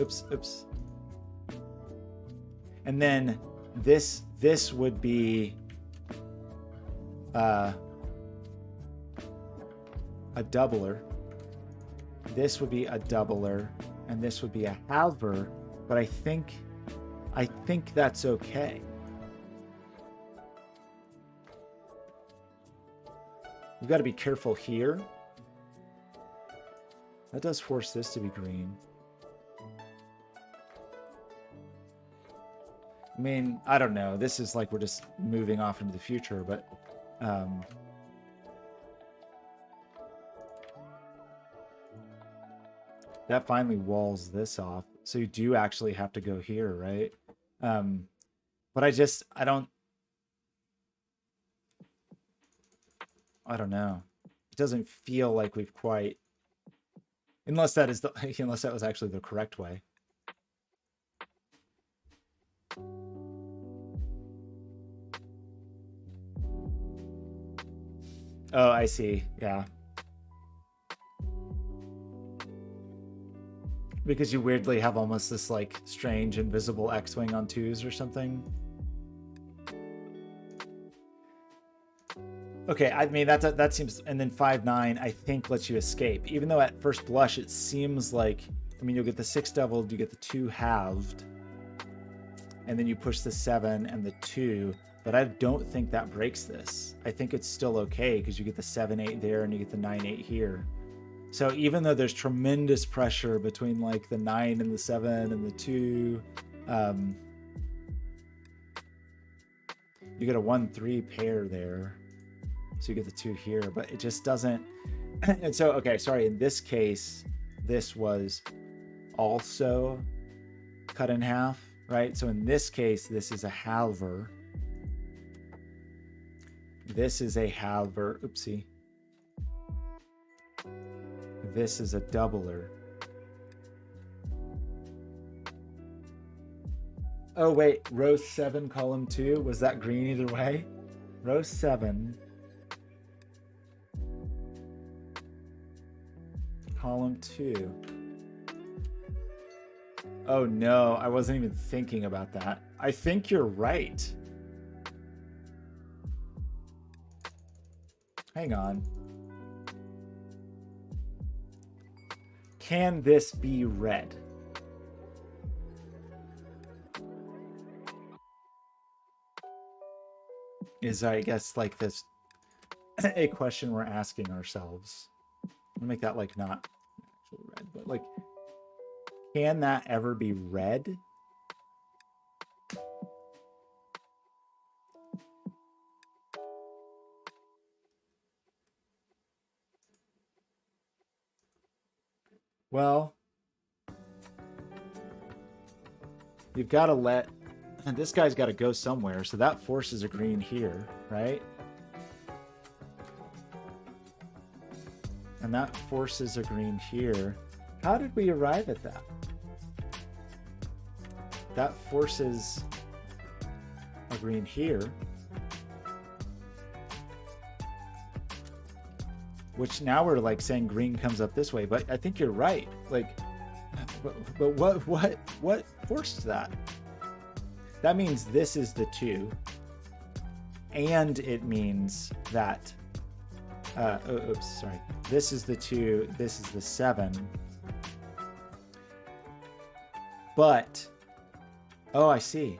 Speaker 1: Oops. And then this would be a doubler. This would be a doubler, and this would be a halver, but I think that's okay. We've got to be careful here. That does force this to be green. I mean, I don't know. This is like we're just moving off into the future, but that finally walls this off. So you do actually have to go here, right? But I don't know. It doesn't feel like we've quite, unless that was actually the correct way. Oh, I see. Yeah. Because you weirdly have almost this like strange invisible X-wing on 2s or something. Okay, I mean that seems, and then 5-9 I think lets you escape. Even though at first blush it seems like, I mean, you'll get the 6 doubled, you get the 2 halved, and then you push the 7 and the 2. But I don't think that breaks this. I think it's still okay because you get the 7-8 there and you get the 9-8 here. So even though there's tremendous pressure between like the 9 and the 7 and the 2, you get a 1-3 pair there. So you get the 2 here, but it just doesn't. And so, okay, sorry, in this case, this was also cut in half, right? So in this case, this is a halver. This is a halver. Oopsie. This is a doubler. Oh, wait. Row 7, column 2. Was that green either way? Row 7. Column 2. Oh, no. I wasn't even thinking about that. I think you're right. Hang on. Can this be red? Is, I guess, like this a question we're asking ourselves. I'll make that like not actual red, but like, can that ever be red? Well, you've got to let, and this guy's got to go somewhere, so that forces a green here, right? And that forces a green here. How did we arrive at that? That forces a green here. Which now we're like saying green comes up this way, but I think you're right. Like, but what forced that? That means this is the 2, and it means that. Oops, sorry. This is the 2. This is the 7. But, oh, I see.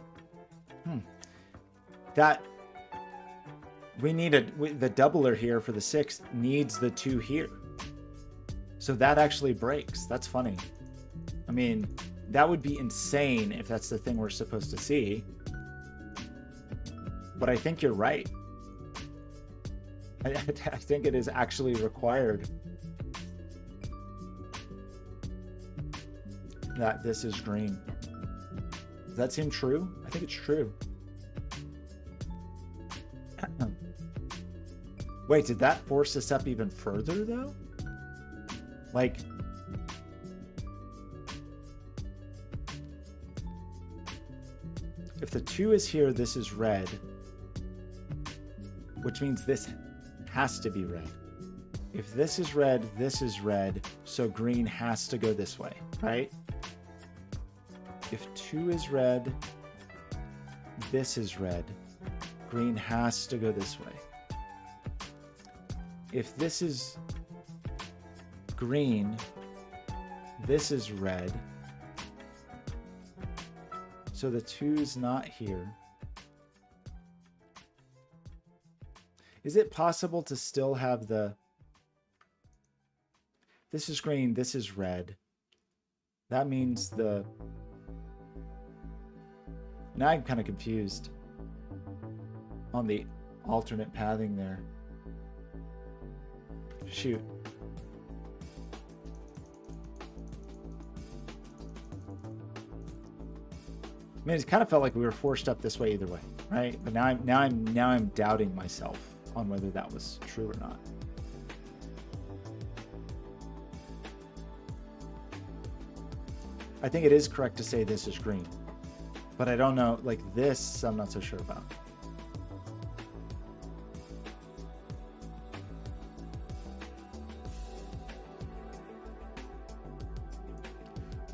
Speaker 1: That. We need the doubler here for the 6 needs the 2 here. So that actually breaks. That's funny. I mean, that would be insane if that's the thing we're supposed to see. But I think you're right. I think it is actually required that this is green. Does that seem true? I think it's true. Wait, did that force us up even further, though? Like, if the 2 is here, this is red, which means this has to be red. If this is red, so green has to go this way, right? If 2 is red, this is red, green has to go this way. If this is green, this is red. So the 2 is not here. Is it possible to still have the... This is green, this is red. That means the... Now I'm kind of confused on the alternate pathing there. Shoot. I mean, it kind of felt like we were forced up this way either way, right? But now I'm doubting myself on whether that was true or not. I think it is correct to say this is green, but I don't know, like this, I'm not so sure about.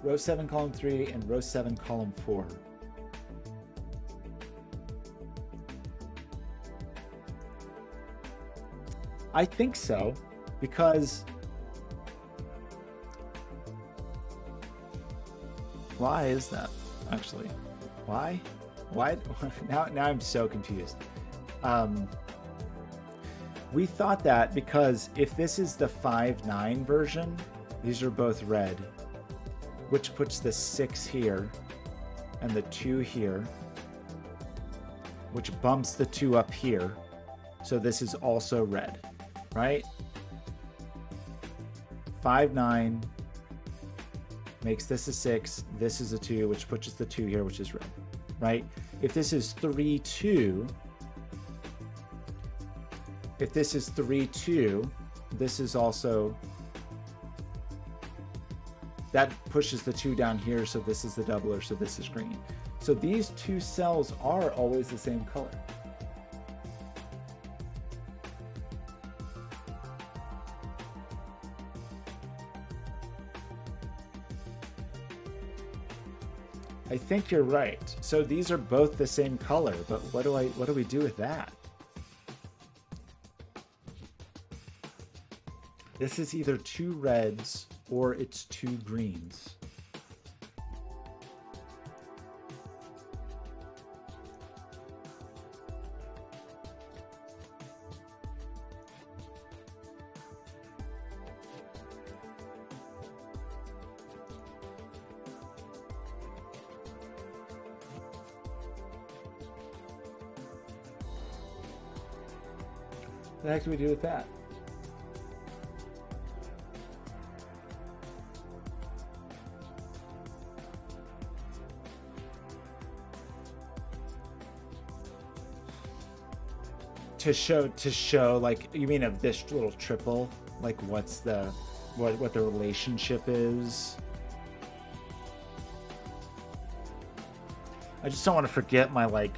Speaker 1: Row 7, column 3, and row 7, column 4. I think so, because why is that actually? Why? Now I'm so confused. We thought that because if this is the 5-9 version, these are both red, which puts the 6 here and the 2 here, which bumps the 2 up here. So this is also red, right? 5-9 makes this a 6, this is a 2, which pushes the 2 here, which is red, right? If this is 3-2, if this is 3, 2, this is also, that pushes the 2 down here, so this is the doubler, so this is green. So these two cells are always the same color. I think you're right. So these are both the same color, but what do we do with that? This is either 2 reds or it's 2 greens. What the heck do we do with that? To show like, you mean of this little triple, like what's the what the relationship is? I just don't want to forget my like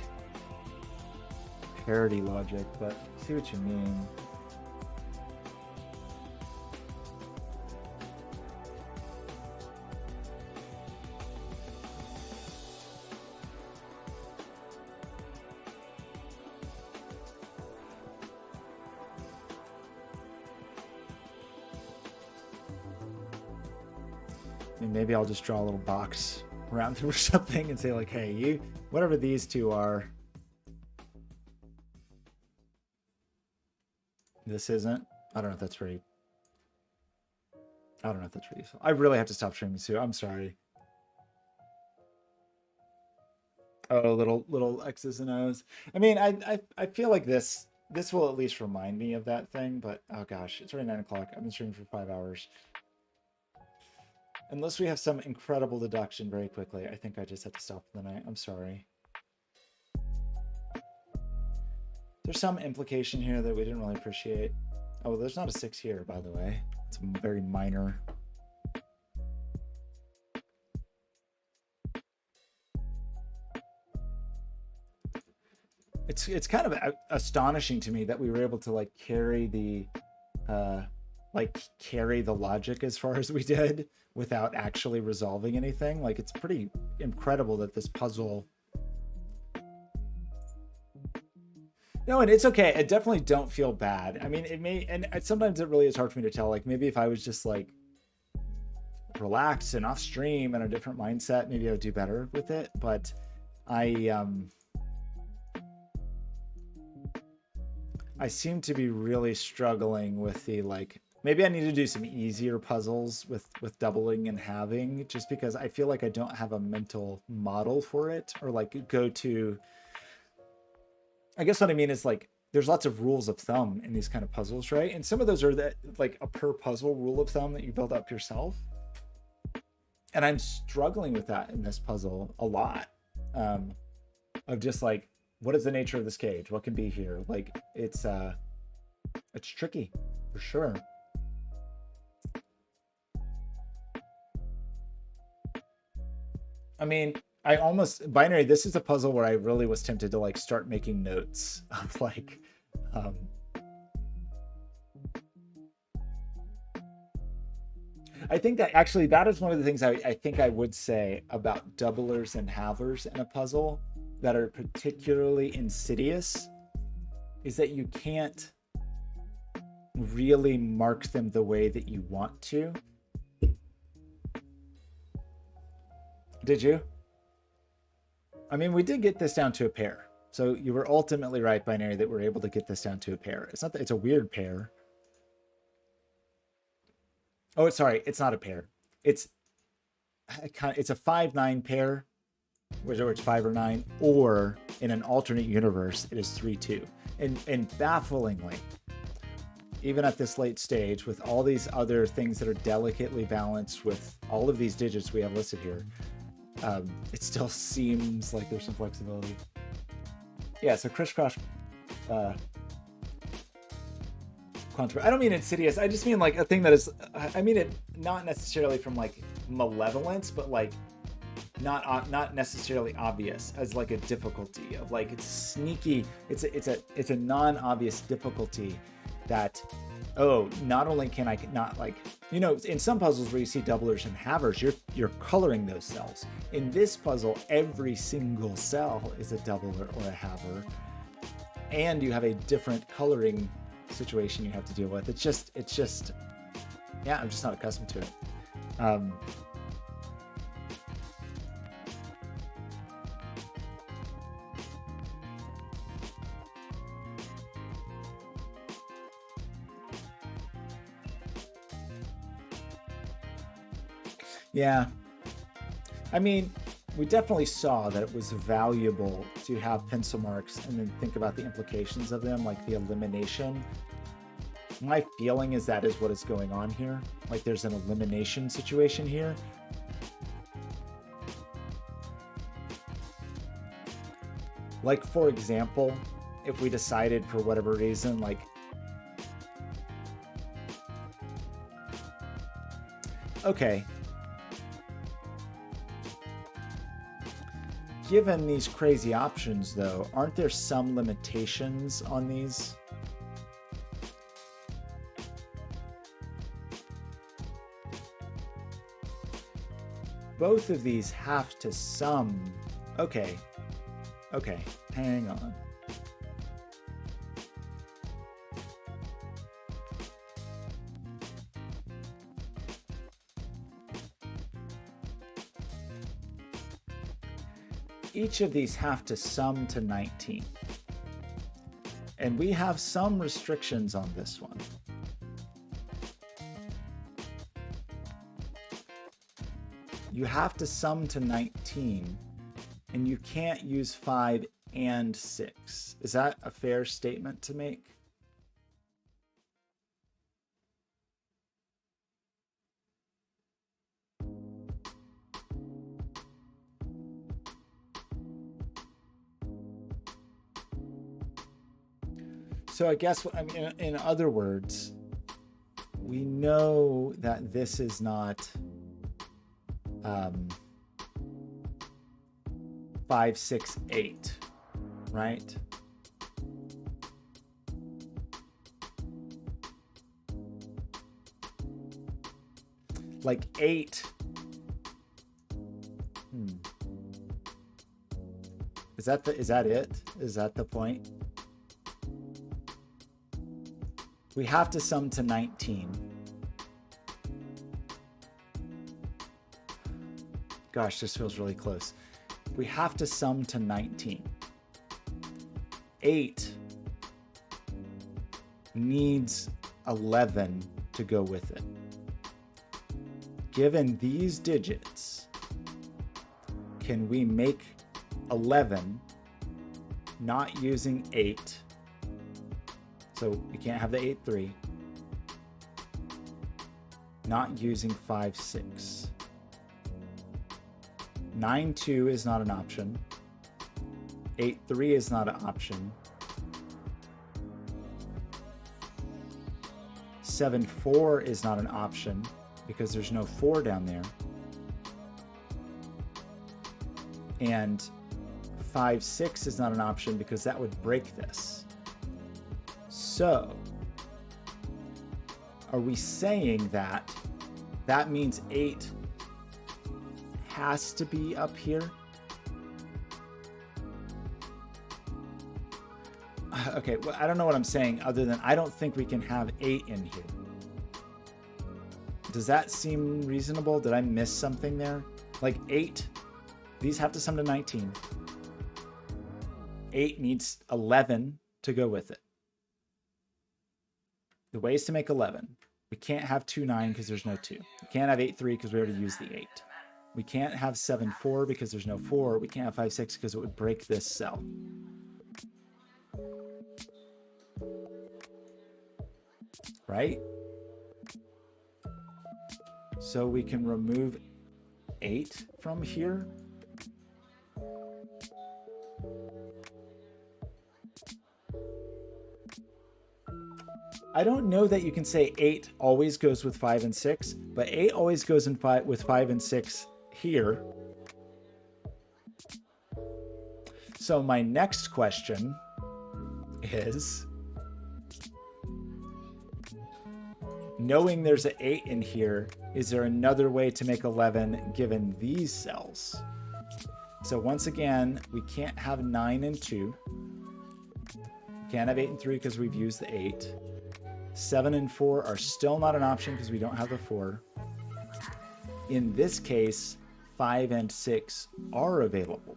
Speaker 1: parity logic, but I see what you mean. And maybe I'll just draw a little box around them or something and say like, hey, you, whatever these two are, this isn't. I don't know if that's very useful. I really have to stop streaming too. I'm sorry. Oh, little X's and O's. I mean, I feel like this will at least remind me of that thing, but oh gosh, it's already 9 o'clock. I've been streaming for 5 hours. Unless we have some incredible deduction very quickly, I think I just have to stop for the night. I'm sorry. There's some implication here that we didn't really appreciate. Oh, there's not a 6 here, by the way. It's very minor. It's kind of astonishing to me that we were able to like carry the logic as far as we did without actually resolving anything. Like, it's pretty incredible that this puzzle. No, and it's okay. I definitely don't feel bad. I mean, it may, and sometimes it really is hard for me to tell. Like, maybe if I was just like relaxed and off stream and a different mindset, maybe I would do better with it. But I seem to be really struggling with the like, maybe I need to do some easier puzzles with doubling and halving, just because I feel like I don't have a mental model for it, or like go to, I guess what I mean is like, there's lots of rules of thumb in these kind of puzzles, right? And some of those are that like a per puzzle rule of thumb that you build up yourself. And I'm struggling with that in this puzzle a lot, of just like, what is the nature of this cage? What can be here? Like, it's tricky for sure. I mean, I almost binary. This is a puzzle where I really was tempted to like start making notes of like, I think that actually that is one of the things I think I would say about doublers and halvers in a puzzle that are particularly insidious, is that you can't really mark them the way that you want to. Did you? I mean, we did get this down to a pair. So you were ultimately right, binary, that we're able to get this down to a pair. It's not that it's a weird pair. Oh, sorry, it's not a pair. It's a 5-9 pair, whether it's 5 or 9, or in an alternate universe, it is 3-2. And bafflingly, even at this late stage, with all these other things that are delicately balanced with all of these digits we have listed here, it still seems like there's some flexibility. Yeah, so crisscross quantum. I don't mean insidious. I just mean like a thing that is. I mean it not necessarily from like malevolence, but like not necessarily obvious as like a difficulty of like it's sneaky. It's a non-obvious difficulty that, oh, not only can I not like, you know, in some puzzles where you see doublers and halvers, you're coloring those cells. In this puzzle, every single cell is a doubler or a halver, and you have a different coloring situation you have to deal with. It's just, yeah, I'm just not accustomed to it. Yeah, I mean, we definitely saw that it was valuable to have pencil marks and then think about the implications of them, like the elimination. My feeling is that is what is going on here. Like there's an elimination situation here. Like, for example, if we decided for whatever reason, like, okay, given these crazy options though, aren't there some limitations on these? Both of these have to sum. Okay, hang on. Each of these have to sum to 19. And we have some restrictions on this one. You have to sum to 19, and you can't use 5 and 6. Is that a fair statement to make? So I guess, I mean, in other words, we know that this is not 5, 6, 8, right? Like 8. Is that it? Is that the point? We have to sum to 19. Gosh, this feels really close. We have to sum to 19. 8 needs 11 to go with it. Given these digits, can we make 11 not using 8? So we can't have the 8, 3. Not using 5, 6. 9, 2 is not an option. 8, 3 is not an option. 7, 4 is not an option because there's no 4 down there. And 5, 6 is not an option because that would break this. So, are we saying that that means 8 has to be up here? Okay, well, I don't know what I'm saying other than I don't think we can have 8 in here. Does that seem reasonable? Did I miss something there? Like 8, these have to sum to 19. 8 needs 11 to go with it. The ways to make 11. We can't have 2, 9 because there's no 2. We can't have 8, 3 because we already used the 8. We can't have 7, 4 because there's no 4. We can't have 5, 6 because it would break this cell. Right? So we can remove 8 from here. I don't know that you can say 8 always goes with 5 and 6, but 8 always goes in with 5 and 6 here. So my next question is, knowing there's an 8 in here, is there another way to make 11 given these cells? So once again, we can't have 9 and 2. We can't have 8 and 3 because we've used the 8. 7 and 4 are still not an option because we don't have the 4. In this case, 5 and 6 are available.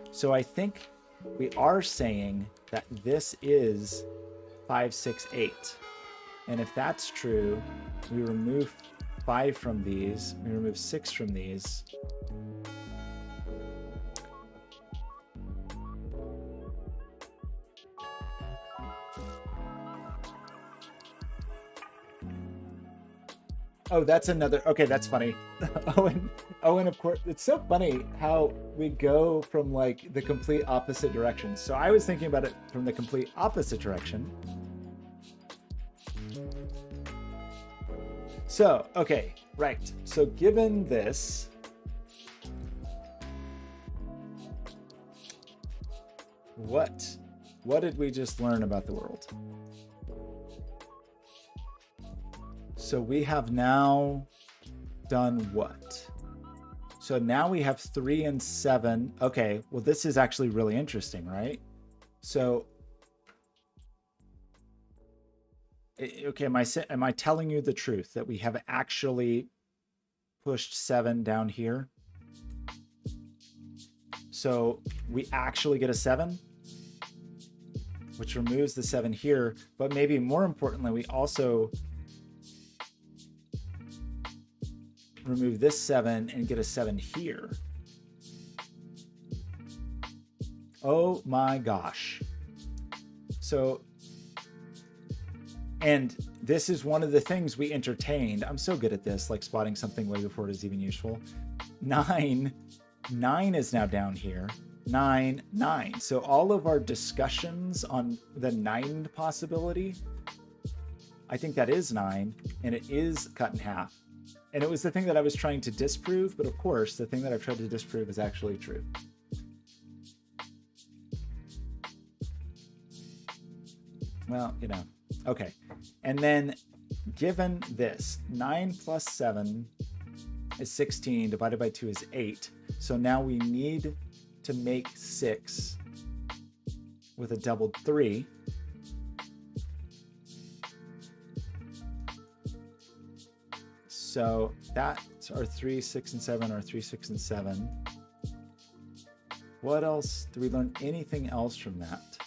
Speaker 1: So I think we are saying that this is 5, 6, 8. And if that's true, we remove 5 from these, we remove 6 from these. Oh, that's another, okay, that's funny. Owen, of course, it's so funny how we go from like the complete opposite direction. So I was thinking about it from the complete opposite direction. So, okay, right. So given this, what did we just learn about the world? So we have now done what? So now we have 3 and 7. Okay, well, this is actually really interesting, right? So, okay, am I telling you the truth that we have actually pushed 7 down here? So we actually get a 7, which removes the 7 here, but maybe more importantly, we also remove this 7 and get a 7 here. Oh my gosh. So, and this is one of the things we entertained. I'm so good at this, like spotting something way before it is even useful. 9 is now down here. 9, 9. So all of our discussions on the 9 possibility, I think that is 9, and it is cut in half. And it was the thing that I was trying to disprove, but of course, the thing that I've tried to disprove is actually true. Well, you know, okay. And then given this, 9 plus 7 is 16, divided by 2 is 8. So now we need to make 6 with a doubled 3. So that's our 3, 6, and 7, our 3, 6, and 7. What else? Did we learn anything else from that?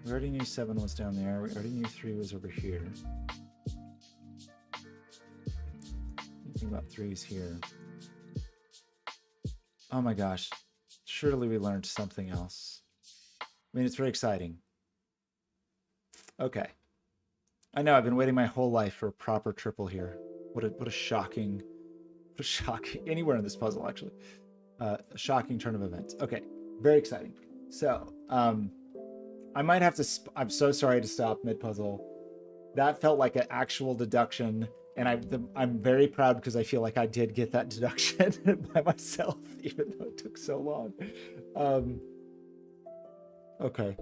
Speaker 1: We already knew 7 was down there. We already knew 3 was over here. Anything about 3 is here. Oh my gosh. Surely we learned something else. I mean, it's very exciting. Okay. I know, I've been waiting my whole life for a proper triple here. What a shocking, anywhere in this puzzle, actually. A shocking turn of events. Okay, very exciting. So, I might have to, I'm so sorry to stop mid-puzzle. That felt like an actual deduction, and I'm very proud because I feel like I did get that deduction by myself, even though it took so long. Okay.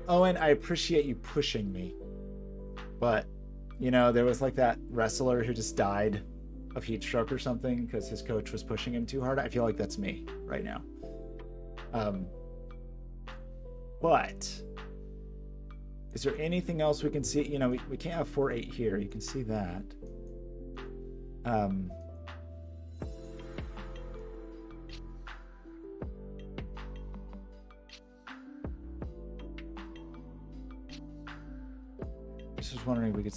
Speaker 1: Owen, I appreciate you pushing me. But, you know, there was like that wrestler who just died of heat stroke or something because his coach was pushing him too hard. I feel like that's me right now. But is there anything else we can see? You know, we can't have 4, 8 here. You can see that. I was just wondering if we could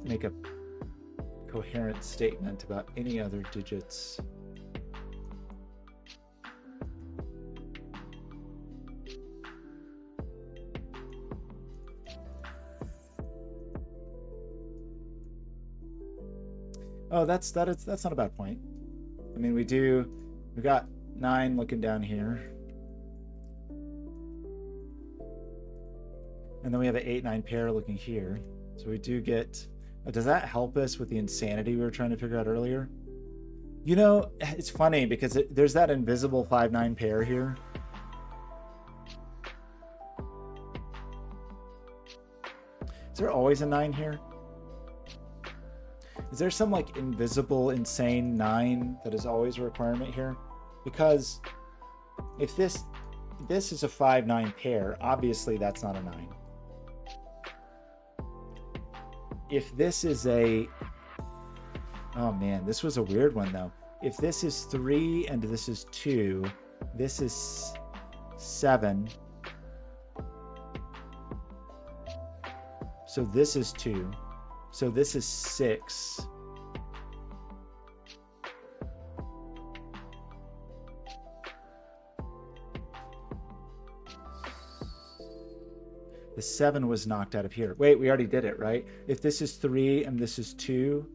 Speaker 1: make a coherent statement about any other digits. Oh, that's not a bad point. I mean, we got 9 looking down here. And then we have an 8-9 pair looking here. So we do get... does that help us with the insanity we were trying to figure out earlier? You know, it's funny because there's that invisible 5-9 pair here. Is there always a 9 here? Is there some like invisible, insane 9 that is always a requirement here? Because if this is a 5-9 pair, obviously that's not a 9. If this is a... oh man, this was a weird one though. If this is 3 and this is 2, this is 7. So this is 2. So this is 6. The 7 was knocked out of here. Wait, we already did it, right? If this is 3 and this is 2,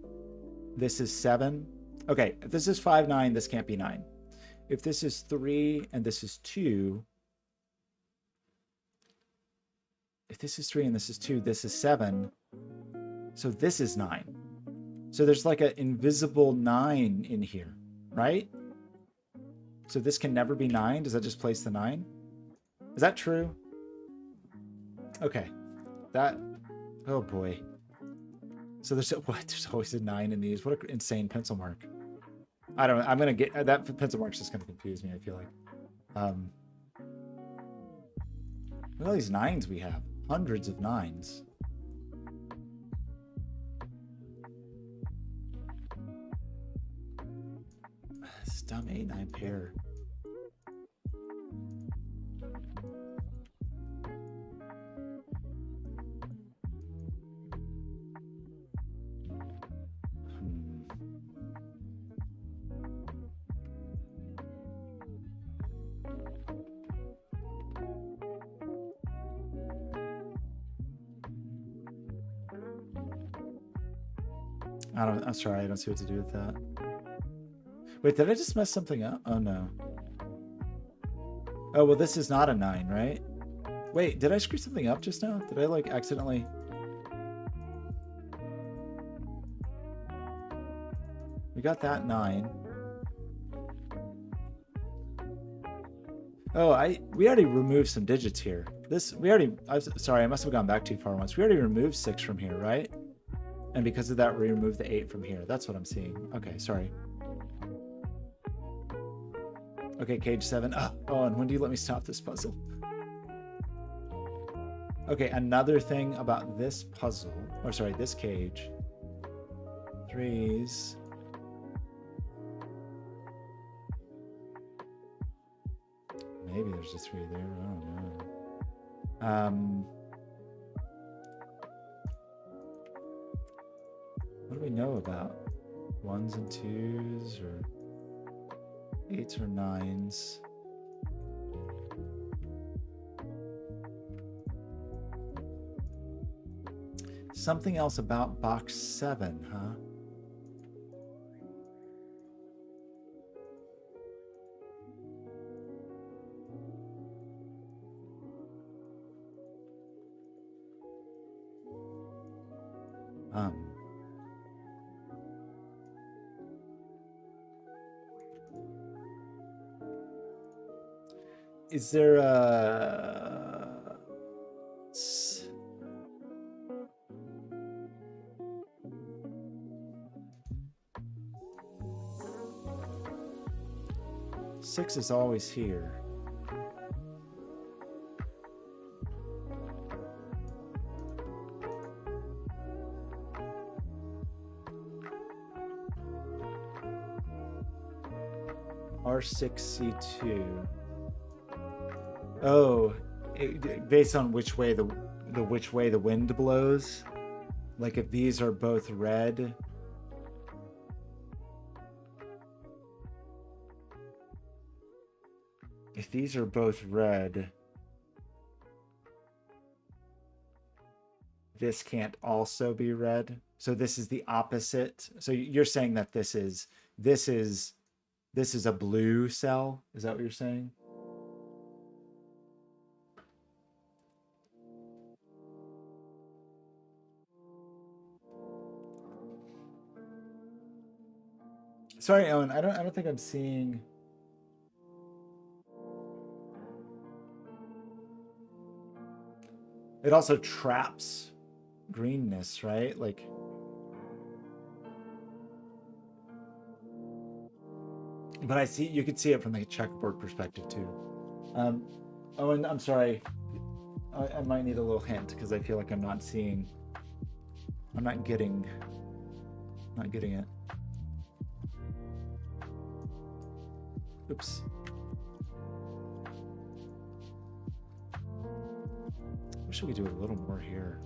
Speaker 1: this is 7. Okay, if this is 5-9, this can't be 9. If this is 3 and this is 2, if this is 3 and this is 2, this is 7. So this is 9. So there's like an invisible 9 in here, right? So this can never be 9. Does that just place the 9? Is that true? Okay. That... oh boy. So there's what? There's always a 9 in these. What an insane pencil mark. I don't know. I'm going to get... that pencil mark's just going to confuse me, I feel like. Look at all these 9s we have. Hundreds of 9s. This dumb 8-9 pair. I'm sorry, I don't see what to do with that. Wait, did I just mess something up? Oh no. Oh, well, this is not a 9, right? Wait, did I screw something up just now? Did I like accidentally... we got that 9. Oh, we already removed some digits here. Sorry, I must have gone back too far once. We already removed 6 from here, right? And because of that, we removed the 8 from here. That's what I'm seeing. Okay, sorry. Okay, cage 7. Oh, and when do you let me stop this puzzle? Okay, another thing about this puzzle, or sorry, this cage. 3s. Maybe there's a 3 there. I don't know. What do we know about 1s and 2s or 8s or 9s? Something else about box 7, huh? Is there a... 6 is always here. R6C2. Oh, based on which way the wind blows. Like if these are both red. If these are both red, this can't also be red. So this is the opposite. So you're saying that this is a blue cell? Is that what you're saying? Sorry, Owen. I don't think I'm seeing. It also traps greenness, right? Like, but I see you could see it from the checkerboard perspective too. Owen, I'm sorry. I might need a little hint because I feel like I'm not seeing. I'm not getting it. Oops. Wish we could do a little more here.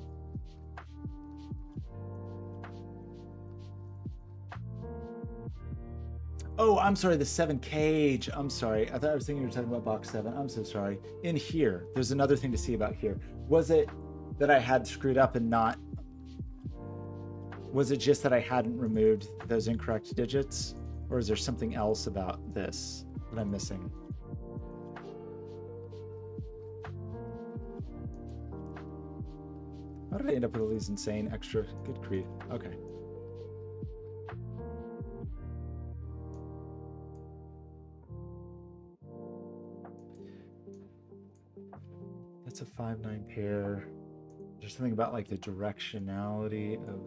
Speaker 1: Oh, I'm sorry, the 7 cage. I'm sorry. I thought I was thinking you were talking about box 7. I'm so sorry. In here, there's another thing to see about here. Was it that I had screwed up and not... Was it just that I hadn't removed those incorrect digits? Or is there something else about this that I'm missing? How did I end up with all these insane extra? Good grief. Okay. That's a 5-9 pair. There's something about like the directionality of,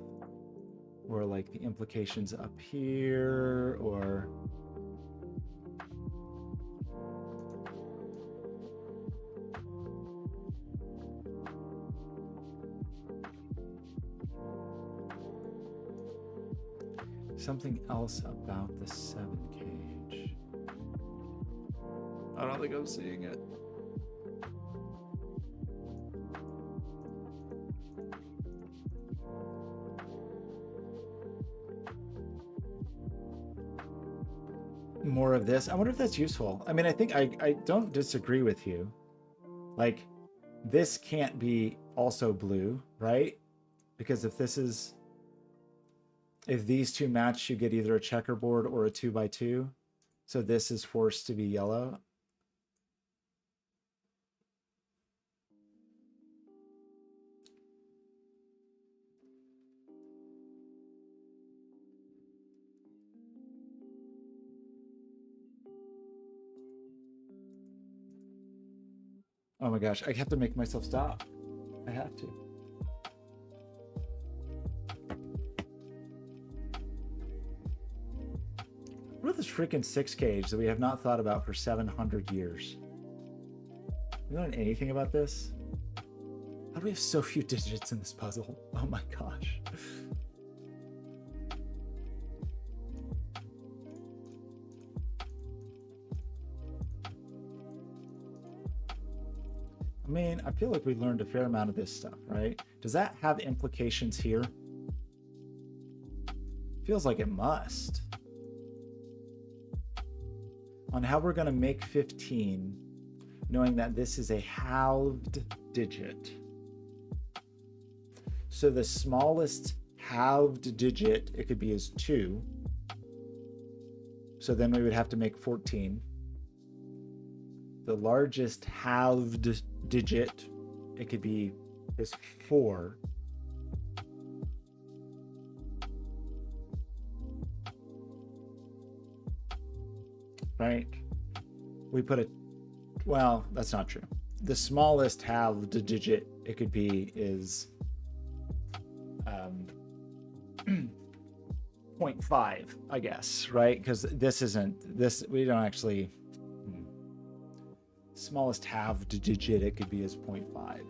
Speaker 1: or like the implications up here, or something else about the 7 cage. I don't think I'm seeing it. More of this. I wonder if that's useful. I mean, I think I don't disagree with you. Like, this can't be also blue, right? Because if this is, if these two match, you get either a checkerboard or a 2x2. So this is forced to be yellow. Oh my gosh, I have to make myself stop. I have to. What about this freaking 6 cage that we have not thought about for 700 years? We don't know anything about this? How do we have so few digits in this puzzle? Oh my gosh. I mean, I feel like we learned a fair amount of this stuff, right? Does that have implications here? Feels like it must. On how we're going to make 15, knowing that this is a halved digit. So the smallest halved digit it could be is 2. So then we would have to make 14. The largest halved digit it could be is 4. Right? We put a, well, that's not true. The smallest halved digit it could be is 0.5, I guess, right? Because this isn't, this, we don't actually, smallest halved digit it could be is 0.5.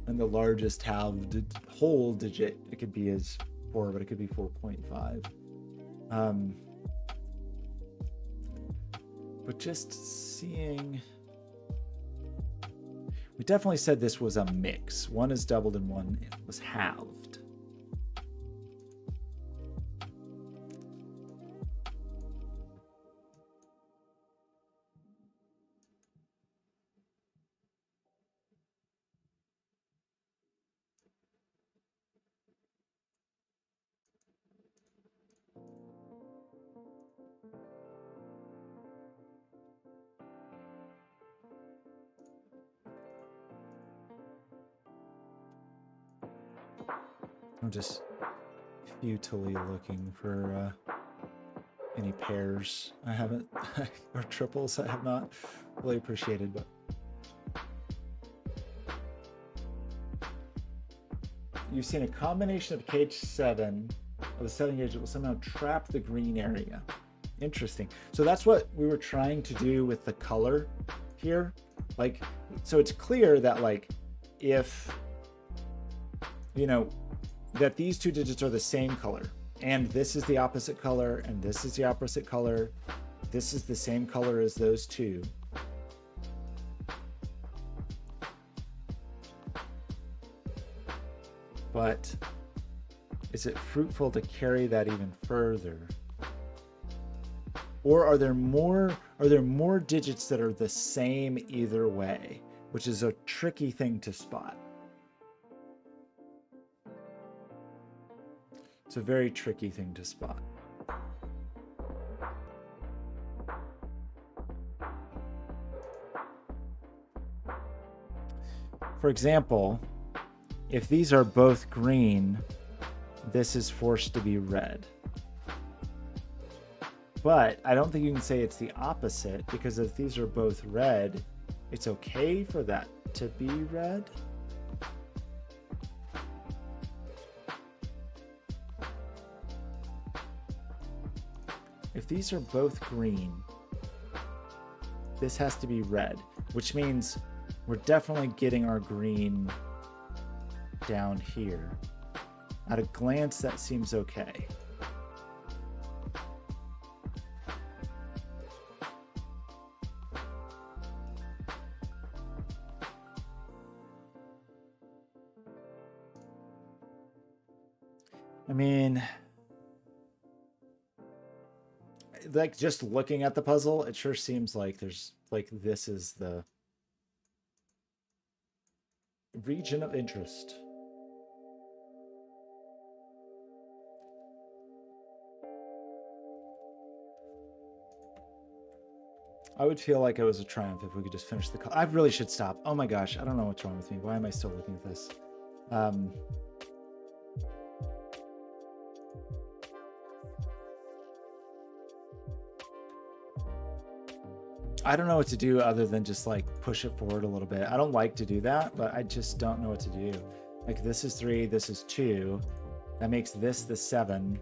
Speaker 1: And the largest halved whole digit it could be is 4, but it could be 4.5. But just seeing, we definitely said this was a mix. One is doubled and one was halved. I'm just futilely looking for any pairs. I haven't, or triples I have not really appreciated, but you've seen a combination of cage 7 of a 7 gauge that will somehow trap the green area. Interesting. So that's what we were trying to do with the color here. Like, so it's clear that like if, you know, that these two digits are the same color and this is the opposite color and this is the opposite color, this is the same color as those two. But is it fruitful to carry that even further? Or are there more digits that are the same either way, which is a tricky thing to spot. It's a very tricky thing to spot. For example, if these are both green, this is forced to be red. But I don't think you can say it's the opposite, because if these are both red, it's okay for that to be red. If these are both green, this has to be red, which means we're definitely getting our green down here. At a glance, that seems okay. I mean, like just looking at the puzzle, it sure seems like there's like this is the region of interest. I would feel like it was a triumph if we could just finish the call. I really should stop. Oh my gosh, I don't know what's wrong with me. Why am I still looking at this? I don't know what to do other than just like push it forward a little bit. I don't like to do that, but I just don't know what to do. Like this is 3, this is 2. That makes this the 7.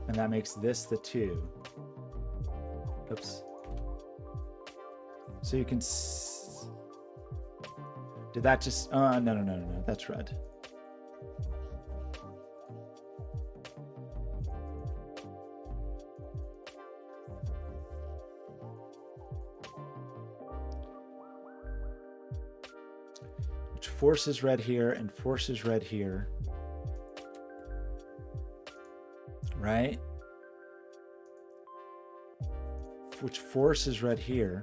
Speaker 1: And that makes this the 2. Oops. So you can... Did that just... No. That's red. Which forces red here and forces red here. Right? Which forces red here.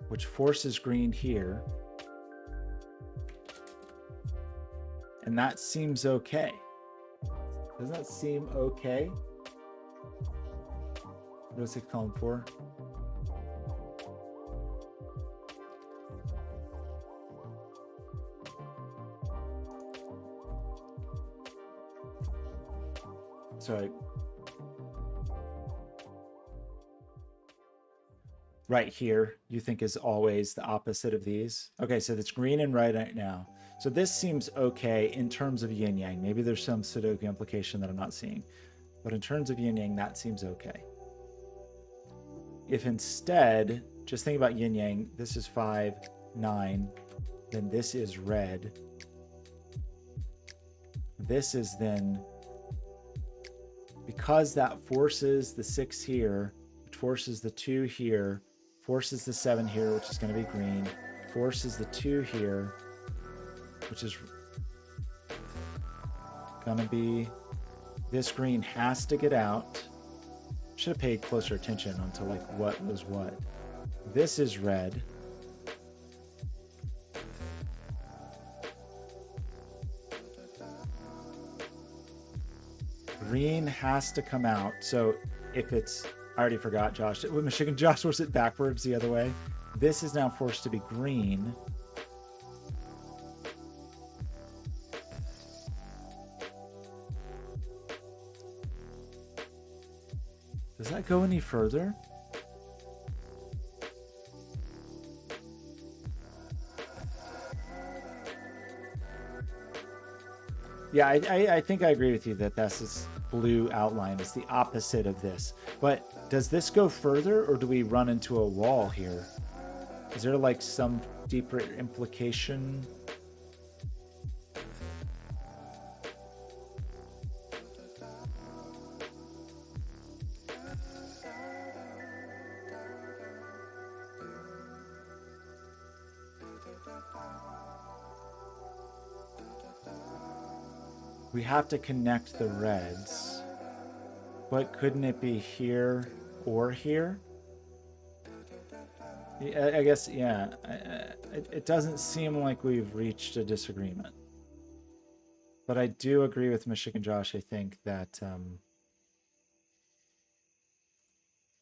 Speaker 1: Which forces green here. And that seems okay. Doesn't that seem okay? What is it calling for? Sorry. Right here, you think is always the opposite of these. Okay, so that's green and red right now. So this seems okay in terms of yin yang. Maybe there's some Sudoku implication that I'm not seeing. But in terms of yin yang, that seems okay. If instead, just think about yin yang, this is 5, 9, then this is red. This is then... Because that forces the 6 here, which forces the 2 here, forces the 7 here, which is going to be green, forces the 2 here, which is going to be, this green has to get out. Should have paid closer attention onto like what was what. This is red. Green has to come out. So if it's, I already forgot, Josh. With Michigan, Josh was it backwards the other way. This is now forced to be green. Does that go any further? Yeah, I think I agree with you that that's this blue outline. It's the opposite of this. But does this go further, or do we run into a wall here? Is there like some deeper implication? We have to connect the reds, but couldn't it be here or here? I guess, yeah. It doesn't seem like we've reached a disagreement. But I do agree with Michigan Josh. I think that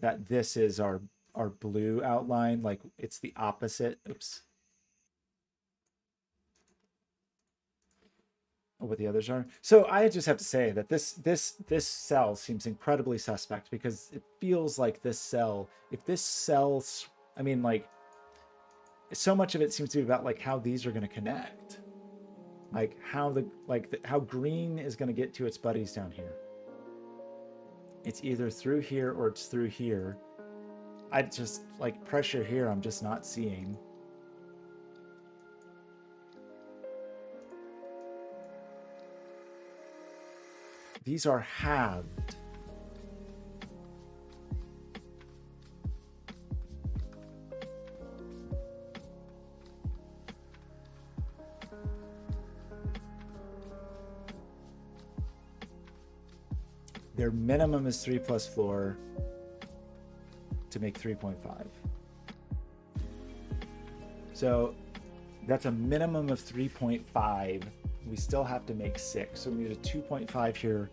Speaker 1: that this is our blue outline. Like it's the opposite. Oops. What the others are. So I just have to say that this cell seems incredibly suspect because it feels like this cell, if this cell, I mean, like so much of it seems to be about like how these are going to connect, like how how green is going to get to its buddies down here. It's either through here or it's through here. I just like pressure here. I'm just not seeing. These are halved. Their minimum is 3 plus floor to make 3.5. So that's a minimum of 3.5. We still have to make 6. So we need a 2.5 here,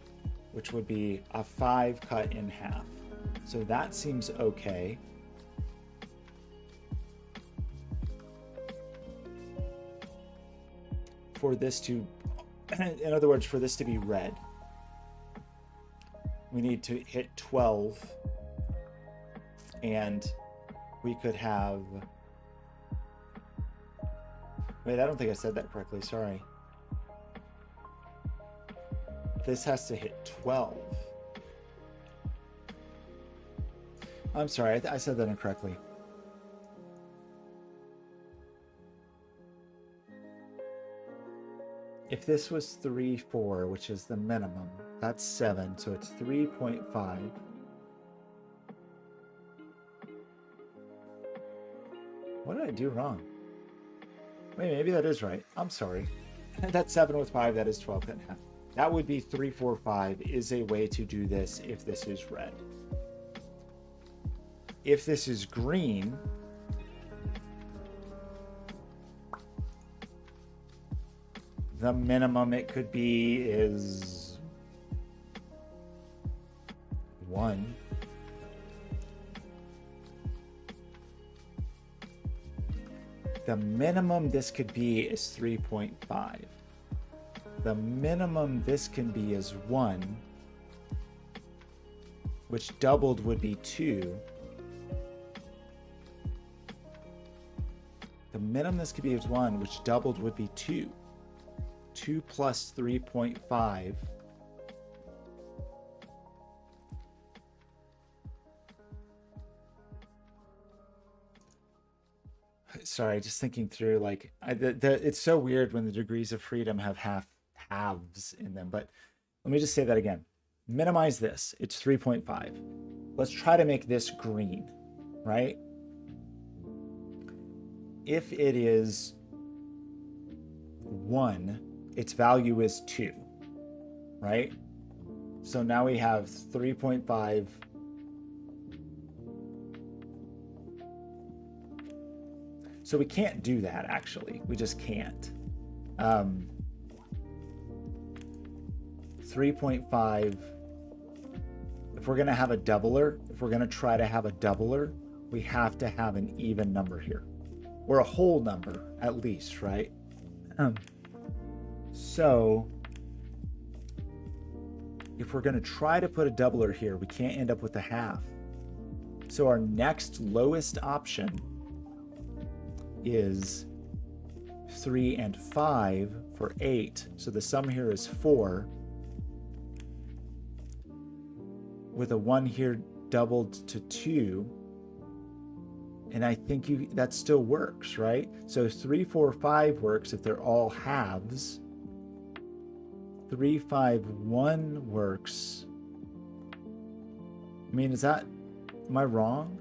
Speaker 1: which would be a 5 cut in half. So that seems okay. For this to, in other words, for this to be red, we need to hit 12, and we could have, wait, I don't think I said that correctly, sorry. This has to hit 12. I'm sorry, I said that incorrectly. If this was 3, 4, which is the minimum, that's 7, so it's 3.5. What did I do wrong? Wait, maybe that is right. I'm sorry. That's 7 with 5, that is 12 and a half. That would be 3, 4, 5 is a way to do this if this is red. If this is green, the minimum it could be is 1. The minimum this could be is 3.5. The minimum this can be is 1, which doubled would be 2. The minimum this could be is 1, which doubled would be 2. 2 plus 3.5. Sorry, just thinking through, like, it's so weird when the degrees of freedom have halves in them. But let me just say that again. Minimize this. It's 3.5. Let's try to make this green, right? If it is 1, its value is 2, right? So now we have 3.5. So we can't do that, actually. We just can't. 3.5. If we're going to have a doubler, if we're going to try to have a doubler, we have to have an even number here. Or a whole number, at least, right? So if we're going to try to put a doubler here, we can't end up with a half. So our next lowest option is 3 and 5 for 8. So the sum here is 4. With a 1 here doubled to 2. And I think that still works, right? So 3, 4, 5 works if they're all halves. 3, 5, 1 works. I mean, am I wrong?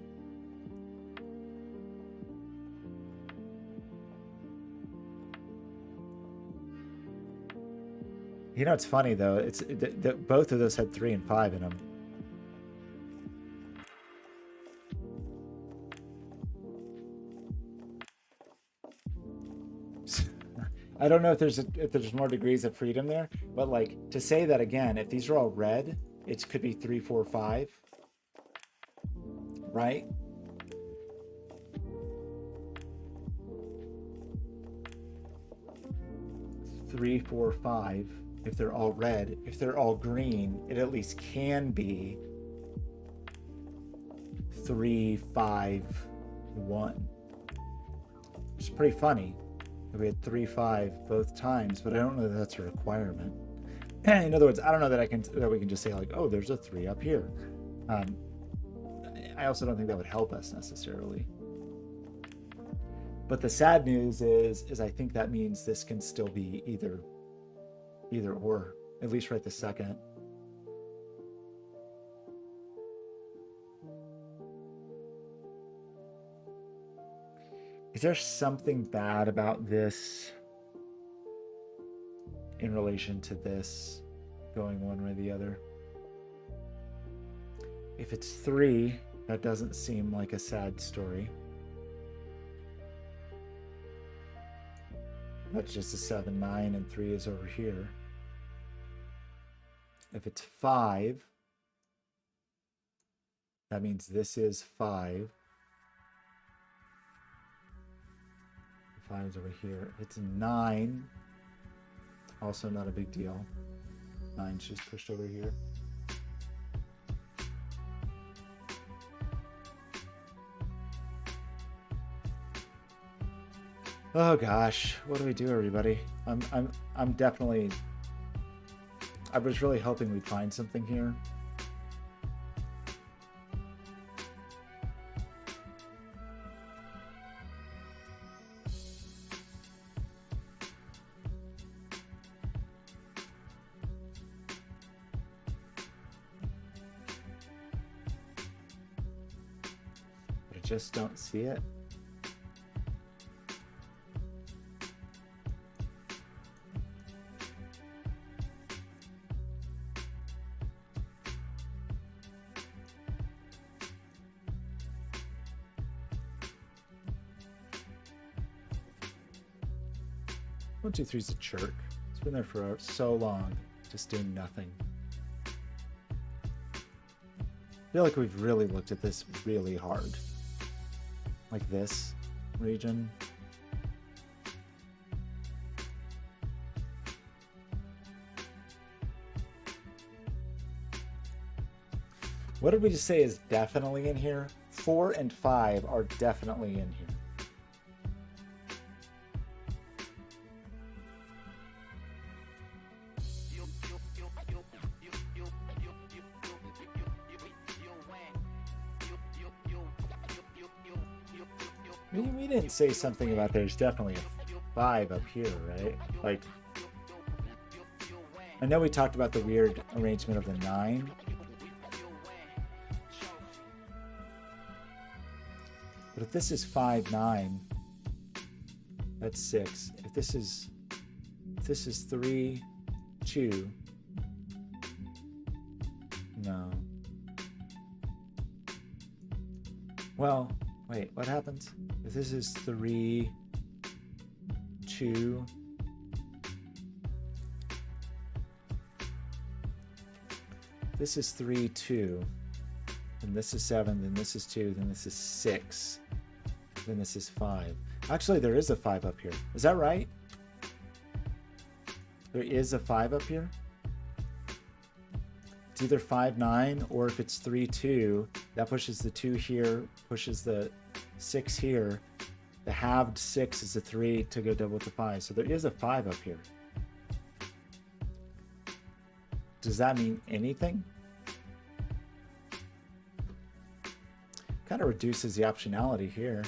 Speaker 1: You know, it's funny though. It's both of those had 3 and 5 in them. I don't know if there's more degrees of freedom there, but like to say that again, if these are all red, it could be 3, 4, 5, right? Three, 4, 5. If they're all red, if they're all green, it at least can be 3, 5, 1. It's pretty funny. We had 3, 5 both times, but I don't know that that's a requirement. In other words, I don't know that we can just say like, oh, there's a 3 up here. I also don't think that would help us necessarily. But the sad news is I think that means this can still be either or, at least right this second. Is there something bad about this in relation to this going one way or the other? If it's 3, that doesn't seem like a sad story. That's just a 7, 9, and 3 is over here. If it's 5, that means this is 5. 5 is over here. If it's 9, also not a big deal. 9's just pushed over here. Oh gosh, what do we do, everybody? I'm definitely. I was really hoping we'd find something here. But I just don't see it. One, 2, 3's a jerk. It's been there for so long, just doing nothing. I feel like we've really looked at this really hard. Like this region. What did we just say is definitely in here? 4 and 5 are definitely in here. We didn't say something about there's definitely a 5 up here, right? Like, I know we talked about the weird arrangement of the 9. But if this is 5, 9, that's 6. If this is 3, 2, no. Well, wait, what happens? If this is 3, 2, this is 3, 2, then this is 7, then this is 2, then this is 6, then this is 5. Actually, there is a 5 up here. Is that right? There is a 5 up here? It's either 5, 9, or if it's 3, 2, that pushes the 2 here, pushes the 6 here. The halved 6 is a 3 to go double with the 5. So there is a 5 up here. Does that mean anything? Kind of reduces the optionality here.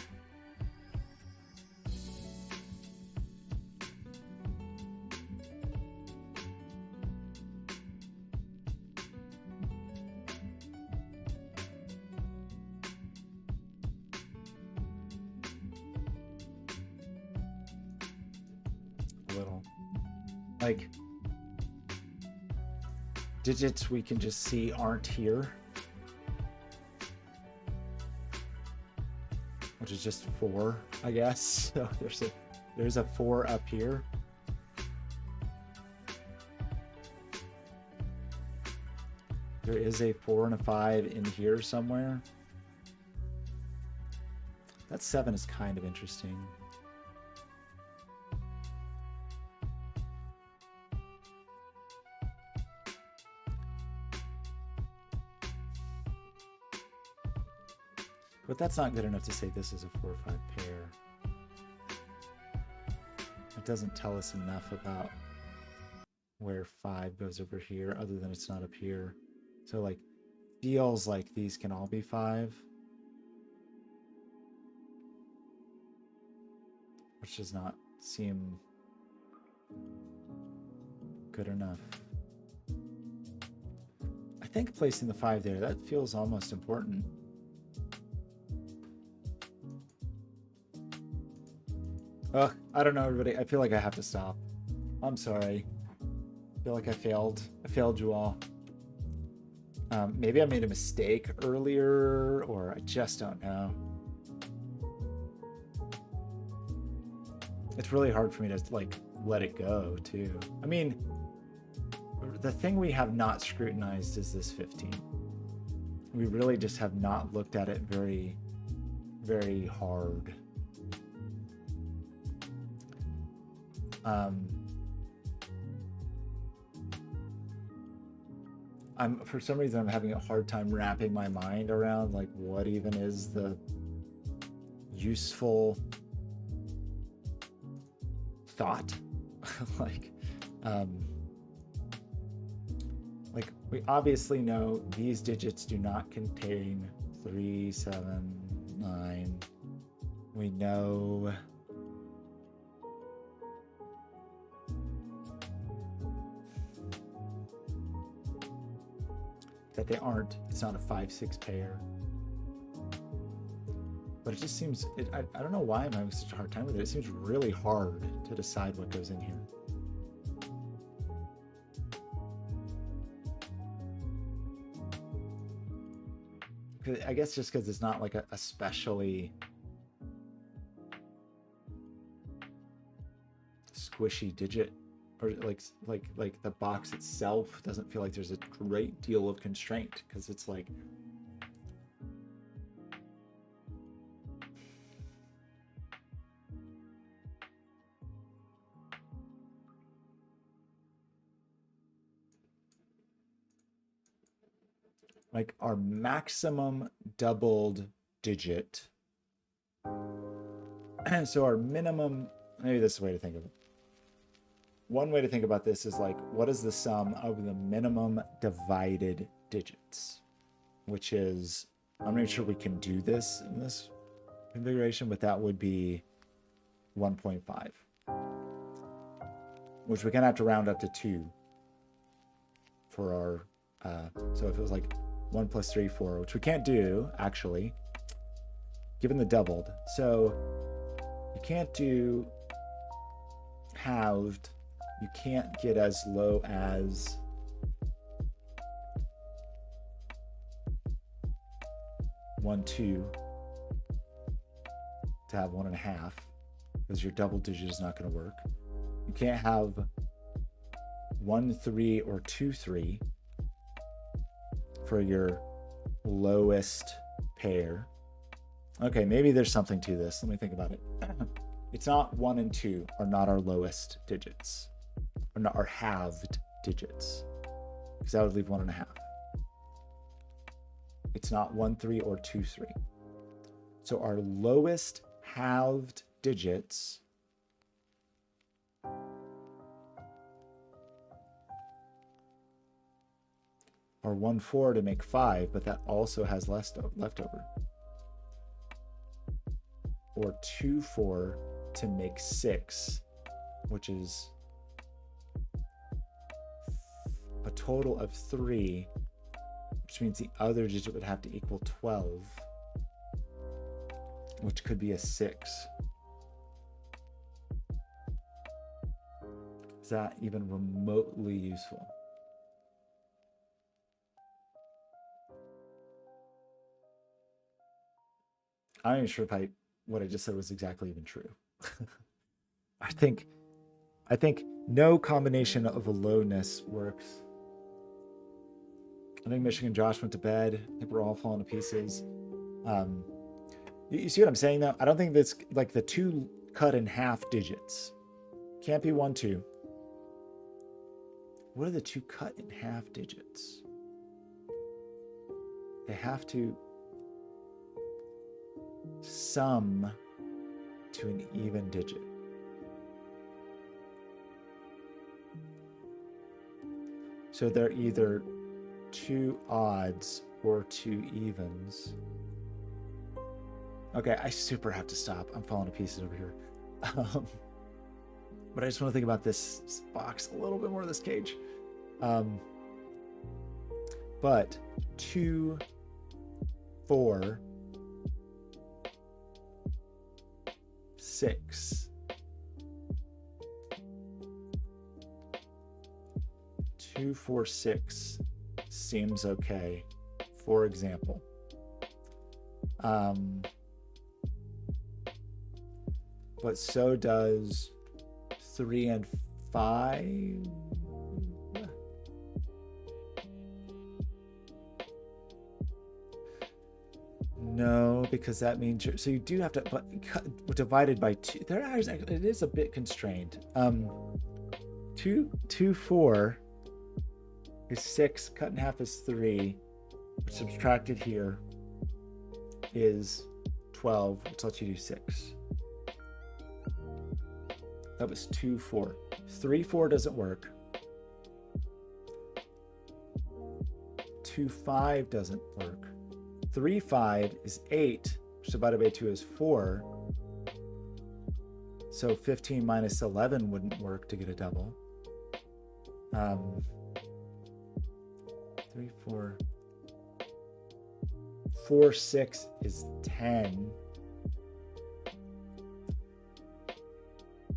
Speaker 1: A little. Like, digits we can just see aren't here, which is just 4, I guess. So there's a 4 up here. There is a 4 and a 5 in here somewhere. That 7 is kind of interesting. But that's not good enough to say this is a 4 or 5 pair. It doesn't tell us enough about where 5 goes over here, other than it's not up here. So like, feels like these can all be 5. Which does not seem good enough. I think placing the 5 there, that feels almost important. Ugh, I don't know, everybody. I feel like I have to stop. I'm sorry. I feel like I failed. I failed you all. Maybe I made a mistake earlier, or I just don't know. It's really hard for me to like let it go too. I mean, the thing we have not scrutinized is this 15. We really just have not looked at it very, very hard. For some reason, I'm having a hard time wrapping my mind around like what even is the useful thought. like we obviously know these digits do not contain 3, 7, 9. We know that they aren't. It's not a 5, 6 pair. But it just seems, I don't know why I'm having such a hard time with it. It seems really hard to decide what goes in here. I guess just because it's not like a especially squishy digit, or like the box itself doesn't feel like there's a great deal of constraint, because it's like our maximum doubled digit. And so our minimum, maybe this is the way to think of it. One way to think about this is like, what is the sum of the minimum divided digits? Which is, I'm not sure we can do this in this configuration, but that would be 1.5. Which we're gonna have to round up to 2 for our, so if it was like 1 plus 3, 4, which we can't do, actually, given the doubled. So you can't do halved. You can't get as low as one, 2 to have 1.5, because your double digit is not going to work. You can't have 1, 3 or 2, 3 for your lowest pair. Okay, maybe there's something to this. Let me think about it. It's not 1 and 2 are not our lowest digits, or not our halved digits, because that would leave 1.5. It's not 1, 3 or 2, 3. So our lowest halved digits are 1, 4 to make 5, but that also has leftover. Or 2, 4 to make 6, which is a total of 3, which means the other digit would have to equal 12, which could be a 6. Is that even remotely useful? I'm not even sure if what I just said was exactly even true. I think no combination of a lowness works. I think Michigan Josh went to bed. I think we're all falling to pieces. You see what I'm saying though? I don't think that's like the 2 cut in half digits. Can't be 1, 2. What are the 2 cut in half digits? They have to sum to an even digit. So they're either 2 odds or 2 evens. Okay, I super have to stop. I'm falling to pieces over here. But I just want to think about this box a little bit more, this cage. But 2, 4, 6. 2, 4, 6 seems okay, for example. But so does 3 and 5. No, because that means so you do have to, but divided by 2. It is a bit constrained. 2, 4 is 6. Cut in half is 3. Subtracted here is 12, which lets you do 6. That was 2, 4. 3, 4 doesn't work. 2, 5 doesn't work. 3, 5 is 8, which divided by 2 is 4. So 15 minus 11 wouldn't work to get a double. 3, 4. 4, 6 is 10.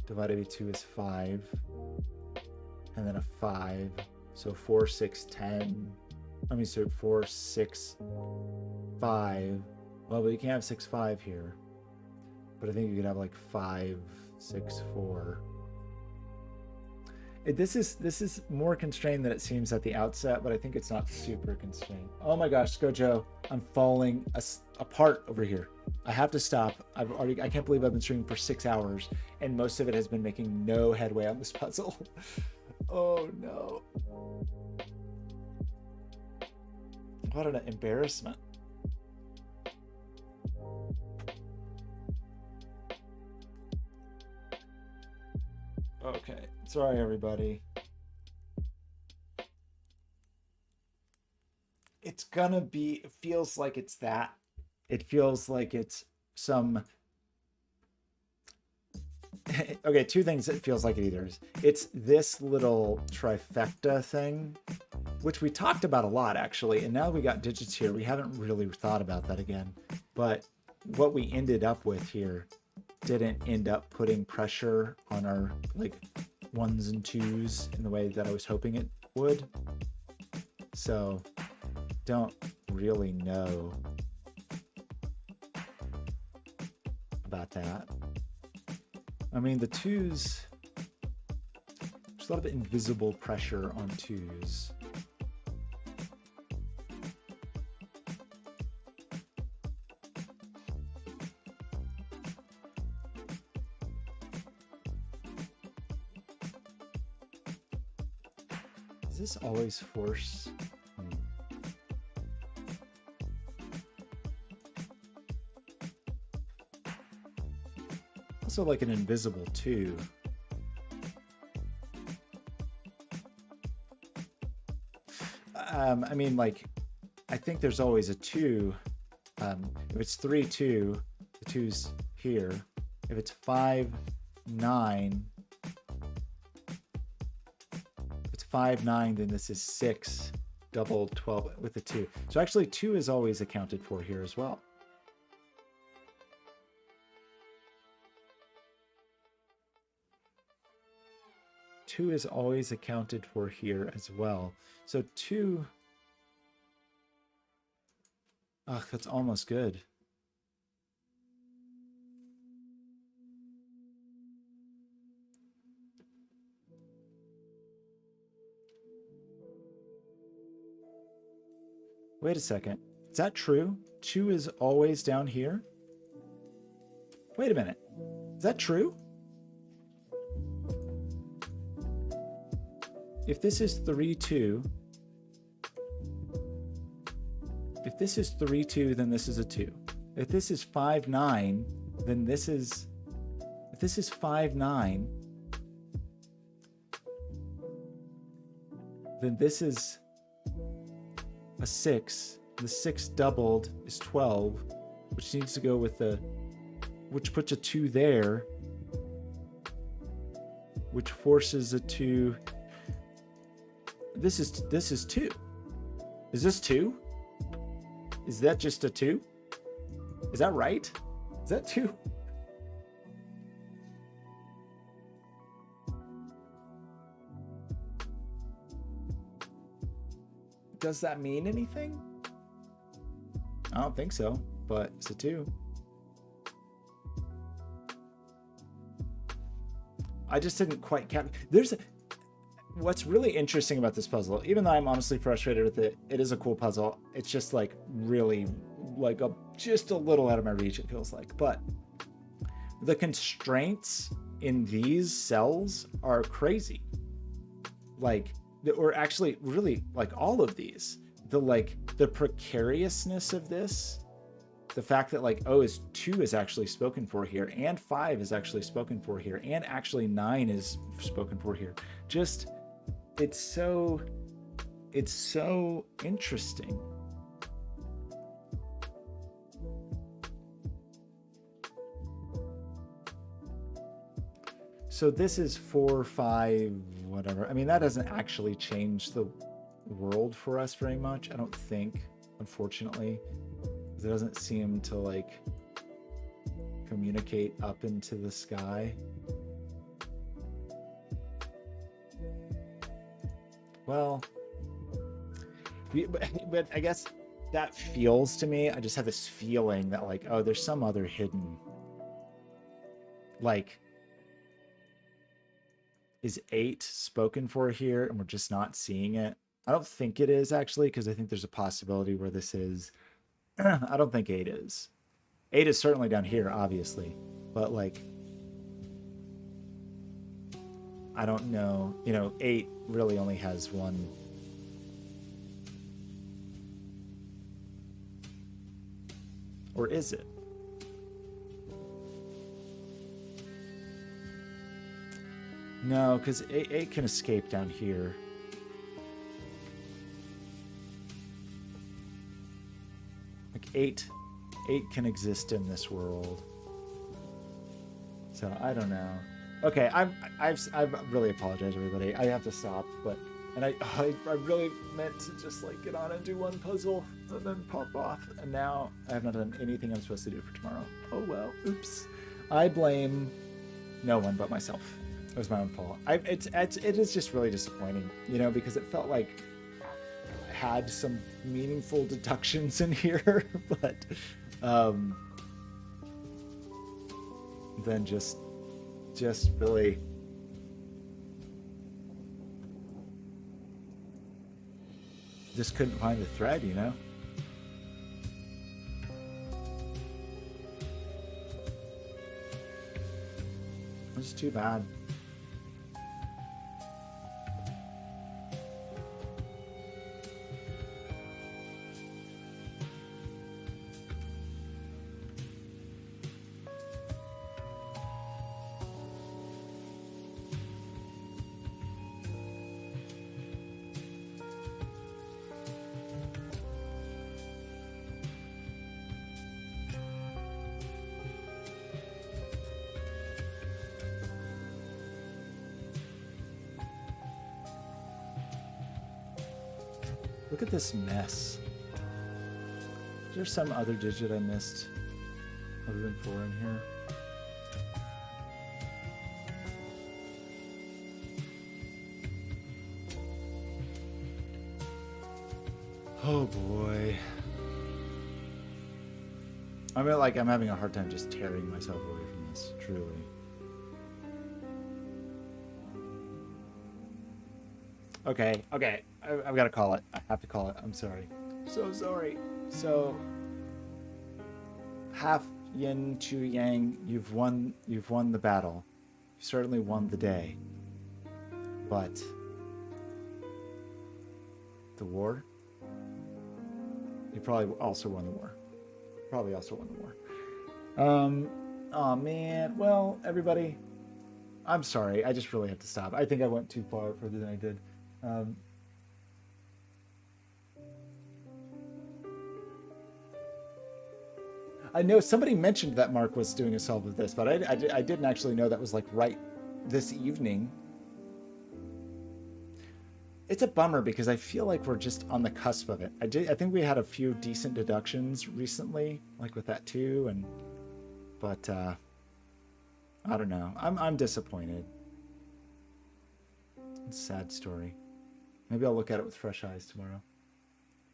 Speaker 1: Divided by 2 is 5. And then a 5. So 4, 6, 10. Let me say 4, 6, 5. Well, but you can't have 6, 5 here. But I think you could have like 5, 6, 4. This is more constrained than it seems at the outset, but I think it's not super constrained. Oh my gosh, Skojo, I'm falling apart over here. I have to stop. I can't believe I've been streaming for 6 hours, and most of it has been making no headway on this puzzle. Oh no. What an embarrassment. Okay, sorry everybody. It's gonna be, it feels like it's that. It feels like it's some, okay, 2 things it feels like it either is. It's this little trifecta thing, which we talked about a lot actually, and now we got digits here, we haven't really thought about that again. But what we ended up with here didn't end up putting pressure on our like 1s and 2s in the way that I was hoping it would. So don't really know about that. I mean, the 2s, there's a lot of invisible pressure on 2s. Does this always force? also like an invisible 2. I mean, like, I think there's always a 2. If it's 3, 2, the 2's here. If it's 5, 9, if it's 5, 9, then this is 6, double 12 with the 2. So actually 2 is always accounted for here as well. Two is always accounted for here as well. So 2, that's almost good. Wait a second. Is that true? 2 is always down here? Wait a minute. Is that true? If this is 3, 2, if this is 3, 2, then this is a 2. If this is 5, 9, then this is, if this is 5, 9, then this is a 6. The 6 doubled is 12, which needs to go with the, which puts a 2 there, which forces a 2. This is 2. Is this 2? Is that just a 2? Is that right? Is that 2? Does that mean anything? I don't think so, but it's a 2. I just didn't quite cap. What's really interesting about this puzzle, even though I'm honestly frustrated with it, it is a cool puzzle. It's just like really like just a little out of my reach, it feels like. But the constraints in these cells are crazy. Like, or actually really like all of these, the precariousness of this, the fact that like, oh, 2 is actually spoken for here, and 5 is actually spoken for here, and actually 9 is spoken for here. Just, it's so interesting. So this is 4, 5, whatever. I mean, that doesn't actually change the world for us very much, I don't think, unfortunately. It doesn't seem to like communicate up into the sky. Well, but I guess that feels to me, I just have this feeling that like, oh, there's some other hidden, like, is 8 spoken for here and we're just not seeing it? I don't think it is actually, because I think there's a possibility where this is. I don't think 8 is. 8 is certainly down here, obviously, but like, I don't know. 8 really only has one. Or is it? No, because 8 can escape down here. Like 8 can exist in this world. So I don't know. Okay, I've really apologized, everybody. I have to stop, and I really meant to just like get on and do one puzzle and then pop off, and now I have not done anything I'm supposed to do for tomorrow. Oh well, oops. I blame no one but myself. It was my own fault. It is just really disappointing, because it felt like I had some meaningful deductions in here, but then just really just couldn't find the thread, It's too bad. at this mess. Is there some other digit I missed other than 4 in here? Oh boy. I mean, like, I'm having a hard time just tearing myself away from this, truly. Okay, I've got to call it. I have to call it. I'm sorry. So sorry. So, half yin to yang, you've won the battle. You've certainly won the day. But the war? You probably also won the war. Probably also won the war. Oh man. Well, everybody, I'm sorry. I just really have to stop. I think I went too far further than I did. I know somebody mentioned that Mark was doing a solve of this, but I didn't actually know that was like right this evening. It's a bummer because I feel like we're just on the cusp of it. I think we had a few decent deductions recently, like with that too, but I don't know. I'm disappointed. It's a sad story. Maybe I'll look at it with fresh eyes tomorrow.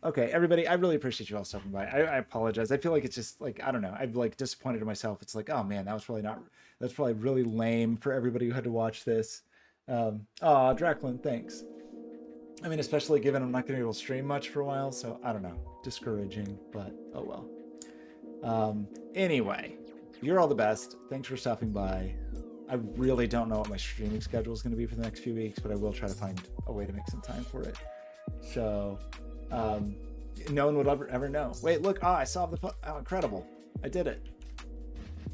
Speaker 1: Okay, everybody, I really appreciate you all stopping by. I apologize. I feel like it's just like, I don't know. I've like disappointed in myself. It's like, oh man, that's probably really lame for everybody who had to watch this. Draclin, thanks. I mean, especially given I'm not going to be able to stream much for a while, so I don't know. Discouraging, but oh well. Anyway, you're all the best. Thanks for stopping by. I really don't know what my streaming schedule is going to be for the next few weeks, but I will try to find a way to make some time for it. So, no one would ever know. Wait, look! I solved the puzzle. Oh, incredible! I did it.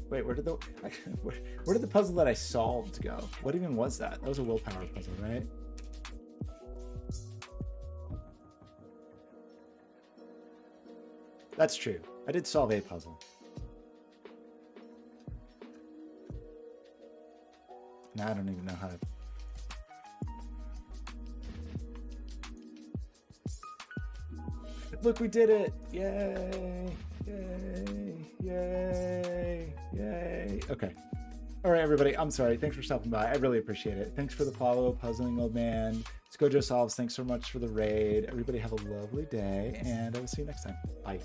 Speaker 1: Wait, where did the puzzle that I solved go? What even was that? That was a willpower puzzle, right? That's true. I did solve a puzzle. Now I don't even know how to... Look, we did it! Yay! Yay! Yay! Yay! Okay. All right, everybody. I'm sorry. Thanks for stopping by. I really appreciate it. Thanks for the follow, Puzzling Old Man. Skojo Solves, thanks so much for the raid. Everybody have a lovely day, and I will see you next time. Bye.